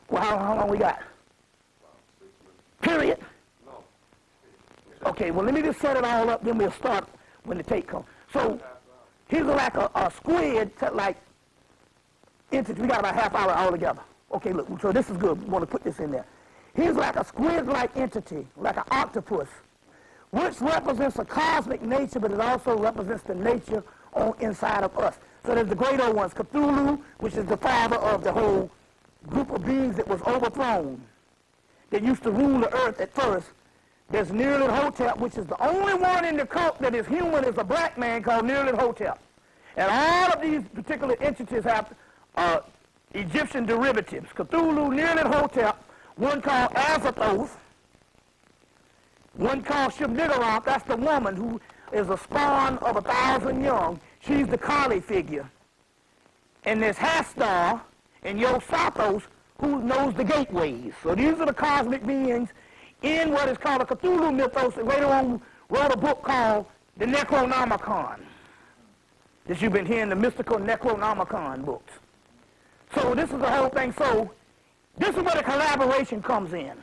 Well, how long we got? Okay, well, let me just set it all up, then we'll start when the tape comes. So, here's like a squid, like, entity. We got about a half hour all together. Okay, look, so this is good. We want to put this in there. Here's like a squid-like entity, like an octopus, which represents a cosmic nature, but it also represents the nature inside of us. So there's the great old ones, Cthulhu, which is the father of the whole group of beings that was overthrown, that used to rule the earth at first. There's Hotep, which is the only one in the cult that is human, is a black man called Hotep. And all of these particular entities have Egyptian derivatives. Cthulhu, Hotep, one called Azathoth, one called Shub-Niggurath, that's the woman who is a spawn of 1,000 young. She's the Kali figure. And there's Hastar and Yog-Sothoth, who knows the gateways. So these are the cosmic beings in what is called a Cthulhu mythos, and later on wrote a book called the Necronomicon, that you've been hearing, the mystical Necronomicon books. So this is the whole thing. So this is where the collaboration comes in.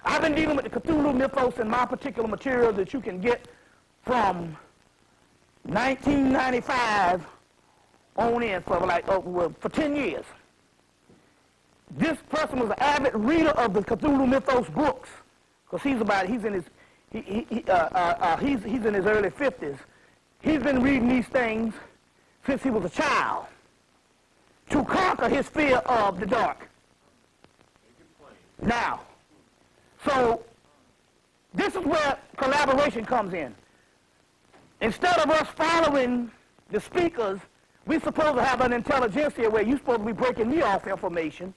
I've been dealing with the Cthulhu mythos in my particular material that you can get from 1995 on in for like for 10 years. This person was an avid reader of the Cthulhu mythos books, because he's in his early 50s. He's been reading these things since he was a child to conquer his fear of the dark. Now, so this is where collaboration comes in. Instead of us following the speakers, we're supposed to have an intelligentsia where you're supposed to be breaking me off information.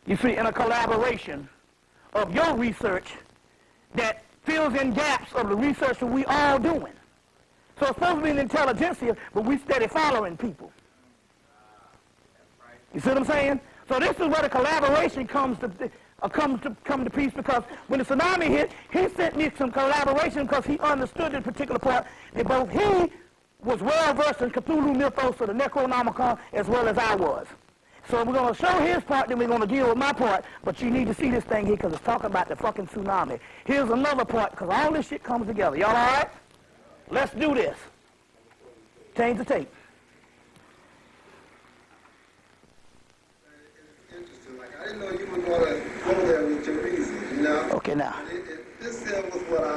You see, in a collaboration of your research that fills in gaps of the research that we all doing. So it's supposed to be an intelligentsia, but we steady following people. You see what I'm saying? So this is where the collaboration comes to peace, because when the tsunami hit, he sent me some collaboration because he understood this particular part, that both he was well versed in Cthulhu mythos or the Necronomicon as well as I was. So we're going to show his part, then we're going to deal with my part, but you need to see this thing here because it's talking about the fucking tsunami. Here's another part, because all this shit comes together. Y'all all right? Let's do this. Change the tape. I didn't know you were going to go there with your reason, you know? Okay, now. This here was what I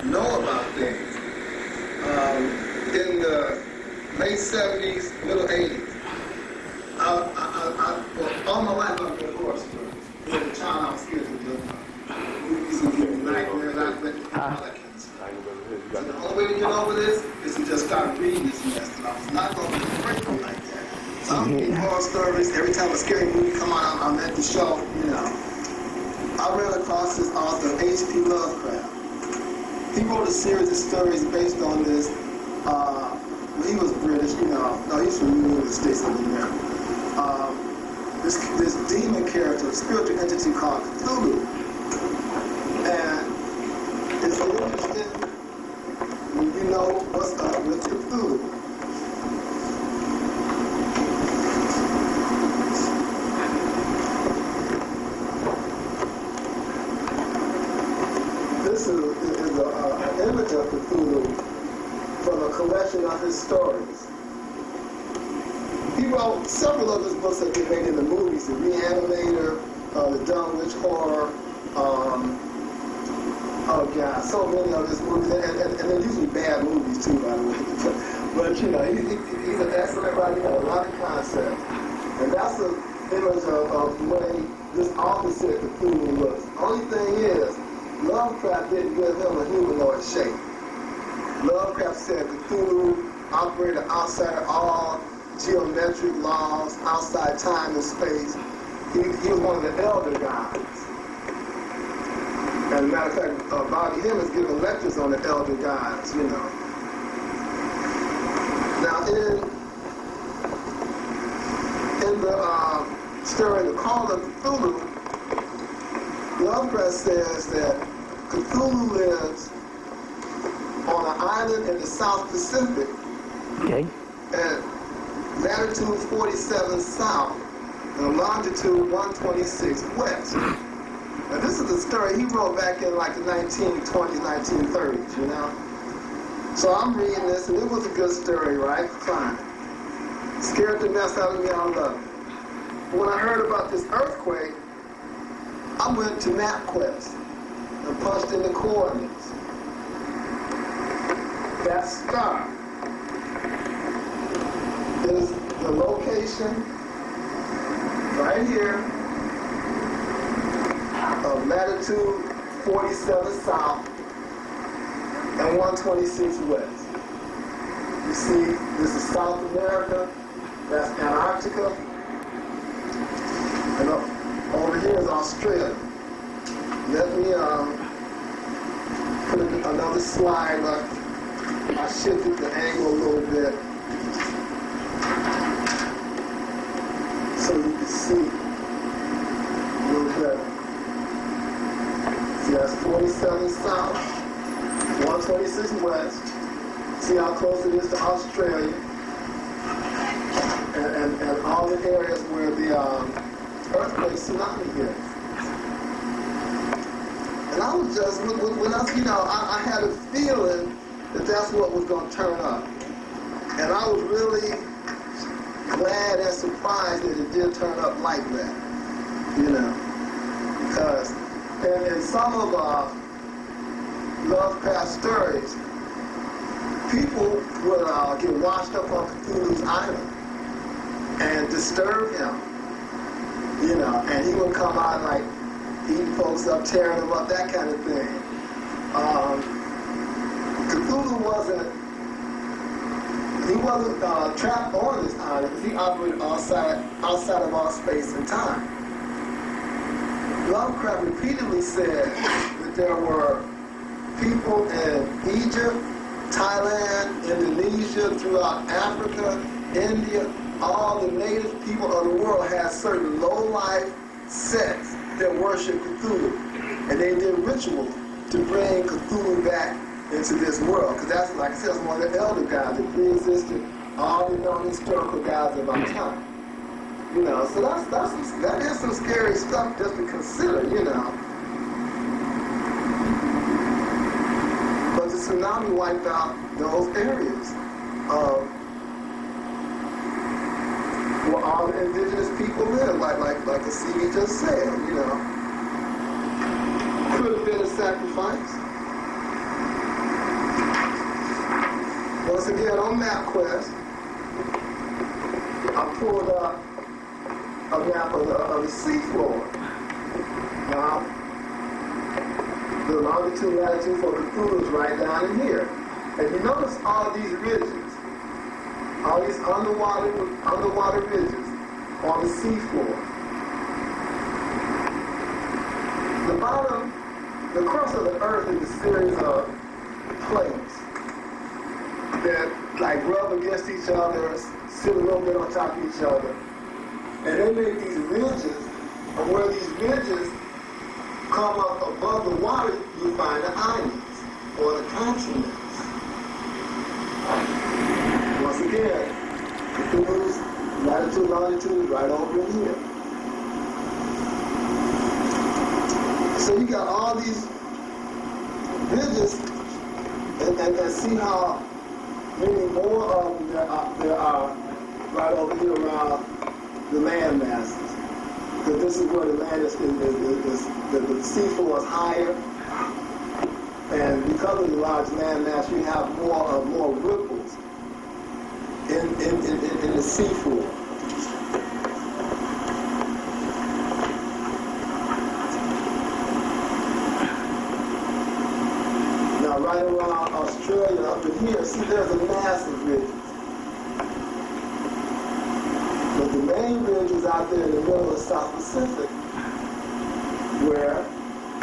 know about things. In the late 70s, middle 80s, well, all my life I've been a horse story. As a child, I was scared to death. Movies would give me nightmares. I went to Pelicans. So the only way to get over this is to just start reading this mess. And I was not going to be grateful like that. So I'm reading horror stories. Every time a scary movie come out, I'm at the show, you know. I ran across this author, H.P. Lovecraft. He wrote a series of stories based on this. He was British, you know. No, he's from the United States of America. This demon character, spiritual entity called Cthulhu. And it's interesting when you know what's up with Cthulhu. This is an image of Cthulhu from a collection of his stories. He wrote several of his books that get made into movies, The Reanimator, The Dumb Witch Horror, oh God, so many of his movies, and they're usually bad movies too, by the way. But you know, he's an excellent writer, a lot of concepts. And that's an image of the way this author said Cthulhu looks. Only thing is, Lovecraft didn't give him a humanoid shape. Lovecraft said Cthulhu operated outside of all geometric laws, outside time and space. He was one of the elder gods. And as a matter of fact, Bobby Hemmitt is giving lectures on the elder gods, you know. Now in the story, The Call of Cthulhu, Lovecraft says that Cthulhu lives on an island in the South Pacific. Okay. At latitude 47 south and longitude 126 west. Now this is a story he wrote back in like the 1920s, 1930s, you know? So I'm reading this, and it was a good story, right? Fine. Scared the mess out of me, I love it. But when I heard about this earthquake, I went to MapQuest and punched in the coordinates. That star is the location right here of latitude 47 south and 126 west. You see, this is South America, that's Antarctica, and over here is Australia. Let me put another slide up. I shifted the angle a little bit so you can see a little better. See, that's 47 south, 126 west. See how close it is to Australia, and all the areas where the earthquake tsunami hit. And I was just, when I had a feeling that that's what was going to turn up. And I was really glad and surprised that it did turn up like that, you know. Because in some of Lovecraft stories, people would get washed up on Cthulhu's island and disturb him, you know, and he would come out like eating folks up, tearing them up, that kind of thing. Cthulhu wasn't trapped on this island because he operated outside of our space and time. Lovecraft repeatedly said that there were people in Egypt, Thailand, Indonesia, throughout Africa, India, all the native people of the world had certain low-life sects that worshiped Cthulhu. And they did rituals to bring Cthulhu back into this world. Because that's, like I said, that's one of the elder gods that pre-existed all the known historical gods of our time. You know, so that is some scary stuff just to consider, you know. But the tsunami wiped out those areas where all the indigenous people live, like the CD just said, you know. Could have been a sacrifice. Once again, on MapQuest, I pulled up a map of the seafloor. Now, the longitude, latitude for Cthulhu is right down in here. And you notice all these ridges, all these underwater ridges on the seafloor. The bottom, the crust of the earth is a series of plates that like rub against each other, sit a little bit on top of each other. And they make these ridges, and where these ridges come up above the water, you find the islands or the continents. Once again, Cthulhu's latitude, longitude is right over in here. So you got all these ridges, and see how many more of them there are right over here around the land masses. Because this is where the land is the seafloor is higher. And because of the large land mass, you have more ripples in the seafloor. Now, right around Australia, up in here, see, there's a massive ridge. But the main ridge is out there in the middle of the South Pacific, where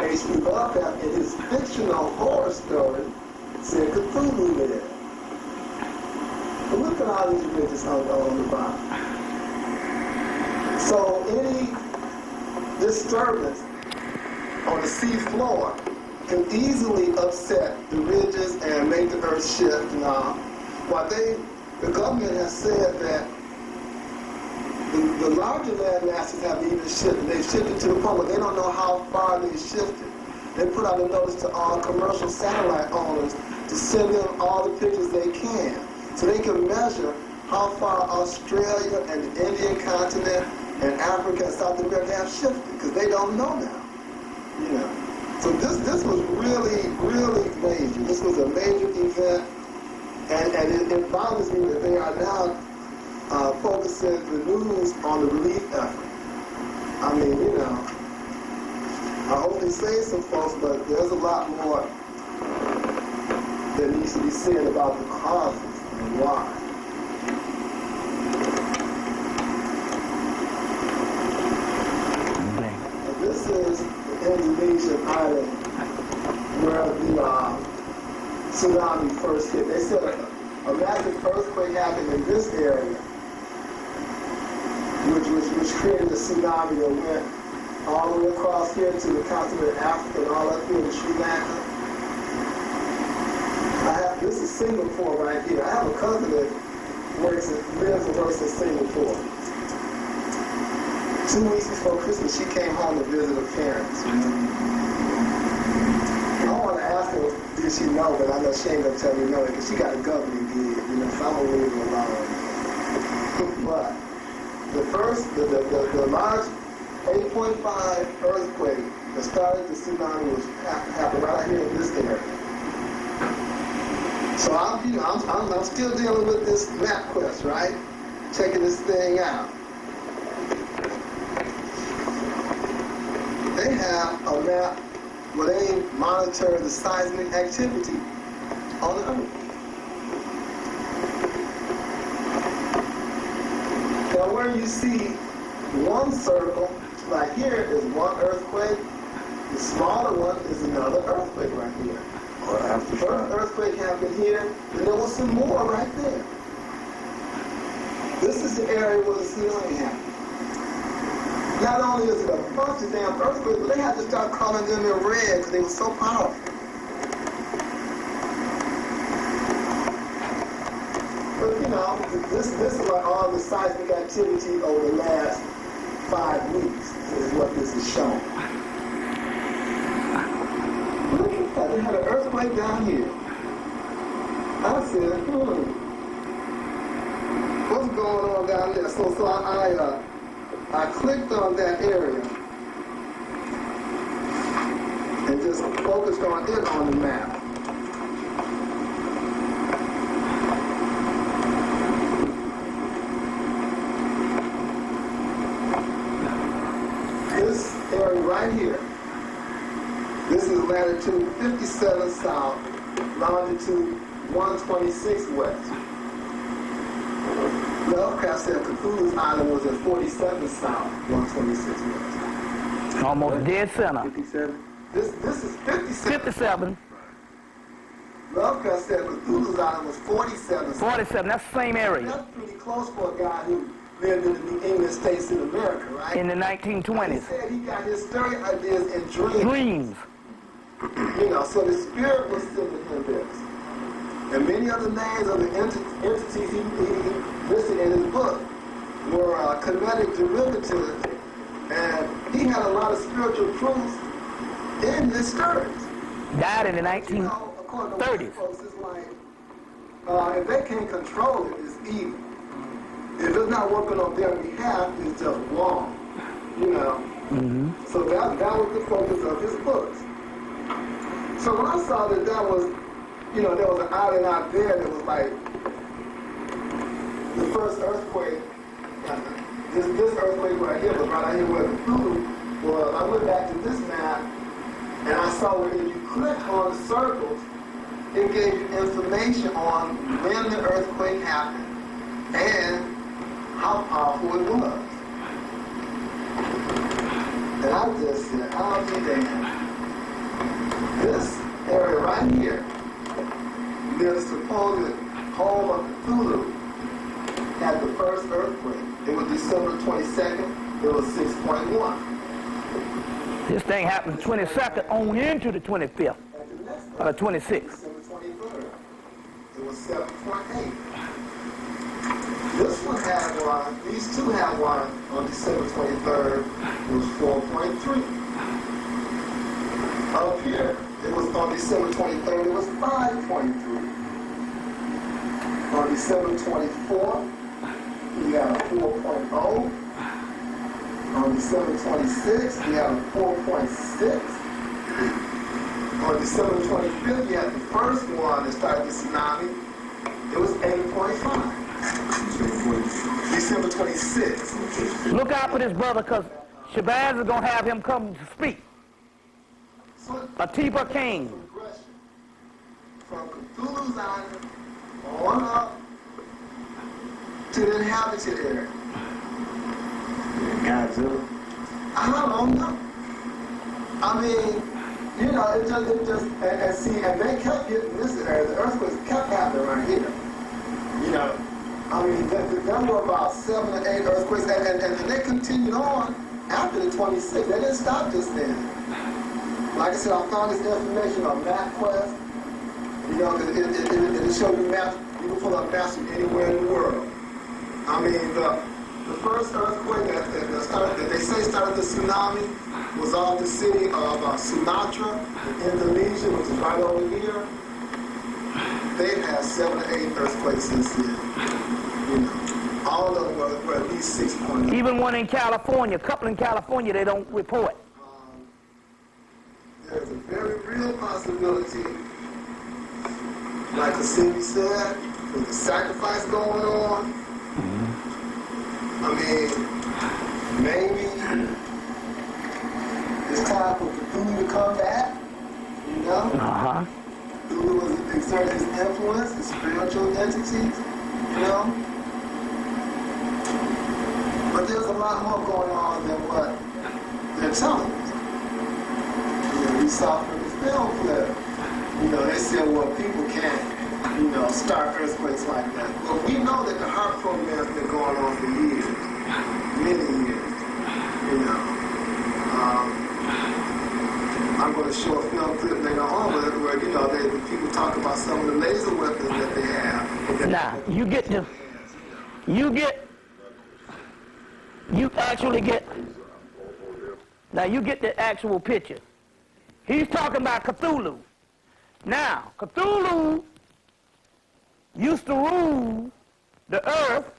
H.P. Lovecraft, in his fictional horror story, said Cthulhu lived. But look at all these ridges on the bottom. So any disturbance on the sea floor can easily upset the ridges and make the earth shift and all. While the government has said that The larger land masses have even shifted. They've shifted to the point where they don't know how far they've shifted. They put out a notice to all commercial satellite owners to send them all the pictures they can, so they can measure how far Australia and the Indian continent and Africa and South America have shifted, because they don't know now. You know. So this was really, really major. This was a major event, and it bothers me that they are now focusing the news on the relief effort. I mean, you know, I hope they save some folks, but there's a lot more that needs to be said about the causes and why. This is the Indonesian island where the tsunami first hit. They said a massive earthquake happened in this area, which created a tsunami that went all the way across here to the continent of Africa and all up here to Sri Lanka. This is Singapore right here. I have a cousin that lives and works in Singapore. 2 weeks before Christmas, she came home to visit her parents. I want to ask her, did she know, but I know she ain't going to tell me no, because she got a governing gig, you know, so I'm going to leave her alone. But the large 8.5 earthquake that started the tsunami happened right here in this area. So I'm still dealing with this map quest, right? Checking this thing out. They have a map where they monitor the seismic activity on the Earth. Now where you see one circle, like here is one earthquake, the smaller one is another earthquake right here. The first earthquake happened here, and there was some more right there. This is the area where the tsunami happened. Not only is it a bunch of damn earthquakes, but they had to start calling them in red because they were so powerful. But you know, this is like all the seismic activity over the last 5 weeks is what this is showing. Look at that, they had an earthquake down here. I said, what's going on down there? So I clicked on that area and just focused on it on the map. This area right here, this is latitude 57 south, longitude 126 west. Lovecraft said Cthulhu's island was at 47 south, 126 west. Almost dead center. 57? This is 57. 57. Lovecraft said Cthulhu's island was 47 south. 47, that's the same area. That's pretty close for a guy who lived in the New England states in America, right? In the 1920s. He said he got his story ideas in dreams. Dreams. You know, so the spirit was sending him this. And many of the names of the entities he listed in his book were kinetic derivatives, and he had a lot of spiritual truths in his stories. Died in the 1930s. You know, according to white folks, it's like, if they can't control it, it's evil. If it's not working on their behalf, it's just wrong. You know? So that was the focus of his books. So when I saw that was, you know, there was an island out there that was like the first earthquake. This earthquake right here was right out here where the Cthulhu was. I went back to this map and I saw where if you click on the circles, it gave you information on when the earthquake happened and how powerful it was. And I just said, I'll be damned. This area right here, the supposed home of Cthulhu, had the first earthquake. It was December 22nd. It was 6.1. This thing happened 22nd on into the 25th. 26th. December 23rd. It was 7.8. This one had one, these two had one on December 23rd, it was 4.3. Up here, it was on December 23rd, it was 5.3. On December 24th, we had a 4.0. On December 26th, we had a 4.6. On December 25th, we had the first one that started the tsunami. It was 8.5. December 26th. Look out for this brother, because Shabazz is going to have him come to speak. Atiba King. From Cthulhu's Island on up to the inhabited area. Godzilla. I don't know. I mean, you know, it just, and see, and they kept getting this area. The earthquakes kept happening right here. You know, I mean, there were about 7 or 8 earthquakes, and they continued on after the 26th. They didn't stop just then. Like I said, I found this information on MapQuest. You know, it showed you maps. You can pull up maps from anywhere in the world. I mean, the first earthquake that they say started the tsunami was off the city of Sumatra in Indonesia, which is right over here. They've had 7 or 8 earthquakes since then. You know, all of them were at least 6 points. Even one in California, a couple in California, they don't report. There's a very real possibility, like the city said, with the sacrifice going on. I mean, maybe it's time for Cthulhu to come back, you know? Cthulhu was exerting his influence, his spiritual entities, you know? But there's a lot more going on than what they're telling us. You know, we saw from the film clip, you know, they said, well, people can't, you know, start earthquakes like that. Well, we know that the heart program has been going on for years, many years, you know. I'm going to show a film clip later on where you know, people talk about some of the laser weapons that they have. Now, you get the actual picture. He's talking about Cthulhu. Now, Cthulhu used to rule the earth.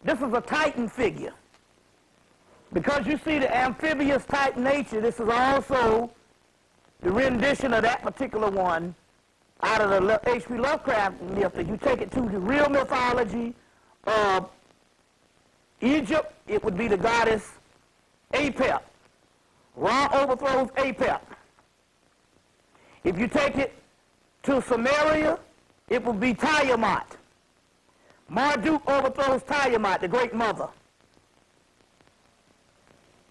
This is a Titan figure. Because you see the amphibious type nature, this is also the rendition of that particular one out of the H.P. Lovecraft myth. If you take it to the real mythology of Egypt, it would be the goddess Apep. Ra overthrows Apep. If you take it to Samaria, it would be Tiamat. Marduk overthrows Tiamat, the great mother.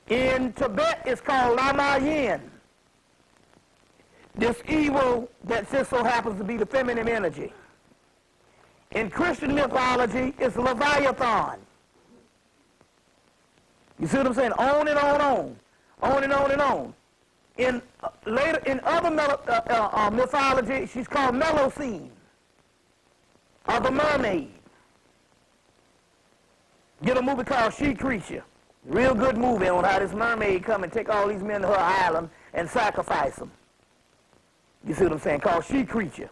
In Tibet, it's called Lama-Yin. This evil that just so happens to be the feminine energy. In Christian mythology, it's Leviathan. You see what I'm saying? On and on. On and on and on. In other mythology, she's called Melusine, or the mermaid. Get a movie called She Creature. Real good movie on how this mermaid come and take all these men to her island and sacrifice them. You see what I'm saying? Called She Creature.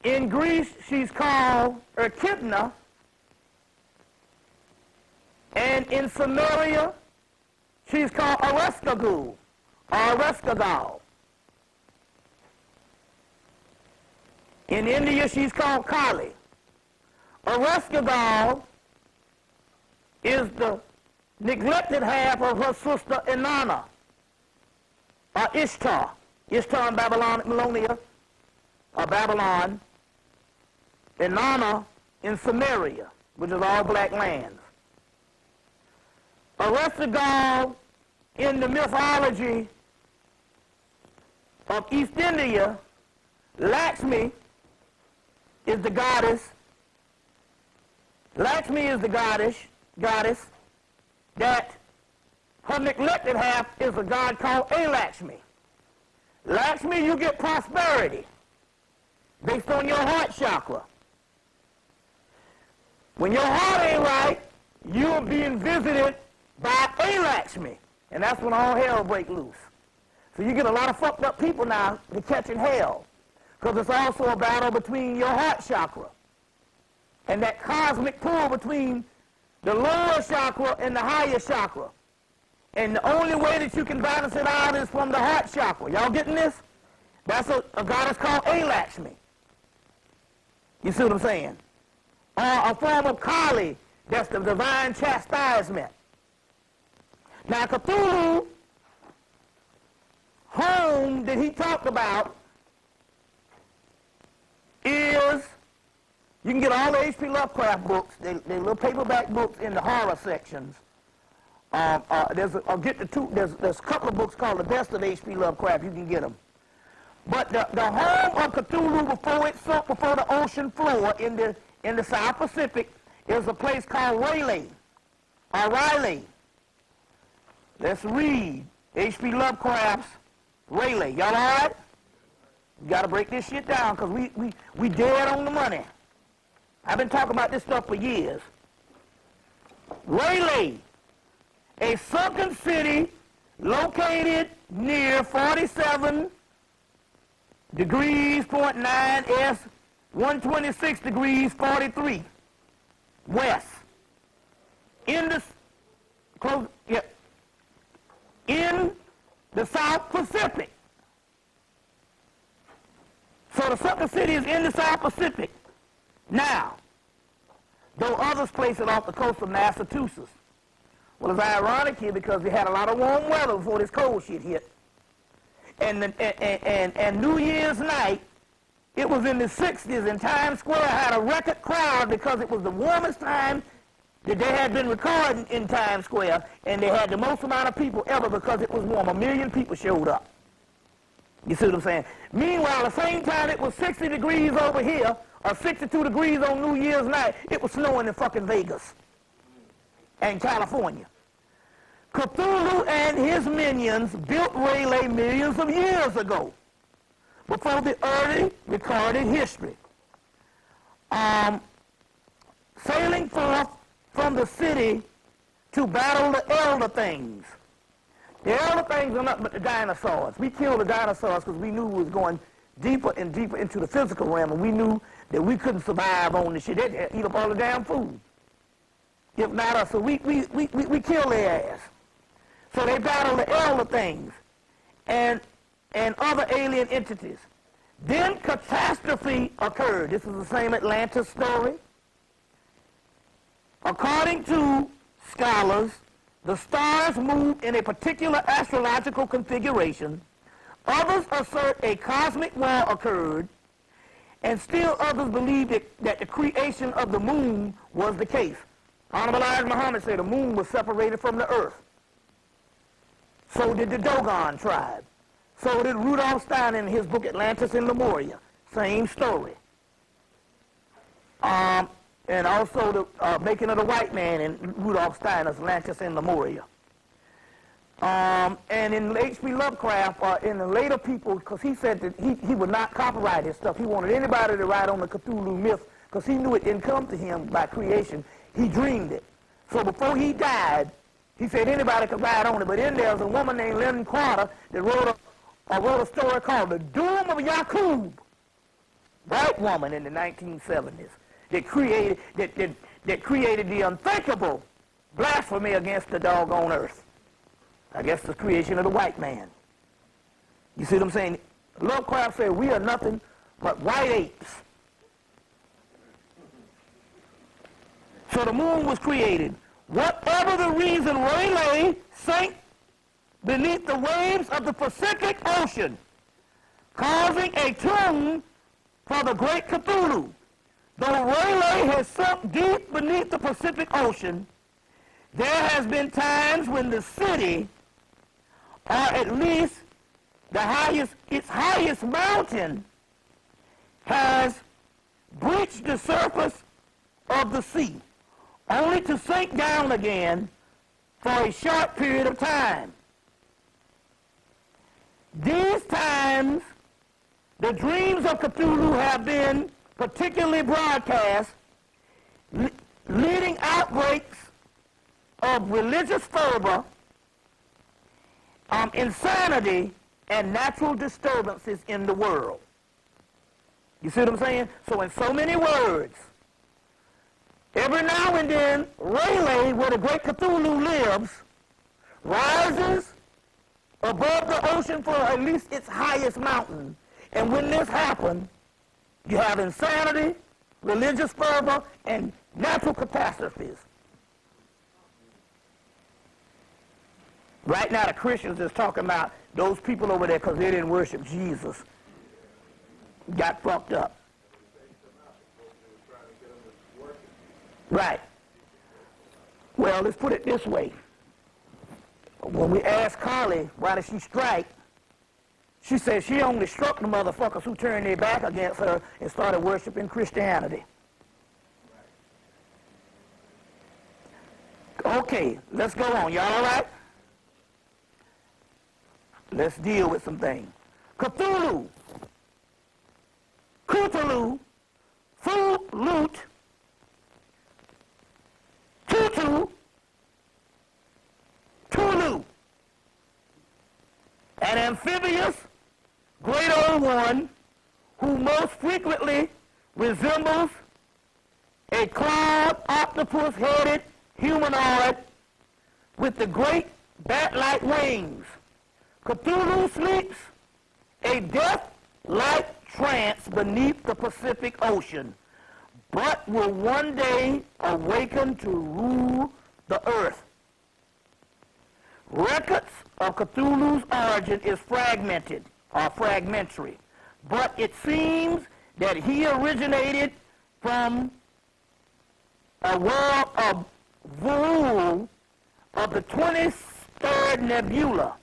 In Greece, she's called Echidna. And in Samaria, she's called Ereshkigal, or Ereshkigal. In India, she's called Kali. Ereshkigal is the neglected half of her sister Inanna, or Ishtar. Ishtar in Babylonia, or Babylon. Inanna in Samaria, which is all black lands. Ereshkigal in the mythology of East India, Lakshmi is the goddess. Lakshmi is the goddess that her neglected half is a god called Alakshmi. Lakshmi, you get prosperity based on your heart chakra. When your heart ain't right, you're being visited by a Lakshmi. And that's when all hell break loose. So you get a lot of fucked up people now to catching hell. Because it's also a battle between your heart chakra and that cosmic pull between the lower chakra and the higher chakra. And the only way that you can balance it out is from the heart chakra. Y'all getting this? That's a goddess called Lakshmi. You see what I'm saying? Or a form of Kali, that's the divine chastisement. Now Cthulhu, home that he talked about is, you can get all the H.P. Lovecraft books, they little paperback books in the horror sections. There's a couple of books called The Best of H.P. Lovecraft, you can get them. But the home of Cthulhu before it sunk before the ocean floor in the South Pacific is a place called Rayleigh, or Riley. Let's read H.P. Lovecraft's Rayleigh. Y'all all right? You got to break this shit down because we dead on the money. I've been talking about this stuff for years. Rayleigh, a sunken city located near 47 degrees, 0.9 S, 126 degrees, 43 west. In the South Pacific. So the sunken city is in the South Pacific. Now, though others place it off the coast of Massachusetts. Well, it's ironic here because we had a lot of warm weather before this cold shit hit. And New Year's night, it was in the 60s, and Times Square had a record crowd because it was the warmest time that they had been recording in Times Square, and they had the most amount of people ever because it was warm. 1 million people showed up. You see what I'm saying? Meanwhile, the same time it was 60 degrees over here, or 62 degrees on New Year's night, it was snowing in fucking Vegas and California. Cthulhu and his minions built Rayleigh millions of years ago, before the early recorded history. Sailing forth from the city to battle the elder things. The elder things are nothing but the dinosaurs. We killed the dinosaurs because we knew we was going deeper and deeper into the physical realm, and we knew that we couldn't survive on this shit. They'd eat up all the damn food. If not us, so we killed their ass. So they battled the elder things and other alien entities. Then catastrophe occurred. This is the same Atlantis story. According to scholars, the stars move in a particular astrological configuration. Others assert a cosmic war occurred, and still others believe that the creation of the moon was the case. Honorable Elijah Muhammad said the moon was separated from the earth. So did the Dogon tribe. So did Rudolf Steiner in his book Atlantis in Lemuria. Same story. And also the making of the white man in Rudolf Steiner's Atlantis in Lemuria. And in H.P. Lovecraft, in the later people, because he said that he would not copyright his stuff. He wanted anybody to write on the Cthulhu myth because he knew it didn't come to him by creation. He dreamed it. So before he died, he said anybody could write on it. But then there's a woman named Lynn Carter that wrote a story called The Doom of Yaqub. White woman in the 1970s that created the unthinkable blasphemy against the doggone earth. I guess the creation of the white man. You see what I'm saying? Lovecraft said we are nothing but white apes. So the moon was created. Whatever the reason, Rayleigh sank beneath the waves of the Pacific Ocean, causing a tomb for the great Cthulhu. Though Rayleigh has sunk deep beneath the Pacific Ocean, there has been times when the city, or at least its highest mountain, has breached the surface of the sea, only to sink down again for a short period of time. These times, the dreams of Cthulhu have been particularly broadcast, leading outbreaks of religious fervor, insanity, and natural disturbances in the world. You see what I'm saying? So in so many words, every now and then, Rayleigh, where the great Cthulhu lives, rises above the ocean for at least its highest mountain. And when this happens, you have insanity, religious fervor, and natural catastrophes. Right now, the Christians is talking about those people over there because they didn't worship Jesus. Got fucked up. Right. Well, let's put it this way. When we asked Carly why did she strike, she said she only struck the motherfuckers who turned their back against her and started worshiping Christianity. Okay, let's go on. Y'all all right? Let's deal with some things. Cthulhu, Cthulhu, Fu-Lut, Tutu, Tulu, an amphibious great old one who most frequently resembles a clawed octopus-headed humanoid with the great bat-like wings. Cthulhu sleeps a death-like trance beneath the Pacific Ocean, but will one day awaken to rule the earth. Records of Cthulhu's origin is fragmented or fragmentary, but it seems that he originated from a world of Vul of the 23rd Nebula.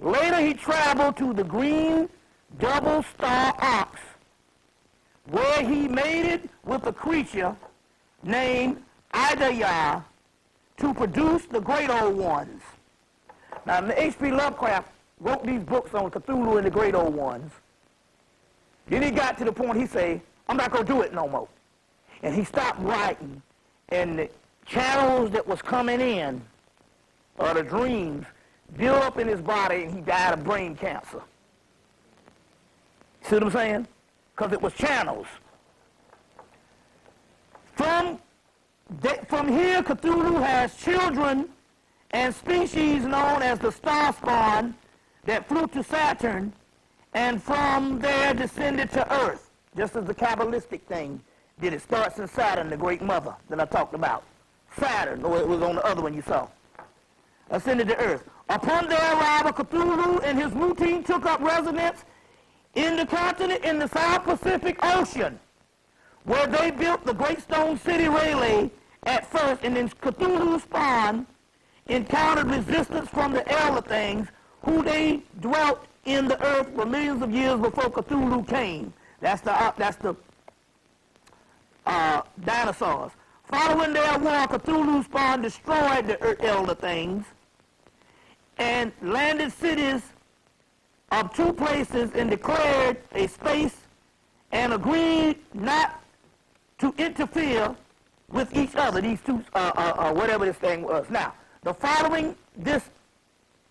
Later he traveled to the green double star ox, where he mated with a creature named Idaya to produce the great old ones. Now, H.P. Lovecraft wrote these books on Cthulhu and the great old ones. Then he got to the point he said, I'm not going to do it no more. And he stopped writing, and the channels that was coming in, or the dreams, built up in his body, and he died of brain cancer. See what I'm saying? Because it was channels. From here, Cthulhu has children and species known as the star spawn that flew to Saturn, and from there descended to Earth, just as the Kabbalistic thing did. It starts in Saturn, the great mother that I talked about. Saturn, or it was on the other one you saw. Ascended to Earth. Upon their arrival, Cthulhu and his routine took up residence in the continent in the South Pacific Ocean, where they built the great stone city Rayleigh at first, and then Cthulhu's spawn encountered resistance from the elder things who they dwelt in the earth for millions of years before Cthulhu came. That's the dinosaurs. Following their war, Cthulhu's spawn destroyed the elder things and landed cities of two places and declared a space and agreed not to interfere with each other, these two, whatever this thing was. Now, following this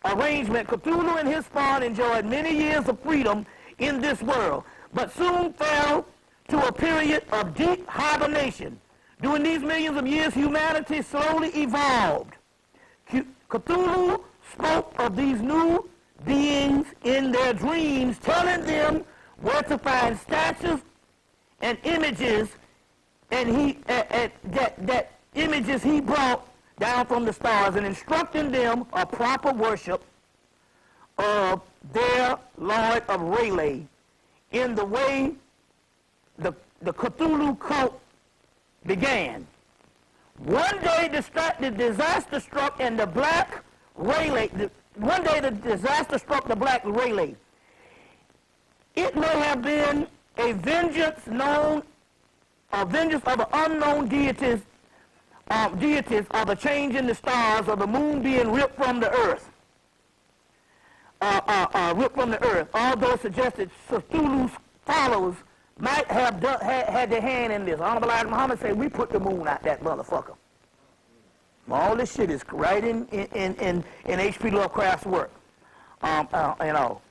arrangement, Cthulhu and his spawn enjoyed many years of freedom in this world, but soon fell to a period of deep hibernation. During these millions of years, humanity slowly evolved. Cthulhu spoke of these new beings in their dreams, telling them where to find statues and images, and that images he brought down from the stars, and instructing them a proper worship of their Lord of Rayleigh in the way the Cthulhu cult began. One day the disaster struck and the black Rayleigh, one day the disaster struck the black Rayleigh. It may have been a vengeance of the unknown deities, or the change in the stars, or the moon being ripped from the earth. Ripped from the earth. Although suggested Cthulhu follows might have had their hand in this. Honorable Elijah Muhammad said, we put the moon out that motherfucker. All this shit is right in H.P. Lovecraft's work. You know.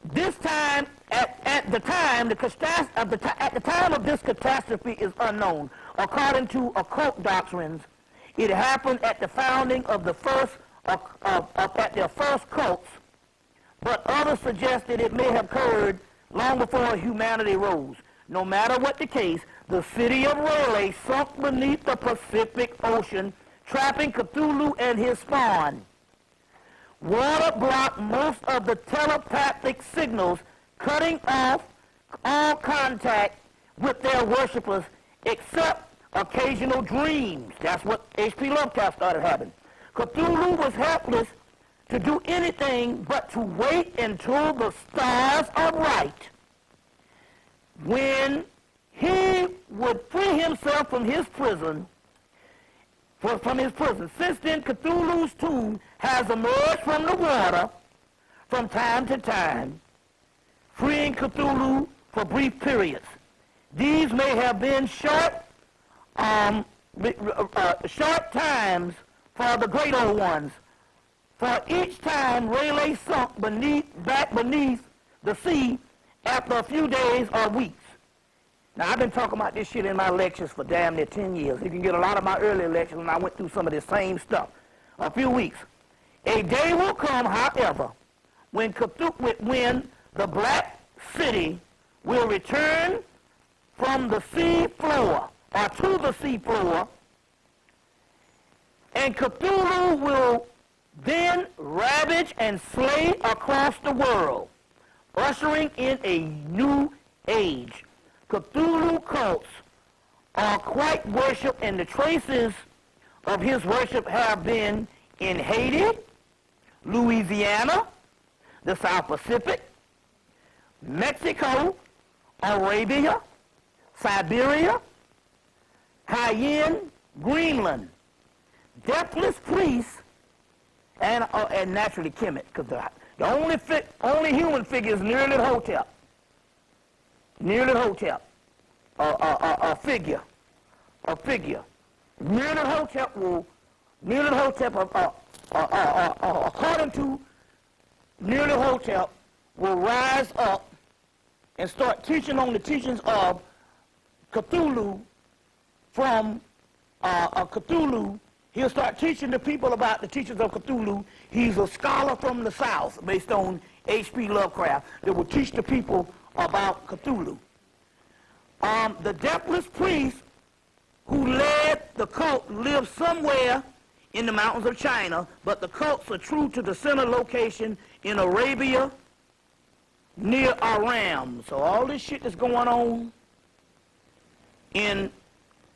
This time, at the time of this catastrophe is unknown. According to occult doctrines, it happened at the founding of the first at their first cults, but others suggested it may have occurred long before humanity rose. No matter what the case, the city of Raleigh sunk beneath the Pacific Ocean, trapping Cthulhu and his spawn. Water blocked most of the telepathic signals, cutting off all contact with their worshippers, except occasional dreams. That's what H.P. Lovecraft started having. Cthulhu was helpless to do anything but to wait until the stars are right, when he would free himself from his prison. Since then, Cthulhu's tomb has emerged from the water from time to time, freeing Cthulhu for brief periods. These may have been short times for the great old ones. For each time Raleigh sunk back beneath the sea after a few days or weeks. Now, I've been talking about this shit in my lectures for damn near 10 years. You can get a lot of my earlier lectures when I went through some of this same stuff. A few weeks. A day will come, however, when the Black City will return from the sea floor, or to the sea floor, and Cthulhu will then ravage and slay across the world, ushering in a new age. Cthulhu cults are quite worshipped, and the traces of his worship have been in Haiti, Louisiana, the South Pacific, Mexico, Arabia, Siberia, Haiyan, Greenland. Deathless priests, and naturally Kemet, because the only human figure is Nearly Hotep. Nearly Hotep, a figure. Nearly Hotep according to Nearly Hotep, will rise up and start teaching on the teachings of Cthulhu from Cthulhu. He'll start teaching the people about the teachings of Cthulhu. He's a scholar from the South, based on H.P. Lovecraft, that will teach the people about Cthulhu. The deathless priest who led the cult lived somewhere in the mountains of China, but the cults are true to the center location in Arabia near Aram. So all this shit that's going on in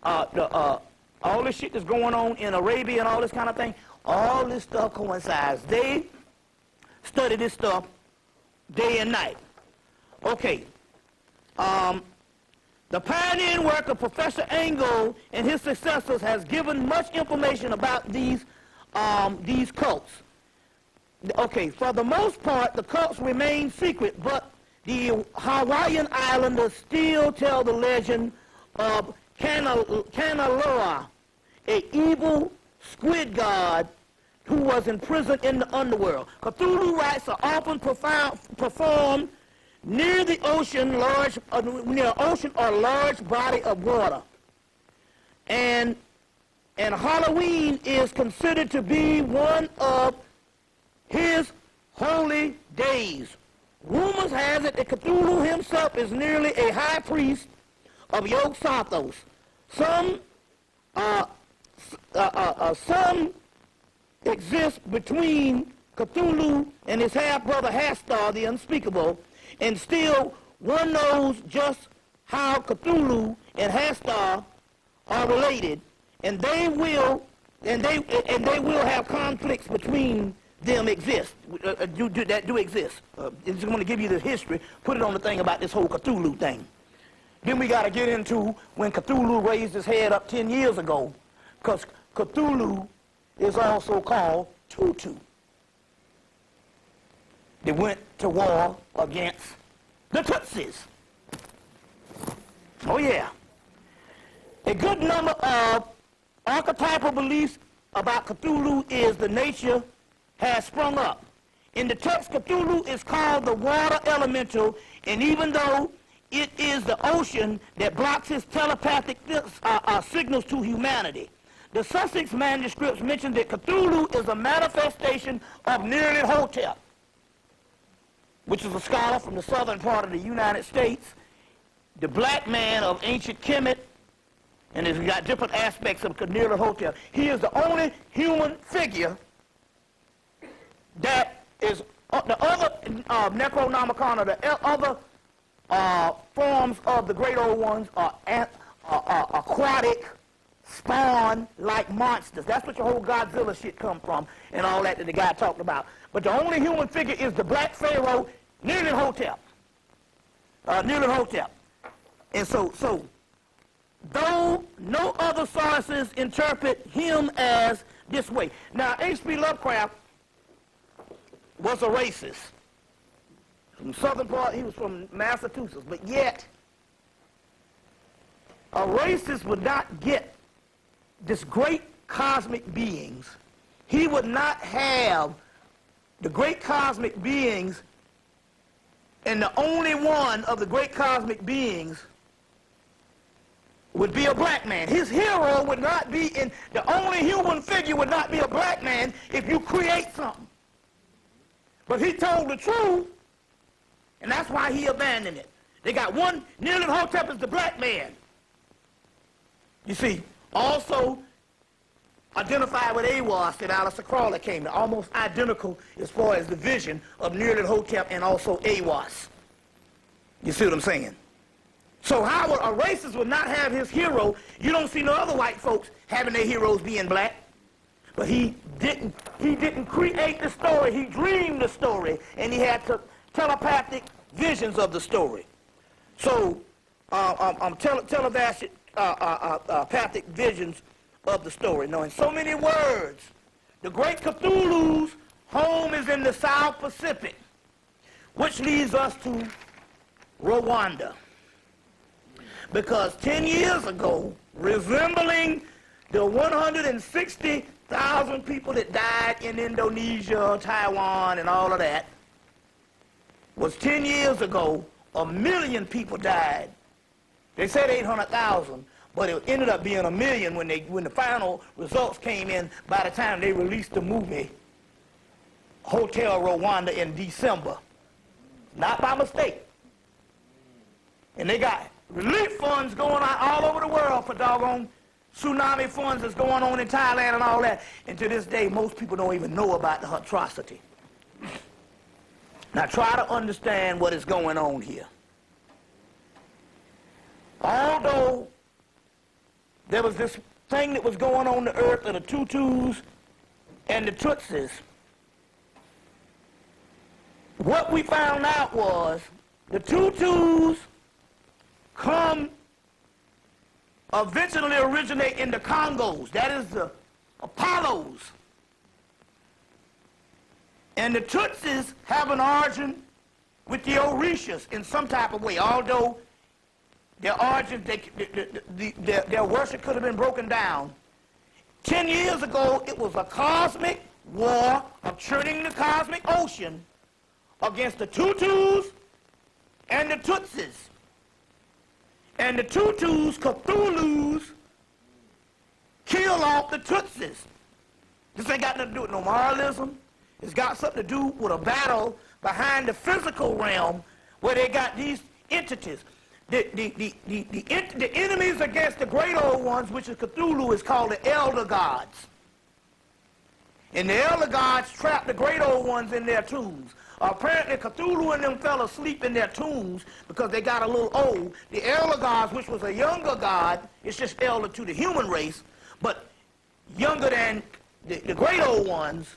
all this shit that's going on in Arabia and all this kind of thing, all this stuff coincides. They study this stuff day and night. Okay. The pioneering work of Professor Engel and his successors has given much information about these cults. Okay, for the most part, the cults remain secret, but the Hawaiian Islanders still tell the legend of Kanaloa, an evil squid god who was imprisoned in the underworld. Cthulhu rites are often performed near the ocean, near ocean or large body of water. And Halloween is considered to be one of his holy days. Rumors has it that Cthulhu himself is nearly a high priest of Yog-Sothoth. Some exist between Cthulhu and his half-brother Hastar, the Unspeakable, and still one knows just how Cthulhu and Hastar are related, and they will have conflicts between them exist, that do exist. It's going to give you the history, put it on the thing about this whole Cthulhu thing. Then we got to get into when Cthulhu raised his head up 10 years ago, because Cthulhu is also called Tutu. They went to war against the Tutsis. Oh, yeah. A good number of archetypal beliefs about Cthulhu is the nature has sprung up. In the text, Cthulhu is called the water elemental, and even though it is the ocean that blocks his telepathic signals to humanity, the Sussex manuscripts mention that Cthulhu is a manifestation of Nyarlathotep, which is a scholar from the southern part of the United States, the black man of ancient Kemet, and he's got different aspects of Nyarlathotep. He is the only human figure that is the other Necronomicon, or the other forms of the great old ones are aquatic, spawn-like monsters. That's what your whole Godzilla shit come from, and all that the guy talked about. But the only human figure is the black pharaoh, Nyarlathotep. And so, though no other sources interpret him as this way. Now, H.P. Lovecraft was a racist. From the southern part, he was from Massachusetts, but yet a racist would not get this great cosmic beings. He would not have the great cosmic beings, and the only one of the great cosmic beings would be a black man. His hero would not be in, the only human figure would not be a black man if you create something. But he told the truth, and that's why he abandoned it. They got one, Nyarlathotep is the black man. You see, also identified with Aiwass that Alistair Crowley came to, almost identical as far as the vision of Nyarlathotep and also Aiwass. You see what I'm saying? So how a racist would not have his hero? You don't see no other white folks having their heroes being black. But he didn't create the story. He dreamed the story, and he had telepathic visions of the story. So, telepathic visions of the story. Now, in so many words, the great Cthulhu's home is in the South Pacific, which leads us to Rwanda. Because 10 years ago, resembling the 160,000 people that died in Indonesia, Taiwan, and all of that, was 10 years ago, 1 million people died. They said 800,000, but it ended up being 1 million when the final results came in by the time they released the movie Hotel Rwanda in December. Not by mistake. And they got relief funds going on all over the world for doggone tsunami funds that's going on in Thailand and all that. And to this day, most people don't even know about the atrocity. Now try to understand what is going on here. Although there was this thing that was going on the earth of the Tutus and the Tutsis, what we found out was the Tutus eventually originate in the Congos. That is the Apollos. And the Tutsis have an origin with the Orishas in some type of way, although their origin, their worship could have been broken down. 10 years ago, it was a cosmic war of churning the cosmic ocean against the Tutus and the Tutsis. And the Tutus, Cthulhu's, kill off the Tutsis. This ain't got nothing to do with no moralism. It's got something to do with a battle behind the physical realm where they got these entities. The enemies against the great old ones, which is Cthulhu, is called the elder gods. And the elder gods trap the great old ones in their tombs. Apparently, Cthulhu and them fell asleep in their tombs because they got a little old. The elder gods, which was a younger god, it's just elder to the human race, but younger than the great old ones.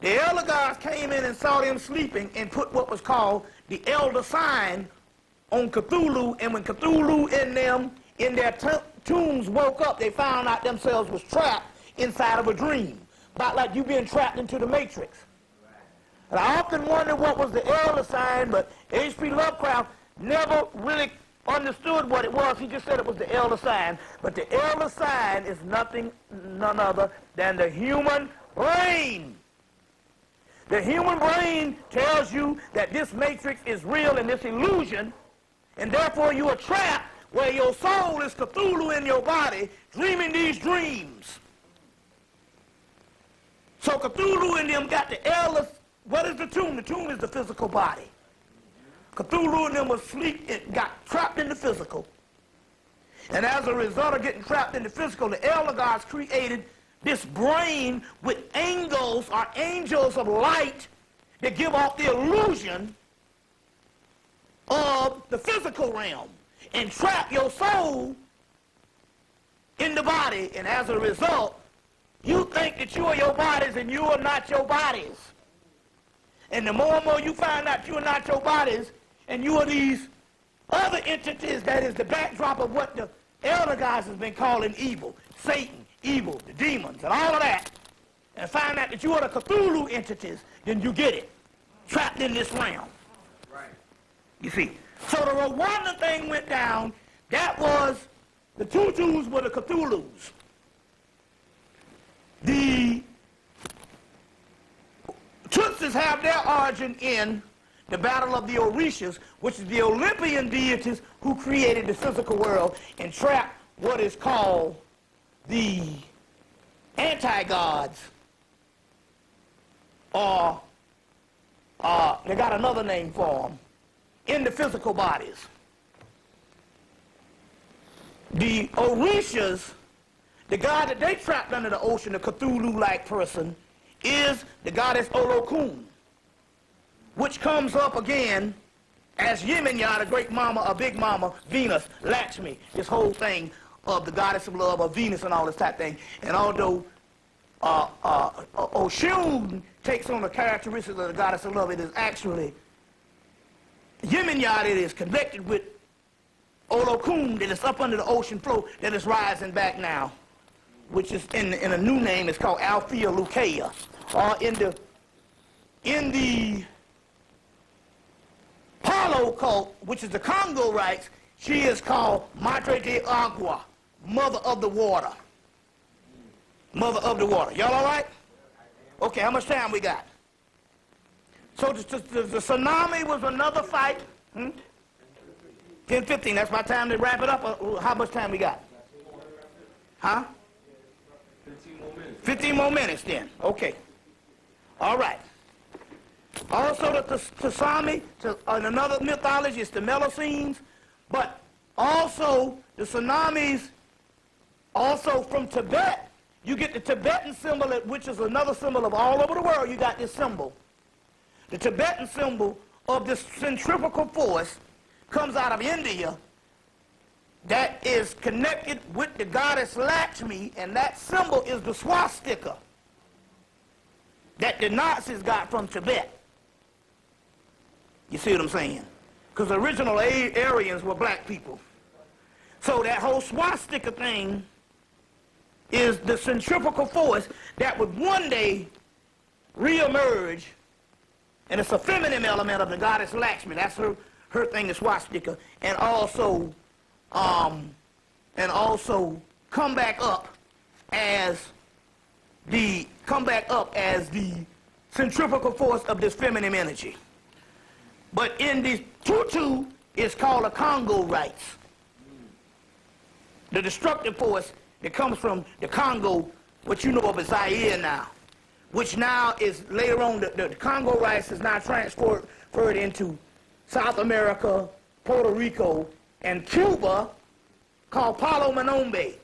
The elder gods came in and saw them sleeping and put what was called the elder sign on Cthulhu. And when Cthulhu and them in their tombs woke up, they found out themselves was trapped inside of a dream, about like you being trapped into the Matrix. And I often wonder what was the elder sign, but H.P. Lovecraft never really understood what it was. He just said it was the elder sign. But the elder sign is none other than the human brain. The human brain tells you that this matrix is real and this illusion, and therefore you are trapped where your soul is Cthulhu in your body, dreaming these dreams. So Cthulhu in them got the elder. What is the tomb? The tomb is the physical body. Cthulhu and them was asleep and got trapped in the physical. And as a result of getting trapped in the physical, the elder gods created this brain with angels or angels of light that give off the illusion of the physical realm and trap your soul in the body. And as a result, you think that you are your bodies and you are not your bodies. And the more and more you find out you are not your bodies and you are these other entities, that is the backdrop of what the elder guys has been calling evil. Satan, evil, the demons, and all of that. And find out that you are the Cthulhu entities, then you get it. Trapped in this realm. Right. You see. So the Rwanda thing went down. That was, the Tutus were the Cthulhus. The Tutsis have their origin in the Battle of the Orishas, which is the Olympian deities who created the physical world and trapped what is called the anti-gods, or they got another name for them, in the physical bodies. The Orishas, the god that they trapped under the ocean, the Cthulhu-like person, is the goddess Olokun, which comes up again as Yeminya, the great mama, a big mama, Venus, Lakshmi, this whole thing of the goddess of love, of Venus and all this type thing. And although Oshun takes on the characteristics of the goddess of love, it is actually Yeminya that is connected with Olokun, that is up under the ocean floor, that is rising back now, which is in a new name, it's called Althea Lukea. In the Palo cult, which is the Congo rites, she is called Madre de Agua, Mother of the Water. Mother of the Water. Y'all all right? Okay, how much time we got? So the tsunami was another fight. 10:15, that's my time to wrap it up. How much time we got? Huh? 15 more minutes. 15 more minutes then. Okay. All right. Also the Tsunami, in another mythology, is the Melusines, but also the tsunamis, also from Tibet, you get the Tibetan symbol, which is another symbol of all over the world. You got this symbol. The Tibetan symbol of this centrifugal force comes out of India that is connected with the goddess Lakshmi, and that symbol is the swastika that the Nazis got from Tibet. You see what I'm saying? Because the original Aryans were black people. So that whole swastika thing is the centrifugal force that would one day reemerge, and it's a feminine element of the goddess Lakshmi. That's her thing, is swastika, and also come back up as the centrifugal force of this feminine energy. But in the Tutu, it's called a Congo rites. The destructive force that comes from the Congo, what you know of as Zaire now, which now is later on, the Congo rites is now transferred into South America, Puerto Rico, and Cuba, called Palo Manombe.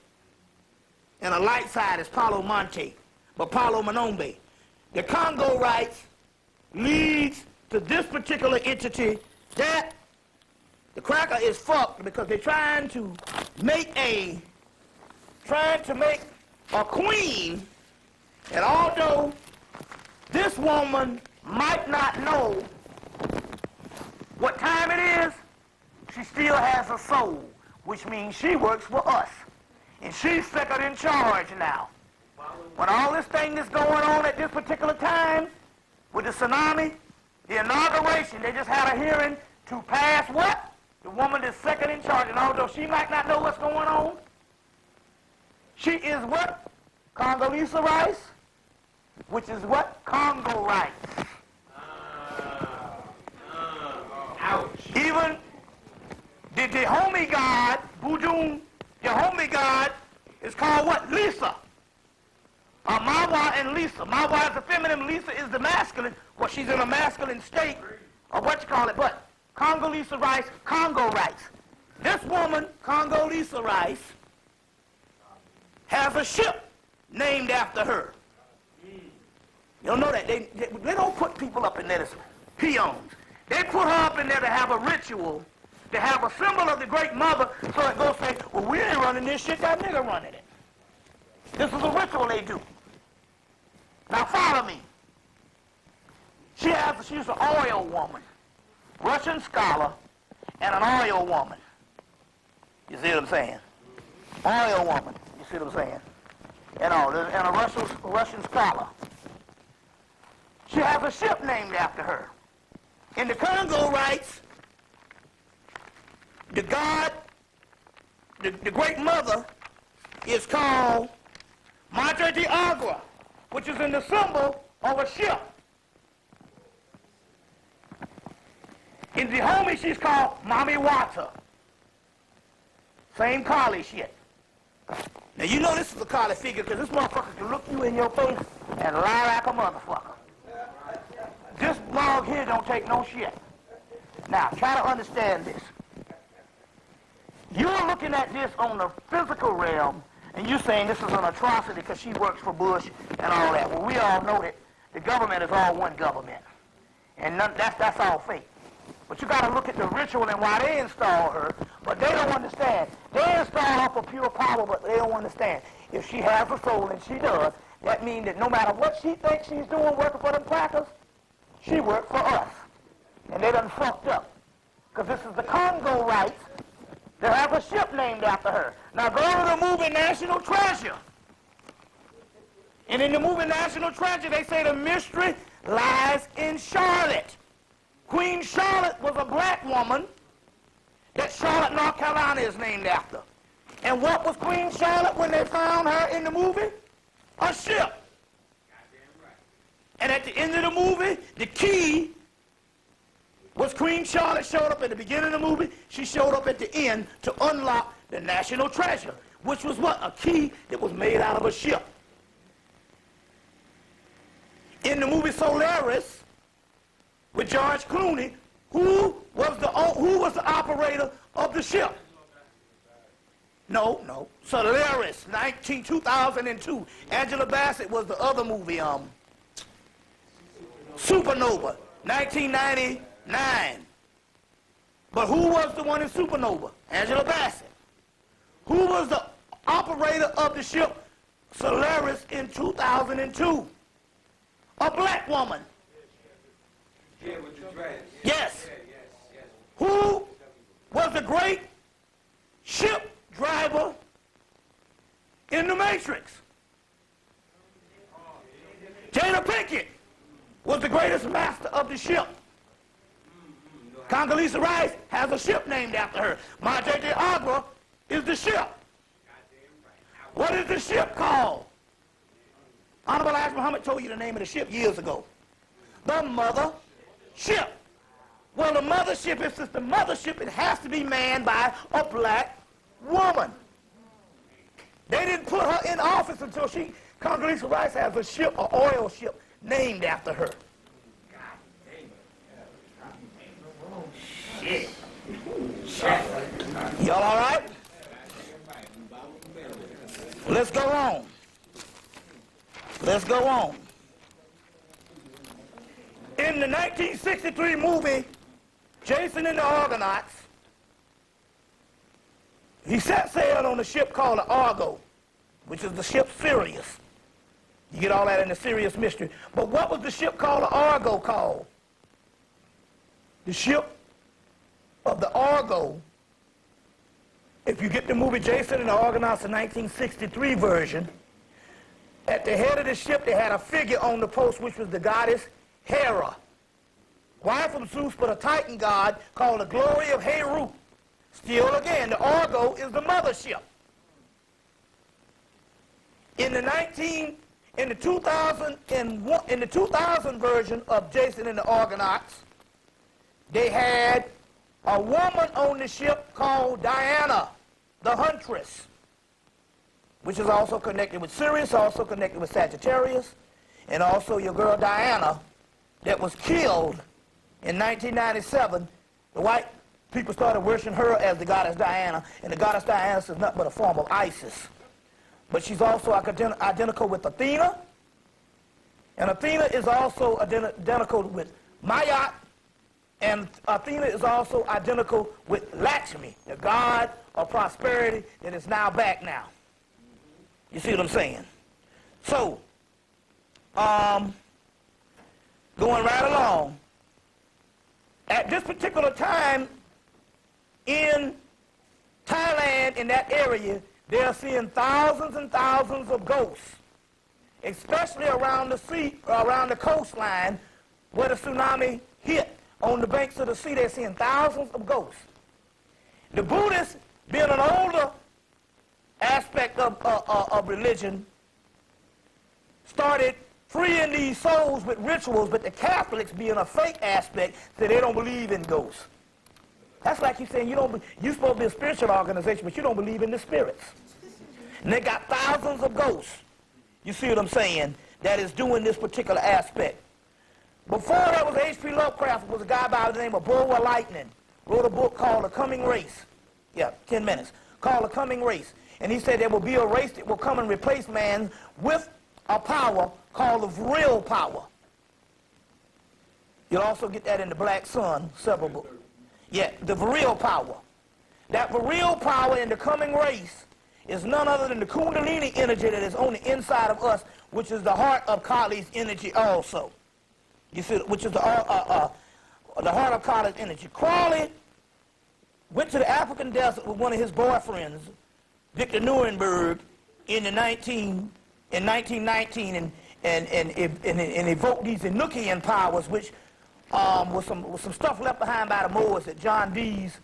And the light side is Palo Monte, but Palo Manombe. The Congo rites leads to this particular entity that the cracker is fucked because they're trying to make a queen, and although this woman might not know what time it is, she still has a soul, which means she works for us. And she's second in charge now. When all this thing is going on at this particular time, with the tsunami, the inauguration, they just had a hearing to pass what? the woman that's second in charge, and although she might not know what's going on, she is what? Congolese rice, which is what? Congo rice. Ouch. Even the homie god, Bujun, the homie god is called what? Lisa. Mawa and Lisa. Mawa is the feminine, Lisa is the masculine. Well, she's in a masculine state, or what you call it, but Congolese rice, Congo rice. This woman, Congolese rice, has a ship named after her. You don't know that. They don't put people up in there as peons. They put her up in there to have a ritual, to have a symbol of the great mother, so it goes say, well, we ain't running this shit, that nigga running it. This is a ritual they do. Now follow me. She's an oil woman, Russian scholar, and an oil woman. You see what I'm saying? Oil woman. You see what I'm saying? And a Russian scholar. She has a ship named after her. In the Congo rites, the god, the great mother, is called Madre de Agua, which is in the symbol of a ship. In the homie, she's called Mommy Water. Same Kali shit. Now you know this is a Kali figure because this motherfucker can look you in your face and lie like a motherfucker. This log here don't take no shit. Now, try to understand this. You're looking at this on the physical realm, and you're saying this is an atrocity because she works for Bush and all that. Well, we all know that the government is all one government, and that's all fake. But you got to look at the ritual and why they install her, but they don't understand. They install her for pure power, but they don't understand. If she has a soul, and she does, that means that no matter what she thinks she's doing working for them crackers, she worked for us. And they done fucked up. Because this is the Congo rights. They have a ship named after her. Now go to the movie National Treasure. And in the movie National Treasure, they say the mystery lies in Charlotte. Queen Charlotte was a black woman that Charlotte, North Carolina is named after. And what was Queen Charlotte when they found her in the movie? A ship. And at the end of the movie, the key was Queen Charlotte showed up at the beginning of the movie. She showed up at the end to unlock the national treasure, which was what? A key that was made out of a ship. In the movie Solaris, with George Clooney, who was the operator of the ship? No. Solaris, 2002. Angela Bassett was the other movie, Supernova, 1999. But who was the one in Supernova? Angela Bassett. Who was the operator of the ship Solaris in 2002? A black woman. Yes. Who was the great ship driver in The Matrix? Jada Pinkett was the greatest master of the ship. Congolese rice has a ship named after her. Madre de Agua is the ship. What is the ship called? Honorable Elijah Muhammad told you the name of the ship years ago. The mother ship. Well, the mothership, if it's the mothership, it has to be manned by a black woman. They didn't put her in office until Congolese rice has a ship, an oil ship, named after her. Shit. Y'all all right? Let's go on. Let's go on. In the 1963 movie, Jason and the Argonauts, he set sail on a ship called the Argo, which is the ship Sirius. You get all that in the Sirius mystery. But what was the ship called the Argo called? The ship of the Argo, if you get the movie Jason and the Argonauts, the 1963 version, at the head of the ship they had a figure on the post which was the goddess Hera, wife of Zeus, but a Titan god called the Glory of Heru. Still again, the Argo is the mothership. In the 2000 version of Jason and the Argonauts, they had a woman on the ship called Diana, the Huntress, which is also connected with Sirius, also connected with Sagittarius, and also your girl Diana that was killed in 1997. The white people started worshiping her as the goddess Diana, and the goddess Diana is nothing but a form of Isis. But she's also identical with Athena, and Athena is also identical with Mayat, and Athena is also identical with Lakshmi, the god of prosperity that is now back now. You see what I'm saying? So, going right along, at this particular time in Thailand, in that area, they are seeing thousands and thousands of ghosts, especially around the sea, around the coastline where the tsunami hit. On the banks of the sea, they're seeing thousands of ghosts. The Buddhists, being an older aspect of religion, started freeing these souls with rituals, but the Catholics, being a fake aspect, said they don't believe in ghosts. That's like you saying you're supposed to be a spiritual organization, but you don't believe in the spirits. And they got thousands of ghosts, you see what I'm saying, that is doing this particular aspect. Before there was H.P. Lovecraft, was a guy by the name of Bulwer Lightning, wrote a book called The Coming Race. Yeah, 10 minutes. Called The Coming Race. And he said there will be a race that will come and replace man with a power called the Vril power. You'll also get that in the Black Sun, several books. Yeah, the Vril power. That Vril power in the coming race is none other than the Kundalini energy that is on the inside of us, which is the heart of Kali's energy also. You see, which is the heart of Kali's energy. Crowley went to the African desert with one of his boyfriends, Victor Nuremberg, in 1919 and evoked these Enochian powers, which was some stuff left behind by the Moors that John Dees,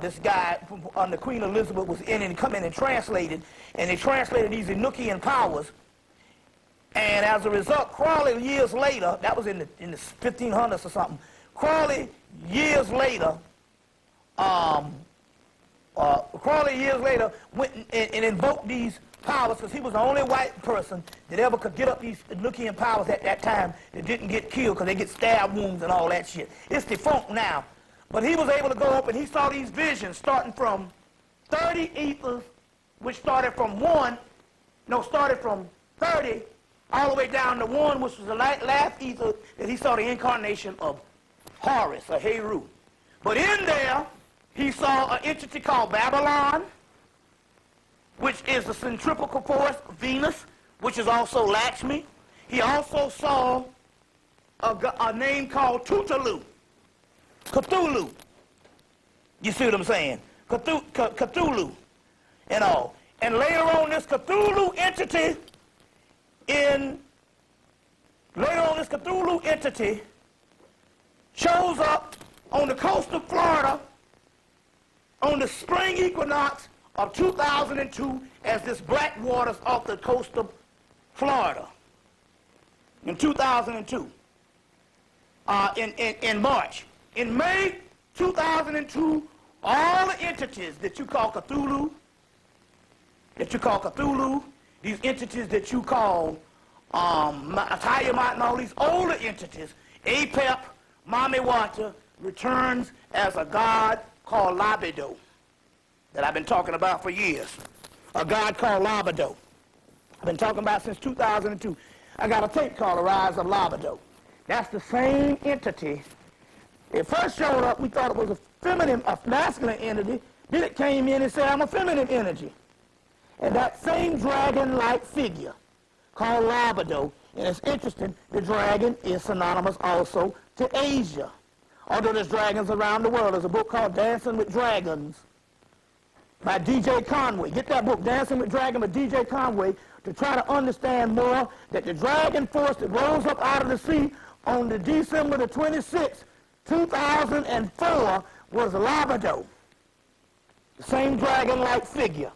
this guy under Queen Elizabeth was in and come in and translated, and they translated these Enochian powers. And as a result, Crowley years later, that was in the 1500s or something, Crowley years later went and invoked these powers, because he was the only white person that ever could get up these Enochian powers at that time that didn't get killed, because they get stab wounds and all that shit. It's defunct now. But he was able to go up and he saw these visions starting from 30 ethers, which started from 30 all the way down to 1, which was the last ether that he saw the incarnation of Horus or Heru. But in there, he saw an entity called Babylon, which is the centripetal force, Venus, which is also Lakshmi. He also saw a name called Cthulhu. Cthulhu. You see what I'm saying? Cthulhu and all. And later on, this Cthulhu entity shows up on the coast of Florida on the spring equinox of 2002 as this black waters off the coast of Florida in 2002, in March. In May 2002, all the entities that you call Cthulhu, these entities that you call Tiamat and all these older entities, Apep, Mamiwata, returns as a god called Labido that I've been talking about for years. A god called Labido. I've been talking about since 2002. I got a tape called The Rise of Labido. That's the same entity. It first showed up, we thought it was a masculine entity. Then it came in and said, I'm a feminine energy. And that same dragon-like figure called Labido, and it's interesting, the dragon is synonymous also to Asia. Although there's dragons around the world. There's a book called Dancing with Dragons by D.J. Conway. Get that book, Dancing with Dragons by D.J. Conway, to try to understand more that the dragon force that rose up out of the sea on the December the 26th, 2004, was Labrador, the same dragon-like figure.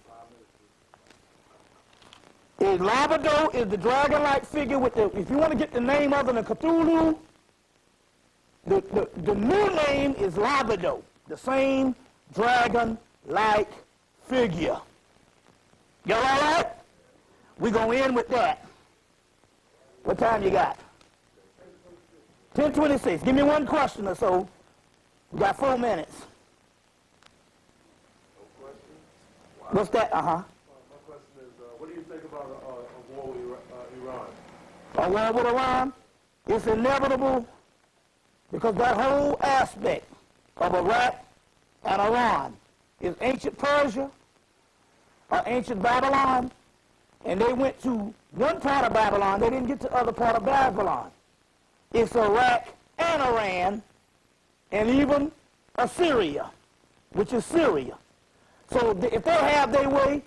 Labrador is the dragon-like figure with the, if you want to get the name other than Cthulhu, the new name is Labrador, the same dragon-like figure. Y'all all right? We're going to end with that. What time you got? 10:26. Give me one question or so. We got 4 minutes. What's that? Uh-huh. My question is, what do you think about a war with Iran? A war with Iran? It's inevitable because that whole aspect of Iraq and Iran is ancient Persia or ancient Babylon, and they went to one part of Babylon. They didn't get to the other part of Babylon. It's Iraq and Iran and even Assyria, which is Syria. So if they have their way,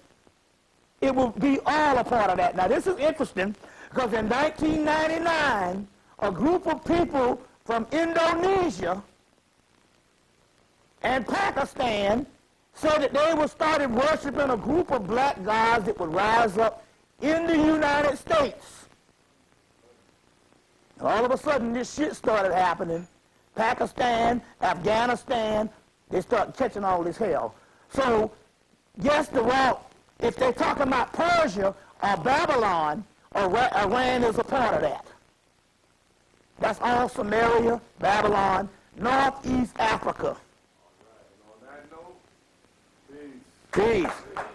it will be all a part of that. Now, this is interesting because in 1999, a group of people from Indonesia and Pakistan said that they were started worshiping a group of black gods that would rise up in the United States. And all of a sudden, this shit started happening. Pakistan, Afghanistan, they start catching all this hell. So, yes, if they're talking about Persia or Babylon, Iran is a part of that. That's all Samaria, Babylon, Northeast Africa. All right, and on that note, peace. Peace.